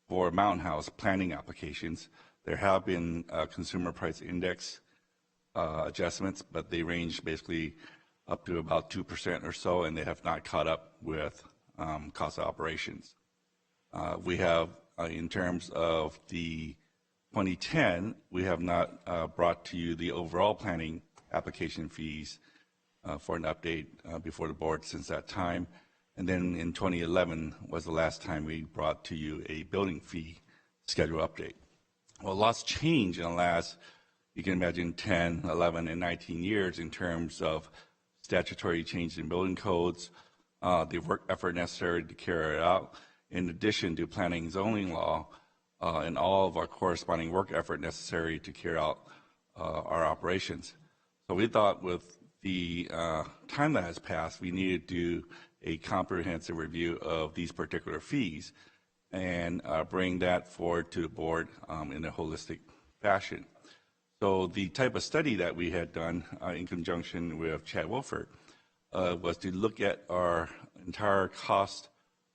for Mountain House planning applications. There have been consumer price index adjustments, but they range basically up to about 2% or so, and they have not caught up with cost of operations. We have, in terms of the 2010, we have not brought to you the overall planning application fees for an update before the board since that time. And then in 2011 was the last time we brought to you a building fee schedule update. Well, lots changed in the last, you can imagine, 10, 11, and 19 years in terms of statutory change in building codes, the work effort necessary to carry it out, in addition to planning and zoning law, and all of our corresponding work effort necessary to carry out our operations. So we thought with the time that has passed, we needed to do a comprehensive review of these particular fees and bring that forward to the board in a holistic fashion. So the type of study that we had done in conjunction with Chad Wolford was to look at our entire cost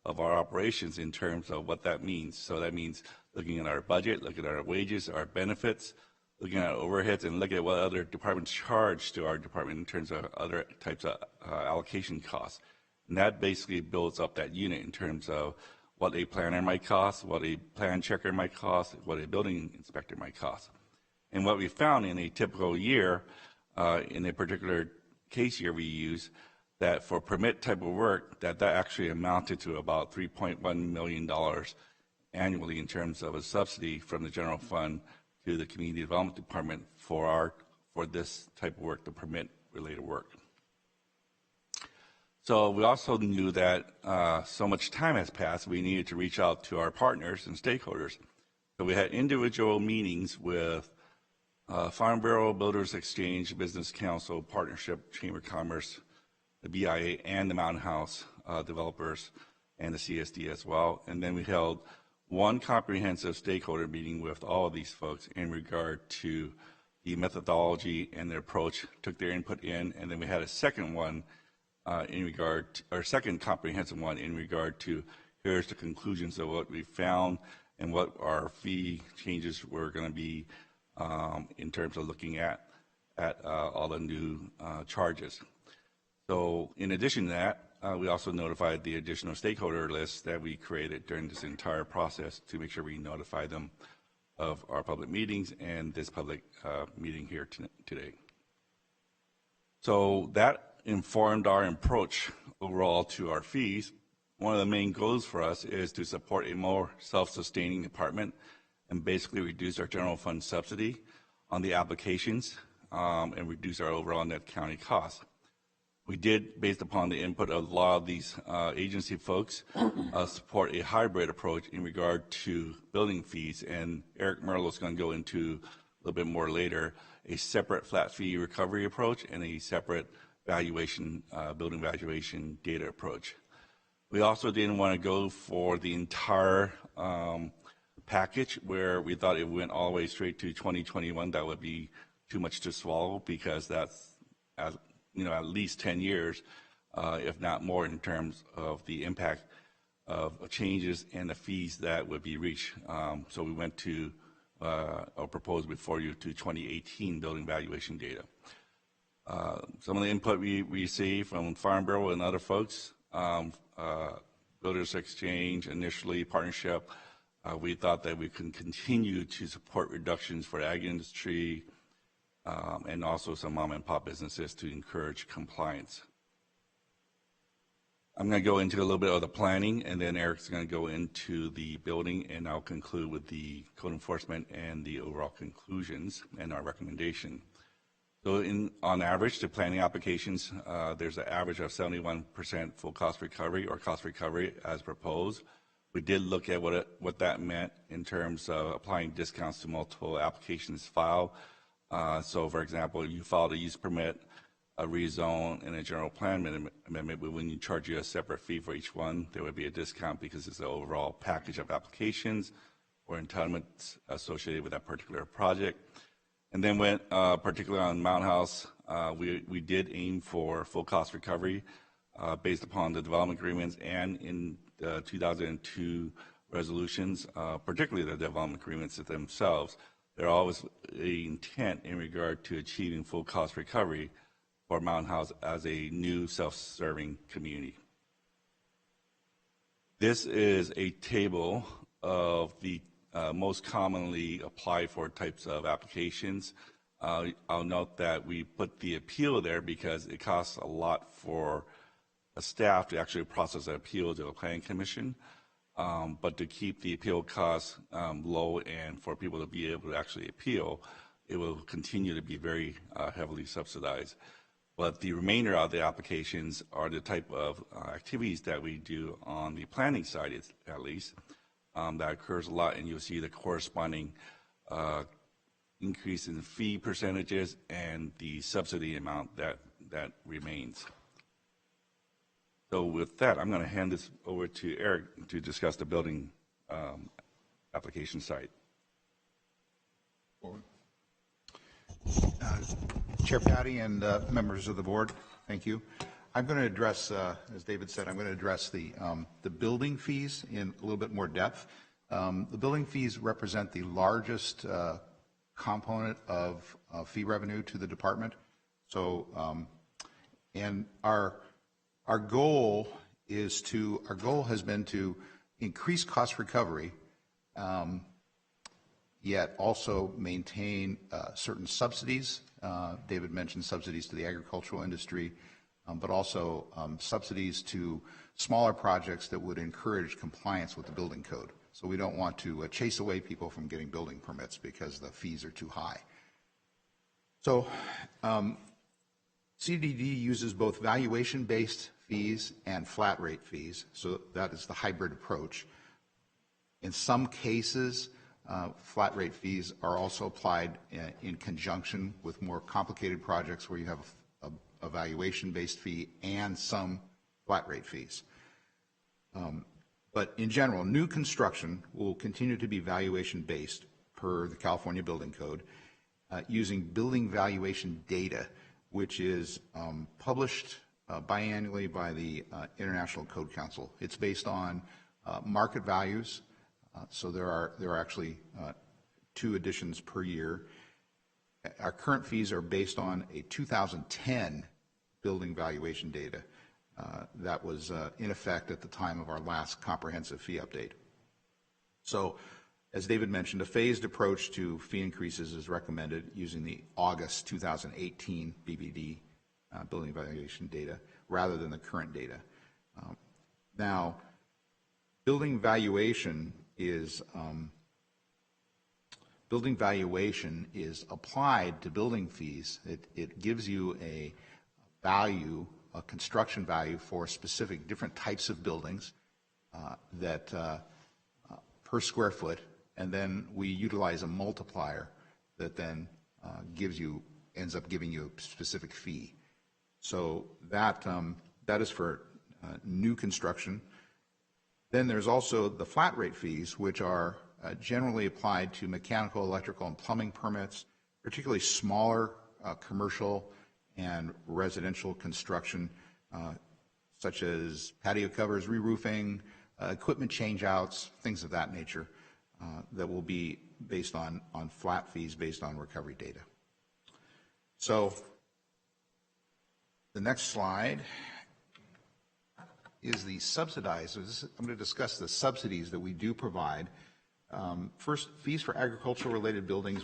of our operations in terms of what that means. So that means looking at our budget, looking at our wages, our benefits, looking at overheads, and looking at what other departments charge to our department in terms of other types of allocation costs. And that basically builds up that unit in terms of what a planner might cost, what a plan checker might cost, what a building inspector might cost. And what we found in a typical year, in a particular case year we use, that for permit type of work, that actually amounted to about $3.1 million annually in terms of a subsidy from the general fund to the community development department for this type of work, the permit related work. So we also knew that so much time has passed, we needed to reach out to our partners and stakeholders. So we had individual meetings with Farm Bureau, Builders Exchange, Business Council, Partnership, Chamber of Commerce, the BIA, and the Mountain House developers, and the CSD as well. And then we held one comprehensive stakeholder meeting with all of these folks in regard to the methodology and their approach, took their input in, and then we had a second one second comprehensive one in regard to here's the conclusions of what we found and what our fee changes were going to be in terms of looking at all the new charges. So in addition to that, we also notified the additional stakeholder list that we created during this entire process to make sure we notify them of our public meetings and this public meeting here today. So that informed our approach overall to our fees. One of the main goals for us is to support a more self-sustaining department and basically reduce our general fund subsidy on the applications and reduce our overall net county costs. We did, based upon the input of a lot of these agency folks, support a hybrid approach in regard to building fees, and Eric Merlo is going to go into a little bit more later, a separate flat fee recovery approach and a separate valuation, building valuation data approach. We also didn't want to go for the entire package where we thought it went all the way straight to 2021. That would be too much to swallow because that's at least 10 years, if not more, in terms of the impact of changes and the fees that would be reached. So we went to, or proposed before you, to 2018 building valuation data. Some of the input we received from Farm Bureau and other folks, Builders Exchange, initially partnership, we thought that we can continue to support reductions for the ag industry and also some mom and pop businesses to encourage compliance. I'm going to go into a little bit of the planning, and then Eric's going to go into the building, and I'll conclude with the code enforcement and the overall conclusions and our recommendation. So on average, the planning applications, there's an average of 71% full cost recovery or cost recovery as proposed. We did look at what that meant in terms of applying discounts to multiple applications filed. So for example, you filed a use permit, a rezone, and a general plan amendment, but when you charge you a separate fee for each one, there would be a discount because it's the overall package of applications or entitlements associated with that particular project. And then went particularly on Mountain House, we did aim for full cost recovery based upon the development agreements and in the 2002 resolutions, particularly the development agreements themselves. There always an intent in regard to achieving full cost recovery for Mountain House as a new self-serving community. This is a table of the most commonly applied for types of applications. I'll note that we put the appeal there because it costs a lot for a staff to actually process an appeal to the Planning Commission, but to keep the appeal costs low and for people to be able to actually appeal, it will continue to be very heavily subsidized. But the remainder of the applications are the type of activities that we do on the planning side, at least, that occurs a lot, and you'll see the corresponding increase in fee percentages and the subsidy amount that remains. So with that, I'm going to hand this over to Eric to discuss the building application side. Chair Patty and members of the board, thank you. I'm going to address, as David said, I'm going to address the building fees in a little bit more depth. The building fees represent the largest component of fee revenue to the department. So, and our goal has been to increase cost recovery, yet also maintain certain subsidies. David mentioned subsidies to the agricultural industry, but also subsidies to smaller projects that would encourage compliance with the building code. So we don't want to chase away people from getting building permits because the fees are too high. So CDD uses both valuation-based fees and flat rate fees. So that is the hybrid approach. In some cases, flat rate fees are also applied in conjunction with more complicated projects where you have a valuation-based fee and some flat rate fees. But in general, new construction will continue to be valuation-based per the California Building Code using building valuation data, which is published biannually by the International Code Council. It's based on market values. So there are actually 2 editions per year. Our current fees are based on a 2010 building valuation data that was in effect at the time of our last comprehensive fee update. So, as David mentioned, a phased approach to fee increases is recommended using the August 2018 BVD building valuation data rather than the current data. Now, building valuation is applied to building fees. It gives you a value, a construction value for specific different types of buildings that per square foot, and then we utilize a multiplier that then ends up giving you a specific fee. So that is for new construction. Then there's also the flat rate fees, which are generally applied to mechanical, electrical, and plumbing permits, particularly smaller commercial and residential construction, such as patio covers, re-roofing, equipment change-outs, things of that nature, that will be based on flat fees based on recovery data. So the next slide is the subsidizers. I'm going to discuss the subsidies that we do provide. First, fees for agricultural-related buildings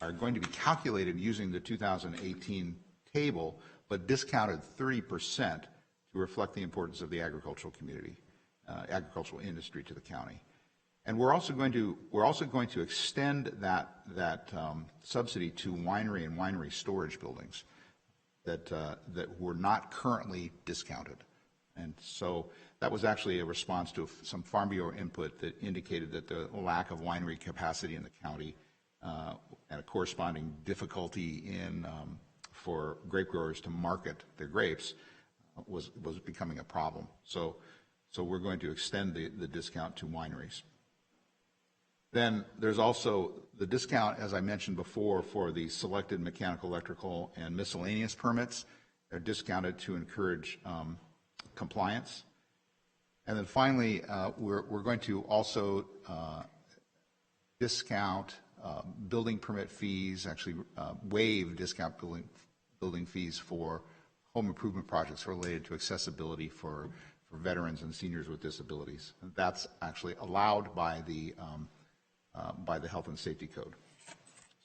are going to be calculated using the 2018 table, but discounted 30% to reflect the importance of the agricultural community, agricultural industry to the county. And we're also going to extend that subsidy to winery and winery storage buildings that were not currently discounted. And so that was actually a response to some Farm Bureau input that indicated that the lack of winery capacity in the county and a corresponding difficulty in for grape growers to market their grapes was becoming a problem. So we're going to extend the discount to wineries. Then there's also the discount, as I mentioned before, for the selected mechanical, electrical, and miscellaneous permits. They're discounted to encourage compliance. And then finally, we're going to also discount building permit fees, actually waive discount building fees for home improvement projects related to accessibility for veterans and seniors with disabilities. And that's actually allowed by the Health and Safety Code.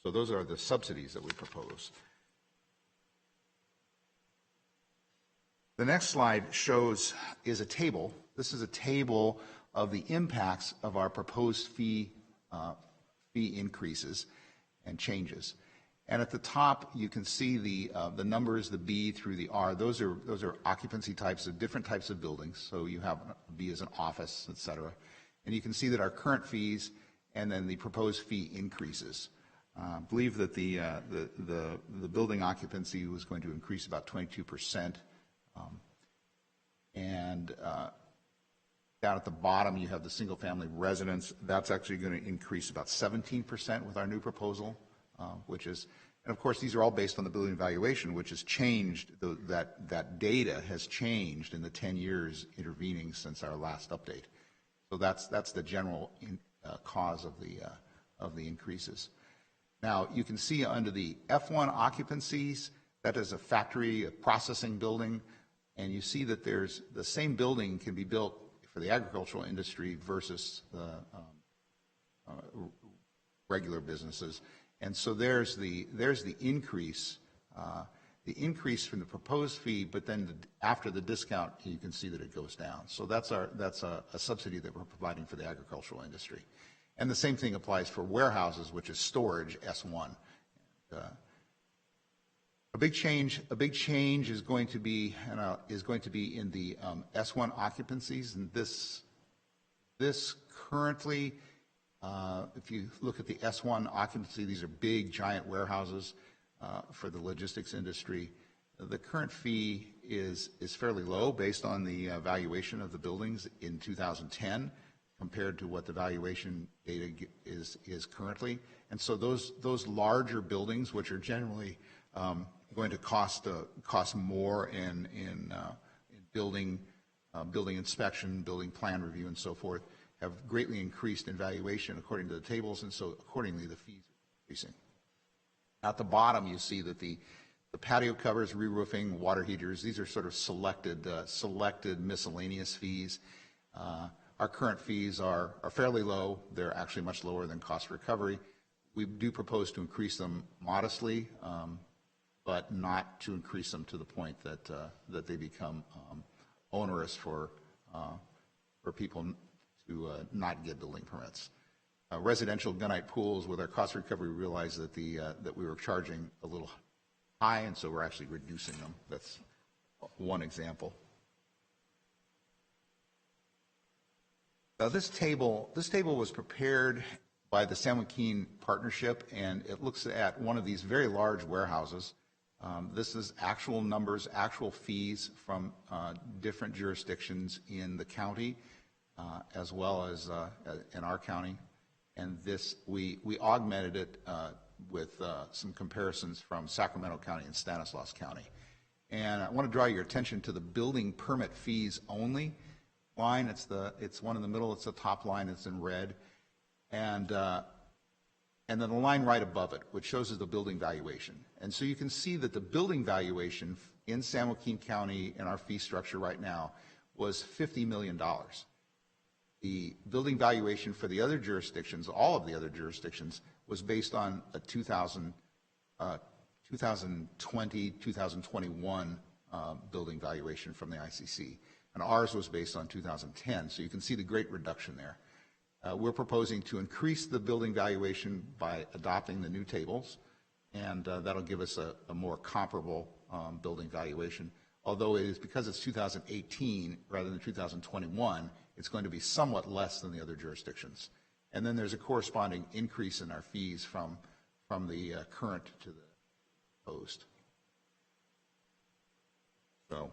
So those are the subsidies that we propose. The next slide is a table. This is a table of the impacts of our proposed fee increases and changes. And at the top, you can see the numbers, the B through the R. Those are occupancy types of different types of buildings. So you have B as an office, et cetera. And you can see that our current fees and then the proposed fee increases. I believe that the building occupancy was going to increase about 22%. And down at the bottom, you have the single-family residence. That's actually going to increase about 17% with our new proposal, which is, and of course, these are all based on the building valuation, which has changed. That data has changed in the 10 years intervening since our last update. So that's the general cause of the increases. Now, you can see under the F1 occupancies, that is a factory, a processing building, and you see that there's the same building can be built for the agricultural industry versus the regular businesses. And so there's the increase from the proposed fee, but then after the discount, you can see that it goes down. So that's a subsidy that we're providing for the agricultural industry. And the same thing applies for warehouses, which is storage, S1. A big change is going to be in the S1 occupancies, and this currently, if you look at the S1 occupancy, these are big, giant warehouses for the logistics industry. The current fee is fairly low based on the valuation of the buildings in 2010 compared to what the valuation data is currently. And so those larger buildings, which are generally going to cost more in building inspection, building plan review, and so forth, have greatly increased in valuation according to the tables, and so accordingly the fees are increasing. At the bottom, you see that the patio covers, re-roofing, water heaters, these are sort of selected miscellaneous fees. Our current fees are fairly low. They're actually much lower than cost recovery. We do propose to increase them modestly, but not to increase them to the point that they become onerous for people to not get building permits. Residential gunite pools, with our cost recovery, we realized that that we were charging a little high, and so we're actually reducing them. That's one example. This table was prepared by the San Joaquin Partnership, and it looks at one of these very large warehouses. This is actual numbers, actual fees from different jurisdictions in the county, as well as in our county. And this, we augmented it with some comparisons from Sacramento County and Stanislaus County. And I want to draw your attention to the building permit fees only line. It's one in the middle. It's the top line. It's in red. And then the line right above it, which shows us the building valuation. And so you can see that the building valuation in San Joaquin County in our fee structure right now was $50 million. The building valuation for the other jurisdictions, all of the other jurisdictions, was based on a 2020, 2021 building valuation from the ICC. And ours was based on 2010, so you can see the great reduction there. We're proposing to increase the building valuation by adopting the new tables, and that'll give us a more comparable building valuation. Although it is, because it's 2018 rather than 2021, it's going to be somewhat less than the other jurisdictions. And then there's a corresponding increase in our fees from the current to the proposed. So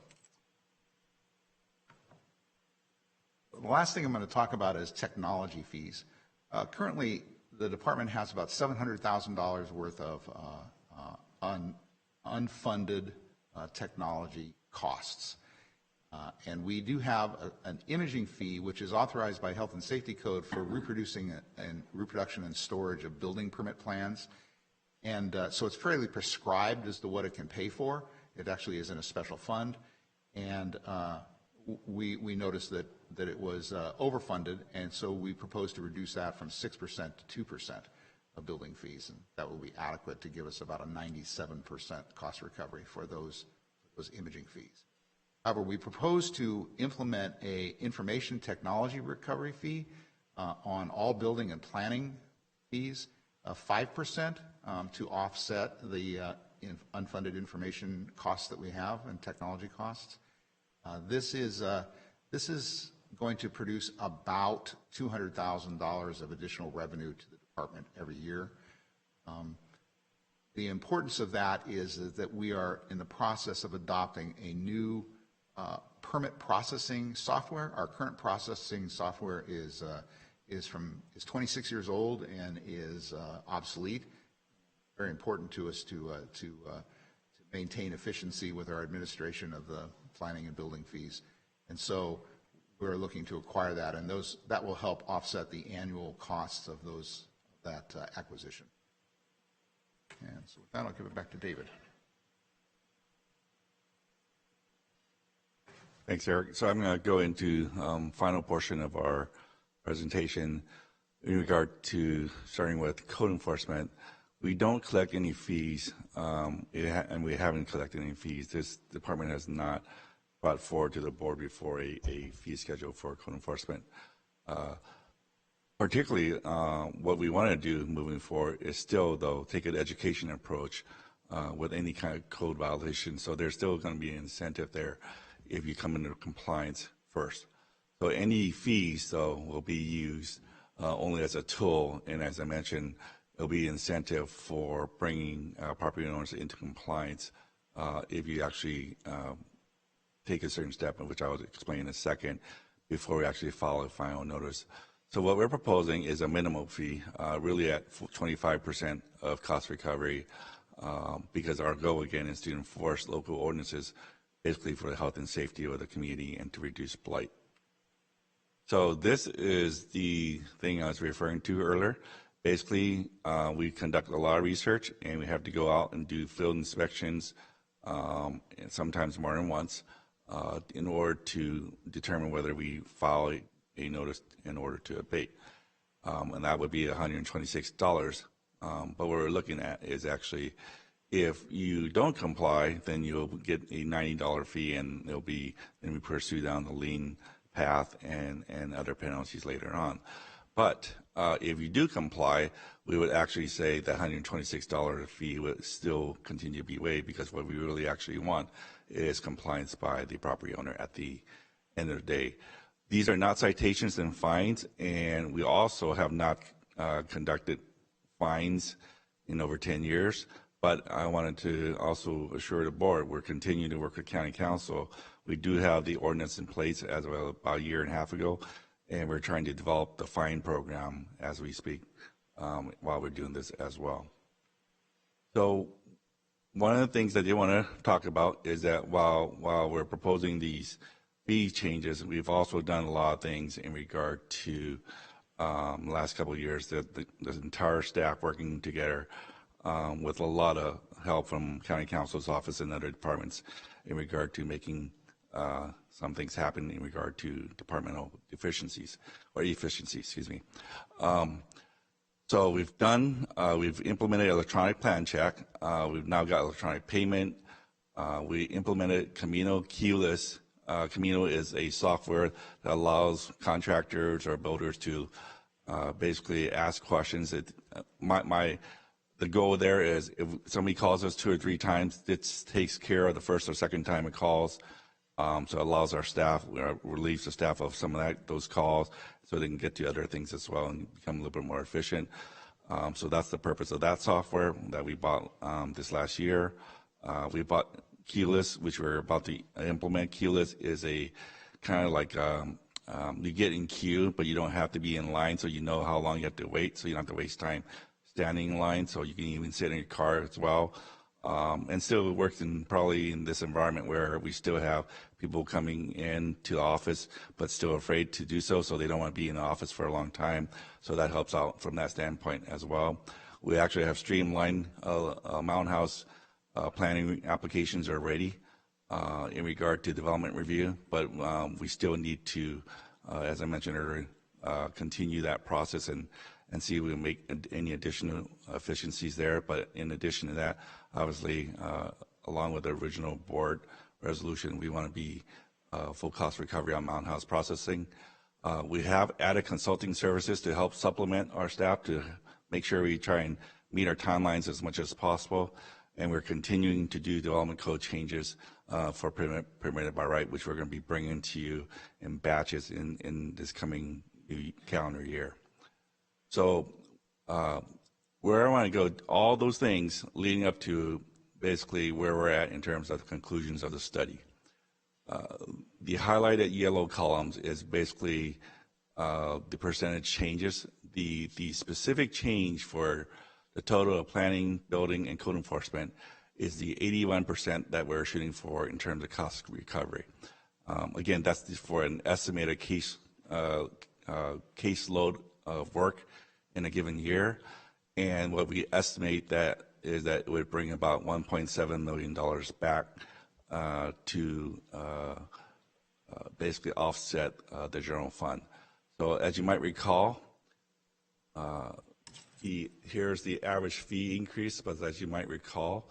the last thing I'm going to talk about is technology fees. Currently, the department has about $700,000 worth of unfunded technology costs. And we do have an imaging fee, which is authorized by Health and Safety Code for reproduction and storage of building permit plans. And so it's fairly prescribed as to what it can pay for. It actually is in a special fund. And we noticed that it was overfunded, and so we propose to reduce that from 6% to 2% of building fees, and that will be adequate to give us about a 97% cost recovery for those imaging fees. However, we propose to implement a information technology recovery fee on all building and planning fees of 5% to offset the unfunded information costs that we have and technology costs. This is going to produce about $200,000 of additional revenue to the department every year. The importance of that is that we are in the process of adopting a new permit processing software. Our current processing software is 26 years old and is obsolete. Very important to us to maintain efficiency with our administration of the planning and building fees. And so we're looking to acquire that, and that will help offset the annual costs of that acquisition. And so with that, I'll give it back to David. Thanks, Eric. So I'm going to go into final portion of our presentation in regard to starting with code enforcement. We don't collect any fees, and we haven't collected any fees. This department has not brought forward to the board before a fee schedule for code enforcement. Particularly, what we want to do moving forward is still, though, take an education approach with any kind of code violation. So there's still going to be an incentive there if you come into compliance first. So any fees, though, will be used only as a tool, and as I mentioned, it'll be incentive for bringing property owners into compliance if you actually take a certain step, which I will explain in a second, before we actually file a final notice. So what we're proposing is a minimum fee, really at 25% of cost recovery, because our goal, again, is to enforce local ordinances, basically for the health and safety of the community and to reduce blight. So this is the thing I was referring to earlier. Basically, we conduct a lot of research, and we have to go out and do field inspections, and sometimes more than once, in order to determine whether we file a notice in order to abate. And that would be $126. But what we're looking at is actually, if you don't comply, then you'll get a $90 fee, and then we pursue down the lien path and other penalties later on. But if you do comply, we would actually say the $126 fee would still continue to be waived, because what we really actually want is compliance by the property owner at the end of the day. These are not citations and fines, and we also have not conducted fines in over 10 years. But I wanted to also assure the board we're continuing to work with County Council. We do have the ordinance in place as of about a year and a half ago, and we're trying to develop the fine program as we speak while we're doing this as well. So one of the things that they want to talk about is that while we're proposing these fee changes, we've also done a lot of things in regard to the last couple of years, the entire staff working together with a lot of help from County Council's office and other departments in regard to making some things happen in regard to departmental efficiencies, excuse me. So we've implemented electronic plan check. We've now got electronic payment. We implemented Camino Keyless. Camino is a software that allows contractors or builders to basically ask questions. The goal there is if somebody calls us 2 or 3 times, it takes care of the first or second time it calls. So it allows our staff, relieves the staff of some of those calls so they can get to other things as well and become a little bit more efficient. So that's the purpose of that software that we bought this last year. We bought Keyless, which we're about to implement. Keyless is a kind of like you get in queue, but you don't have to be in line, so you know how long you have to wait, so you don't have to waste time standing in line, so you can even sit in your car as well. And still it works probably in this environment where we still have people coming into the office but still afraid to do so they don't want to be in the office for a long time. So that helps out from that standpoint as well. We actually have streamlined Mountain House planning applications are ready in regard to development review, but we still need to, as I mentioned earlier, continue that process and see if we can make any additional efficiencies there. But in addition to that, obviously, along with the original board resolution, we want to be full cost recovery on Mountain House processing. We have added consulting services to help supplement our staff to make sure we try and meet our timelines as much as possible. And we're continuing to do development code changes for permitted by right, which we're going to be bringing to you in batches in this coming calendar year. So where I want to go, all those things leading up to basically where we're at in terms of the conclusions of the study. The highlighted yellow columns is basically the percentage changes. The specific change for the total of planning, building, and code enforcement is the 81% that we're shooting for in terms of cost recovery. Again, that's for an estimated caseload of work in a given year. And what we estimate that is that it would bring about $1.7 million back to basically offset the general fund. So as you might recall, here's the average fee increase, but as you might recall,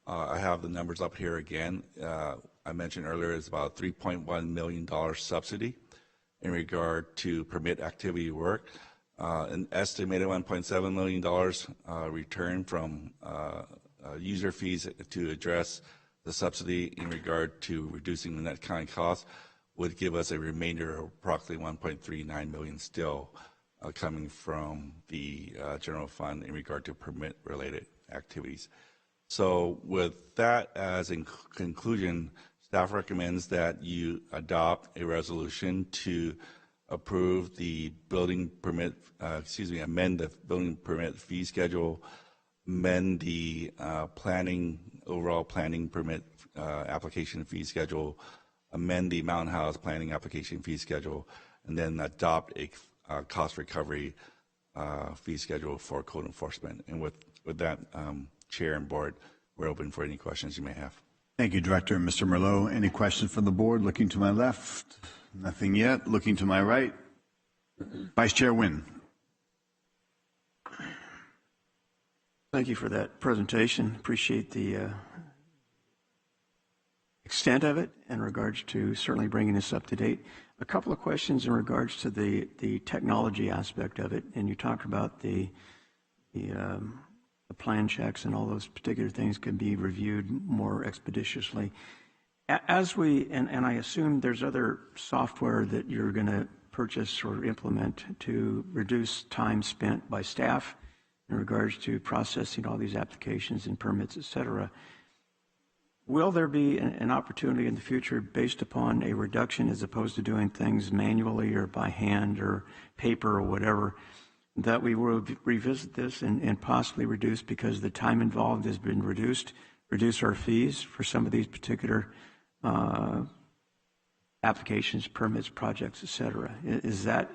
I have the numbers up here again. I mentioned earlier it's about $3.1 million subsidy in regard to permit activity work. An estimated $1.7 million return from user fees to address the subsidy in regard to reducing the net county cost would give us a remainder of approximately $1.39 million still coming from the general fund in regard to permit-related activities. So with that as in conclusion, staff recommends that you adopt a resolution to approve the building permit, amend the building permit fee schedule, amend the overall planning permit application fee schedule, amend the Mountain House planning application fee schedule, and then adopt a cost recovery fee schedule for code enforcement. And with that, Chair and Board, we're open for any questions you may have. Thank you, Director. Mr. Merlot, any questions from the Board? Looking to my left, nothing yet. Looking to my right, Vice Chair Nguyen. Thank you for that presentation. Appreciate the extent of it in regards to certainly bringing us up to date. A couple of questions in regards to the technology aspect of it, and you talked about the plan checks and all those particular things can be reviewed more expeditiously. As and I assume there's other software that you're going to purchase or implement to reduce time spent by staff in regards to processing all these applications and permits, et cetera. Will there be an opportunity in the future based upon a reduction as opposed to doing things manually or by hand or paper or whatever that we will revisit this and possibly reduce, because the time involved has been reduce our fees for some of these particular applications, permits, projects, et cetera. Is that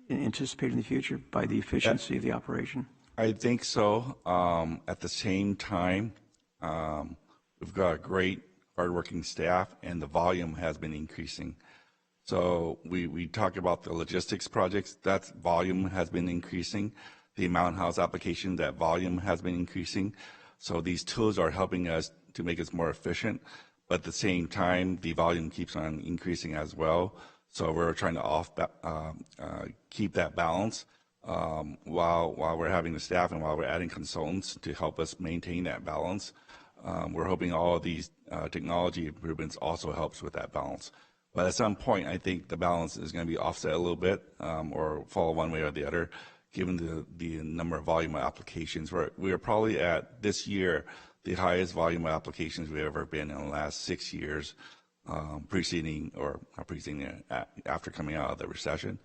anticipated in the future by the efficiency of the operation? I think so. At the same time, we've got a great hardworking staff, and the volume has been increasing. So we talk about the logistics projects, that volume has been increasing. The Mountain House application, that volume has been increasing. So these tools are helping us to make us more efficient, but at the same time, the volume keeps on increasing as well. So we're trying to keep that balance while we're having the staff and while we're adding consultants to help us maintain that balance. We're hoping all of these technology improvements also helps with that balance. But at some point, I think the balance is going to be offset a little bit or fall one way or the other, given the number of volume of applications. We are probably at, this year, the highest volume of applications we've ever been in the last 6 years, after coming out of the recession.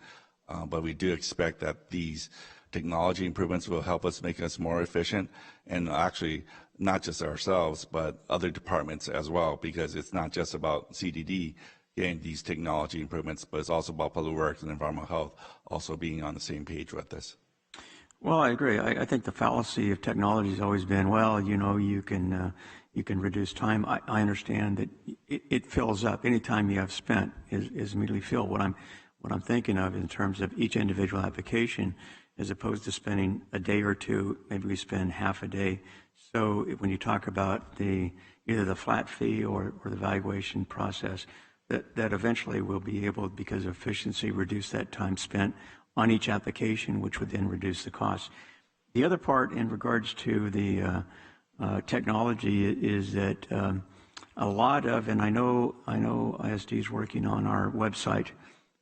But we do expect that these technology improvements will help us make us more efficient, and actually not just ourselves, but other departments as well, because it's not just about CDD getting these technology improvements, but it's also about public works and environmental health also being on the same page with this. Well, I agree. I think the fallacy of technology has always been, well, you can reduce time. I understand that it fills up. Any time you have spent is immediately filled. What I'm thinking of in terms of each individual application, as opposed to spending a day or two, maybe we spend half a day. So when you talk about either the flat fee or the valuation process, that eventually we'll be able, because of efficiency, reduce that time spent on each application, which would then reduce the cost. The other part in regards to the technology is that a lot of, and I know ISD is working on our website,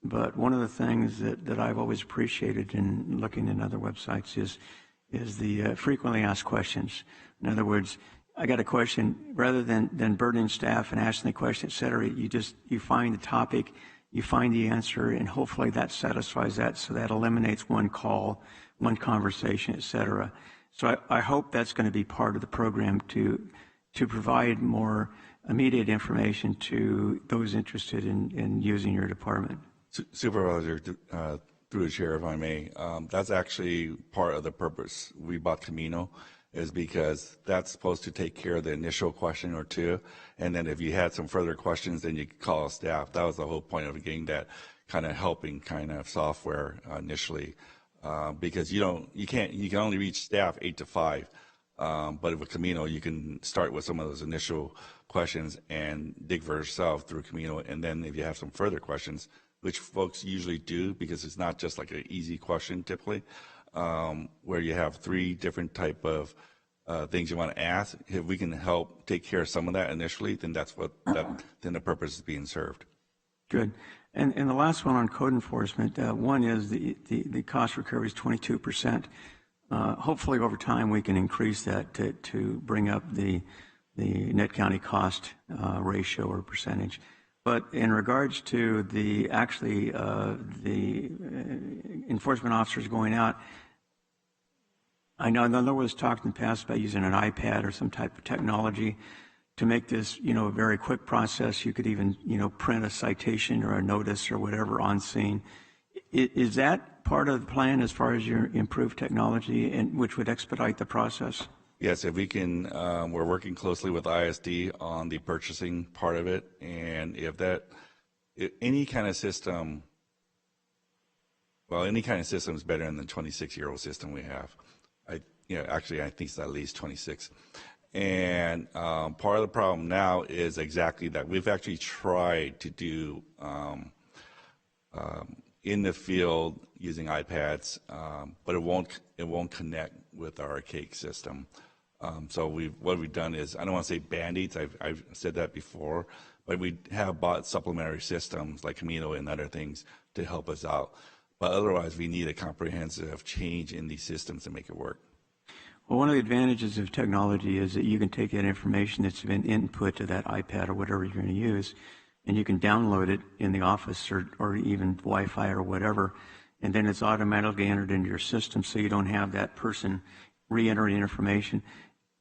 but one of the things that I've always appreciated in looking at other websites is the frequently asked questions. In other words, I got a question, rather than burdening staff and asking the question, et cetera, you find the topic, you find the answer, and hopefully that satisfies that, so that eliminates one call, one conversation, et cetera. So I hope that's going to be part of the program to provide more immediate information to those interested in using your department. Supervisor, through the chair, if I may, that's actually part of the purpose we bought Camino, is because that's supposed to take care of the initial question or two, and then if you had some further questions, then you could call staff. That was the whole point of getting that kind of helping kind of software initially, because you can only reach staff 8 to 5, but with Camino you can start with some of those initial questions and dig for yourself through Camino, and then if you have some further questions, which folks usually do, because it's not just like an easy question typically, where you have 3 different type of things you want to ask. If we can help take care of some of that initially, then then the purpose is being served. Good. And the last one on code enforcement, one is the cost recovery is 22%. Hopefully over time we can increase that to bring up the net county cost ratio or percentage. But in regards to the enforcement officers going out, I know there was talk in the past about using an iPad or some type of technology to make this, a very quick process. You could even, print a citation or a notice or whatever on scene. Is that part of the plan as far as your improved technology, and which would expedite the process? Yes, if we can, we're working closely with ISD on the purchasing part of it, and if any kind of system is better than the 26-year-old system we have. Actually, I think it's at least 26. And part of the problem now is exactly that. We've actually tried to do in the field using iPads, but it won't connect with our archaic system. So what we've done is, I don't want to say Band-Aids, I've said that before, but we have bought supplementary systems like Camino and other things to help us out. But otherwise, we need a comprehensive change in these systems to make it work. Well, one of the advantages of technology is that you can take that information that's been input to that iPad or whatever you're going to use, and you can download it in the office or even Wi-Fi or whatever, and then it's automatically entered into your system, so you don't have that person re-entering information.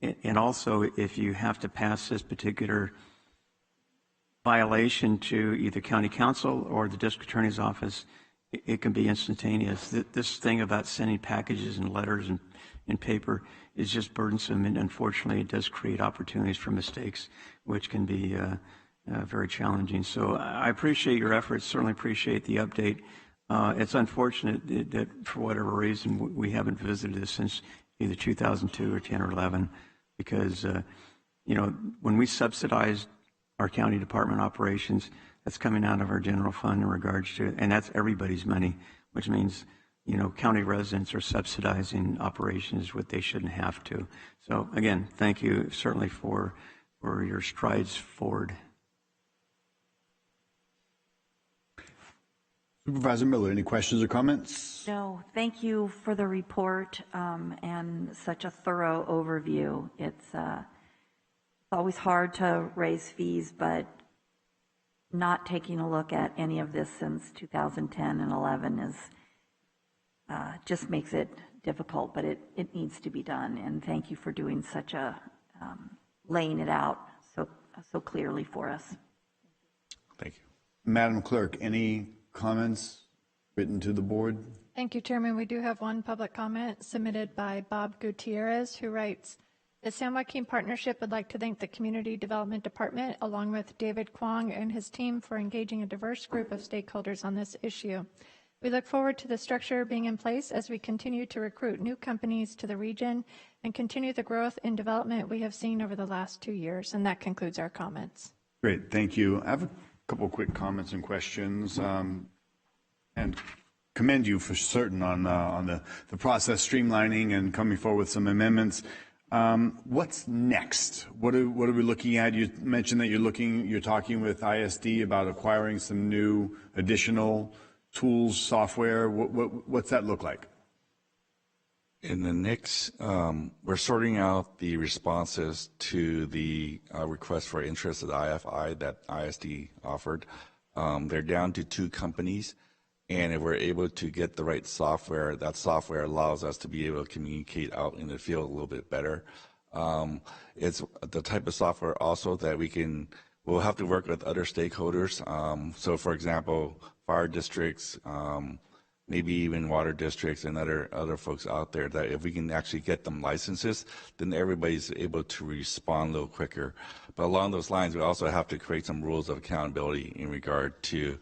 And also, if you have to pass this particular violation to either county council or the district attorney's office, it can be instantaneous. This thing about sending packages and letters and paper is just burdensome, and unfortunately it does create opportunities for mistakes, which can be very challenging. So I appreciate your efforts, certainly appreciate the update. It's unfortunate that for whatever reason we haven't visited this since either 2002 or 10 or 11, because when we subsidized our county department operations, that's coming out of our general fund in regards to, and that's everybody's money, which means county residents are subsidizing operations what they shouldn't have to. So again, thank you certainly for your strides forward. Supervisor Miller, any questions or comments? No, thank you for the report and such a thorough overview. It's always hard to raise fees, but not taking a look at any of this since 2010 and 11 is just makes it difficult, but it needs to be done. And thank you for doing such a laying it out so clearly for us. Thank you. Madam Clerk, any comments written to the board? Thank you, Chairman. We do have one public comment submitted by Bob Gutierrez, who writes, the San Joaquin Partnership would like to thank the Community Development Department, along with David Kwong and his team, for engaging a diverse group of stakeholders on this issue. We look forward to the structure being in place as we continue to recruit new companies to the region and continue the growth and development we have seen over the last 2 years. And that concludes our comments. Great, thank you. I have a couple of quick comments and questions, and commend you for certain on the process streamlining and coming forward with some amendments. What's next? What are we looking at? You mentioned that you're talking with ISD about acquiring some new additional tools, software. What's that look like? In the next, we're sorting out the responses to the request for interest at IFI that ISD offered. They're down to 2 companies, and if we're able to get the right software, that software allows us to be able to communicate out in the field a little bit better. It's the type of software also that we'll have to work with other stakeholders. So for example, fire districts, maybe even water districts and other folks out there, that if we can actually get them licenses, then everybody's able to respond a little quicker. But along those lines, we also have to create some rules of accountability in regard to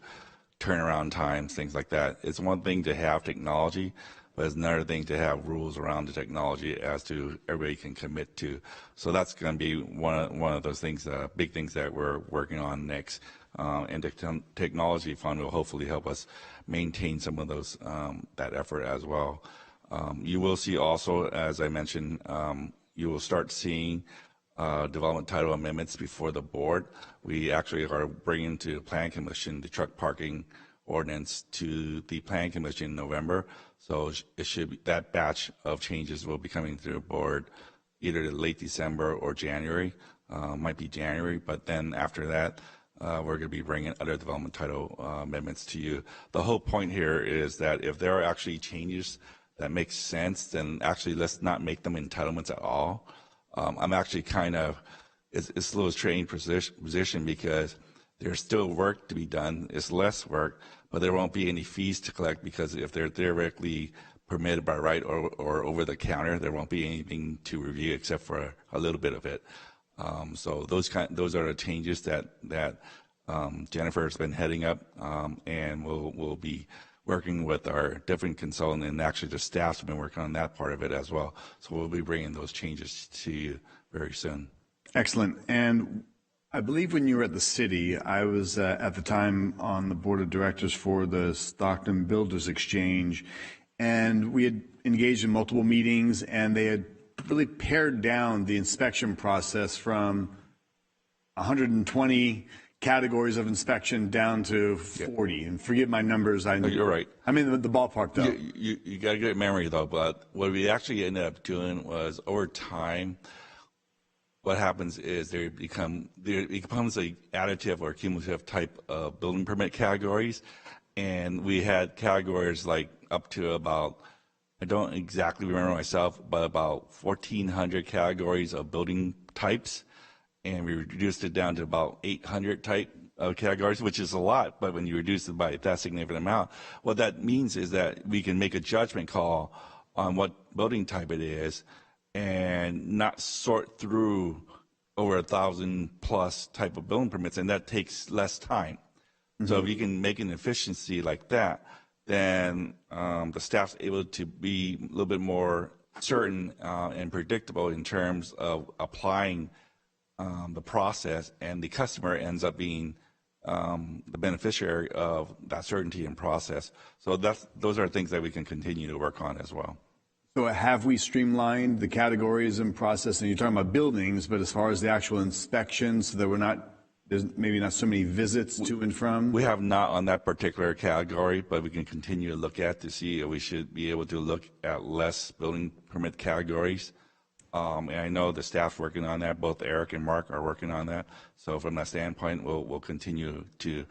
turnaround times, things like that. It's one thing to have technology, but it's another thing to have rules around the technology as to everybody can commit to. So that's going to be one of those things, big things that we're working on next. And the technology fund will hopefully help us maintain some of those that effort as well. You will see also, as I mentioned, you will start seeing development title amendments before the board. We actually are bringing to the Plan Commission the truck parking ordinance to the Plan Commission in November. So it should be, that batch of changes will be coming to the board either late December or January. Might be January, but then after that, we're going to be bringing other development title amendments to you. The whole point here is that if there are actually changes that make sense, then actually let's not make them entitlements at all. I'm actually kind of, it's a little strange position because there's still work to be done. It's less work, but there won't be any fees to collect because if they're directly permitted by right or over the counter, there won't be anything to review except for a little bit of it. So those are the changes that Jennifer has been heading up, and we'll be working with our different consultant, and actually the staff's been working on that part of it as well. So we'll be bringing those changes to you very soon. Excellent. And I believe when you were at the city, I was at the time on the board of directors for the Stockton Builders Exchange, and we had engaged in multiple meetings, and they had really pared down the inspection process from 120 categories of inspection down to 40. And forget my numbers. I know you're right. I mean the ballpark though. You got a good memory though. But what we actually ended up doing was over time, what happens is there becomes a additive or cumulative type of building permit categories, and we had categories like up to about, I don't exactly remember myself, but about 1,400 categories of building types. And we reduced it down to about 800 type of categories, which is a lot, but when you reduce it by that significant amount, what that means is that we can make a judgment call on what building type it is and not sort through over 1,000+ type of building permits, and that takes less time. So if you can make an efficiency like that, then the staff's able to be a little bit more certain and predictable in terms of applying the process, and the customer ends up being the beneficiary of that certainty and process. So those are things that we can continue to work on as well. So have we streamlined the categories and process? And you're talking about buildings, but as far as the actual inspections, so that there's maybe not so many visits to and from? We have not on that particular category, but we can continue to look at to see if we should be able to look at less building permit categories. And I know the staff's working on that. Both Eric and Mark are working on that. So from that standpoint, we'll continue to,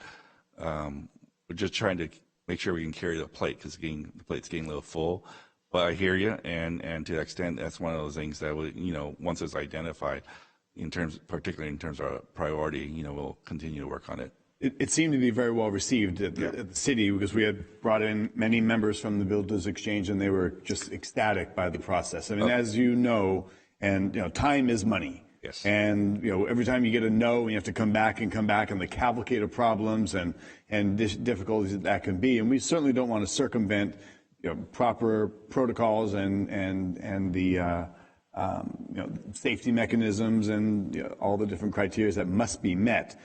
we're just trying to make sure we can carry the plate, because the plate's getting a little full. But I hear you, and to that extent, that's one of those things that we, once it's identified, particularly in terms of priority, we'll continue to work on it. It seemed to be very well received at the city, because we had brought in many members from the Builders Exchange, and they were just ecstatic by the process. I mean, as you know, and time is money. Yes. And every time you get a no, you have to come back, and the cavalcade of problems and difficulties that can be. And we certainly don't want to circumvent proper protocols and the safety mechanisms and all the different criteria that must be met.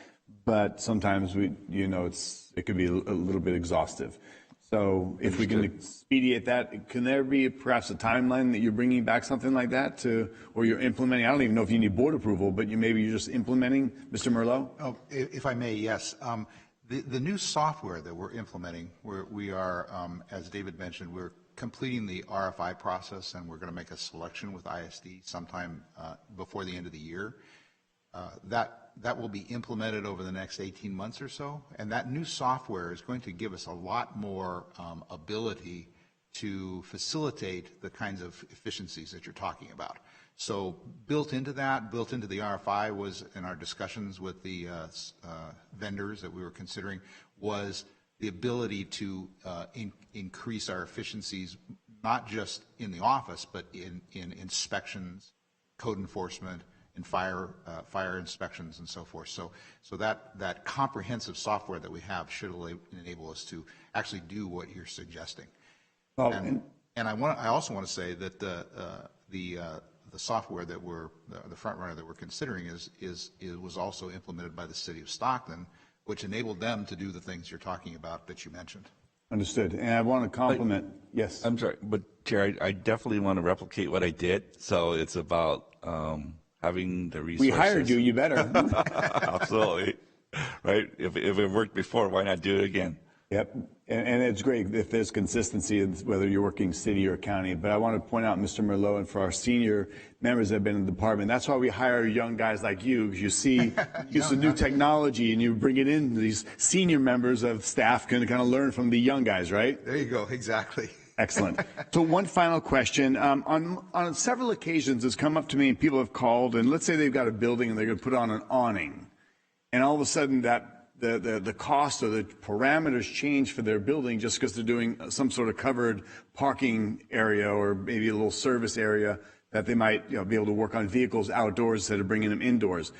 But sometimes it could be a little bit exhaustive. So if we can expedite that, can there be perhaps a timeline that you're bringing back something like that or you're implementing? I don't even know if you need board approval, but maybe you're just implementing, Mr. Merlot? Oh, if I may, yes. The new software that we're implementing, we are, as David mentioned, we're completing the RFI process, and we're going to make a selection with ISD sometime before the end of the year. That will be implemented over the next 18 months or so, and that new software is going to give us a lot more ability to facilitate the kinds of efficiencies that you're talking about. So built into the RFI was, in our discussions with the vendors that we were considering, was the ability to increase our efficiencies, not just in the office, but in inspections, code enforcement, and fire inspections and so forth. So that comprehensive software that we have should enable us to actually do what you're suggesting. And I also want to say that the software that the front runner that we're considering was also implemented by the city of Stockton, which enabled them to do the things you're talking about that you mentioned. Understood. And I want to compliment. Yes. I'm sorry, but Chair, I definitely want to replicate what I did. So it's about having the resources. We hired you. You better. Absolutely. Right. If it worked before, why not do it again? Yep. And it's great if there's consistency, whether you're working city or county. But I want to point out, Mr. Merlot, and for our senior members that have been in the department, that's why we hire young guys like you, because you see use of new technology and you bring it in. These senior members of staff can kind of learn from the young guys, right? There you go. Exactly. Excellent. So one final question. On several occasions, it's come up to me and people have called, and let's say they've got a building and they're going to put on an awning. And all of a sudden that the cost or the parameters change for their building just because they're doing some sort of covered parking area or maybe a little service area that they might be able to work on vehicles outdoors instead of bringing them indoors.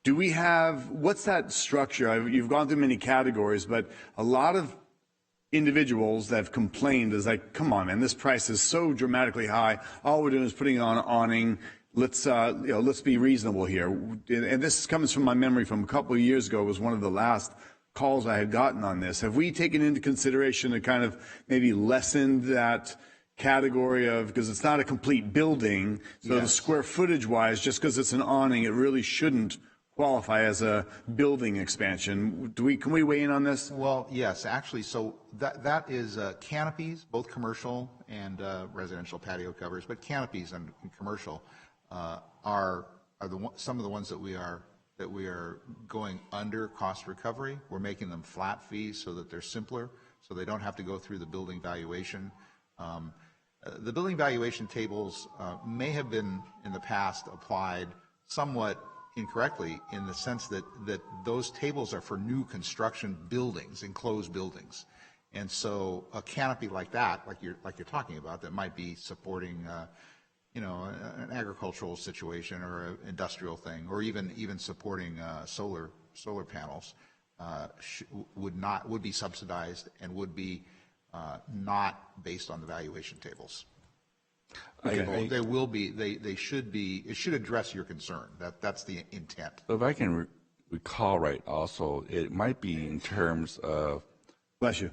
Do we have, what's that structure? You've gone through many categories, but a lot of individuals that have complained is like, come on, man, this price is so dramatically high. All we're doing is putting on an awning. Let's be reasonable here. And this comes from my memory from a couple of years ago. It was one of the last calls I had gotten on this. Have we taken into consideration to kind of maybe lessen that category of, because it's not a complete building, so yes, the square footage wise, just because it's an awning, it really shouldn't qualify as a building expansion. Can we weigh in on this? Well, yes, actually. So that is canopies, both commercial and residential patio covers, but canopies and commercial are some of the ones that we are that we are going under cost recovery. We're making them flat fees so that they're simpler, so they don't have to go through the building valuation. The building valuation tables may have been in the past applied somewhat incorrectly in the sense that those tables are for new construction buildings, enclosed buildings. And so a canopy like that, like you're talking about, that might be supporting an agricultural situation or an industrial thing, or even supporting solar panels, would be subsidized and would be not based on the valuation tables. Okay. They will be. They should be. It should address your concern. That's the intent. So if I can recall right, also it might be in terms of bless you.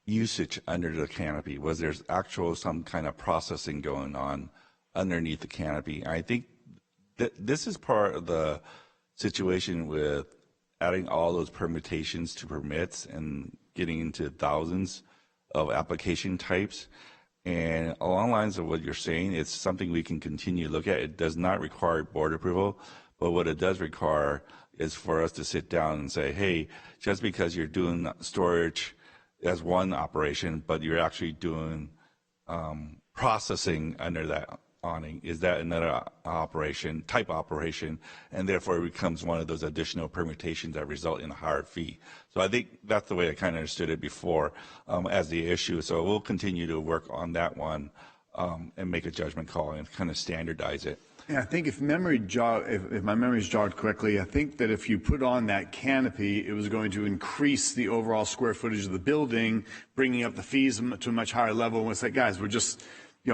Usage under the canopy. Was there actual some kind of processing going on underneath the canopy? I think that this is part of the situation with adding all those permutations to permits and getting into thousands of application types. And along the lines of what you're saying, it's something we can continue to look at. It does not require board approval, but what it does require is for us to sit down and say, hey, just because you're doing storage as one operation, but you're actually doing processing under that awning, is that another type operation, and therefore it becomes one of those additional permutations that result in a higher fee. So I think that's the way I kind of understood it before as the issue. So we'll continue to work on that one and make a judgment call and kind of standardize it. Yeah, I think if my memory's jogged correctly, I think that if you put on that canopy, it was going to increase the overall square footage of the building, bringing up the fees to a much higher level. And it's like, guys, we're just,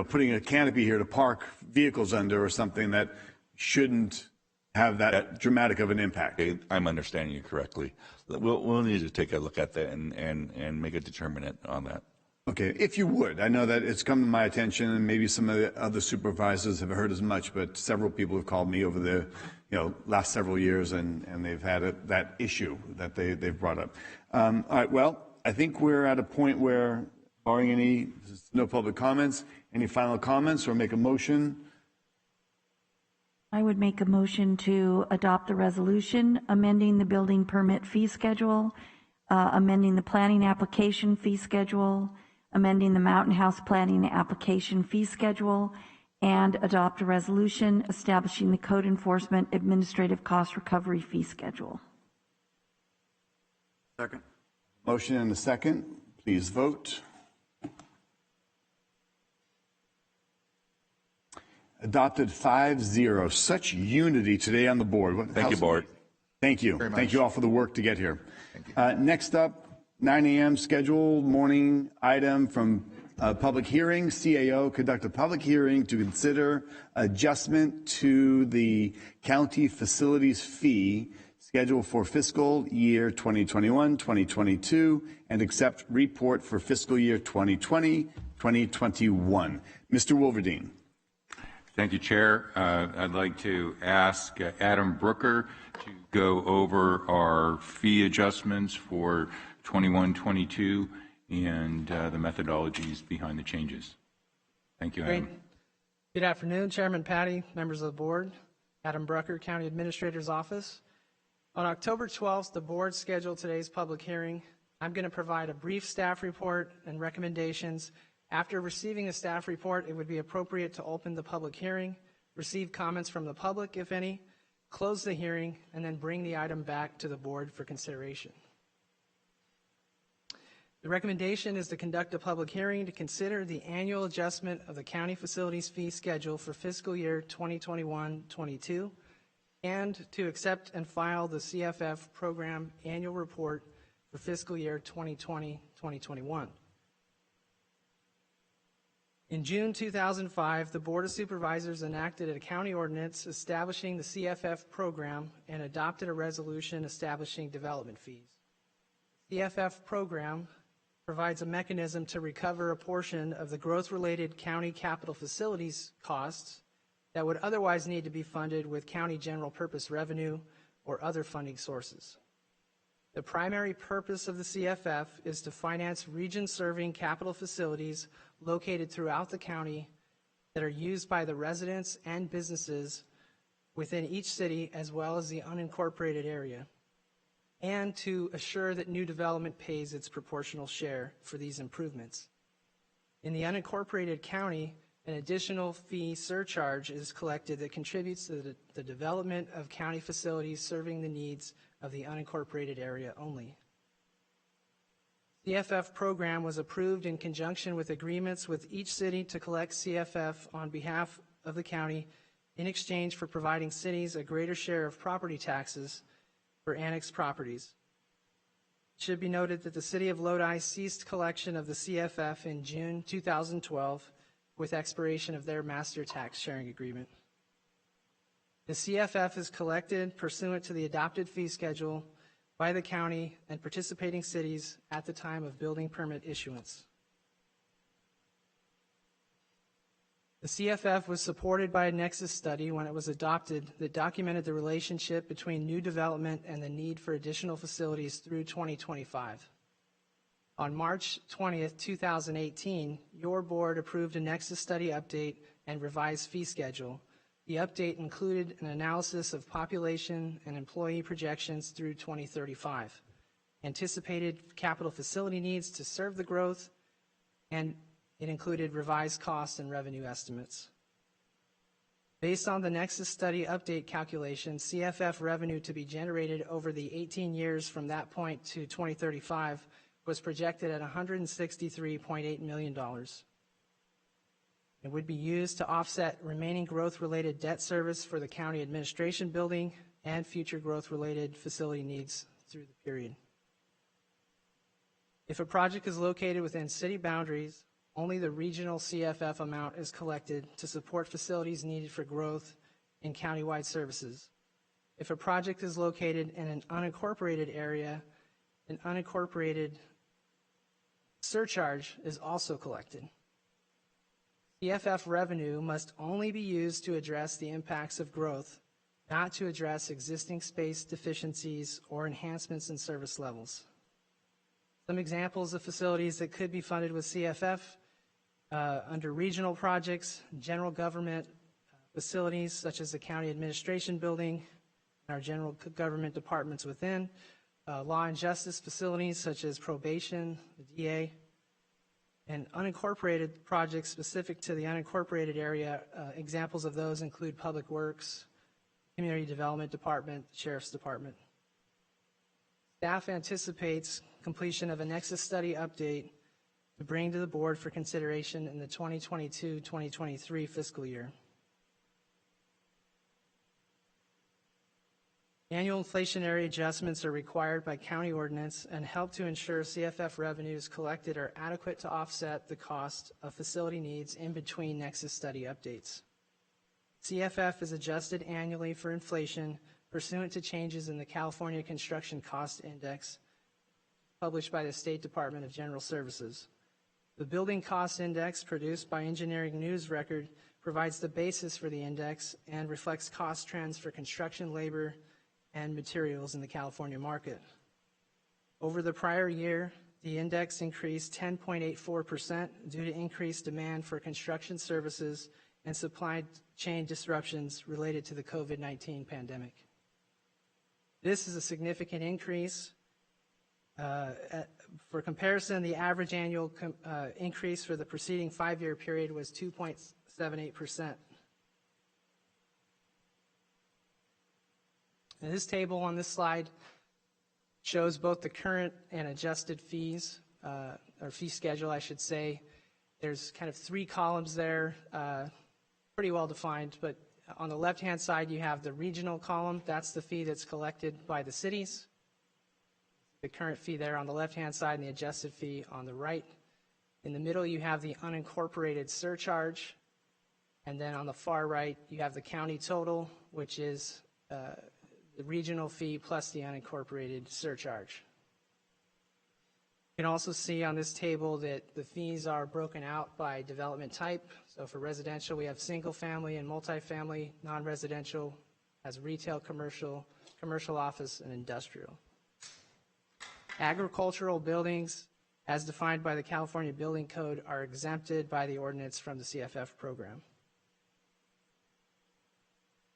putting a canopy here to park vehicles under or something that shouldn't have that dramatic of an impact. Okay, I'm understanding you correctly. We'll need to take a look at that and make a determinant on that. Okay, if you would. I know that it's come to my attention, and maybe some of the other supervisors have heard as much, but several people have called me over the last several years, and they've had that issue that they've brought up. All right, well, I think we're at a point where, barring no public comments, any final comments or make a motion? I would make a motion to adopt the resolution amending the building permit fee schedule, amending the planning application fee schedule, amending the Mountain House planning application fee schedule, and adopt a resolution establishing the code enforcement administrative cost recovery fee schedule. Second. Motion and a second. Please vote. Adopted 5-0. Such unity today on the board. Thank you, board. Thank you. Thank you all for the work to get here. Next up, 9 a.m. scheduled morning item from public hearing. CAO conduct a public hearing to consider adjustment to the county facilities fee schedule for fiscal year 2021-2022 and accept report for fiscal year 2020-2021. Mr. Wolverdine. Thank you, Chair. I'd like to ask Adam Brooker to go over our fee adjustments for 21-22 and the methodologies behind the changes. Thank you, Adam. Great. Good afternoon, Chairman Patty, members of the board. Adam Brooker, County Administrator's Office. On October 12th, the board scheduled today's public hearing. I'm going to provide a brief staff report and recommendations. After receiving a staff report, it would be appropriate to open the public hearing, receive comments from the public, if any, close the hearing, and then bring the item back to the board for consideration. The recommendation is to conduct a public hearing to consider the annual adjustment of the county facilities fee schedule for fiscal year 2021-22 and to accept and file the CFF program annual report for fiscal year 2020-2021. In June 2005, the Board of Supervisors enacted a county ordinance establishing the CFF program and adopted a resolution establishing development fees. The CFF program provides a mechanism to recover a portion of the growth-related county capital facilities costs that would otherwise need to be funded with county general purpose revenue or other funding sources. The primary purpose of the CFF is to finance region-serving capital facilities located throughout the county that are used by the residents and businesses within each city as well as the unincorporated area, and to assure that new development pays its proportional share for these improvements. In the unincorporated county, an additional fee surcharge is collected that contributes to the development of county facilities serving the needs of the unincorporated area only. The CFF program was approved in conjunction with agreements with each city to collect CFF on behalf of the county in exchange for providing cities a greater share of property taxes for annexed properties. It should be noted that the city of Lodi ceased collection of the CFF in June 2012 with expiration of their master tax sharing agreement. The CFF is collected pursuant to the adopted fee schedule by the county and participating cities at the time of building permit issuance. The CFF was supported by a nexus study when it was adopted that documented the relationship between new development and the need for additional facilities through 2025. On March 20th, 2018, your board approved a nexus study update and revised fee schedule. The update included an analysis of population and employee projections through 2035, anticipated capital facility needs to serve the growth, and it included revised costs and revenue estimates. Based on the Nexus Study update calculation, CFF revenue to be generated over the 18 years from that point to 2035 was projected at $163.8 million. It would be used to offset remaining growth-related debt service for the county administration building and future growth-related facility needs through the period. If a project is located within city boundaries, only the regional CFF amount is collected to support facilities needed for growth in countywide services. If a project is located in an unincorporated area, an unincorporated surcharge is also collected. CFF revenue must only be used to address the impacts of growth, not to address existing space deficiencies or enhancements in service levels. Some examples of facilities that could be funded with CFF under regional projects, general government facilities such as the county administration building, and our general government departments within, law and justice facilities such as probation, the DA, and unincorporated projects specific to the unincorporated area. Examples of those include public works, community development department, sheriff's department. Staff anticipates completion of a Nexus Study update to bring to the board for consideration in the 2022-2023 fiscal year. Annual inflationary adjustments are required by county ordinance and help to ensure CFF revenues collected are adequate to offset the cost of facility needs in between Nexus Study updates. CFF is adjusted annually for inflation pursuant to changes in the California Construction Cost Index published by the State Department of General Services. The Building Cost Index produced by Engineering News Record provides the basis for the index and reflects cost trends for construction labor and materials in the California market. Over the prior year, the index increased 10.84% due to increased demand for construction services and supply chain disruptions related to the COVID-19 pandemic. This is a significant increase. For comparison, the average annual increase for the preceding 5-year period was 2.78%. And this table on this slide shows both the current and adjusted fees, or fee schedule, I should say. There's kind of 3 columns there, pretty well defined, but on the left-hand side you have the regional column. That's the fee that's collected by the cities. The current fee there on the left-hand side and the adjusted fee on the right. In the middle you have the unincorporated surcharge, and then on the far right you have the county total, which is the regional fee plus the unincorporated surcharge. You can also see on this table that the fees are broken out by development type. So for residential, we have single family and multifamily. Non-residential has retail, commercial, commercial office, and industrial. Agricultural buildings, as defined by the California Building Code, are exempted by the ordinance from the CFF program.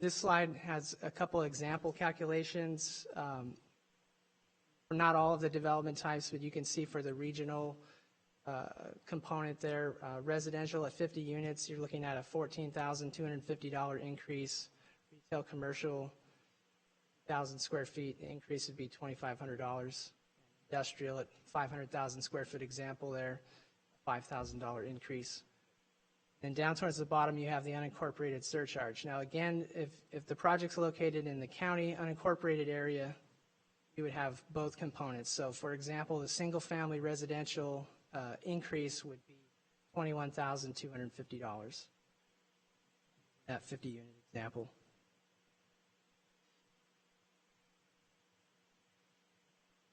This slide has a couple example calculations for not all of the development types, but you can see for the regional component there, residential at 50 units, you're looking at a $14,250 increase. Retail commercial, 1,000 square feet, the increase would be $2,500. Industrial at 500,000 square foot example there, $5,000 increase. And down towards the bottom, you have the unincorporated surcharge. Now, again, if the project's located in the county unincorporated area, you would have both components. So, for example, the single-family residential increase would be $21,250. That 50-unit example.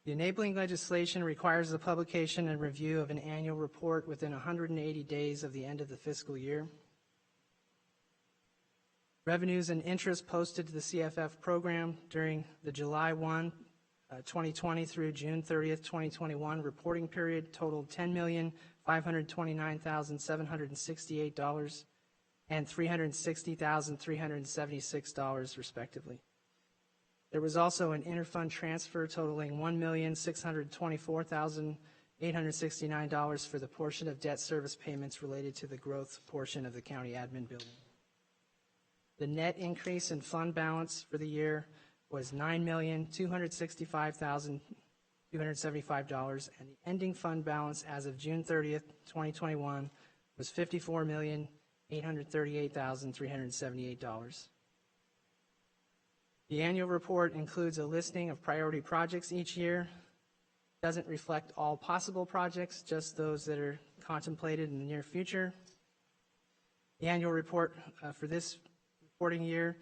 The enabling legislation requires the publication and review of an annual report within 180 days of the end of the fiscal year. Revenues and interest posted to the CFF program during the July 1, 2020 through June 30th, 2021 reporting period totaled $10,529,768 and $360,376 respectively. There was also an interfund transfer totaling $1,624,869 for the portion of debt service payments related to the growth portion of the county admin building. The net increase in fund balance for the year was $9,265,275, and the ending fund balance as of June 30th, 2021 was $54,838,378. The annual report includes a listing of priority projects each year. It doesn't reflect all possible projects, just those that are contemplated in the near future. The annual report for this reporting year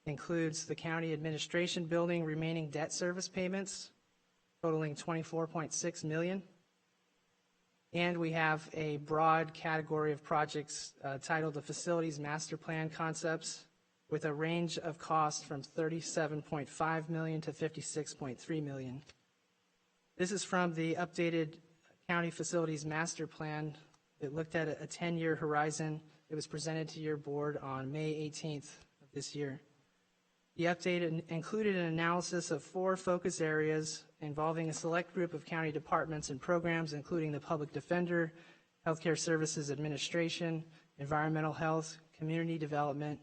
includes the county administration building remaining debt service payments totaling $24.6 million. And we have a broad category of projects titled the Facilities Master Plan Concepts, with a range of costs from $37.5 million to $56.3 million. This is from the updated County Facilities Master Plan that looked at a 10-year horizon. It was presented to your board on May 18th of this year. The update included an analysis of 4 focus areas involving a select group of county departments and programs, including the Public Defender, Healthcare Services Administration, Environmental Health, Community Development,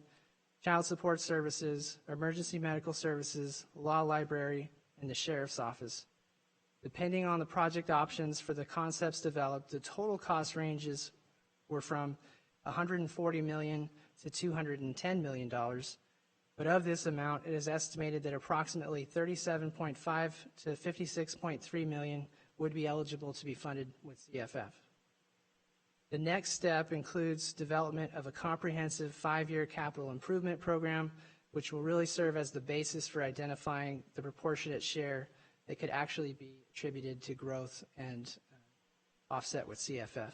Child Support Services, Emergency Medical Services, Law Library, and the Sheriff's Office. Depending on the project options for the concepts developed, the total cost ranges were from $140 million to $210 million. But of this amount, it is estimated that approximately $37.5 to $56.3 million would be eligible to be funded with CFF. The next step includes development of a comprehensive 5-year capital improvement program, which will really serve as the basis for identifying the proportionate share that could actually be attributed to growth and offset with CFF.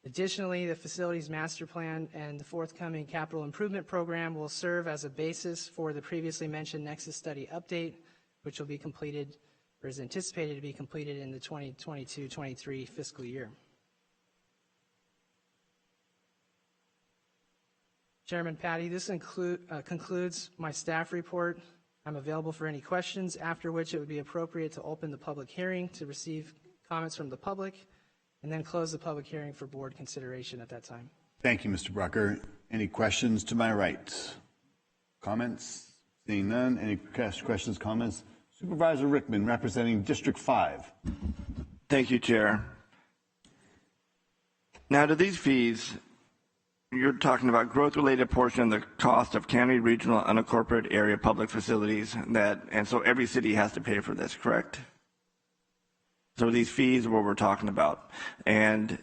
Additionally, the Facilities Master Plan and the forthcoming capital improvement program will serve as a basis for the previously mentioned Nexus Study update, which will be completed, or is anticipated to be completed in the 2022-23 fiscal year. Chairman Patty, this concludes my staff report. I'm available for any questions, after which it would be appropriate to open the public hearing to receive comments from the public, and then close the public hearing for board consideration at that time. Thank you, Mr. Brucker. Any questions to my right? Comments? Seeing none. Any questions, comments? Supervisor Rickman, representing District 5. Thank you, Chair. Now, do these fees, you're talking about growth-related portion of the cost of county, regional, unincorporated area public facilities, and so every city has to pay for this, correct? So these fees are what we're talking about. And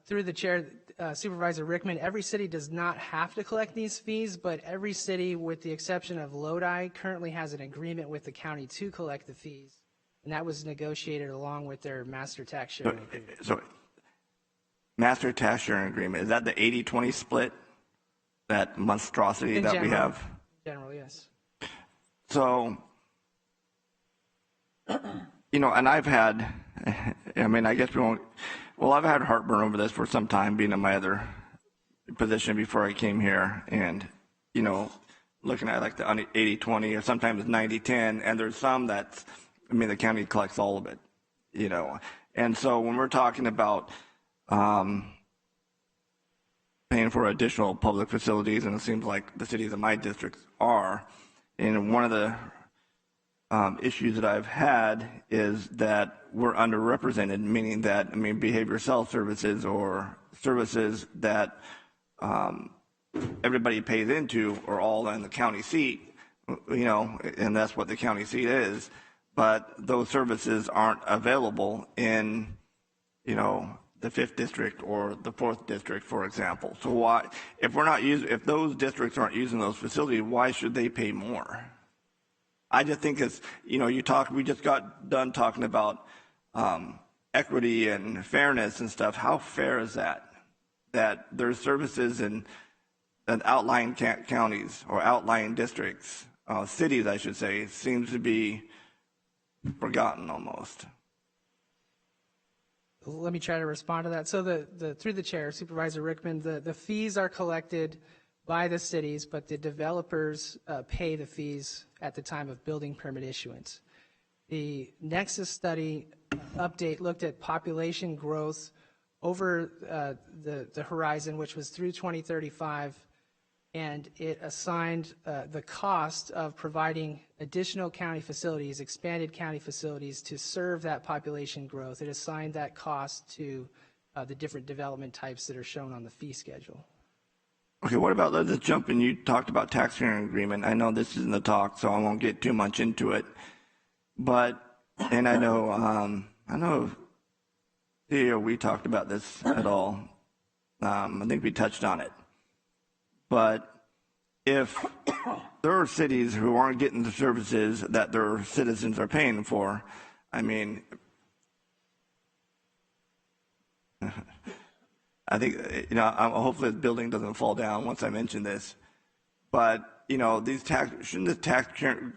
through the chair, Supervisor Rickman, every city does not have to collect these fees, but every city, with the exception of Lodi, currently has an agreement with the county to collect the fees, and that was negotiated along with their master tax sharing agreement. So master tax sharing agreement, is that the 80-20 split, that monstrosity that we have? In general, yes. So, you know, and I've had, I mean, I guess we won't, well, I've had heartburn over this for some time, being in my other position before I came here. And, you know, looking at like the 80-20 or sometimes 90-10, and there's some that's, I mean, the county collects all of it, you know. And so when we're talking about paying for additional public facilities, and it seems like the cities in my districts are, and one of the issues that I've had is that we're underrepresented, meaning that, I mean, behavioral health services or services that everybody pays into are all in the county seat, you know, and that's what the county seat is. But those services aren't available in, you know, the 5th district or the 4th district, for example. So why, if those districts aren't using those facilities, why should they pay more? I just think it's, you know, we just got done talking about equity and fairness and stuff. How fair is that? That there's services in outlying counties or outlying districts, cities, I should say, seems to be forgotten almost. Let me try to respond to that. So through the chair, Supervisor Rickman, the fees are collected by the cities, but the developers pay the fees at the time of building permit issuance. The Nexus study update looked at population growth over the horizon, which was through 2035, and it assigned the cost of providing additional county facilities, expanded county facilities, to serve that population growth. It assigned that cost to the different development types that are shown on the fee schedule. Okay, what about, let's just jump in, you talked about tax sharing agreement. I know this isn't the talk, so I won't get too much into it. But, and I know, Theo, we talked about this at all. I think we touched on it. But if there are cities who aren't getting the services that their citizens are paying for, I mean, I think, you know, hopefully the building doesn't fall down once I mention this. But, you know, shouldn't the tax sharing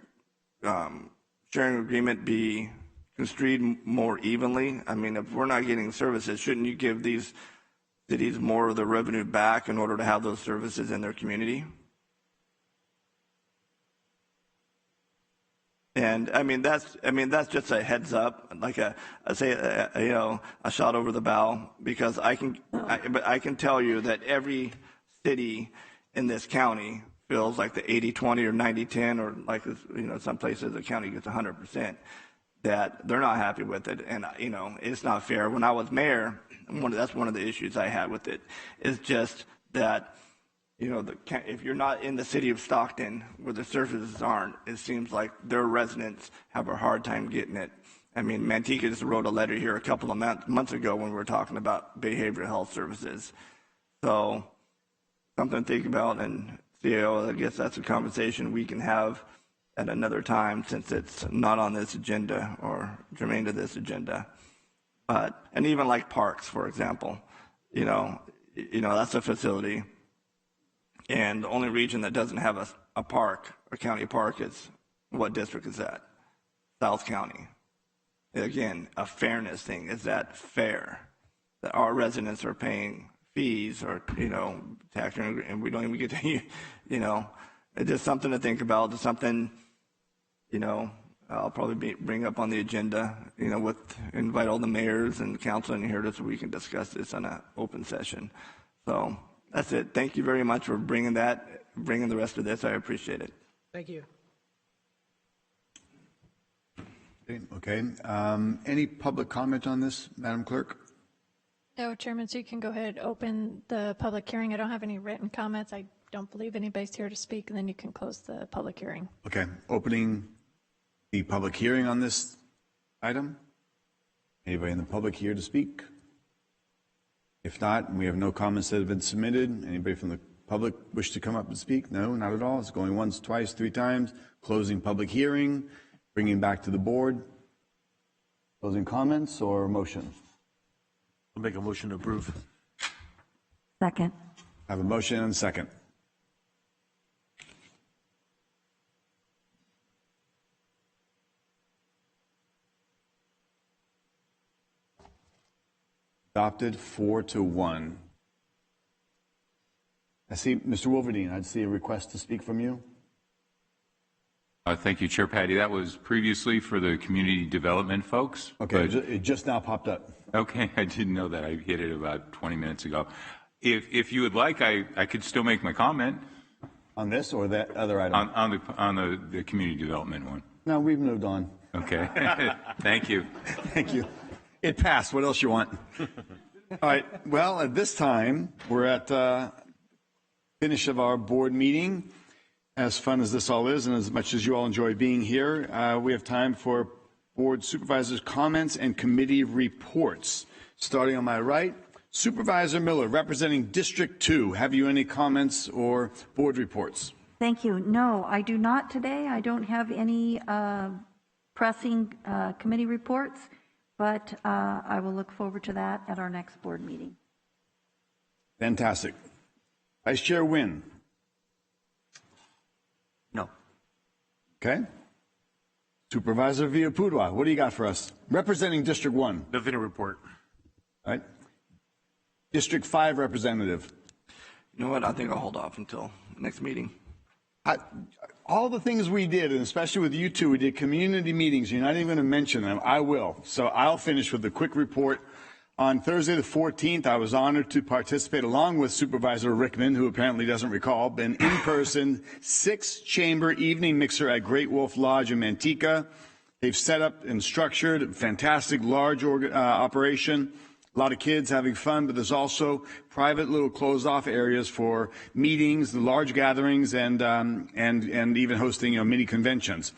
agreement be construed more evenly? I mean, if we're not getting services, shouldn't you give these cities more of the revenue back in order to have those services in their community? And I mean that's just a heads up, like a shot over the bow, because I can tell you that every city in this county feels like the 80-20 or 90-10, or like, you know, some places the county gets 100%, that they're not happy with it. And, you know, it's not fair. When I was mayor, that's one of the issues I had with it, is just that, you know, if you're not in the city of Stockton where the services aren't, it seems like their residents have a hard time getting it. I mean, Manteca just wrote a letter here a couple of months ago when we were talking about behavioral health services. So something to think about, and CEO, I guess that's a conversation we can have at another time, since it's not on this agenda or germane to this agenda. And even like parks, for example, you know, that's a facility. And the only region that doesn't have a park, a county park, is, what district is that? South County. Again, a fairness thing. Is that fair that our residents are paying fees or, you know, tax, and we don't even get to, you know, it's just something to think about. It's something, you know, I'll probably bring up on the agenda, you know, invite all the mayors and council in here so we can discuss this on an open session. So that's it. Thank you very much for bringing the rest of this. I appreciate it. Thank you. Okay. Any public comment on this, Madam Clerk? No, Chairman, so you can go ahead, open the public hearing. I don't have any written comments. I don't believe anybody's here to speak, and then you can close the public hearing. Okay. Opening the public hearing on this item. Anybody in the public here to speak? If not, we have no comments that have been submitted. Anybody from the public wish to come up and speak? No, not at all. It's going once, twice, 3 times. Closing public hearing. Bringing back to the board. Closing comments or motion? I'll make a motion to approve. Second. I have a motion and a second. Adopted 4-1. I see, Mr. Wolverine, I see a request to speak from you. Thank you, Chair Patty. That was previously for the community development folks. Okay, it just now popped up. Okay, I didn't know that. I hit it about 20 minutes ago. If you would like, I could still make my comment. On this or that other item? On the community development one. No, we've moved on. Okay. Thank you. Thank you. It passed. What else you want? All right. Well, at this time, we're at finish of our board meeting. As fun as this all is, and as much as you all enjoy being here, we have time for board supervisors' comments and committee reports. Starting on my right, Supervisor Miller, representing District 2. Have you any comments or board reports? Thank you. No, I do not today. I don't have any pressing committee reports, but I will look forward to that at our next board meeting. Fantastic. Vice Chair Wynn. No. Okay. Supervisor Villapudua, what do you got for us? Representing District 1. Nothing to report. All right. District 5 representative. You know what? I think I'll hold off until next meeting. All the things we did, and especially with you two, we did community meetings. You're not even going to mention them. I will. So I'll finish with a quick report. On Thursday the 14th, I was honored to participate along with Supervisor Rickman, who apparently doesn't recall, an in-person 6-chamber evening mixer at Great Wolf Lodge in Manteca. They've set up and structured a fantastic large operation. A lot of kids having fun, but there's also private little closed-off areas for meetings, the large gatherings, and even hosting mini conventions.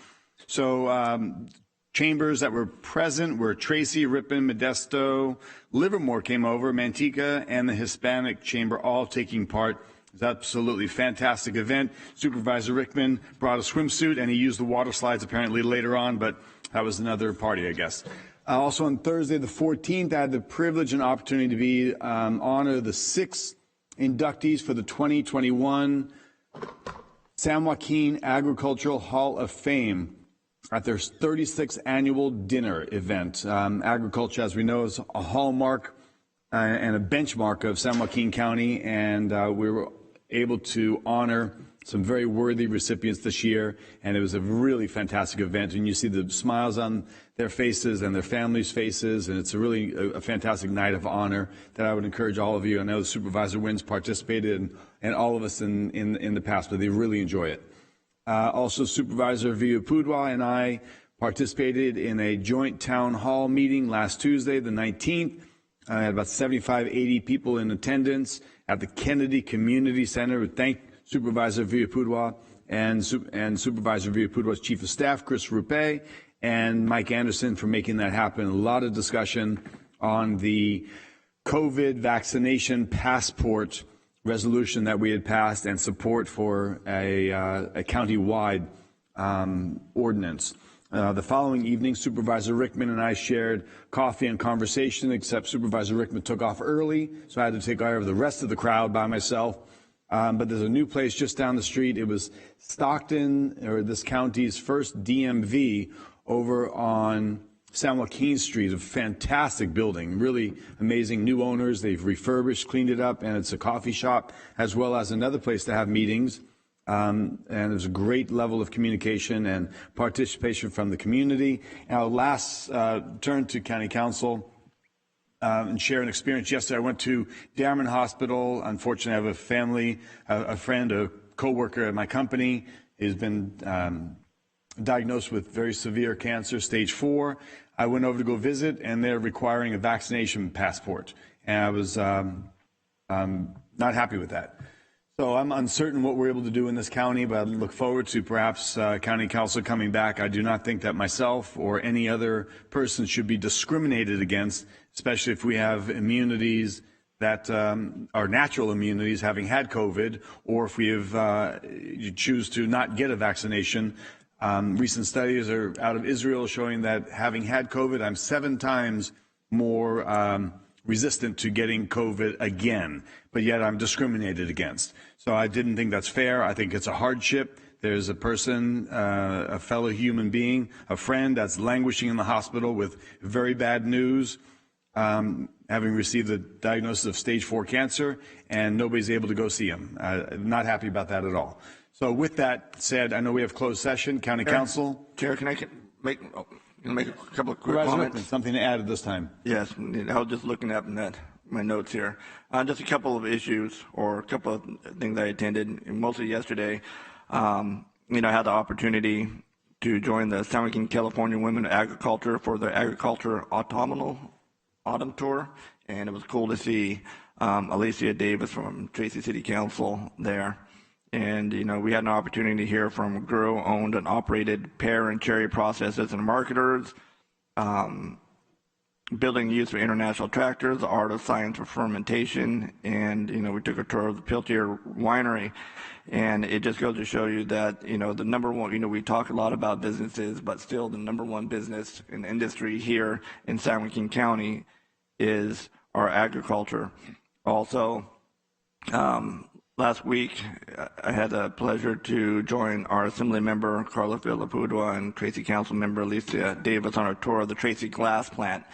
So chambers that were present were Tracy, Ripon, Modesto, Livermore came over, Manteca, and the Hispanic Chamber all taking part. It was absolutely fantastic event. Supervisor Rickman brought a swimsuit, and he used the water slides apparently later on, but that was another party, I guess. Also on Thursday the 14th, I had the privilege and opportunity to be honor the 6 inductees for the 2021 San Joaquin Agricultural Hall of Fame at their 36th annual dinner event. Agriculture, as we know, is a hallmark and a benchmark of San Joaquin County, and we were able to honor some very worthy recipients this year, and it was a really fantastic event. And you see the smiles on their faces and their families' faces, and it's a really a fantastic night of honor that I would encourage all of you. I know Supervisor Wins participated, and all of us in the past, but they really enjoy it. Also, Supervisor Villapudua and I participated in a joint town hall meeting last Tuesday, the 19th. I had about 75, 80 people in attendance at the Kennedy Community Center. We thank Supervisor Villapudua and Supervisor Villapudua's Chief of Staff, Chris Rupe, and Mike Anderson for making that happen. A lot of discussion on the COVID vaccination passport resolution that we had passed and support for a county-wide ordinance. The following evening, Supervisor Rickman and I shared coffee and conversation, except Supervisor Rickman took off early, so I had to take care of the rest of the crowd by myself. But there's a new place just down the street. It was Stockton, or this county's first DMV, over on San Joaquin Street, a fantastic building, really amazing new owners. They've refurbished, cleaned it up, and it's a coffee shop as well as another place to have meetings. And there's a great level of communication and participation from the community. Our last turn to County Council and share an experience. Yesterday, I went to Darman Hospital. Unfortunately, I have a family, a friend, a coworker at my company. He's been diagnosed with very severe cancer, stage 4. I went over to go visit, and they're requiring a vaccination passport. And I was not happy with that. So I'm uncertain what we're able to do in this county, but I look forward to perhaps County Council coming back. I do not think that myself or any other person should be discriminated against, especially if we have immunities that are natural immunities, having had COVID, or if we have you choose to not get a vaccination. Recent studies are out of Israel showing that having had COVID, I'm 7 times more resistant to getting COVID again, but yet I'm discriminated against. So I didn't think that's fair. I think it's a hardship. There's a person, a fellow human being, a friend that's languishing in the hospital with very bad news, having received the diagnosis of stage 4 cancer, and nobody's able to go see him. I'm not happy about that at all. So with that said, I know we have closed session. County Council. Chair, can I make a couple of quick Supervisor comments? Joaquin, something to add at this time. Yes, I was just looking up my notes here. Just a couple of issues or a couple of things I attended, mostly yesterday. I had the opportunity to join the San Joaquin, California Women of Agriculture for the Agriculture Autumn Tour, and it was cool to see Alicia Davis from Tracy City Council there. And, we had an opportunity to hear from grow-owned and operated pear and cherry processors and marketers, building use for international tractors, the art of science for fermentation, and, we took a tour of the Piltier Winery. And it just goes to show you that, the number one, we talk a lot about businesses, but still the number one business in the industry here in San Joaquin County is our agriculture. Also, last week, I had the pleasure to join our Assembly member, Carla Villapudua, and Tracy Council member, Alicia Davis, on our tour of the Tracy Glass Plant.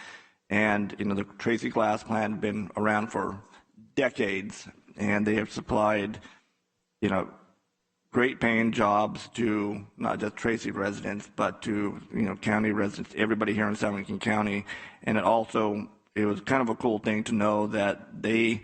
And, the Tracy Glass Plant has been around for decades, and they have supplied, great paying jobs to not just Tracy residents, but to, county residents, everybody here in San Joaquin County. And it was kind of a cool thing to know that they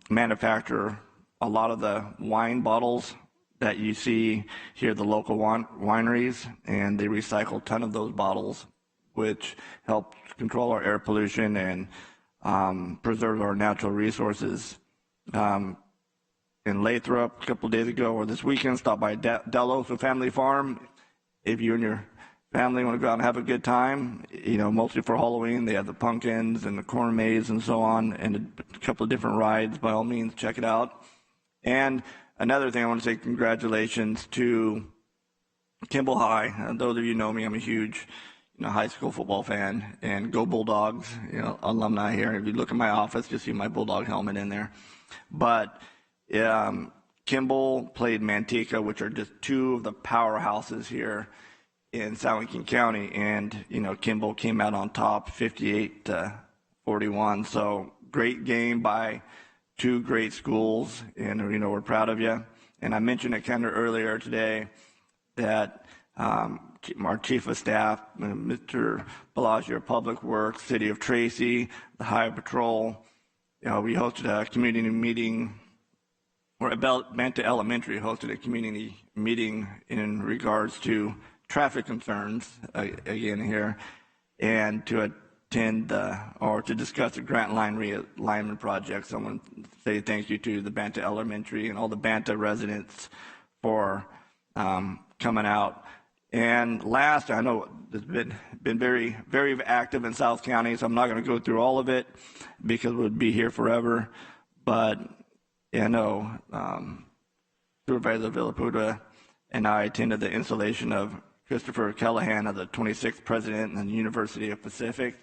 manufacture a lot of the wine bottles that you see here at the local wineries, and they recycle a ton of those bottles, which helps control our air pollution and preserve our natural resources. In Lathrop a couple of days ago or this weekend, stopped by Delos, a family farm. If you and your family want to go out and have a good time, mostly for Halloween, they have the pumpkins and the corn maze and so on, and a couple of different rides. By all means, check it out. And another thing, I want to say congratulations to Kimball High. Those of you know me, I'm a huge high school football fan, and go Bulldogs, alumni here. If you look at my office, you'll see my Bulldog helmet in there. But Kimball played Manteca, which are just two of the powerhouses here in San Joaquin County, and Kimball came out on top 58-41. So great game by two great schools, and we're proud of you. And I mentioned it kind of earlier today that our chief of staff, Mr. Bellagio of Public Works, City of Tracy, the Highway Patrol, we hosted a community meeting, or Banta Elementary hosted a community meeting in regards to traffic concerns again here, and to attend or to discuss the grant line realignment project. So I want to say thank you to the Banta Elementary and all the Banta residents for coming out. And last, I know it's been very, very active in South County, so I'm not going to go through all of it because we'd be here forever. But Supervisor Villapudua and I attended the installation of Christopher Callahan as the 26th president in the University of Pacific.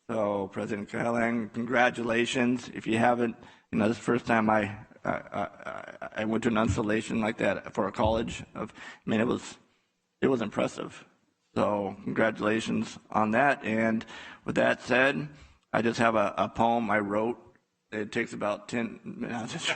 So President Callahan, congratulations. If you haven't, this is the first time I went to an installation like that for a college. It was impressive. So congratulations on that. And with that said, I just have a poem I wrote. It takes about 10 minutes,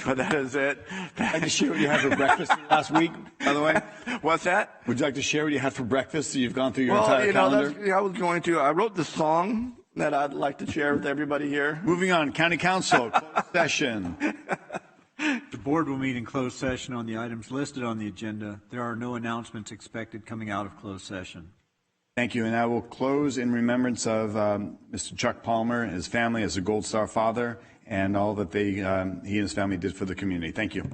but that is it. Would you like to share what you had for breakfast last week, by the way? What's that? Would you like to share what you had for breakfast so you've gone through your entire calendar? I was going to. I wrote this song that I'd like to share with everybody here. Moving on, County Council, closed session. The board will meet in closed session on the items listed on the agenda. There are no announcements expected coming out of closed session. Thank you, and I will close in remembrance of Mr. Chuck Palmer and his family as a Gold Star father and all that he and his family did for the community. Thank you.